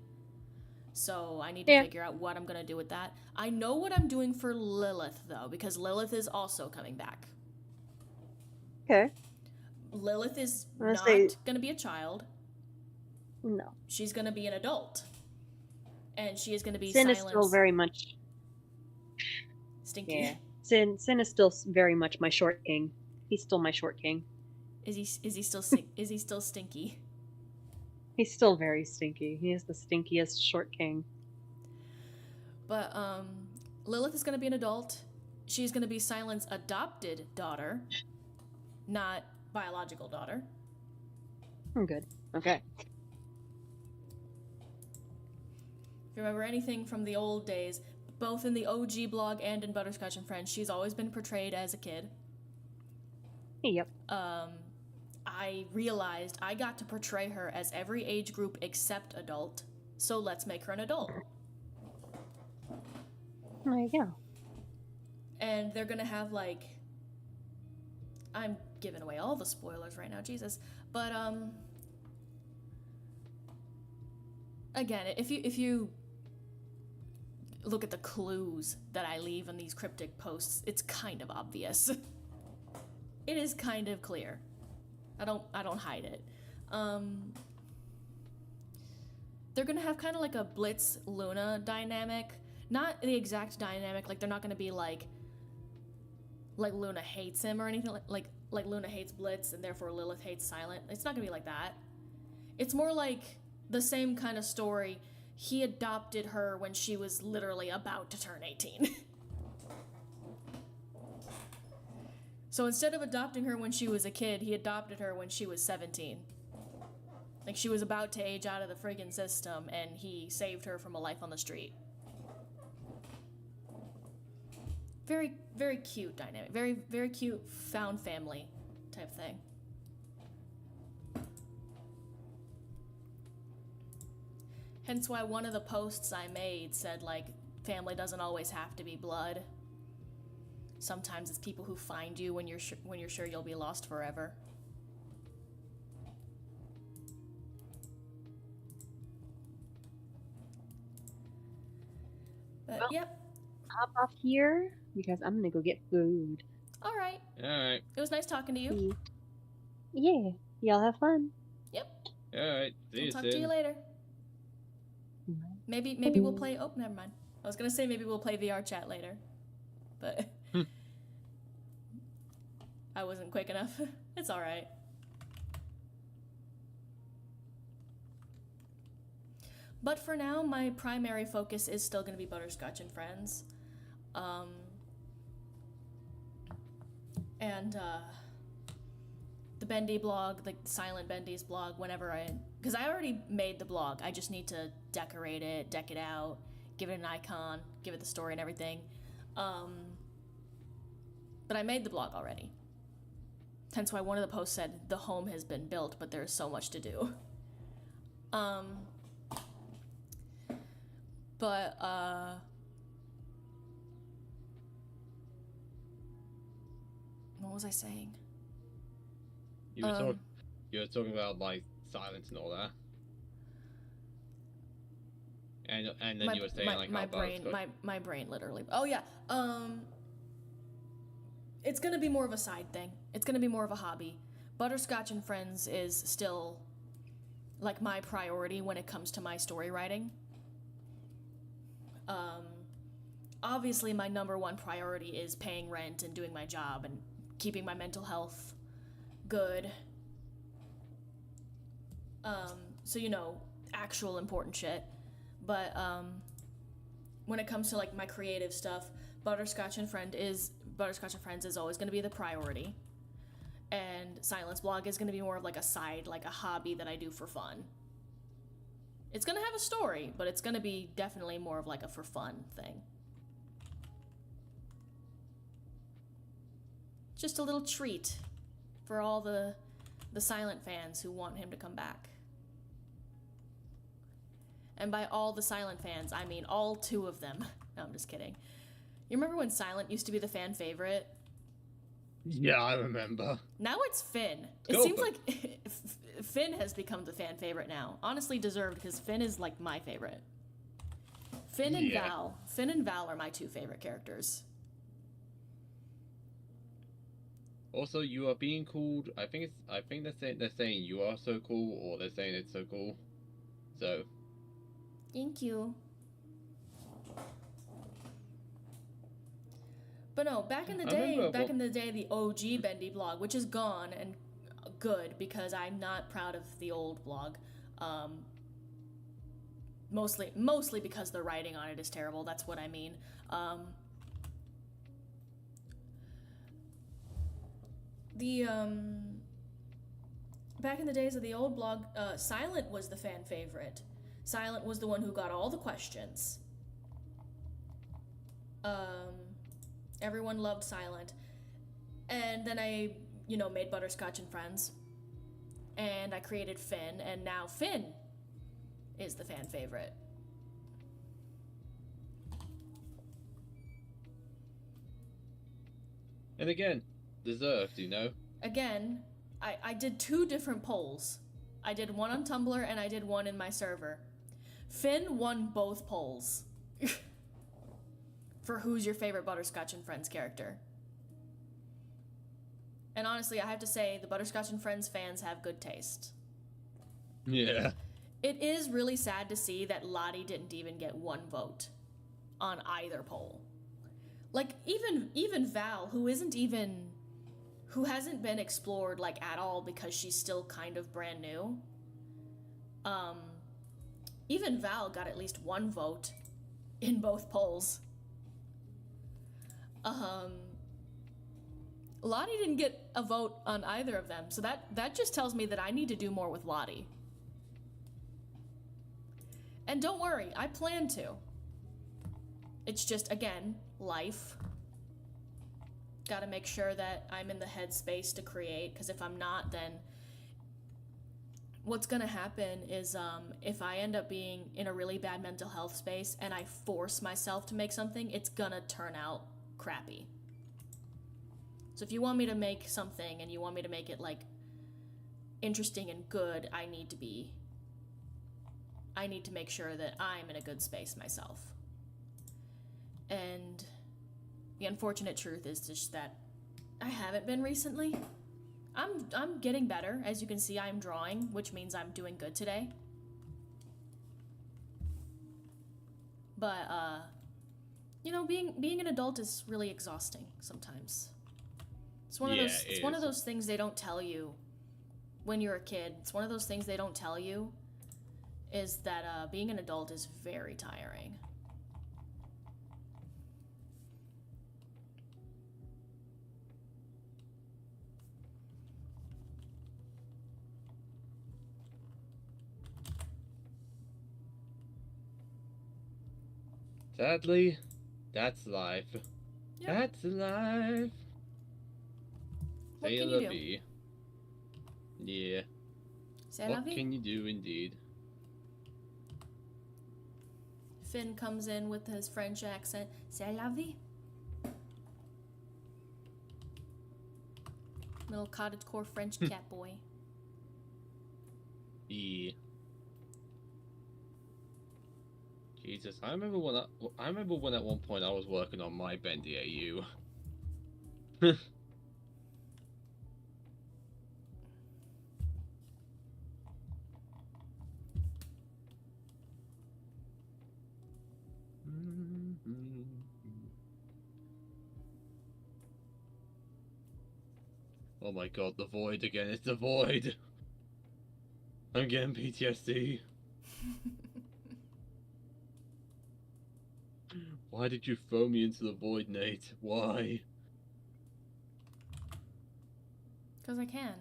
So I need to figure out what I'm going to do with that. I know what I'm doing for Lilith though, because Lilith is also coming back. Okay. Lilith is Unless not they- going to be a child. No. She's going to be an adult. And she is going to be Sin is Silence. still very much. Stinky. Yeah. Sin is still very much my short king. He's still my short king. Is he still is he still stinky? He's still very stinky. He is the stinkiest short king. But Lilith is going to be an adult. She's going to be Silent's adopted daughter, not biological daughter. I'm good. Okay. If you remember anything from the old days, both in the OG blog and in Butterscotch and Friends, she's always been portrayed as a kid. Yep. I realized I got to portray her as every age group except adult, so let's make her an adult. There you go. And they're gonna have like, I'm giving away all the spoilers right now, Jesus. But again, if you look at the clues that I leave in these cryptic posts, it's kind of obvious. It is kind of clear. I don't hide it. They're gonna have kind of like a Blitz Luna dynamic. Not the exact dynamic, like they're not gonna be like Luna hates him or anything like Luna hates Blitz and therefore Lilith hates Silent. It's not gonna be like that. It's more like the same kind of story. He adopted her when she was literally about to turn 18. So instead of adopting her when she was a kid, he adopted her when she was 17. Like she was about to age out of the friggin' system and he saved her from a life on the street. Very, very cute dynamic. Very, very cute found family type thing. Hence why one of the posts I made said, like, family doesn't always have to be blood. Sometimes it's people who find you when you're sure you'll be lost forever. But, Well, yep. Hop off here because I'm gonna go get food. All right. Alright. It was nice talking to you. Yeah, y'all have fun. Yep. Alright. See I'll you talk soon. to you later. Maybe we'll play. Oh, never mind. I was gonna say maybe we'll play VR chat later, but I wasn't quick enough. It's all right. But for now, my primary focus is still gonna be Butterscotch and Friends, and the Bendy blog, the Silent Bendy's blog. Because I already made the blog. I just need to decorate it, deck it out, give it an icon, give it the story and everything. But I made the blog already. Hence why one of the posts said, the home has been built, but there's so much to do. But, what was I saying? You were talking about, like, silence and all that. And then you were saying, like, my brain literally. Oh, yeah. It's gonna be more of a side thing. It's gonna be more of a hobby. Butterscotch and Friends is still, like, my priority when it comes to my story writing. Obviously, my number one priority is paying rent and doing my job and keeping my mental health good. So, you know, actual important shit. But, when it comes to, like, my creative stuff, Butterscotch and Friends is always going to be the priority. And Silence Blog is going to be more of, like, a side, like, a hobby that I do for fun. It's going to have a story, but it's going to be definitely more of, like, a for fun thing. Just a little treat for all the Silent fans who want him to come back. And by all the Silent fans, I mean all 2 of them. No, I'm just kidding. You remember when Silent used to be the fan favorite? Yeah, I remember. Now it's Finn. It Go seems for like Finn has become the fan favorite now. Honestly deserved, because Finn is, like, my favorite. Finn and Val. Finn and Val are my 2 favorite characters. Also, you are being called. I think they're saying you are so cool, or they're saying it's so cool. So. Thank you. But no, back in the day, the OG Bendy blog, which is gone and good because I'm not proud of the old blog. Mostly because the writing on it is terrible. That's what I mean. Back in the days of the old blog, Silent was the fan favorite. Silent was the one who got all the questions. Everyone loved Silent. And then I, made Butterscotch and Friends. And I created Finn, and now Finn is the fan favorite. And again, deserved, Again, I did 2 different polls. I did one on Tumblr and I did one in my server. Finn won both polls. For who's your favorite Butterscotch and Friends character. And honestly, I have to say, the Butterscotch and Friends fans have good taste. Yeah. It is really sad to see that Lottie didn't even get 1 vote on either poll. Like, even Val, who hasn't been explored, like, at all because she's still kind of brand new. Even Val got at least 1 vote in both polls. Lottie didn't get a vote on either of them, so that just tells me that I need to do more with Lottie. And don't worry, I plan to. It's just, again, life. Gotta make sure that I'm in the headspace to create, because if I'm not, then what's gonna happen is if I end up being in a really bad mental health space and I force myself to make something, it's gonna turn out crappy. So if you want me to make something and you want me to make it like interesting and good, I need to make sure that I'm in a good space myself. And the unfortunate truth is just that I haven't been recently. I'm getting better. As you can see, I'm drawing, which means I'm doing good today. But you know, being an adult is really exhausting sometimes. It's one of those it's one of those things they don't tell you when you're a kid. It's one of those things they don't tell you is that being an adult is very tiring. Sadly, that's life. Yep. That's life. What Say can la you do? vie. Yeah. C'est la What vie. can you do indeed? Finn comes in with his French accent. C'est la vie. Little cottagecore French cat boy. Yeah. Jesus, I remember when at one point I was working on my Bendy AU. Oh my god, the void again, it's the void! I'm getting PTSD. Why did you throw me into the void, Nate? Why? Because I can.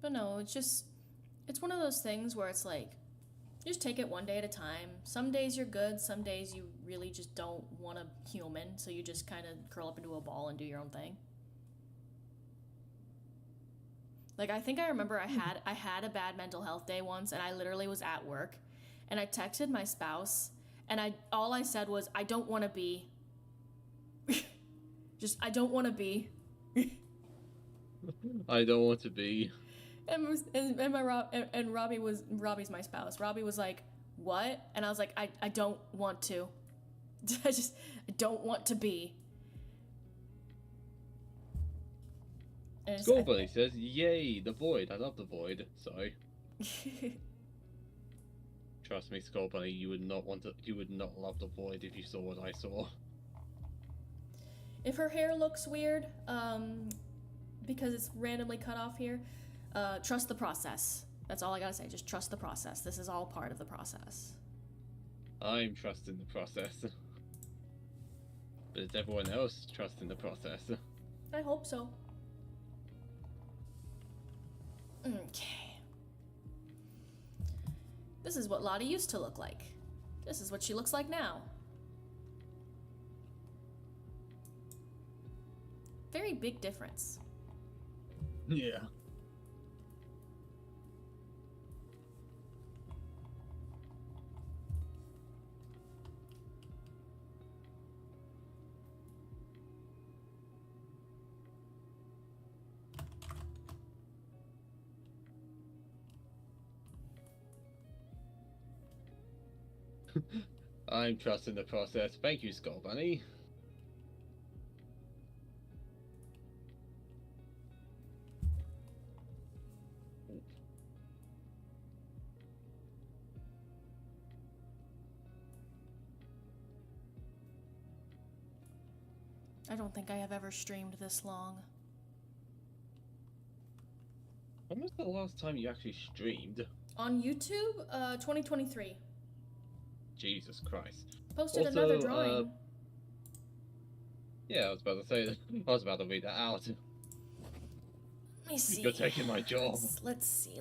But no, it's one of those things where it's like, just take it one day at a time. Some days you're good, some days you really just don't want a human, so you just kind of curl up into a ball and do your own thing. Like, I think I remember I had a bad mental health day once, and I literally was at work, and I texted my spouse, and all I said was, I don't want to be. Just, I don't want to be. I don't want to be. And Robbie's my spouse. Robbie was like, what? And I was like, I don't want to. I don't want to be. Skull Bunny says, yay, the void. I love the void. Sorry. Trust me, Skull Bunny, you would not love the void if you saw what I saw. If her hair looks weird, because it's randomly cut off here, trust the process. That's all I gotta say. Just trust the process. This is all part of the process. I'm trusting the process. But is everyone else trusting the process? I hope so. Okay. This is what Lottie used to look like. This is what she looks like now. Very big difference. Yeah. I'm trusting the process. Thank you, Skull Bunny. I don't think I have ever streamed this long. When was the last time you actually streamed? On YouTube, 2023. Jesus Christ. Posted Also, another drawing. Yeah, I was about to say that. I was about to read that out. Let me see. You're taking my job. Let's see.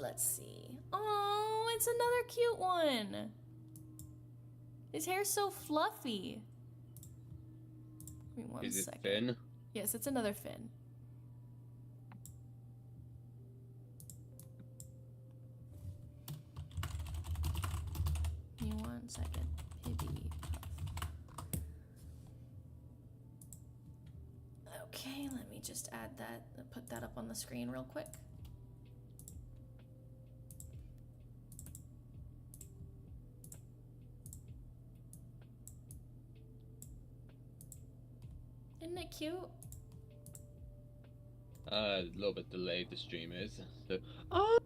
Oh, it's another cute one. His hair's so fluffy. Give me one Is it second. Finn? Yes, it's another Finn. Give me one second. Pibby. Okay, let me just add that, put that up on the screen real quick. Isn't it cute? A little bit delayed, the stream is. So, oh!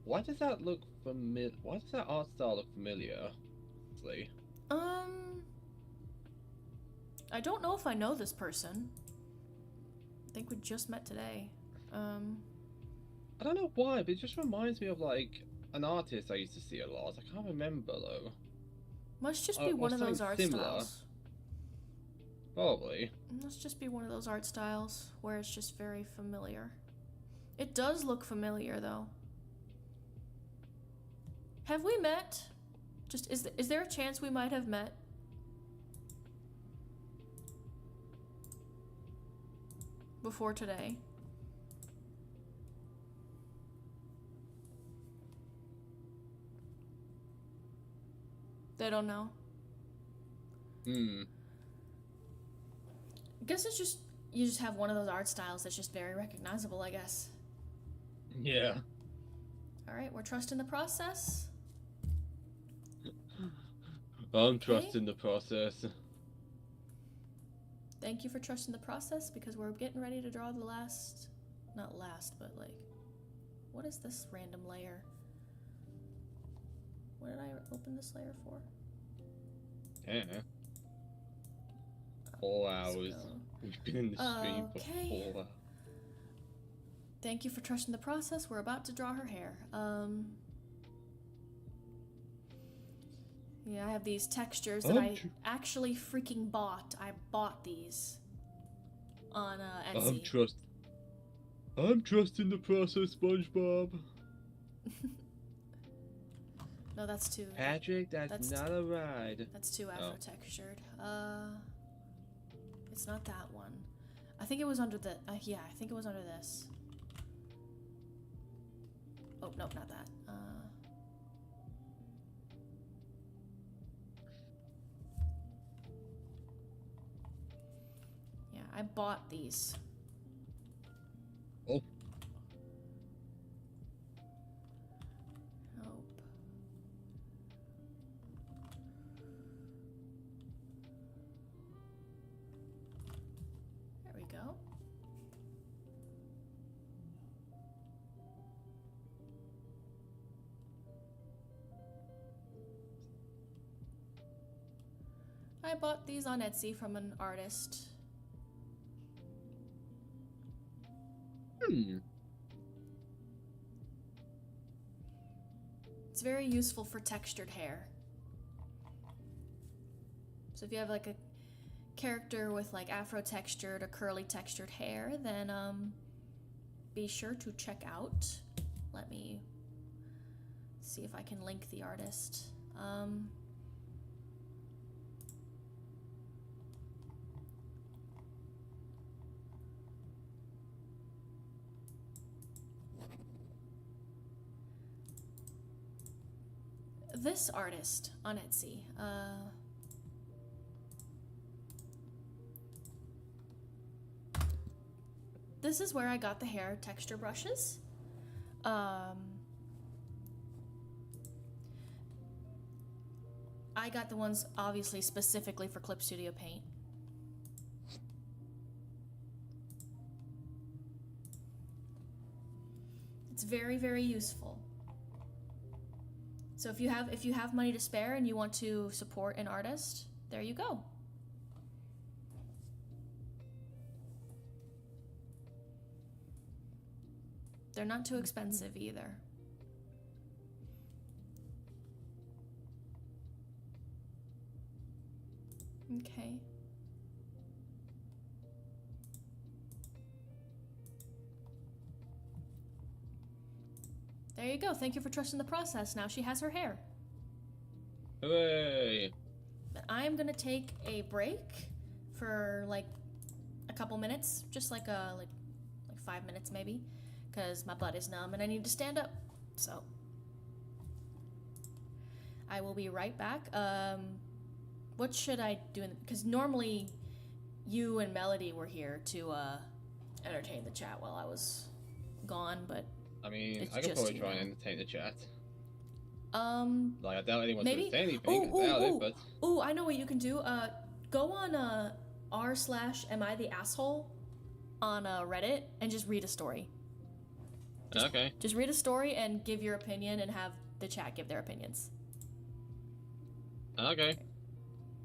Why does that look familiar? Why does that art style look familiar? Honestly. I don't know if I know this person. I think we just met today. I don't know why, but it just reminds me of like an artist I used to see a lot. I can't remember though. Must just be one of those art similar. styles. Probably. Must just be one of those art styles where it's just very familiar. It does look familiar though. Have we met? Just is there a chance we might have met? Before today. They don't know. Hmm. I guess it's just you just have one of those art styles that's just very recognizable, I guess. Yeah. All right, we're trusting the process. I'm trusting the process. Thank you for trusting the process because we're getting ready to draw the last, not last, but like, what is this random layer? What did I open this layer for? Yeah. 4 hours. Let's go. We've been in the stream Okay. for 4 hours. Thank you for trusting the process. We're about to draw her hair. Yeah, I have these textures that I actually freaking bought. I bought these on Etsy. I'm trusting the process, SpongeBob. No, that's too. Patrick, that's not a ride. That's too afro textured. It's not that one. I think it was under the. Yeah, I think it was under this. Oh nope, not that. Yeah, I bought these. Oh. Nope. There we go. I bought these on Etsy from an artist. It's very useful for textured hair. So if you have like a character with like afro textured or curly textured hair, then be sure to check out. Let me see if I can link the artist. This artist on Etsy. This is where I got the hair texture brushes. I got the ones obviously specifically for Clip Studio Paint. It's very, very useful. So if you have money to spare and you want to support an artist, there you go. They're not too expensive either. Okay. There you go. Thank you for trusting the process. Now she has her hair. Hooray! But I I'm gonna take a break for like a couple minutes, just like 5 minutes maybe, because my butt is numb and I need to stand up. So I will be right back. What should I do? Because normally you and Melody were here to entertain the chat while I was gone, but I mean, it's I could just, probably you try know. and entertain the chat. Like, I doubt anyone's maybe. gonna say anything about it, but Ooh, I know what you can do. Go on r/am I the asshole on Reddit and just read a story. okay. Just read a story and give your opinion and have the chat give their opinions. Okay.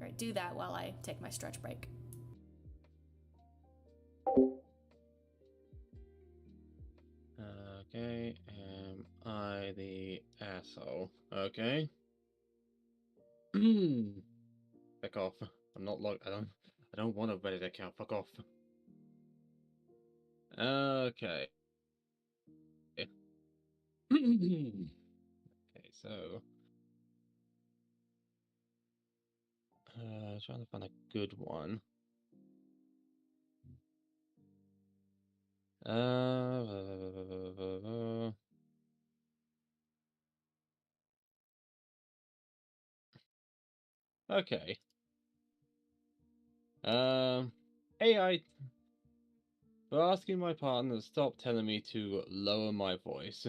All right, do that while I take my stretch break. Okay, am I the asshole? Okay. Fuck off. I'm not logged. I don't want a Reddit account. Fuck off. Okay. Okay, so trying to find a good one. Okay. AI for asking my partner to stop telling me to lower my voice.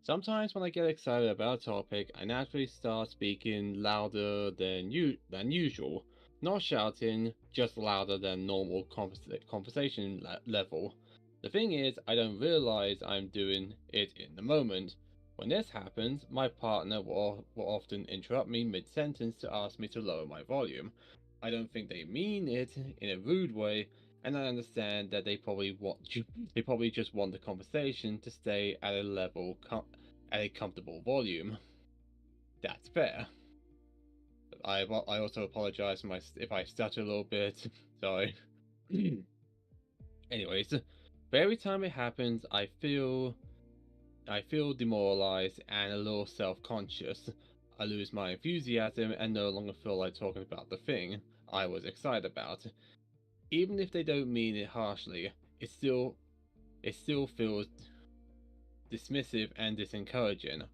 Sometimes when I get excited about a topic, I naturally start speaking louder than usual. Not shouting, just louder than normal conversation level. The thing is, I don't realize I'm doing it in the moment. When this happens, my partner will often interrupt me mid-sentence to ask me to lower my volume. I don't think they mean it in a rude way, and I understand that they probably just want the conversation to stay at a level at a comfortable volume. That's fair. I also apologize if I stutter a little bit. Sorry. Anyways, but every time it happens, I feel demoralized and a little self-conscious. I lose my enthusiasm and no longer feel like talking about the thing I was excited about. Even if they don't mean it harshly, it still feels dismissive and disencouraging.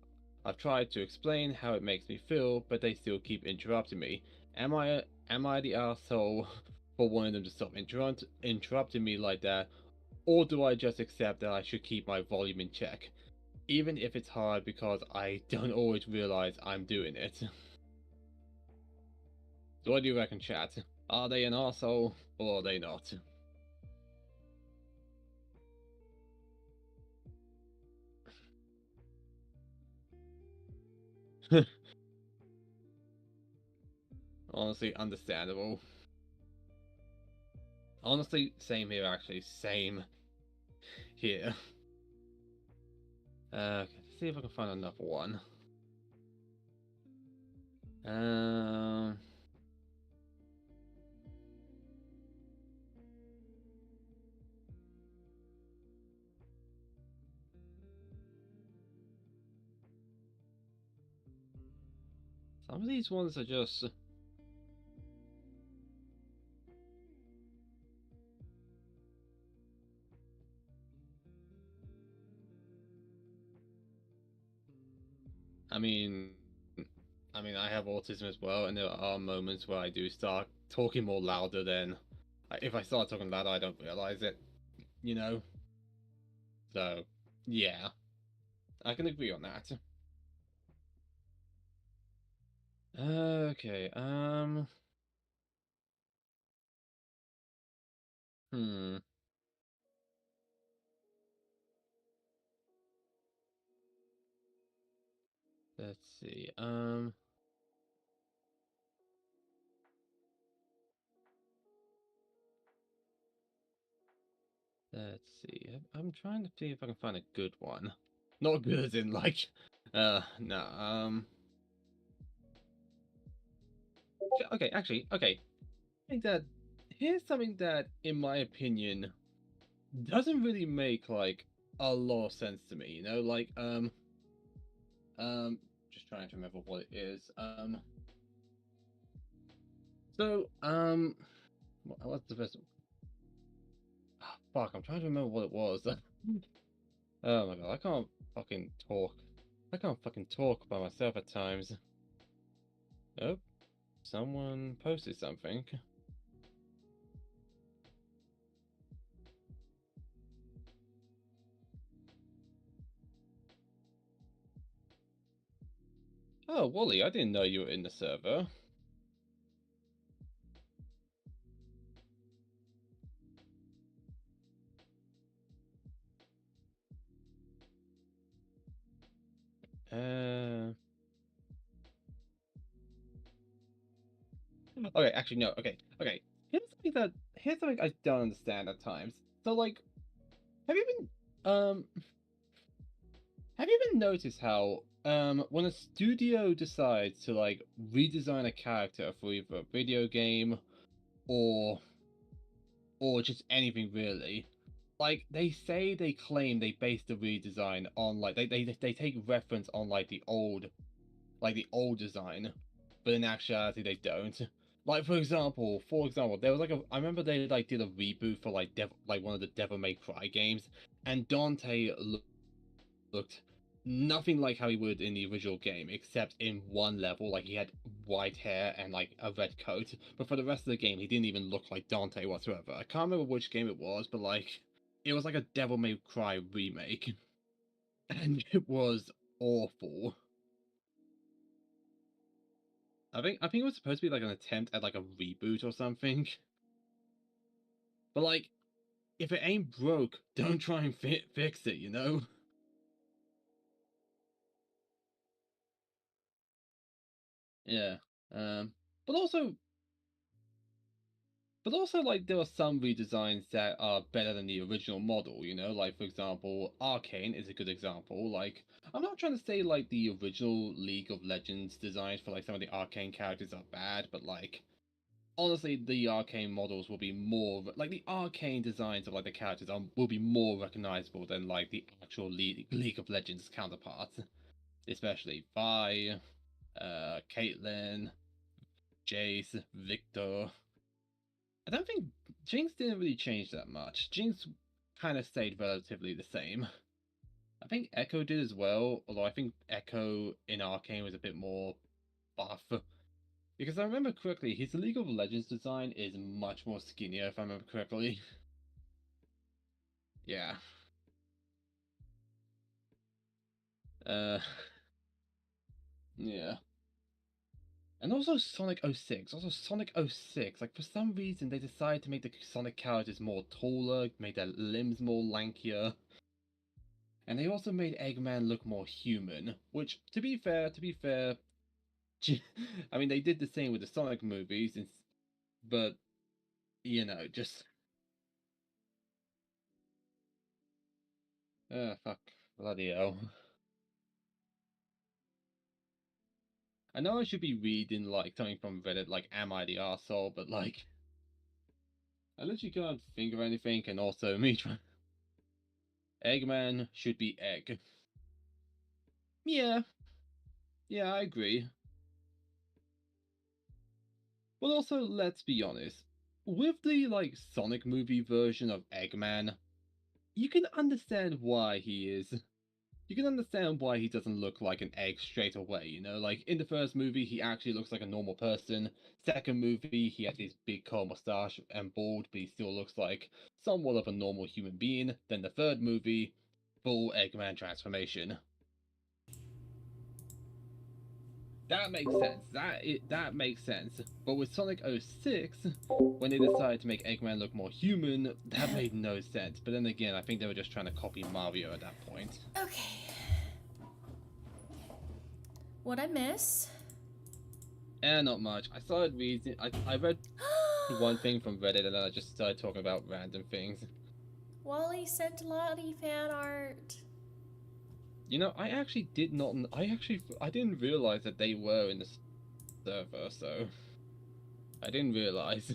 I've tried to explain how it makes me feel, but they still keep interrupting me. Am I the asshole for wanting them to stop interrupting me like that, or do I just accept that I should keep my volume in check, even if it's hard because I don't always realize I'm doing it? So what do you reckon, chat? Are they an asshole or are they not? Honestly, understandable. Honestly, same here actually. Same here. Let's see if I can find another one. Some of these ones are just... I mean, I have autism as well, and there are moments where I do start talking more louder than... If I start talking louder, I don't realize it, you know? So, yeah. I can agree on that. Okay, Let's see, let's see. I'm trying to see if I can find a good one. Not good as in like, no. Okay, actually, okay. I think that here's something that, in my opinion, doesn't really make like a lot of sense to me. You know, like just trying to remember what it is. So, what's the first? Ah, fuck, I'm trying to remember what it was. Oh my god, I can't fucking talk. I can't fucking talk by myself at times. Oh, someone posted something. Oh, Wally, I didn't know you were in the server. Okay, actually no. Okay. Here's something I don't understand at times. So like, have you been noticed how when a studio decides to like redesign a character for either a video game or just anything really, like they claim they base the redesign on like they take reference on like the old design, but in actuality they don't. Like for example, there was like I remember they like did a reboot for like one of the Devil May Cry games, and Dante looked nothing like how he would in the original game, except in one level, like he had white hair and like a red coat. But for the rest of the game, he didn't even look like Dante whatsoever. I can't remember which game it was, but like it was like a Devil May Cry remake, and it was awful. I think it was supposed to be like an attempt at like a reboot or something. But like, if it ain't broke, don't try and fix it, you know? Yeah. But also like there are some redesigns that are better than the original model, you know? Like for example, Arcane is a good example. Like, I'm not trying to say like the original League of Legends designs for like some of the Arcane characters are bad, but like honestly, the Arcane models will be more like the Arcane designs of like the characters will be more recognizable than like the actual League of Legends counterparts, especially Vi, Caitlyn, Jace, Victor. I don't think Jinx didn't really change that much. Jinx kind of stayed relatively the same. I think Echo did as well, although I think Echo in Arcane was a bit more buff. Because I remember correctly, his League of Legends design is much more skinnier, if I remember correctly. Yeah. Yeah. And also Sonic 06. Like, for some reason, they decided to make the Sonic characters more taller, made their limbs more lankier. And they also made Eggman look more human, which, to be fair, I mean, they did the same with the Sonic movies, but, you know, just... fuck. Bloody hell. I know I should be reading, like, something from Reddit, like, am I the arsehole, but, like... I literally can't think of anything, and also me trying... Eggman should be egg. Yeah. Yeah, I agree. But also, let's be honest. With the, like, Sonic movie version of Eggman, you can understand why he is... You can understand why he doesn't look like an egg straight away, you know? Like, in the first movie, he actually looks like a normal person. Second movie, he has his big curl mustache and bald, but he still looks like somewhat of a normal human being. Then the third movie, full Eggman transformation. That makes sense. That makes sense. But with Sonic 06, when they decided to make Eggman look more human, that made no sense. But then again, I think they were just trying to copy Mario at that point. Okay. What'd I miss? Not much. I started reading. I read one thing from Reddit, and then I just started talking about random things. Wally sent Lottie fan art. You know, I actually did not. I didn't realize that they were in the server, so I didn't realize.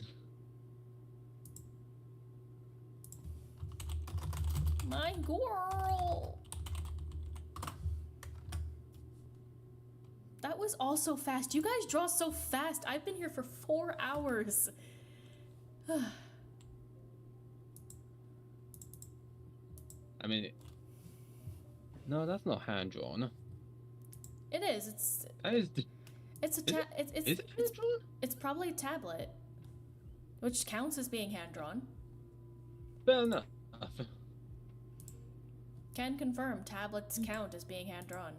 My girl. That was also fast. You guys draw so fast. I've been here for 4 hours. I mean, no, that's not hand drawn. It is. It's That is. it's a Is it hand drawn? it's probably a tablet, which counts as being hand drawn. Fair enough. Can confirm tablets count as being hand drawn.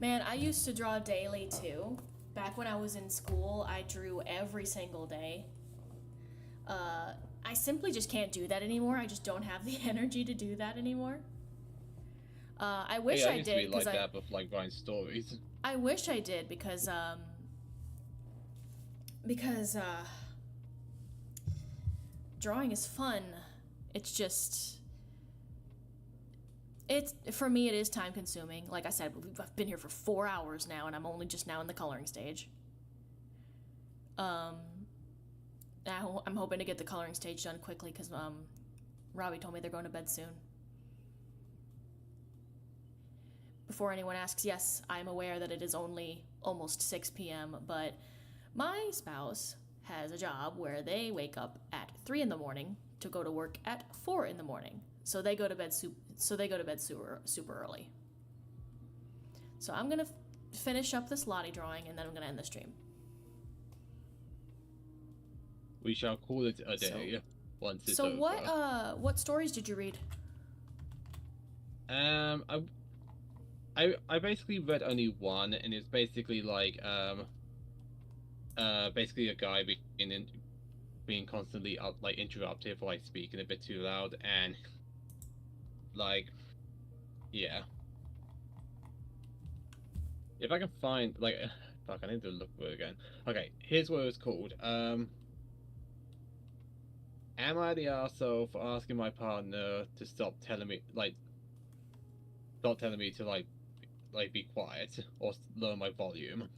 Man, I used to draw daily too. Back when I was in school, I drew every single day. I simply just can't do that anymore. I just don't have the energy to do that anymore. I wish Yeah, I used to be did like because that with like writing stories. I wish I did because drawing is fun. It's just for me it is time consuming. Like I said, I've been here for 4 hours now and I'm only just now in the coloring stage. I'm hoping to get the coloring stage done quickly because Robbie told me they're going to bed soon. Before anyone asks, yes, I'm aware that it is only almost 6 p.m., but my spouse has a job where they wake up at 3 in the morning to go to work at 4 in the morning. So they go to bed super early. So I'm going to finish up this Lottie drawing and then I'm going to end the stream. We shall call it a day once it's So over. what stories did you read? I basically read only one, and it's basically like basically a guy being constantly like interrupted for like speaking a bit too loud, and like, yeah. If I can find like, fuck, I need to look for it again. Okay, here's what it was called. Am I the arsehole for asking my partner to stop telling me to like be quiet or lower my volume?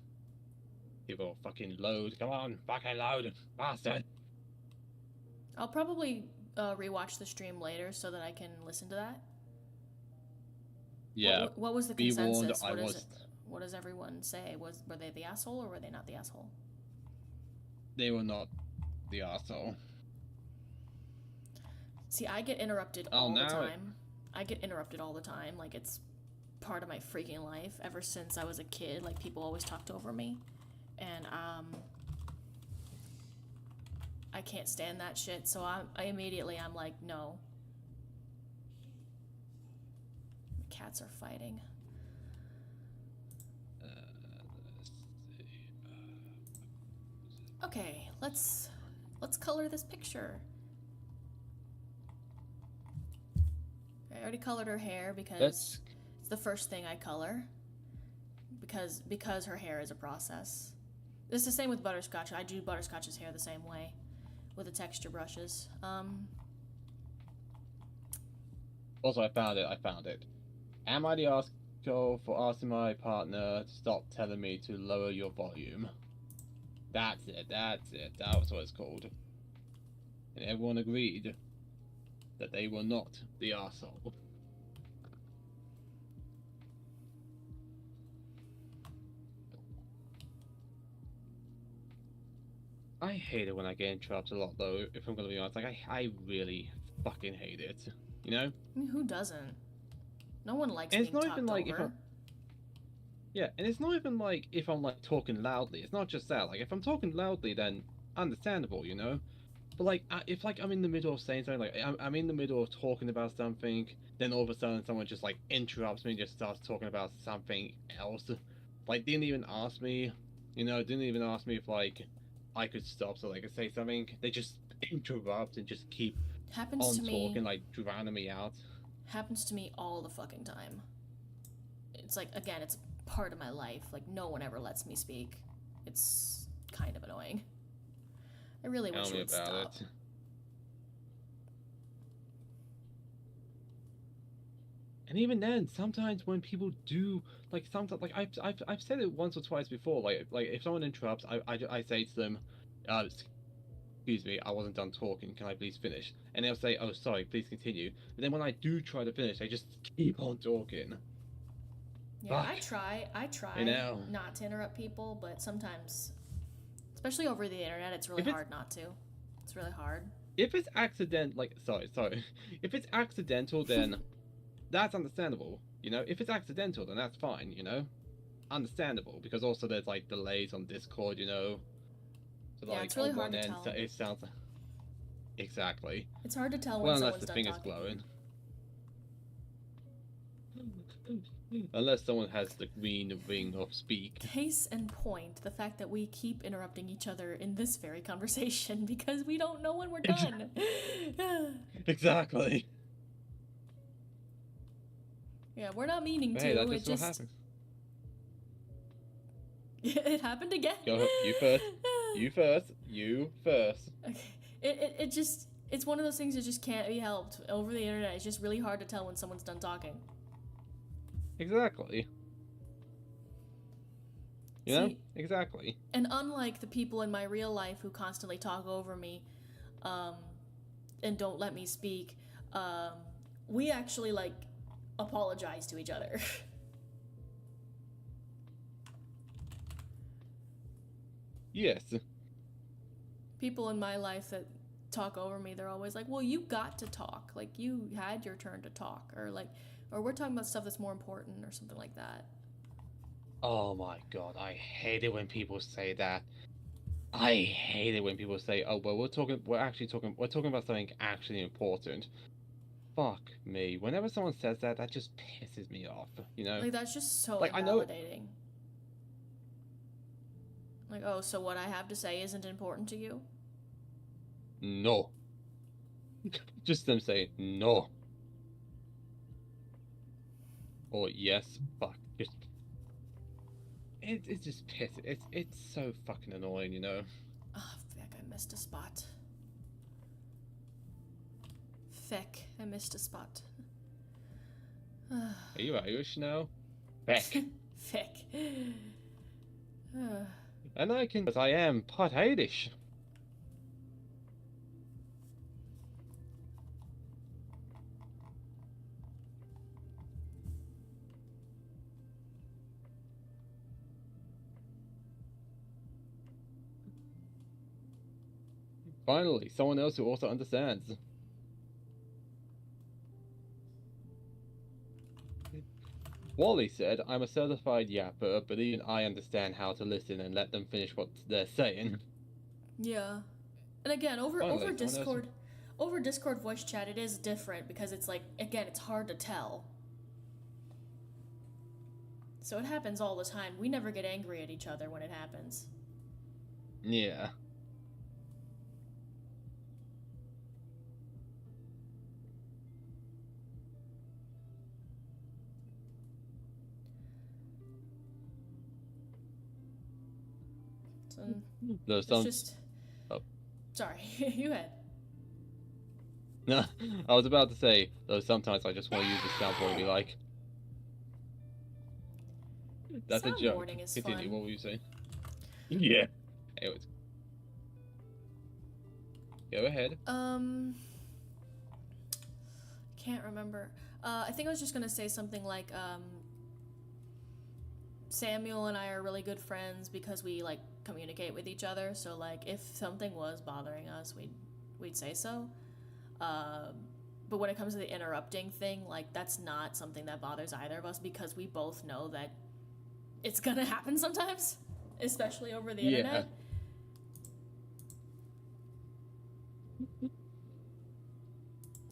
People fucking load. Come on, fucking load, bastard. I'll probably rewatch the stream later so that I can listen to that. Yeah. What was the be consensus? warned, What does everyone say? Were they the asshole or were they not the asshole? They were not the arsehole. See, I get interrupted all the time. I get interrupted all the time. Like, it's part of my freaking life ever since I was a kid. Like, people always talked over me. And, I can't stand that shit. So I immediately, I'm like, no. The cats are fighting. Okay, let's color this picture. I already colored her hair because it's the first thing I color. Because her hair is a process. It's the same with Butterscotch. I do Butterscotch's hair the same way, with the texture brushes. Also, I found it. Am I the asshole for asking my partner to stop telling me to lower your volume? That's it. That was what it's called. And everyone agreed that they were not the arsehole. I hate it when I get interrupted a lot, though, if I'm gonna be honest. Like, I really fucking hate it. You know? I mean, who doesn't? No one likes and being it's not talked even like over. Yeah, and it's not even like if I'm like talking loudly. It's not just that. Like, if I'm talking loudly, then understandable, you know? But like, if like I'm in the middle of saying something, like I'm in the middle of talking about something, then all of a sudden someone just like interrupts me and just starts talking about something else. Like, didn't even ask me, you know, didn't even ask me if like I could stop so they could say something. They just interrupt and just keep Happens on to me. talking, like drowning me out. Happens to me all the fucking time. It's like, again, it's part of my life. Like, no one ever lets me speak. It's kind of annoying. I really wish it would stop. And even then, sometimes when people do, like, sometimes, like, I've said it once or twice before, like if someone interrupts, I say to them, excuse me, I wasn't done talking, can I please finish? And they'll say, oh, sorry, please continue. But then when I do try to finish, they just keep on talking. Yeah, Fuck. I try You know. not to interrupt people, but sometimes, especially over the internet, it's really hard not to. It's really hard. If it's sorry. If it's accidental, then that's understandable. You know, if it's accidental, then that's fine. You know, understandable, because also there's like delays on Discord. You know, so Yeah, like it's really on hard one to end, tell. it sounds exactly. It's hard to tell when Well, unless someone's the done thing is talking. glowing. Unless someone has the green ring of speak. Case in point, the fact that we keep interrupting each other in this very conversation because we don't know when we're done. Exactly. Yeah, we're not meaning But to. hey, that's It just what just happens. it happened again. Go, you first. You first. You first. Okay. It just it's one of those things that just can't be helped over the internet. It's just really hard to tell when someone's done talking. Exactly. You know? See, Exactly. and unlike the people in my real life who constantly talk over me, and don't let me speak, we actually like apologize to each other. Yes. People in my life that talk over me, they're always like, well, you got to talk, like you had your turn to talk, or like, or we're talking about stuff that's more important or something like that. Oh my god, I hate it when people say that. I hate it when people say, oh well, we're talking about something actually important. Fuck me. Whenever someone says that, that just pisses me off, you know? Like that's just so Like, I know- invalidating. Like, oh, so what I have to say isn't important to you? No. Just them saying no. Or yes, fuck. Just it's just pissing. It's so fucking annoying, you know. Oh, feck, I missed a spot. Feck, I missed a spot. Are you Irish now? Heck. Feck. And I can, but I am part Irish. Finally, someone else who also understands. Wally said, I'm a certified yapper, but even I understand how to listen and let them finish what they're saying. Yeah. And again, over Finally, someone else Discord voice chat, it is different because it's like, again, it's hard to tell. So it happens all the time. We never get angry at each other when it happens. Yeah. So Though it's some, just... Oh. Sorry, you had. No, I was about to say, though sometimes I just want to use the soundboard and be like, that's a joke. Soundboarding is Continue, fun. what were you saying? Yeah. Anyways. Go ahead. Can't remember. I think I was just gonna say something like, Samuel and I are really good friends because we, like, communicate with each other, so, like, if something was bothering us, we'd say so. But when it comes to the interrupting thing, like, that's not something that bothers either of us because we both know that it's gonna happen sometimes, especially over the internet.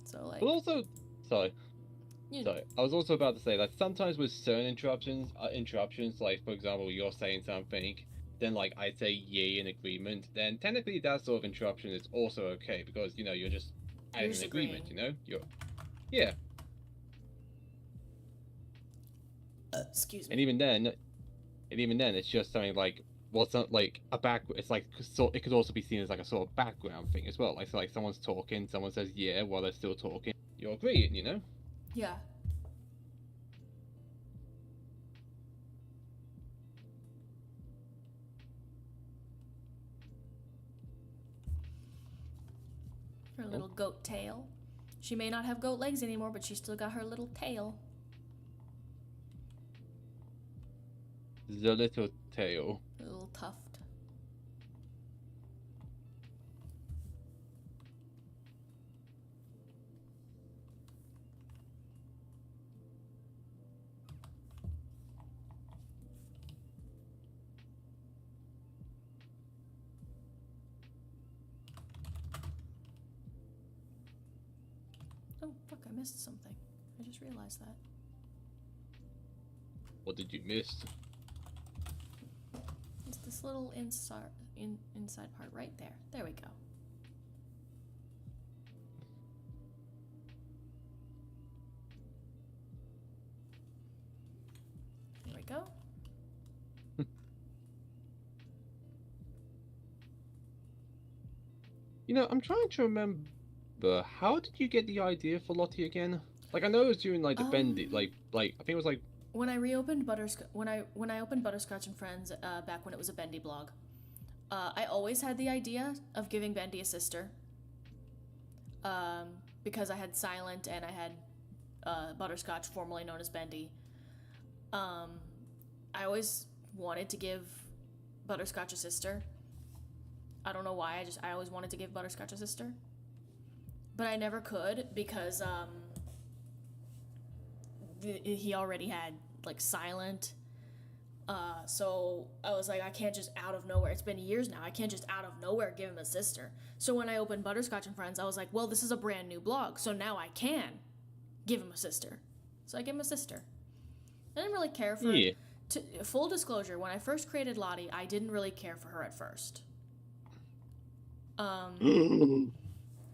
So, like... But also, sorry, I was also about to say that sometimes with certain interruptions, like, for example, you're saying something, then, like, I say yay in agreement, then technically that sort of interruption is also okay, because, you know, you're just in an agreement, you know? Yeah. Excuse me. And even then, it's just something like, well, it's not like a it's like, it could also be seen as like a sort of background thing as well. Like, so like someone's talking, someone says yeah while they're still talking. You're agreeing, you know? Yeah. Her little goat tail. She may not have goat legs anymore, but she still got her little tail. The little tail. A little tuft. Oh, fuck, I missed something. I just realized that. What did you miss? It's this little inside part right there. There we go. There we go. You know, I'm trying to remember. How did you get the idea for Lottie again? Like, I know it was during like the Bendy, like I think it was like when I reopened when I opened Butterscotch and Friends back when it was a Bendy blog. I always had the idea of giving Bendy a sister. Because I had Silent and I had Butterscotch, formerly known as Bendy. I always wanted to give Butterscotch a sister. I don't know why, I always wanted to give Butterscotch a sister. But I never could because he already had like Silent. So I was like, I can't just out of nowhere. It's been years now. I can't just out of nowhere give him a sister. So when I opened Butterscotch and Friends, I was like, well, this is a brand new blog, so now I can give him a sister. So I gave him a sister. I didn't really care for Yeah. Full disclosure, when I first created Lottie, I didn't really care for her at first.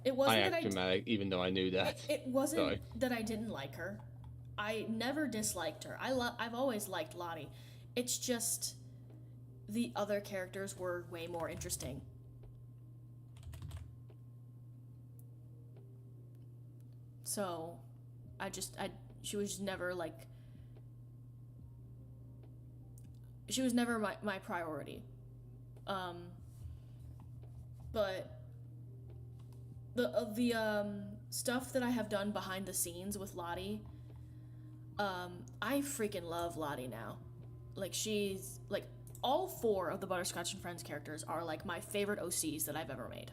It wasn't I that act dramatic, even though I knew that. It wasn't Sorry. that I didn't like her. I never disliked her. I've always liked Lottie. It's just the other characters were way more interesting. So, she was never like, she was never my priority. But the stuff that I have done behind the scenes with Lottie, I freaking love Lottie now. Like, she's like, all 4 of the Butterscotch and Friends characters are like my favorite OCs that I've ever made.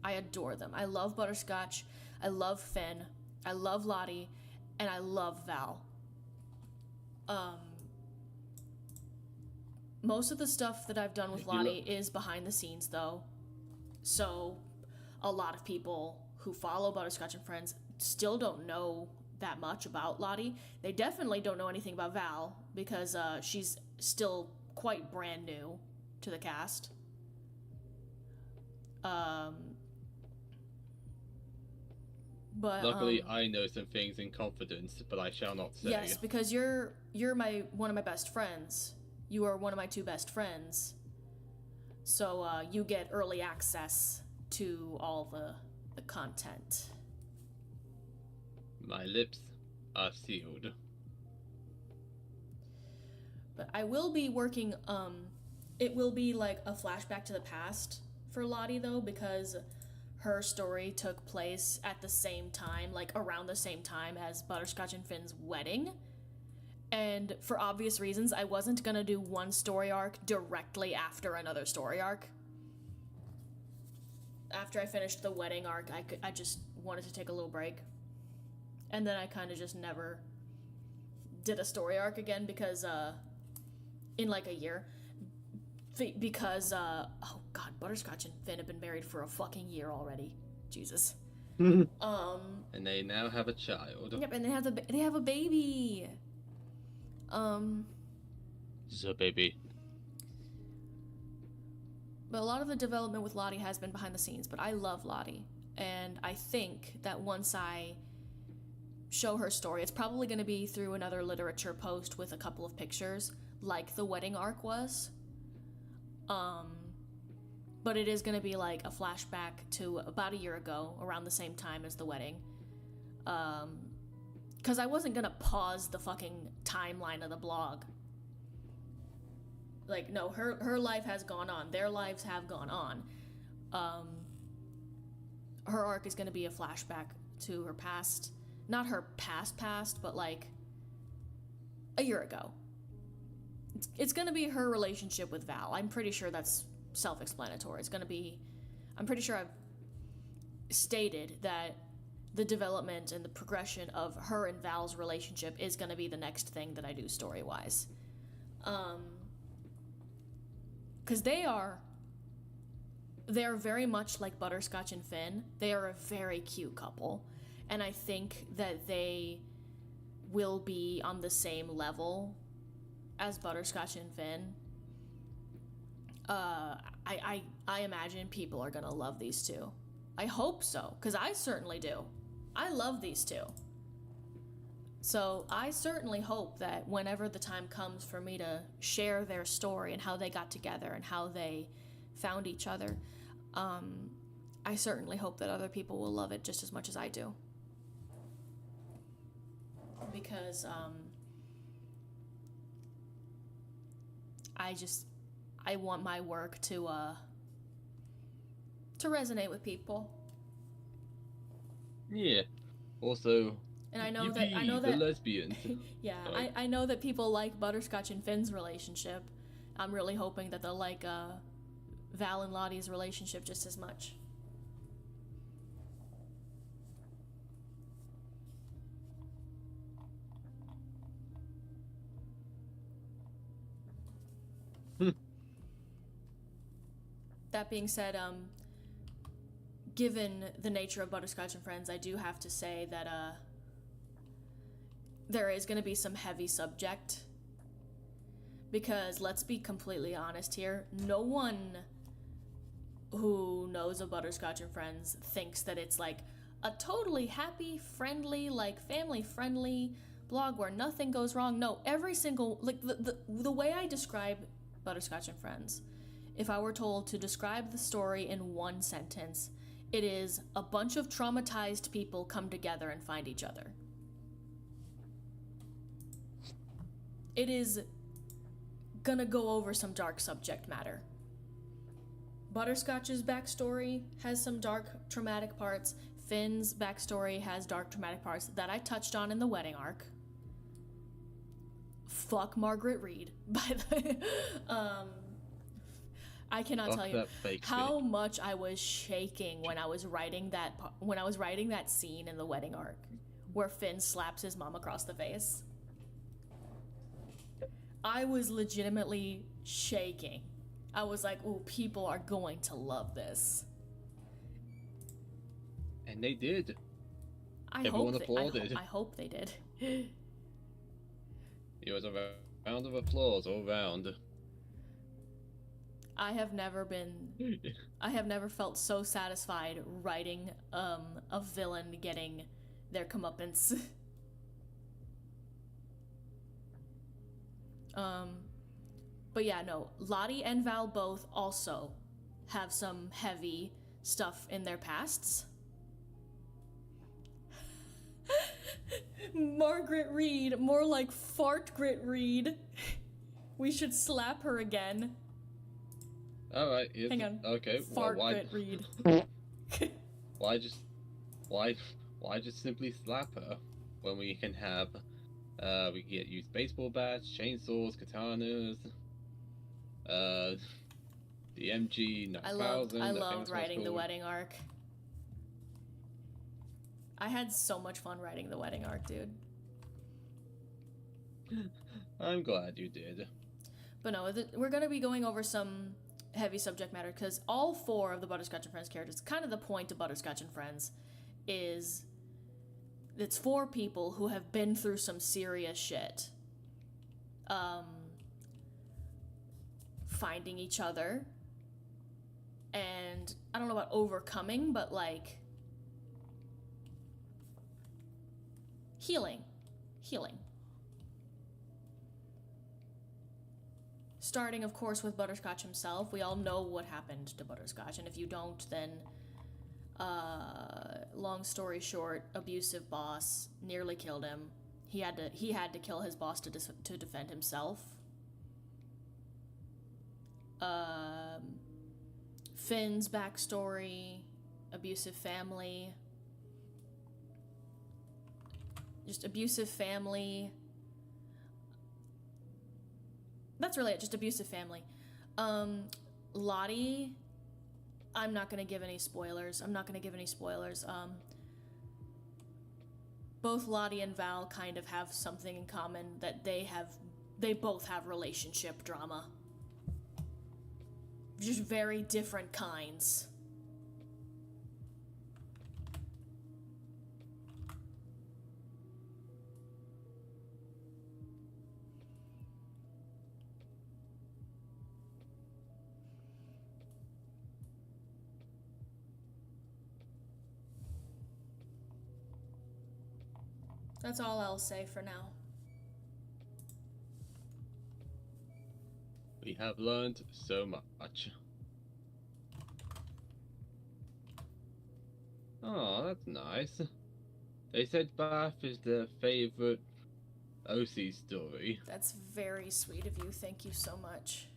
I adore them. I love Butterscotch, I love Finn, I love Lottie, and I love Val. Most of the stuff that I've done with Lottie is behind the scenes though. So a lot of people who follow Butterscotch and Friends still don't know that much about Lottie. They definitely don't know anything about Val because she's still quite brand new to the cast. But Luckily, I know some things in confidence, but I shall not say. yes, because you're one of my best friends. You are one of my 2 best friends. So you get early access to all the content. My lips are sealed. But I will be working, it will be like a flashback to the past for Lottie though, because her story took place at the same time, like around the same time as Butterscotch and Finn's wedding. And for obvious reasons, I wasn't gonna do one story arc directly after another story arc. After I finished the wedding arc, I just wanted to take a little break. And then I kind of just never did a story arc again because, in like a year. Because, oh god, Butterscotch and Finn have been married for a fucking year already. Jesus. And they now have a child. Yep, and they have a baby. The baby. But a lot of the development with Lottie has been behind the scenes, but I love Lottie. And I think that once I show her story, it's probably going to be through another literature post with a couple of pictures, like the wedding arc was. But it is going to be like a flashback to about a year ago, around the same time as the wedding. Because I wasn't going to pause the fucking timeline of the blog. Like, no, her life has gone on. Their lives have gone on. her arc is going to be a flashback to her past. Not her past, but like a year ago. It's going to be her relationship with Val. I'm pretty sure that's self-explanatory. It's going to be... I'm pretty sure I've stated that the development and the progression of her and Val's relationship is going to be the next thing that I do story-wise. Because they're very much like Butterscotch and Finn. They are a very cute couple, and I think that they will be on the same level as Butterscotch and Finn. I imagine people are gonna love these two. I hope so, because I certainly do. I love these two. So I certainly hope that whenever the time comes for me to share their story and how they got together and how they found each other, I certainly hope that other people will love it just as much as I do. Because I want my work to resonate with people. Yeah. Also, And I know yippee, that the lesbians. yeah, Sorry. I know that people like Butterscotch and Finn's relationship. I'm really hoping that they'll like Val and Lottie's relationship just as much. That being said, given the nature of Butterscotch and Friends, I do have to say that there is going to be some heavy subject. Because let's be completely honest here, no one who knows of Butterscotch and Friends thinks that it's like a totally happy, friendly, like family-friendly blog where nothing goes wrong. No, every single, like the way I describe Butterscotch and Friends, if I were told to describe the story in one sentence, it is a bunch of traumatized people come together and find each other. It is gonna go over some dark subject matter. Butterscotch's backstory has some dark, traumatic parts. Finn's backstory has dark, traumatic parts that I touched on in the wedding arc. Fuck Margaret Reed, by the I cannot Fuck tell you that fake how snake. much I was shaking when I was writing that scene in the wedding arc where Finn slaps his mom across the face. I was legitimately shaking. I was like, "Oh, people are going to love this." And they did. I Everyone applauded. hope they did. It was a round of applause all round. I have never felt so satisfied writing a villain getting their comeuppance. But yeah, no, Lottie and Val both also have some heavy stuff in their pasts. Margaret Reed, more like Fartgrit Reed. We should slap her again. Alright, Hang on. okay. Well, Fartgrit Reed. why just simply slap her when we can have we can use baseball bats, chainsaws, katanas, the MG 9000. I the loved famous writing the called. wedding arc. I had so much fun writing the wedding arc, dude. I'm glad you did. But no, we're going to be going over some heavy subject matter because all four of the Butterscotch and Friends characters, kind of the point of Butterscotch and Friends is it's four people who have been through some serious shit. Finding each other, and I don't know about overcoming, but like healing. Starting, of course, with Butterscotch himself. We all know what happened to Butterscotch, and if you don't, then long story short, abusive boss nearly killed him. He had to kill his boss to defend himself. Finn's backstory, abusive family. Just abusive family. That's really it, just abusive family. Lottie, I'm not gonna give any spoilers. Both Lottie and Val kind of have something in common, that they both have relationship drama. Just very different kinds. That's all I'll say for now. We have learned so much. Oh, that's nice. They said Bath is their favorite OC story. That's very sweet of you. Thank you so much.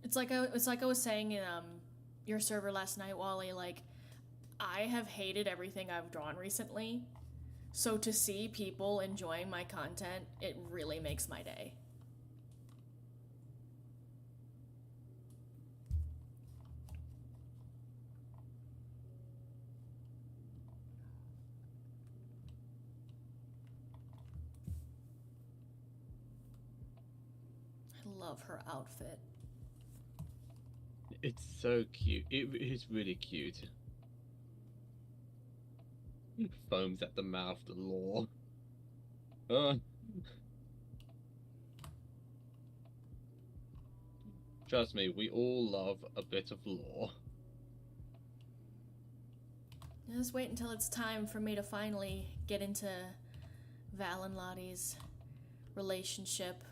It's like I was saying in your server last night, Wally, like, I have hated everything I've drawn recently, so to see people enjoying my content, it really makes my day. I love her outfit. It's so cute. It is really cute. Foams at the mouth, the lore. Trust me, we all love a bit of lore. Just wait until it's time for me to finally get into Val and Lottie's relationship.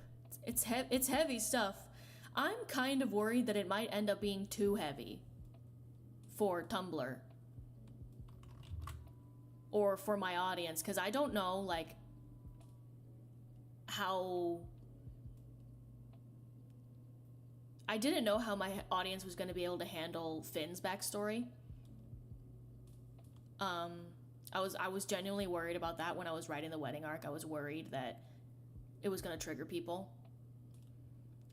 It's heavy stuff. I'm kind of worried that it might end up being too heavy for Tumblr. Or for my audience, because I don't know, like, how... I didn't know how my audience was going to be able to handle Finn's backstory. I was genuinely worried about that when I was writing the wedding arc. I was worried that it was going to trigger people.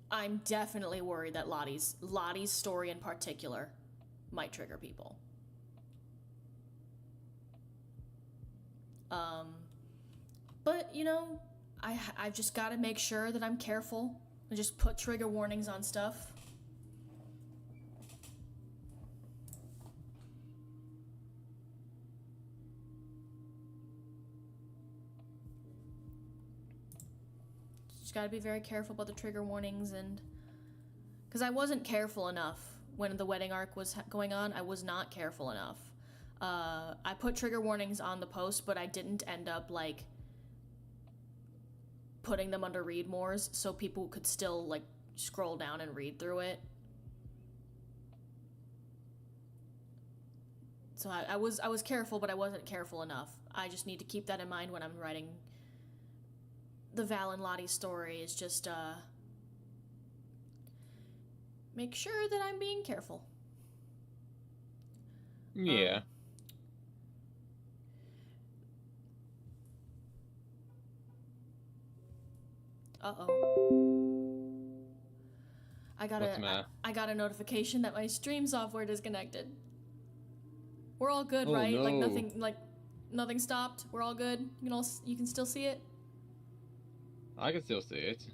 I'm definitely worried that Lottie's story in particular might trigger people. But, you know, I've just got to make sure that I'm careful and just put trigger warnings on stuff. Just got to be very careful about the trigger warnings, and because I wasn't careful enough when the wedding arc was going on. I was not careful enough. I put trigger warnings on the post, but I didn't end up, like, putting them under read mores so people could still, like, scroll down and read through it. So I was careful, but I wasn't careful enough. I just need to keep that in mind when I'm writing the Val and Lottie story, is just, make sure that I'm being careful. Yeah. Uh-oh. I got What's the matter? I got a notification that my stream software disconnected. We're all good, Oh, right? no. Nothing stopped. We're all good. You can still see it? I can still see it.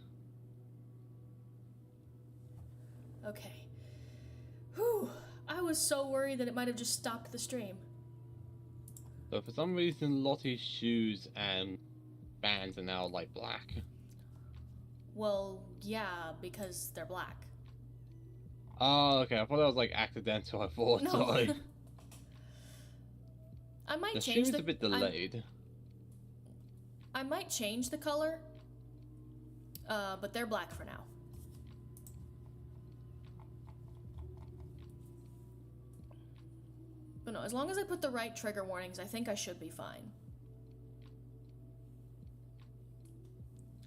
Okay. Whew. I was so worried that it might have just stopped the stream. So for some reason, Lottie's shoes and bands are now like black. Well, yeah, because they're black. Oh, okay. I thought that was like accidental. I thought. No. Sorry. I might The change shoe's the a bit delayed. I might change the color. But they're black for now. But no, as long as I put the right trigger warnings, I think I should be fine.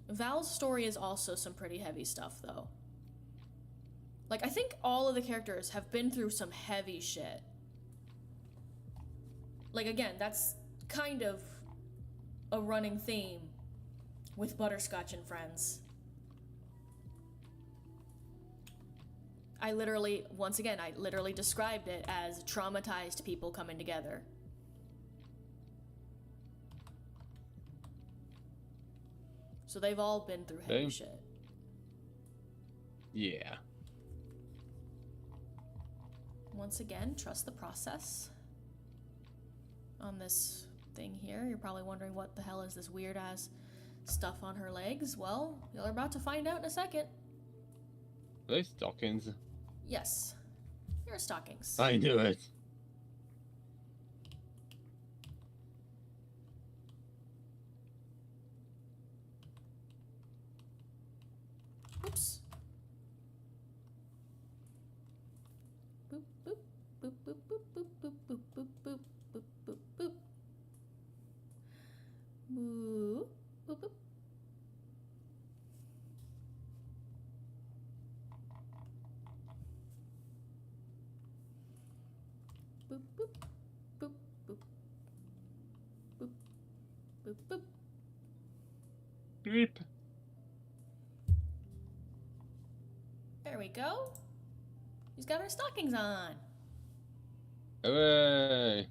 Val's story is also some pretty heavy stuff, though. Like, I think all of the characters have been through some heavy shit. Like, again, that's kind of a running theme with Butterscotch and Friends. I literally described it as traumatized people coming together. So they've all been through heavy shit. Yeah. Once again, trust the process. On this thing here, you're probably wondering what the hell is this weird ass stuff on her legs. Well, you're about to find out in a second. Are they stockings? Yes. Your stockings. I knew it. Oops. Boop, boop, boop, boop, boop, boop, boop, boop, boop, boop, boop, boop, boop. Boop, boop, boop. Boop, boop, boop, boop. Boop, boop, boop. Beep. There we go. She's got her stockings on. Hooray!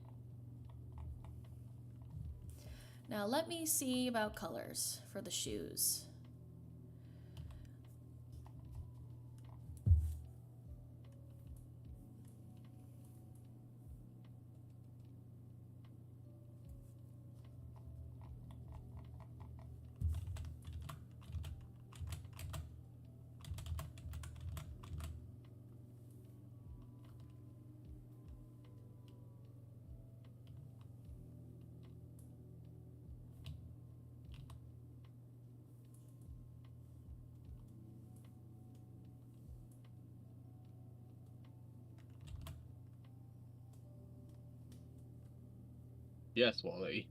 Now let me see about colors for the shoes. Yes, Wally.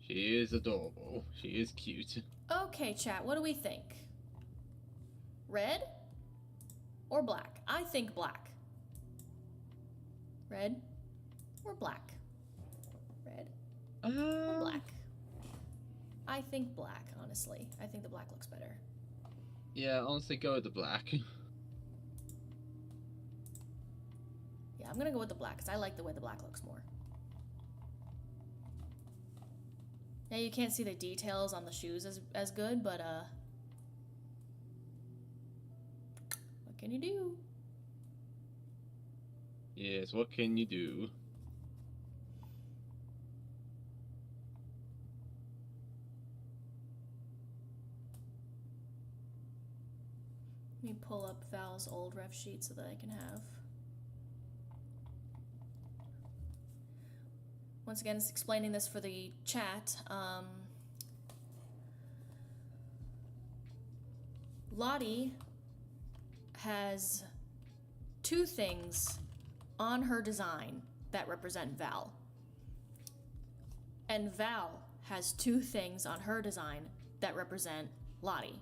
She is adorable. She is cute. Okay, chat, what do we think? Red or black? I think black. Red or black? Red or black? I think black, honestly. I think the black looks better. Yeah, honestly, go with the black. Yeah, I'm gonna go with the black because I like the way the black looks more. Yeah, you can't see the details on the shoes as good, but what can you do? Yes, what can you do? Let me pull up Val's old ref sheet so that I can have. Once again, it's explaining this for the chat. Lottie has two things on her design that represent Val. And Val has two things on her design that represent Lottie.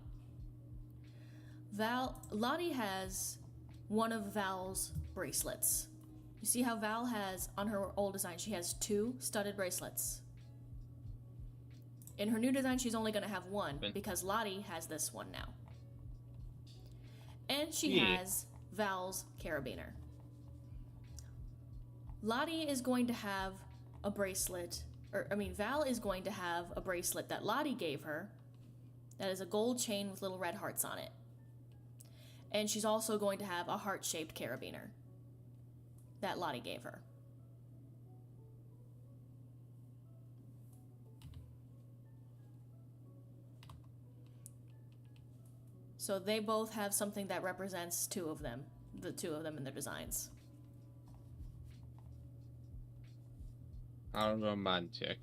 Lottie has one of Val's bracelets. You see how Val has, on her old design, she has two studded bracelets. In her new design, she's only going to have one because Lottie has this one now. And she has Val's carabiner. Lottie is going to have a bracelet, Val is going to have a bracelet that Lottie gave her that is a gold chain with little red hearts on it. And she's also going to have a heart-shaped carabiner that Lottie gave her. So they both have something that represents two of them, the two of them in their designs. How romantic.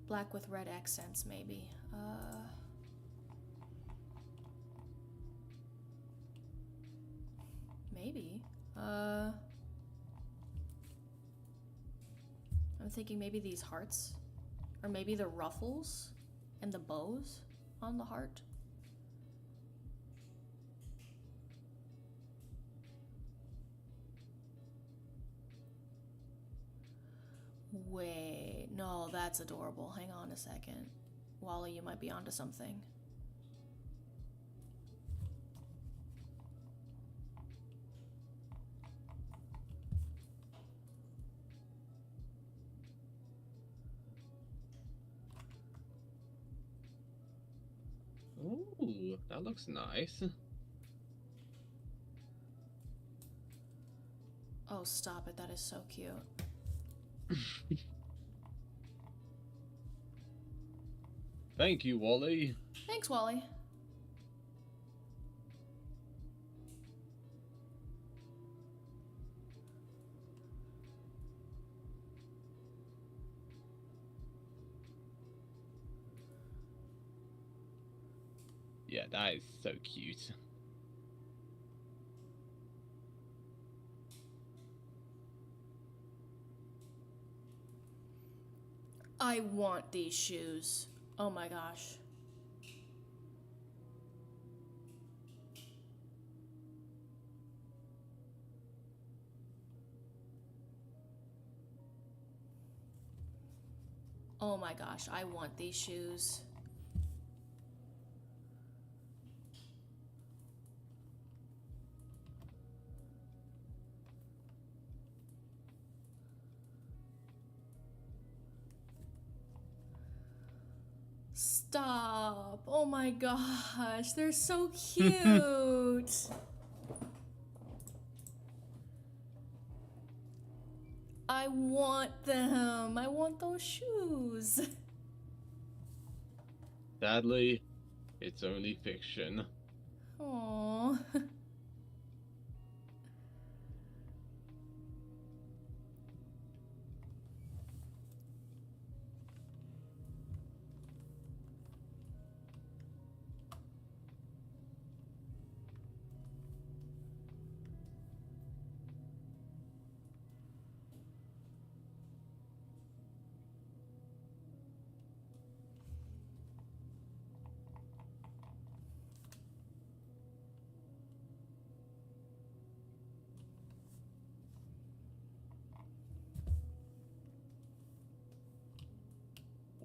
Black with red accents, maybe. Maybe. I'm thinking maybe these hearts, or maybe the ruffles and the bows on the heart. Wait, no, that's adorable. Hang on a second. Wally, you might be onto something. Ooh, that looks nice. Oh, stop it. That is so cute. Thank you, Wally. Thanks, Wally. Yeah, that is so cute. I want these shoes. Oh my gosh. Oh my gosh, I want these shoes. Stop. Oh my gosh, they're so cute. I want them. I want those shoes. Sadly, it's only fiction. Aww.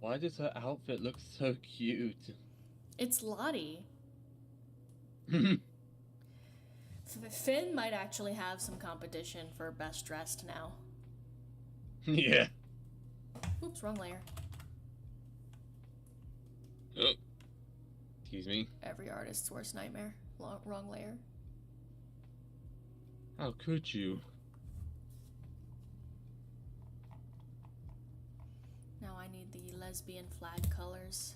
Why does her outfit look so cute? It's Lottie. Finn might actually have some competition for best dressed now. Yeah. Oops, wrong layer. Oh. Excuse me. Every artist's worst nightmare. Wrong layer. How could you? Now I need the lesbian flag colors.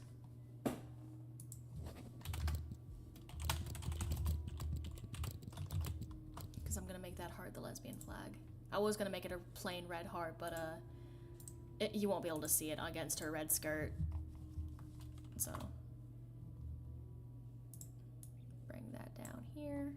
Because I'm gonna make that heart the lesbian flag. I was gonna make it a plain red heart, but you won't be able to see it against her red skirt. So bring that down here.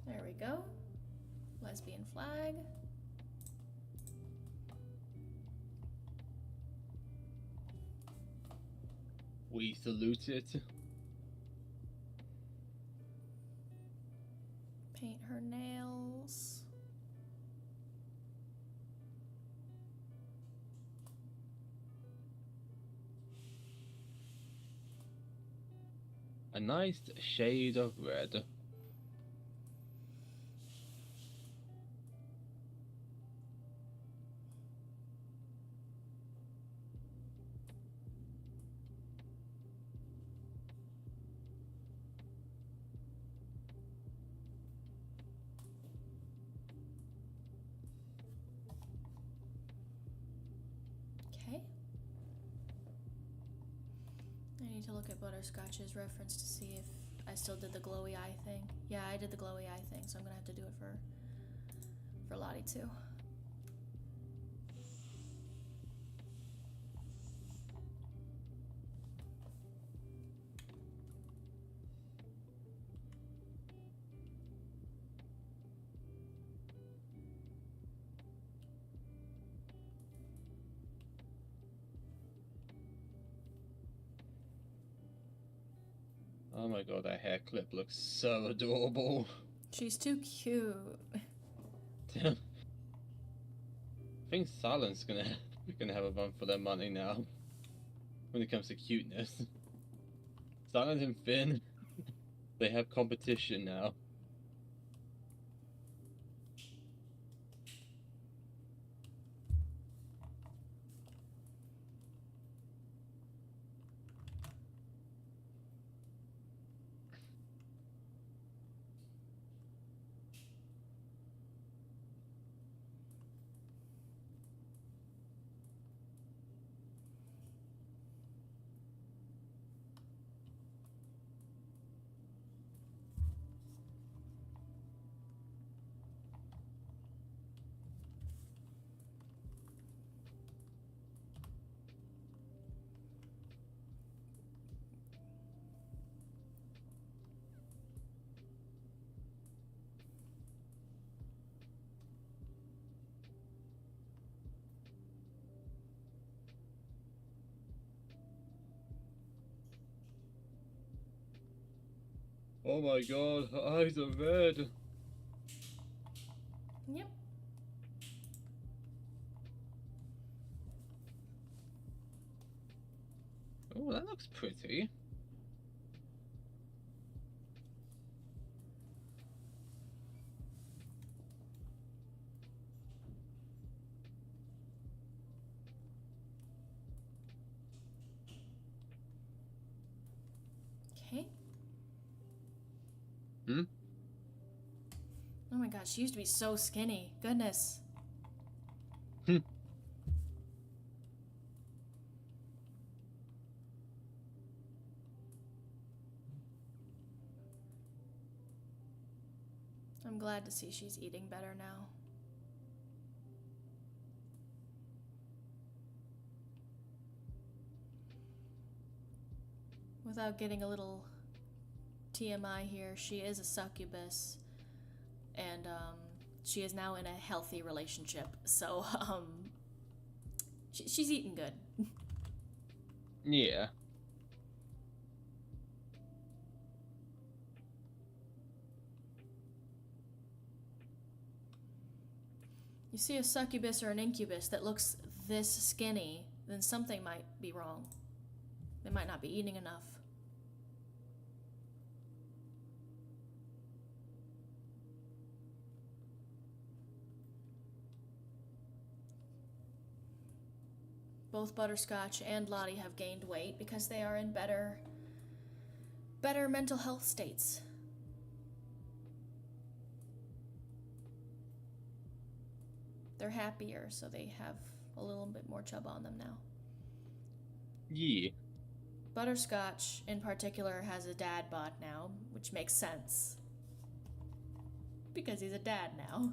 There we go. Lesbian flag. We salute it. Paint her nails. A nice shade of red. Okay. I need to look at Butterscotch's reference to see if I still did the glowy eye thing. Yeah, I did the glowy eye thing, so I'm gonna have to do it for Lottie too. Oh my god, that hair clip looks so adorable. She's too cute. I think Silent's gonna have a run for their money now. When it comes to cuteness. Silent and Finn, they have competition now. Oh my god, her eyes are red. Yep. Oh, that looks pretty. Okay. Hmm? Oh my god, she used to be so skinny. Goodness. Hmm. I'm glad to see she's eating better now. Without getting a little TMI here, she is a succubus, and she is now in a healthy relationship, so she's eating good. Yeah. You see a succubus or an incubus that looks this skinny, then something might be wrong. They might not be eating enough. Both Butterscotch and Lottie have gained weight because they are in better mental health states. They're happier, so they have a little bit more chub on them now. Yeah. Butterscotch, in particular, has a dad bod now, which makes sense. Because he's a dad now.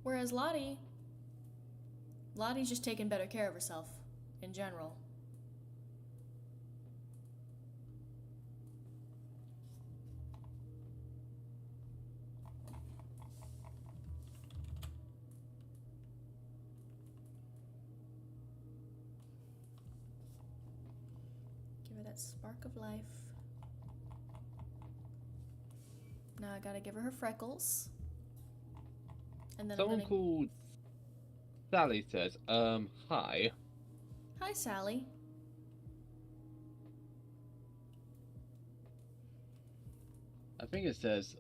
Whereas Lottie's just taking better care of herself, in general. Give her that spark of life. Now I gotta give her her freckles. And then Someone called Sally says, hi. Hi, Sally. I think it says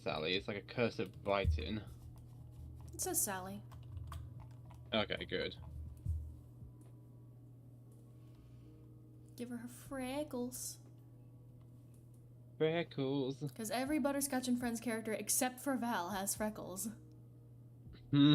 Sally. It's like a cursive writing. It says Sally. Okay, good. Give her freckles. Freckles. Because every Butterscotch and Friends character except for Val has freckles. Hmm.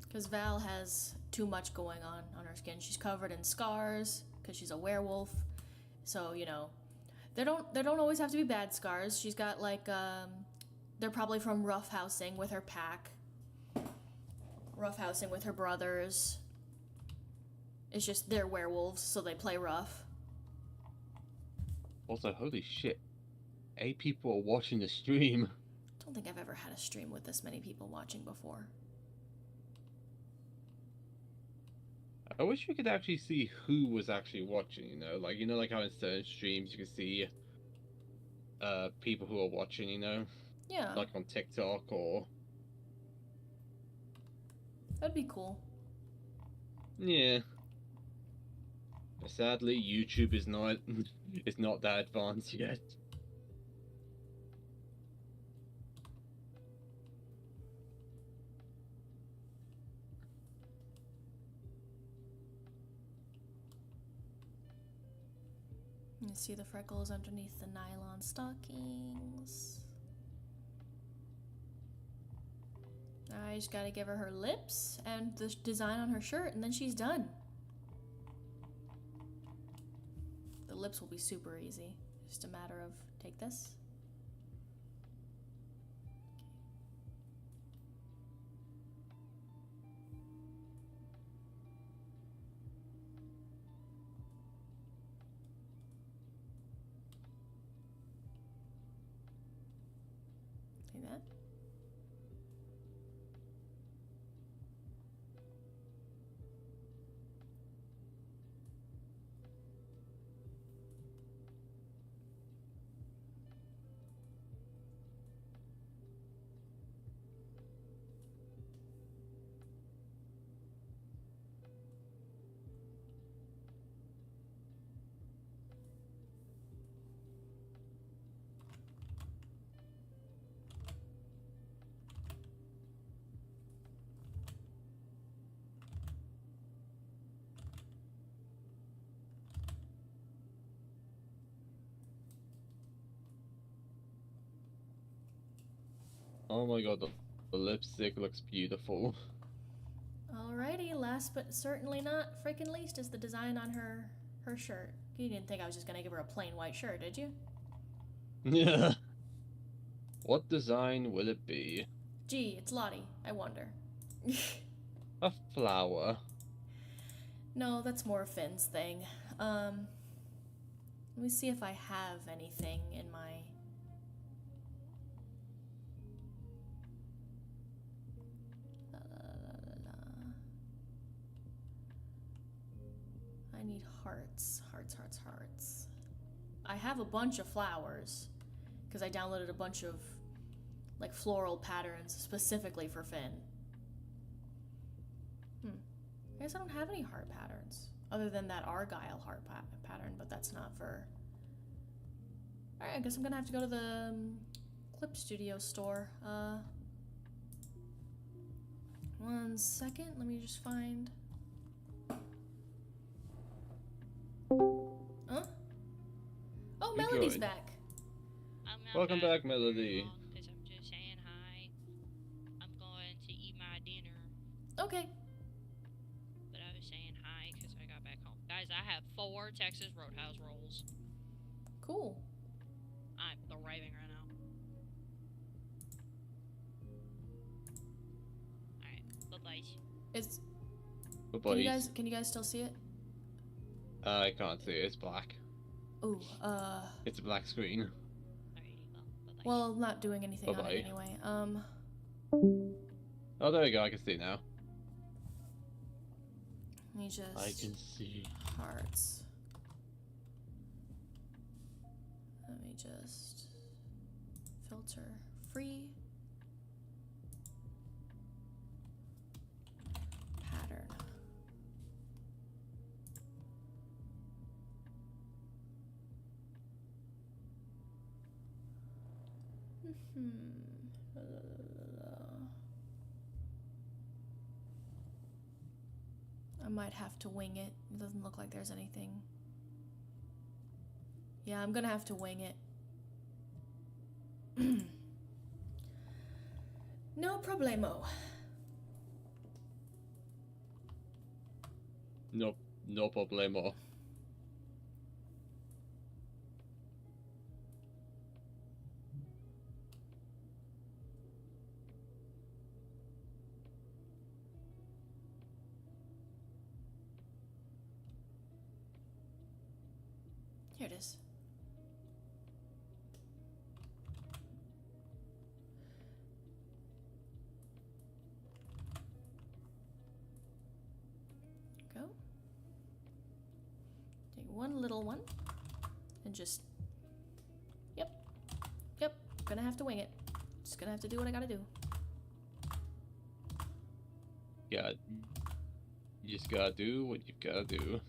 Because Val has too much going on her skin. She's covered in scars because she's a werewolf. So, you know, they don't always have to be bad scars. She's got like they're probably from roughhousing with her pack. Roughhousing with her brothers. It's just they're werewolves, so they play rough. Also, holy shit. 8 people are watching the stream. Don't think I've ever had a stream with this many people watching before. I wish we could actually see who was actually watching, you know? Like how in certain streams you can see people who are watching, you know? Yeah. Like on TikTok or... That'd be cool. Yeah. But sadly, YouTube is not is not that advanced yet. You see the freckles underneath the nylon stockings. I just gotta give her her lips and the design on her shirt, and then she's done. The lips will be super easy. Just a matter of take this. See that? Oh my god, the lipstick looks beautiful. Alrighty, last but certainly not freaking least is the design on her shirt. You didn't think I was just gonna give her a plain white shirt, did you? Yeah. What design will it be? Gee, it's Lottie. I wonder. A flower. No, that's more Finn's thing. Let me see if I have anything in my... I need hearts. Hearts. I have a bunch of flowers, because I downloaded a bunch of, like, floral patterns specifically for Finn. I guess I don't have any heart patterns, other than that Argyle heart pattern, but that's not for... Alright, I guess I'm gonna have to go to the Clip Studio store. 1 second, let me just find... Huh? Oh, Melody's back. Welcome back, Melody. Because I'm just saying hi. I'm going to eat my dinner. Okay. But I was saying hi because I got back home. Guys, I have 4 Texas Roadhouse rolls. Cool. I'm thriving right now. Alright, bye-bye. It's... Bye-bye. Can you guys still see it? I can't see it, it's black. Ooh, It's a black screen. Alrighty, well, I'm not doing anything on Bye-bye. it anyway. Oh, there we go, I can see it now. Let me just... I can see. Hearts. Let me just... Filter. Free. Pattern. I might have to wing it. It doesn't look like there's anything. Yeah, I'm gonna have to wing it. No problemo. No problemo. Here it is. Go. Take one little one and just... Yep. Gonna have to wing it. Just gonna have to do what I gotta do. Yeah. You just gotta do what you gotta do.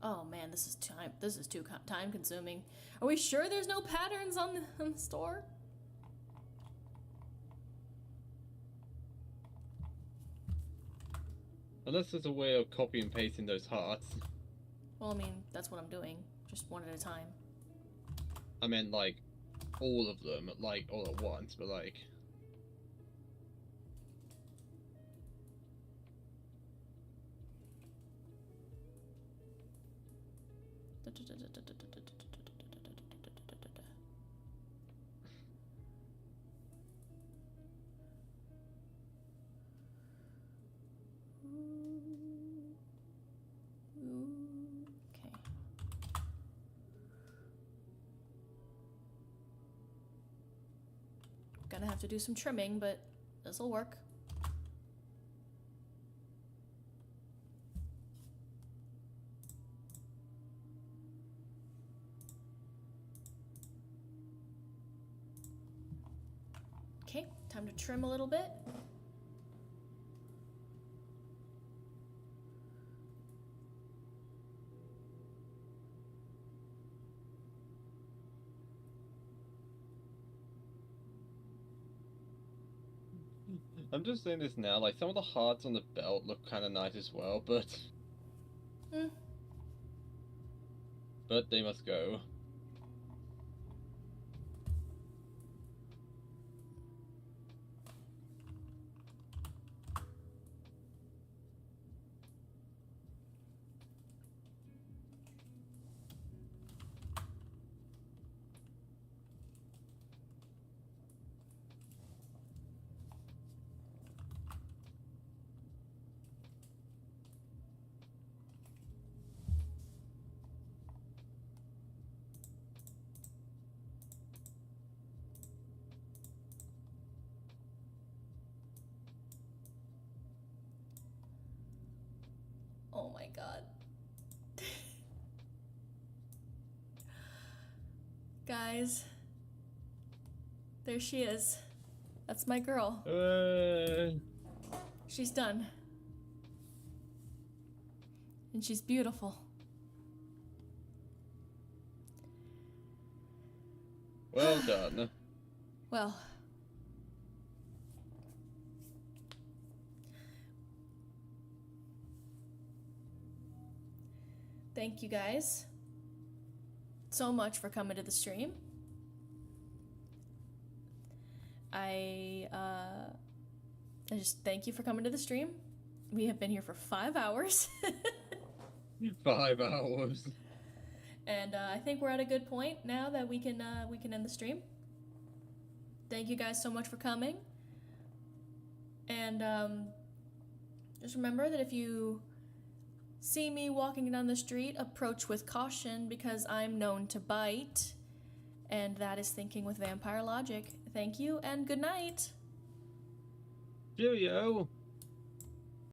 Oh man, this is too time consuming. Are we sure there's no patterns on the store? Unless there's a way of copy and pasting those hearts. Well, I mean, that's what I'm doing. Just one at a time. I meant like all of them, like all at once, but like... Okay. Gonna have to do some trimming, but this'll work. Okay, time to trim a little bit. I'm just saying this now, like some of the hearts on the belt look kind of nice as well, but... But they must go. Oh my god. Guys. There she is. That's my girl. She's done. And she's beautiful. Well done. Well. Thank you guys so much for coming to the stream. I just thank you for coming to the stream. We have been here for 5 hours. 5 hours. And I think we're at a good point now that we can end the stream. Thank you guys so much for coming. And just remember that if you see me walking down the street, approach with caution because I'm known to bite. And that is Thinking with Vampire Logic. Thank you and good night. Cheerio.